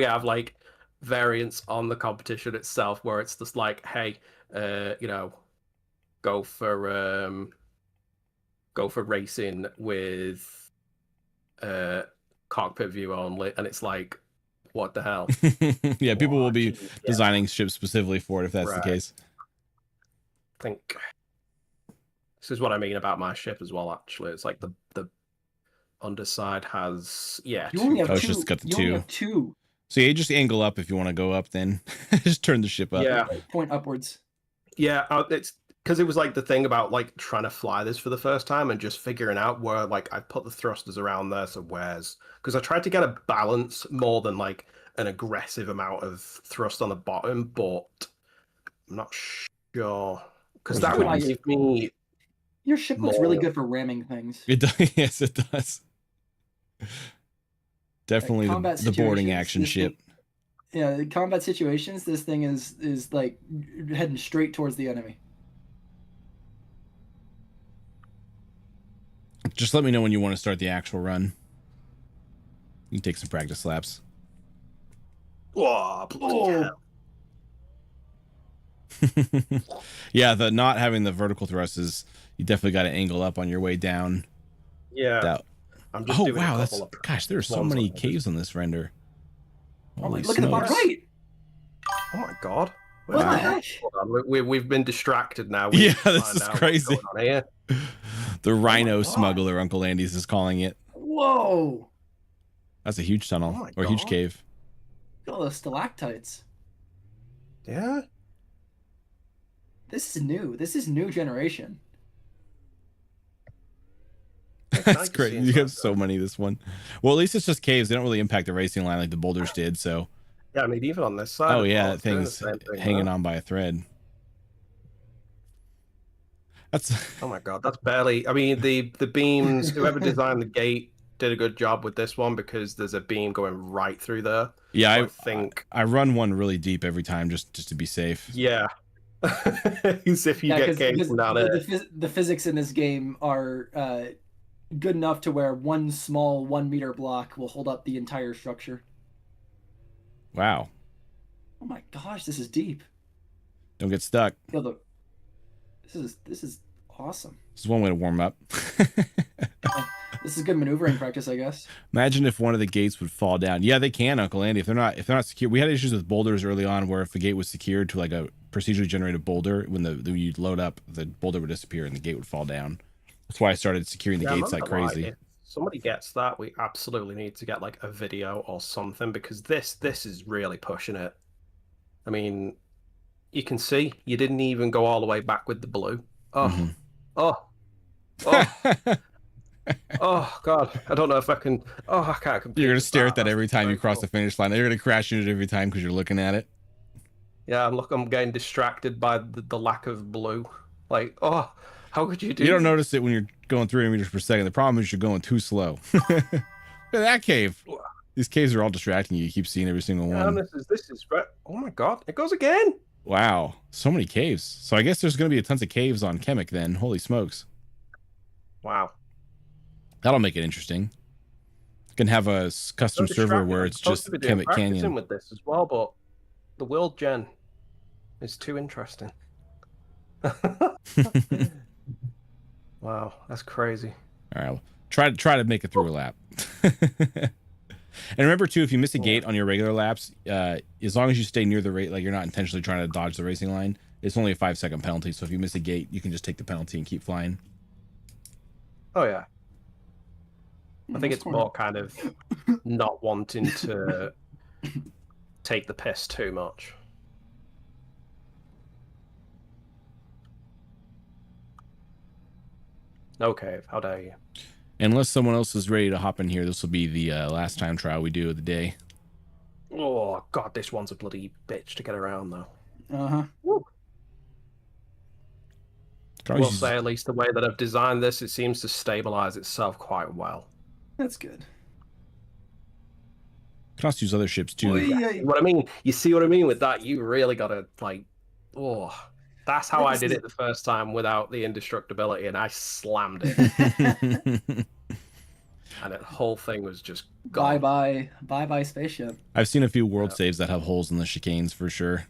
have like variants on the competition itself where it's just like, hey, go for racing with cockpit view only, and it's like, what the hell? Yeah, people will be Yeah. designing ships specifically for it if that's Right. the case. I think this is what I mean about my ship as well. Actually, it's like the underside has You only have Oh, it's two. just got the you only two. have two. So yeah, just angle up if you want to go up. Then just turn the ship up. Yeah. Point upwards. Yeah, it's because it was like the thing about like trying to fly this for the first time and just figuring out where like I put the thrusters around there, so where's, because I tried to get a balance more than like an aggressive amount of thrust on the bottom, but I'm not sure because that would give me. Your ship looks really More. good for ramming things. It does. Yes, it does. Definitely combat the boarding situations, action this ship. Yeah, combat situations. This thing is like heading straight towards the enemy. Just let me know when you want to start the actual run. You can take some practice laps. Oh, Yeah, the not having the vertical thrust is, you definitely got to angle up on your way down. yeah. I'm just Oh doing wow, a that's, couple of gosh, there are so ones many on this. caves on this render. Holy Look at the bottom smokes. right. Oh my god! What the Wow. heck? Hold on, we've been distracted now. We Yeah, need to this find is out what's crazy. going on here. The Rhino God. Smuggler, Uncle Andy's is calling it. Whoa! That's a huge tunnel, Oh my or a huge God. cave. Look at all those stalactites. Yeah. This is new. This is new generation. That's great. You have so many this one. Well, at least it's just caves. They don't really impact the racing line like the boulders did. So. Yeah, I mean, even on this side. Oh as yeah, well, that it's doing the thing's same thing, hanging huh? on by a thread. That's. Oh my god, that's barely. I mean, the beams. Whoever designed the gate did a good job with this one because there's a beam going right through there. Yeah, So I I think. I run one really deep every time just to be safe. Yeah. As if you Yeah, get caves down it. the physics in this game are good enough to where one small 1 meter block will hold up the entire structure. Wow. Oh my gosh, this is deep. Don't get stuck. Yo, look, this is awesome. This is one way to warm up. This is good maneuvering practice, I guess. Imagine if one of the gates would fall down. Yeah, they can, Uncle Andy. If they're not secure. We had issues with boulders early on where if the gate was secured to like a procedurally generated boulder, when you'd load up, the boulder would disappear and the gate would fall down. That's why I started securing the gates like crazy. If somebody gets that, we absolutely need to get like a video or something because this is really pushing it. I mean, you can see you didn't even go all the way back with the blue. Oh, oh god, I don't know if I can. Oh, I can't. You're gonna stare at that every time you cross the finish line. You're gonna crash into it every time because you're looking at it. Yeah, look, I'm getting distracted by the lack of blue. Like, oh, how could you do? You don't notice it when you're going 300 meters per second. The problem is you're going too slow. Look at that cave. These caves are all distracting you. You keep seeing every single one. This is. Oh my god, it goes again. Wow, so many caves. So I guess there's going to be a tons of caves on Chemic then. Holy smokes. Wow. That'll make it interesting. You can have a custom server where it's just Chemic Canyon. With this as well, but the world gen is too interesting. Wow, that's crazy. All right, well, try to make it through a lap. And remember too, if you miss a gate on your regular laps, as long as you stay near the rate, like you're not intentionally trying to dodge the racing line, it's only a 5-second penalty. So if you miss a gate, you can just take the penalty and keep flying. Oh yeah. I think it's more kind of not wanting to take the piss too much. No cave. How dare you? Unless someone else is ready to hop in here, this will be the last time trial we do of the day. Oh god, this one's a bloody bitch to get around though. Uh-huh. Can I always will use- say at least the way that I've designed this, it seems to stabilize itself quite well. That's good. can also use other ships too. Oy, Yeah, oy. what I mean, you see what I mean with that? You really gotta like, oh, that's how I This did is- it the first time without the indestructibility, and I slammed it, and the whole thing was just gone. Bye-bye spaceship. I've seen a few world saves that have holes in the chicanes for sure.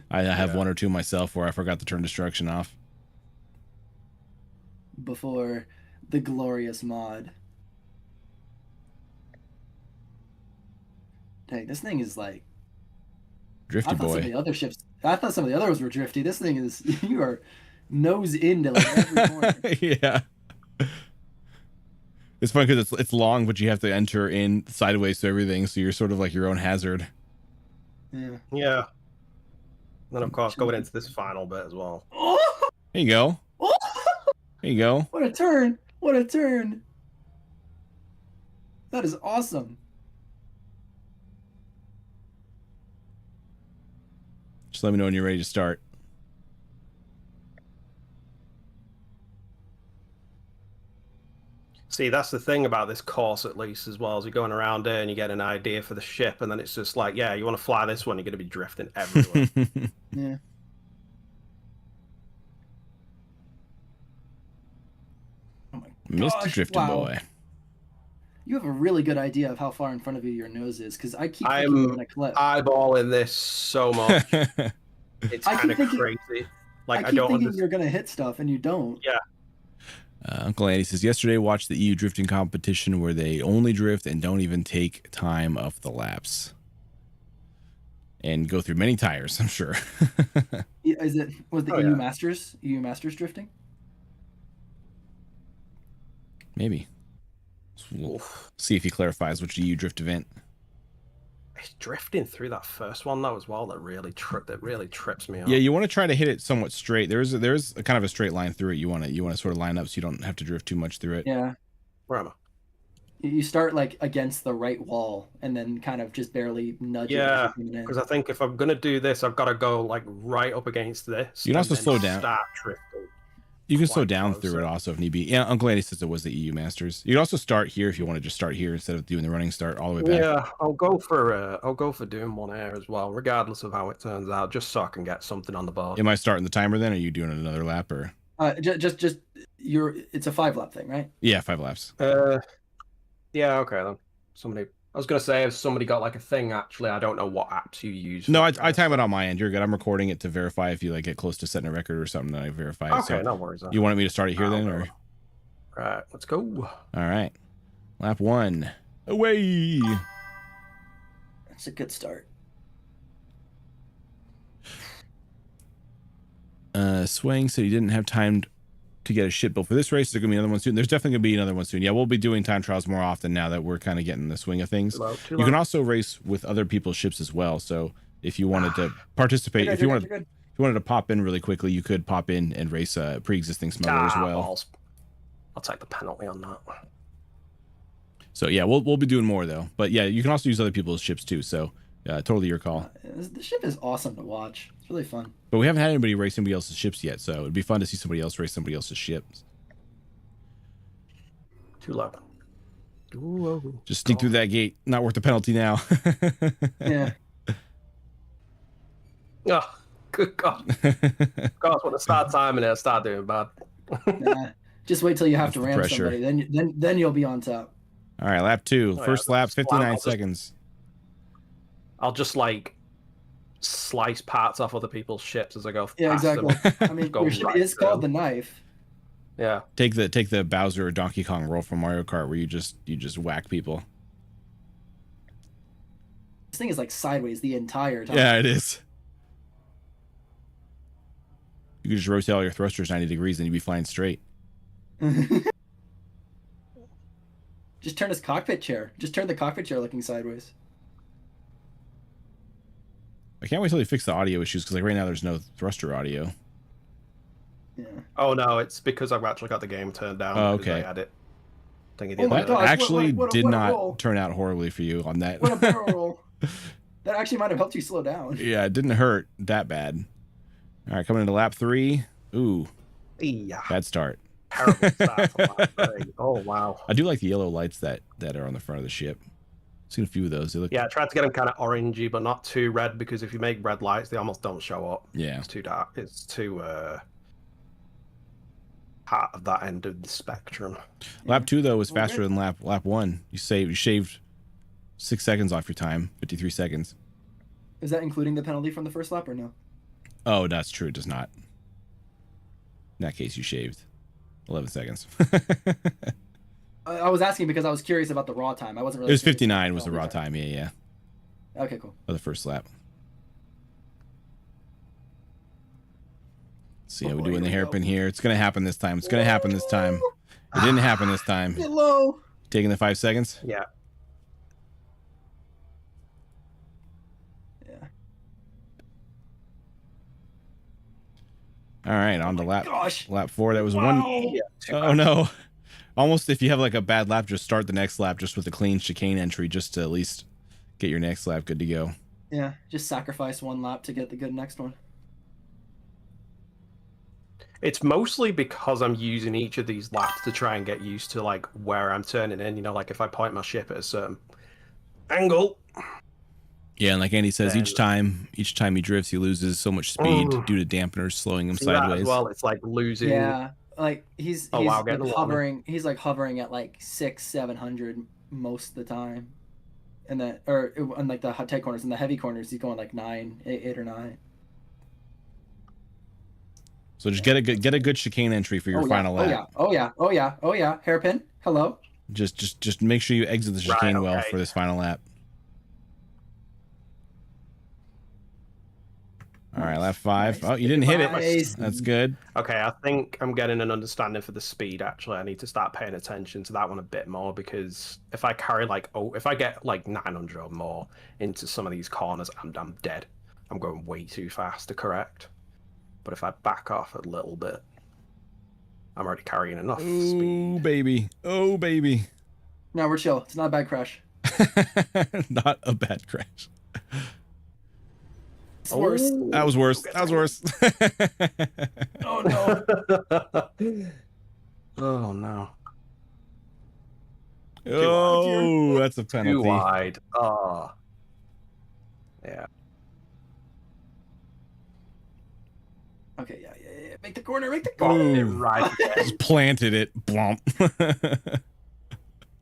I have one or two myself where I forgot to turn destruction off. Before the glorious mod. Dang, this thing is like... Drifty I thought some of boy. the other ships... I thought some of the others were drifty. This thing is... You are nose into like every corner. Yeah. It's funny because it's long, but you have to enter in sideways to everything, so you're sort of like your own hazard. Yeah. Yeah. Then of course going into this final bit as well. Oh! There you go. Oh! There you go. What a turn! What a turn! That is awesome. Just let me know when you're ready to start. See, that's the thing about this course, at least, as well, as you're going around there and you get an idea for the ship, and then it's just like, yeah, you want to fly this one, you're going to be drifting everywhere. Yeah. Oh my Mr. gosh, Drifty wow. boy. You have a really good idea of how far in front of you your nose is, because I keep I'm thinking you're gonna clip. Eyeballing this so much. It's I keep kind of thinking- crazy. Like, I I keep don't thinking understand. you're gonna hit stuff and you don't. Yeah. Uncle Andy says, yesterday watched the EU drifting competition where they only drift and don't even take time off the laps. And go through many tires, I'm sure. Yeah, was the Oh, EU yeah. Masters drifting? Maybe. We'll Oof. see if he clarifies which EU drift event. It's drifting through that first one though as well that really trips me up. Yeah, you want to try to hit it somewhat straight. There's a kind of a straight line through it. You want to sort of line up so you don't have to drift too much through it. Yeah. Where am I? You start like against the right wall and then kind of just barely nudge it. as Yeah, you're coming in. because I think if I'm gonna do this, I've got to go like right up against this. You can and also then slow down. Start drifting. You can quite slow down close, through it so- also if need be. Yeah, Uncle Andy says it was the EU Masters. You can also start here if you want to just start here instead of doing the running start all the way back. Yeah, I'll go for doing one air as well, regardless of how it turns out, just so I can get something on the board. Am I starting the timer then? Or are you doing another lap or? Just it's a 5-lap thing, right? Yeah, 5 laps. Yeah, okay then. I was gonna say if somebody got like a thing. Actually, I don't know what apps you use. No, for I it, time it on my end. You're good. I'm recording it to verify if you like get close to setting a record or something. Then I verify it. Okay, So no worries. Then. you wanted me to start it here then, or? Right, let's go. All right, lap 1, away. That's a good start. Swang said he didn't have time to get a ship built for this race. There's gonna be another one soon. There's definitely gonna be another one soon. Yeah, we'll be doing time trials more often now that we're kind of getting the swing of things. You can also race with other people's ships as well. So if you wanted to participate, if you wanted to pop in really quickly, you could pop in and race a pre-existing smuggler as well. Balls. I'll take the penalty on that. So yeah, we'll be doing more though. But yeah, you can also use other people's ships too. So totally your call. The ship is awesome to watch. It's really fun. But we haven't had anybody race somebody else's ships yet, so it'd be fun to see somebody else race somebody else's ships. Too low. Ooh, Just sneak through that gate. Not worth the penalty now. Yeah. Oh, good God. Of course, when I start timing it, I start doing bad. Nah, just wait till you have That's to the ram pressure. somebody. Then you'll be on top. All right, lap 2. Oh, yeah, First lap, 59 just- seconds. I'll just like slice parts off other people's ships as I go. Yeah, past exactly. them. I mean, Go your ship right is called the through. knife. Yeah. Take the Bowser or Donkey Kong roll from Mario Kart where you just whack people. This thing is like sideways the entire time. Yeah, it is. You can just rotate all your thrusters 90 degrees and you'd be flying straight. Just turn his cockpit chair. Just turn the cockpit chair looking sideways. I can't wait till they fix the audio issues because like right now there's no thruster audio. Yeah. Oh no, it's because I've actually got the game turned down. Oh, because okay. I had it. Thinking Oh my That gosh, what- actually what a- did what a not roll. turn out horribly for you on that. What a barrel roll. That actually might have helped you slow down. Yeah, it didn't hurt that bad. All right, coming into lap 3. Ooh, Yeah. bad start. Terrible start from lap 3. Oh wow. I do like the yellow lights that are on the front of the ship. Seen a few of those. They look. Yeah, I tried to get them kind of orangey, but not too red, because if you make red lights, they almost don't show up. Yeah. It's too dark. It's too part of that end of the spectrum. Lap 2 though was Well, faster than lap 1. You shaved 6 seconds off your time. 53 seconds. Is that including the penalty from the first lap or no? Oh, that's true. It does not. In that case, you shaved 11 seconds. I was asking because I was curious about the raw time. I wasn't It really. was curious about 59 the was the penalty raw time. Yeah. Okay, cool. Of the first lap. See how we Oh, do in the here we hairpin go. here. It's gonna happen this time. It's gonna happen this time. It didn't happen this time. Get low. Taking the 5 seconds. Yeah. Yeah. All right, on to lap Gosh. 4. That was Wow. one. Yeah. Oh no. Almost, if you have like a bad lap, just start the next lap just with a clean chicane entry, just to at least get your next lap good to go. Yeah, just sacrifice one lap to get the good next one. It's mostly because I'm using each of these laps to try and get used to like where I'm turning in. You know, like if I point my ship at a certain angle. Yeah, and like Andy says, Then- each time he drifts, he loses so much speed due to dampeners slowing him See that sideways. as well. It's like losing. Yeah, like he's Oh, wow, getting like a warning. hovering. He's like hovering at like 600-700 most of the time, and then or on like the tight corners and the heavy corners, he's going like 8 or 9. So just get a good chicane entry for your Oh, final yeah. lap. Oh yeah. Hairpin. Hello. Just make sure you exit the Right, chicane well okay. for this final lap. All right, lap 5. Nice. Oh, you didn't hit it. Nice. That's good. Okay, I think I'm getting an understanding for the speed. Actually, I need to start paying attention to that one a bit more, because if I carry if I get like 900 or more into some of these corners, I'm dead. I'm going way too fast to correct. But if I back off a little bit, I'm already carrying enough speed. Oh baby. Oh baby. No, we're chill. It's not a bad crash. Not a bad crash. It's worse. That was worse. That was worse. Oh no. Oh no. Oh, that's a Too penalty. wide. Oh. Yeah. Okay, yeah. Make the corner. Make the Got corner. it Ooh. right. Just planted it. Blomp.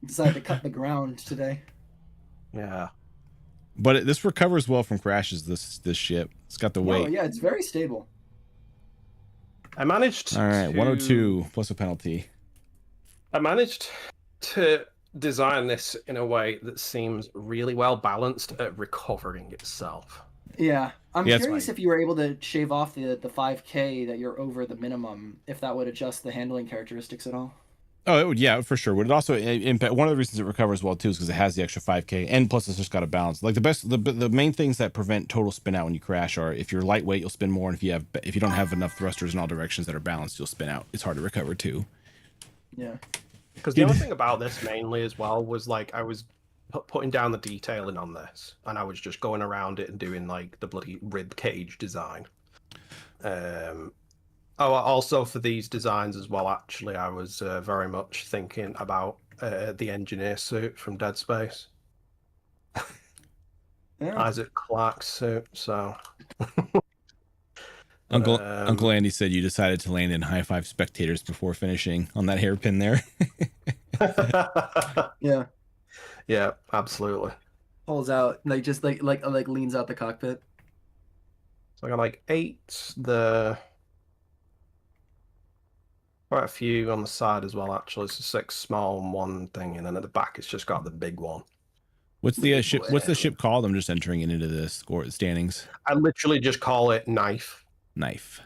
Decided to cut the ground today. Yeah. But this recovers well from crashes. This ship. It's got the Oh weight. yeah, it's very stable. I managed. All right, to... 102 plus a penalty. I managed to design this in a way that seems really well balanced at recovering itself. Yeah, I'm Yeah, it's curious fine. if you were able to shave off the 5K that you're over the minimum, if that would adjust the handling characteristics at all. Oh, it would, yeah, for sure. Would it also impact? One of the reasons it recovers well too is because it has the extra 5K, and plus it's just got a balance. Like the main things that prevent total spin out when you crash are if you're lightweight, you'll spin more, and if you don't have enough thrusters in all directions that are balanced, you'll spin out. It's hard to recover too. Yeah. Because the other thing about this mainly as well was like I was putting down the detailing on this, and I was just going around it and doing like the bloody rib cage design. Also for these designs as well, actually, I was very much thinking about the engineer suit from Dead Space, Yeah. Isaac Clarke's suit. So, Uncle Andy said you decided to land in high five spectators before finishing on that hairpin there. Yeah. yeah, absolutely. Pulls out like just like leans out the cockpit. So I got like 8 quite a few on the side as well, actually. So 6 small and 1 thing, and then at the back it's just got the big one. What's the ship? What's the ship called? I'm just entering it into the score standings. I literally just call it knife. Knife.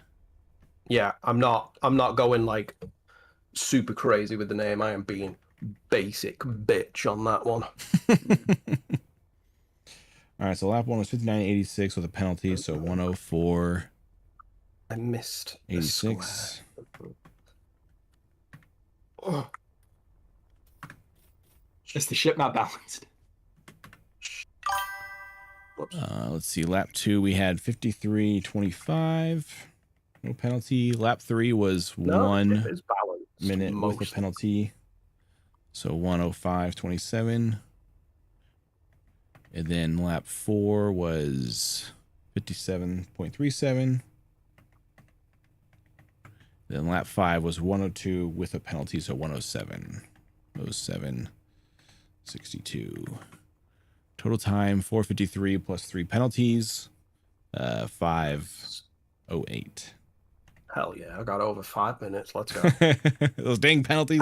Yeah, I'm not going like super crazy with the name. I am being basic bitch on that one. All right, so lap 1 was 59.86 with a penalty, so 104.86. I missed the square. Oh, Is the ship not balanced? whoops. Let's see. Lap 2, we had 53.25. No penalty. Lap 3 was No, 1 it is balanced. minute with a most- penalty. So 105.27. And then lap 4 was 57.37. Then lap 5 was 102 with a penalty, so 107. 07.62. Total time 4:53 plus 3 penalties. 5:08. Hell yeah, I got over 5 minutes. Let's go. Those dang penalties.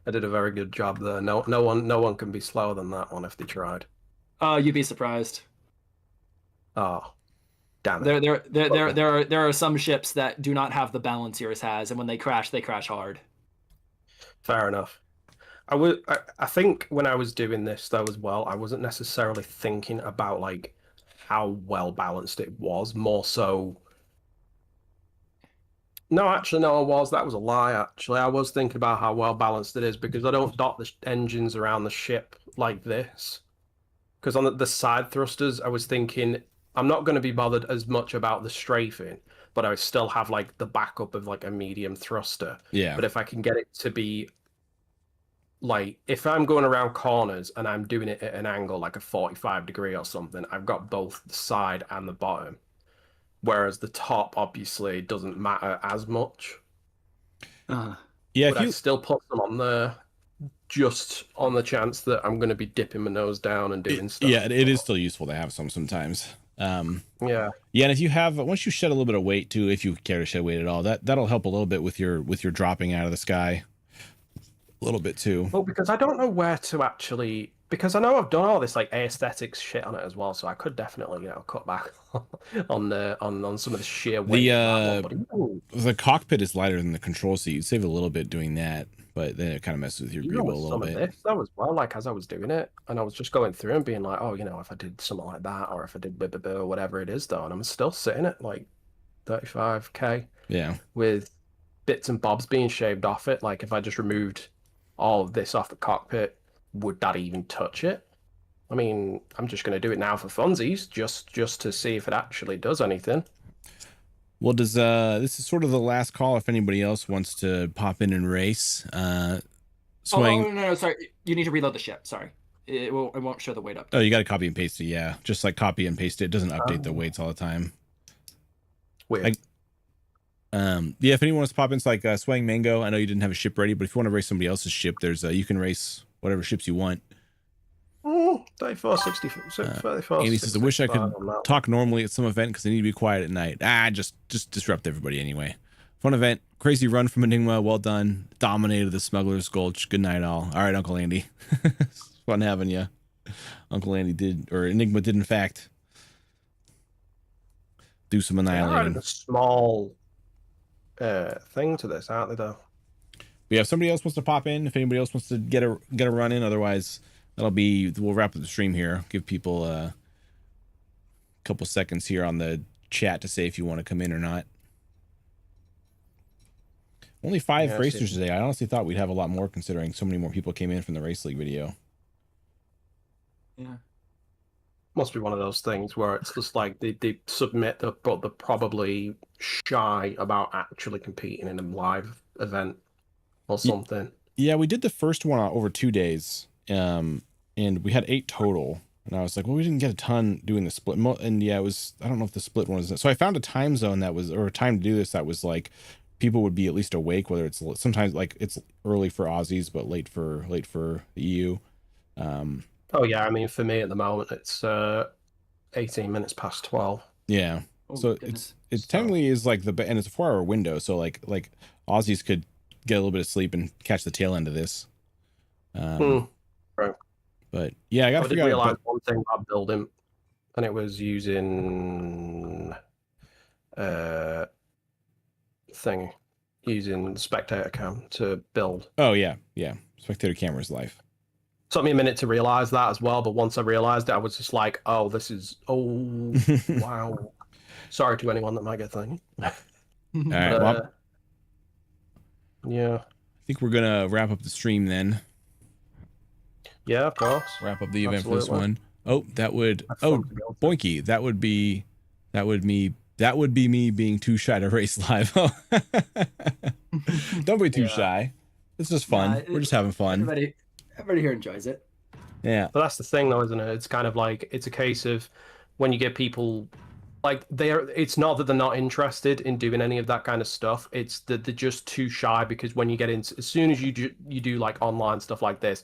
I did a very good job there. No one can be slower than that one if they tried. You'd be surprised. Oh, damn it. There are some ships that do not have the balance yours has, and when they crash hard. Fair enough. I think when I was doing this though as well, I wasn't necessarily thinking about like how well balanced it was. More so. No, actually, no, I was. That was a lie. Actually, I was thinking about how well balanced it is because I don't dot the engines around the ship like this. Because on the side thrusters, I was thinking I'm not going to be bothered as much about the strafing, but I still have like the backup of like a medium thruster. Yeah. But if I can get it to be like, if I'm going around corners and I'm doing it at an angle like a 45-degree or something, I've got both the side and the bottom. Whereas the top obviously doesn't matter as much. Yeah, But I still put them on there just on the chance that I'm going to be dipping my nose down and doing stuff. Yeah, it is still useful to have some sometimes. Yeah. Yeah, and if you have, once you shed a little bit of weight too, if you care to shed weight at all, that'll help a little bit with your dropping out of the sky. A little bit too. Well, because I don't know where to actually, because I know I've done all this like aesthetics shit on it as well, so I could definitely cut back on some of the sheer weight. The cockpit is lighter than the control seat. You'd save a little bit doing that, but then it kind of messes with your breathable a little bit. This though as well, like as I was doing it, and I was just going through and being like, oh, if I did something like that, or if I did or whatever it is, though, and I'm still sitting at like 35k. Yeah. With bits and bobs being shaved off it, like if I just removed all of this off the cockpit, would that even touch it? I mean, I'm just going to do it now for funsies, just to see if it actually does anything. Well, this is sort of the last call if anybody else wants to pop in and race. Swing. No, sorry. You need to reload the ship. Sorry. It won't show the weight up. Oh, you got to copy and paste it. Yeah. Just like copy and paste it. It doesn't update the weights all the time. Weird. Yeah, if anyone wants to pop in, it's like Swang Mango. I know you didn't have a ship ready, but if you want to race somebody else's ship, there's you can race whatever ships you want. 34, 34. Andy says, I wish I could talk normally at some event because I need to be quiet at night. Just disrupt everybody anyway. Fun event. Crazy run from Enigma. Well done. Dominated the Smuggler's Gulch. Good night, all. All right, Uncle Andy. Fun having you. Uncle Andy did, or Enigma did, in fact, do some annihilating. A small thing to this, aren't they, though? Yeah, if somebody else wants to pop in, if anybody else wants to get a run in, otherwise we'll wrap up the stream here. Give people a couple seconds here on the chat to say if you want to come in or not. Only 5 racers today. I honestly thought we'd have a lot more considering so many more people came in from the Race League video. Yeah. Must be one of those things where it's just like they submit, but they're probably shy about actually competing in a live event or something. Yeah, we did the first one over 2 days, and we had 8 total. And I was like, well, we didn't get a ton doing the split. And yeah, it was, I don't know if the split one was. So I found a time zone that was, or a time to do this that was like, people would be at least awake, whether it's sometimes like it's early for Aussies, but late for the EU. Oh yeah, I mean for me at the moment it's 18 minutes past 12. Yeah. So it technically is like and it's a 4-hour window, so like Aussies could get a little bit of sleep and catch the tail end of this. Right. But yeah, I gotta figure out. Realize one thing about building, and it was using using spectator cam to build. Oh yeah, spectator camera's life. Took me a minute to realize that as well, but once I realized it, I was just like, "Oh, this is wow." Sorry to anyone that might get thingy. All right, well, Yeah. I think we're gonna wrap up the stream then. Yeah, of course. Wrap up the event for this Absolutely. one. Oh, that would. That's Oh, fun to be able to- Boinky, that would be me being too shy to race live. Don't be too Yeah. shy. It's just fun. We're just having fun. Everybody here enjoys it. Yeah. But that's the thing, though, isn't it? It's kind of like it's a case of when you get people like they're. It's not that they're not interested in doing any of that kind of stuff. It's that they're just too shy because when you get into, as soon as you do like online stuff like this,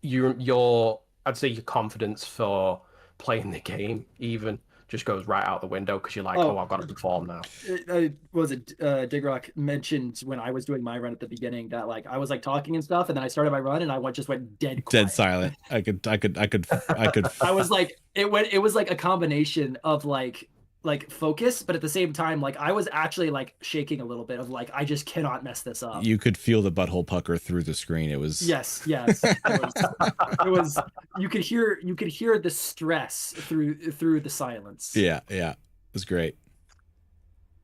your I'd say your confidence for playing the game even just goes right out the window because you're like, oh, I've got to perform now. Diggrok mentioned when I was doing my run at the beginning that like I was like talking and stuff, and then I started my run and I just went dead quiet. Dead silent. I could. I was like, it was like a combination of like focus, but at the same time, like I was actually like shaking a little bit of like I just cannot mess this up. You could feel the butthole pucker through the screen. It was. Yes. It was. You could hear the stress through the silence. Yeah. It was great.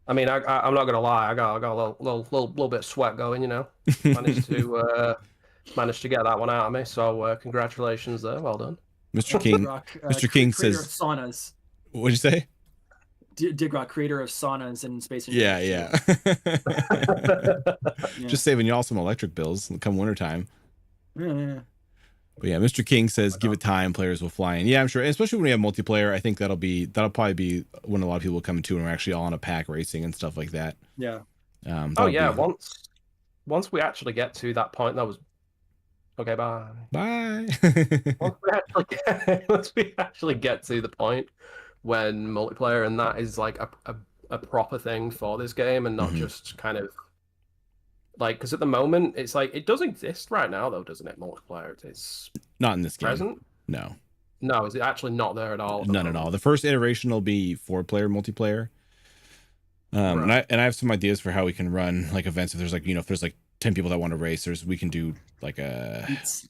I mean, I'm not gonna lie. I got a little bit of sweat going. You know, managed to get that one out of me. So congratulations there. Well done, Mr. King. Mr. King creator says. Of saunas. What'd you say? Diggrok, creator of saunas in space. Yeah. Just saving y'all some electric bills come wintertime. Yeah. But yeah, Mr. King says, give it time, players will fly in. Yeah, I'm sure. Especially when we have multiplayer, I think that'll probably be when a lot of people will come to and we're actually all in a pack racing and stuff like that. Yeah. Oh yeah, once we actually get to that point, that was okay. Bye. Once we actually get to the point when multiplayer and that is like a proper thing for this game and not just kind of like, because at the moment it's like it does exist right now though, doesn't it? Multiplayer, it's not in this game. Present? No, is it actually not there at all? None at all. The first iteration will be 4-player multiplayer. Right. and I have some ideas for how we can run like events. If there's like, if there's like 10 people that want to race, we can do like heats.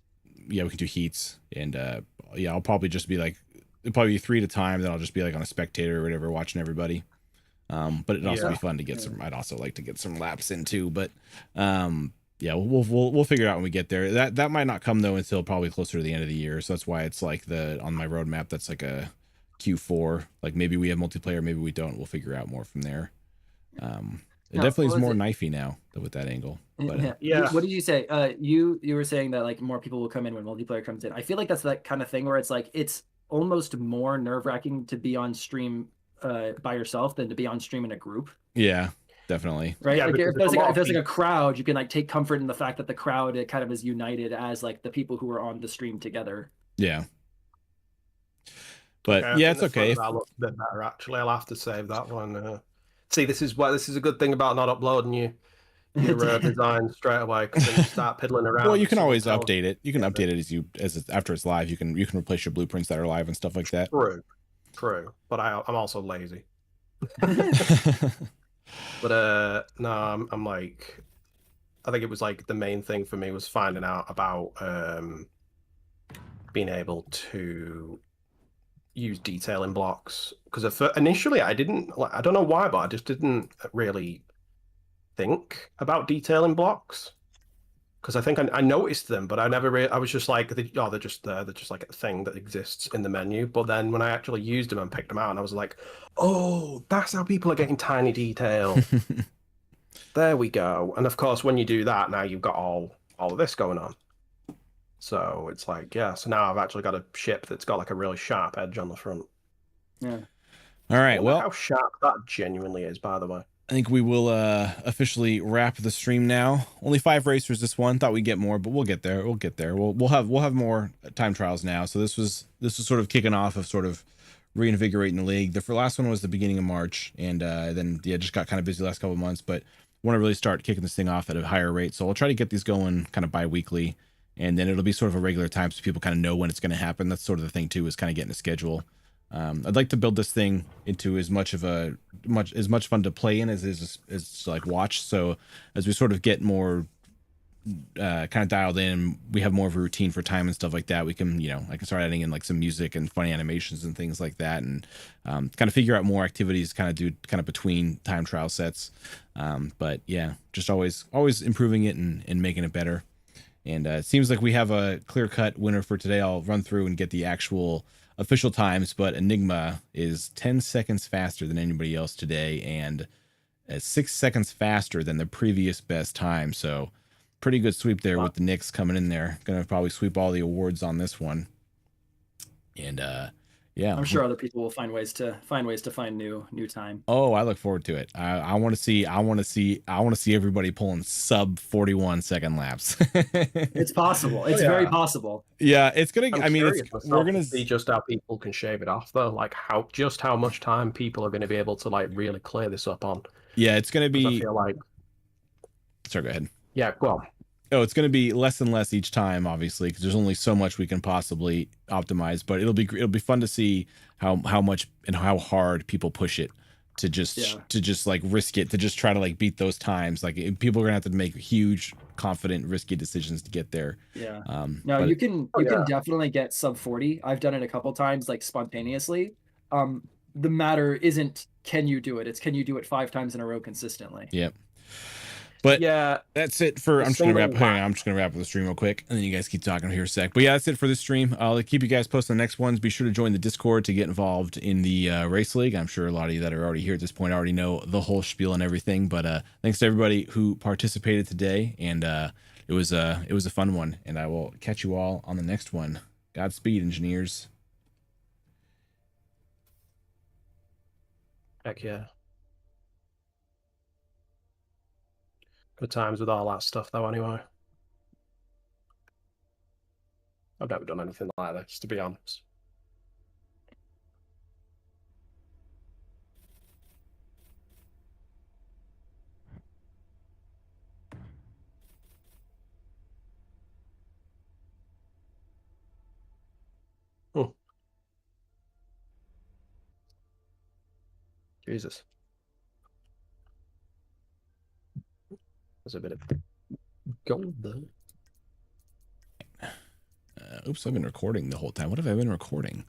Yeah, we can do heats, and I'll probably just be like, it'll probably be 3 at a time. Then I'll just be like on a spectator or whatever, watching everybody. But it'd also be fun to get some. I'd also like to get some laps in too. But we'll figure it out when we get there. That might not come though until probably closer to the end of the year. So that's why it's like on my roadmap. That's like a Q4. Like maybe we have multiplayer, maybe we don't. We'll figure out more from there. It definitely is more knifey now with that angle. But, yeah. What did you say? You were saying that like more people will come in when multiplayer comes in. I feel like that's that kind of thing where it's like it's almost more nerve-wracking to be on stream by yourself than to be on stream in a group. Yeah, definitely. Right. Yeah, like if there's like a crowd, you can like take comfort in the fact that the crowd it kind of is united as like the people who are on the stream together. Yeah. But yeah, it's okay. That looks a bit better actually. I'll have to save that one. See, this is a good thing about not uploading your design straight away, because then you start piddling around. Well, you can always update it. You can update it after it's live. You can replace your blueprints that are live and stuff like that. True. But I'm also lazy. But no, I'm like, I think it was like the main thing for me was finding out about being able to use detailing blocks, because initially I don't know why, but I just didn't really think about detailing blocks, because I think I noticed them, but I never I was just like, they're just there, they're just like a thing that exists in the menu. But then when I actually used them and picked them out, and I was like, oh, that's how people are getting tiny detail. There we go. And of course, when you do that, now you've got all of this going on. So it's like, so now I've actually got a ship that's got like a really sharp edge on the front. Yeah. All right. Well, how sharp that genuinely is, by the way. I think we will officially wrap the stream now. Only 5 racers this one. Thought we'd get more, but we'll get there. We'll have more time trials now. So this was sort of kicking off of sort of reinvigorating the league. The last one was the beginning of March, and then just got kind of busy the last couple of months. But want to really start kicking this thing off at a higher rate. So I'll try to get these going kind of bi-weekly. And then it'll be sort of a regular time so people kind of know when it's going to happen. That's sort of the thing too, is kind of getting a schedule. I'd like to build this thing into as much fun to play in as to like watch. So as we sort of get more kind of dialed in, we have more of a routine for time and stuff like that. We can, I can start adding in like some music and funny animations and things like that, and kind of figure out more activities kind of between time trial sets. But yeah, just always improving it and making it better. And it seems like we have a clear-cut winner for today. I'll run through and get the actual official times, but Enygma is 10 seconds faster than anybody else today, and 6 seconds faster than the previous best time. So pretty good sweep there with the Knicks coming in there. Gonna probably sweep all the awards on this one. And yeah, I'm sure other people will find ways to find new time. Oh, I look forward to it. I want to see everybody pulling sub 41 second laps. It's possible. It's very possible. Yeah, it's gonna. We're gonna see just how people can shave it off, though. Like how much time people are going to be able to like really clear this up on. Yeah, it's gonna be. I feel like. Sorry, go ahead. Yeah, go on. Oh, it's going to be less and less each time, obviously, because there's only so much we can possibly optimize. But it'll be fun to see how much and how hard people push it to just like risk it, to just try to like beat those times. Like people are gonna have to make huge, confident, risky decisions to get there. Yeah. No, you can definitely get sub 40. I've done it a couple times, like spontaneously. The matter isn't can you do it; it's can you do it 5 times in a row consistently. Yep. But yeah, that's it for. I'm just gonna wrap up the stream real quick, and then you guys keep talking here a sec. But yeah, that's it for this stream. I'll keep you guys posted on the next ones. Be sure to join the Discord to get involved in the race league. I'm sure a lot of you that are already here at this point already know the whole spiel and everything. But thanks to everybody who participated today, and it was a fun one. And I will catch you all on the next one. Godspeed, engineers. Heck yeah. Good times with all that stuff, though, anyway. I've never done anything like this, to be honest. Jesus. There's a bit of gold there. Oops, I've been recording the whole time. What have I been recording?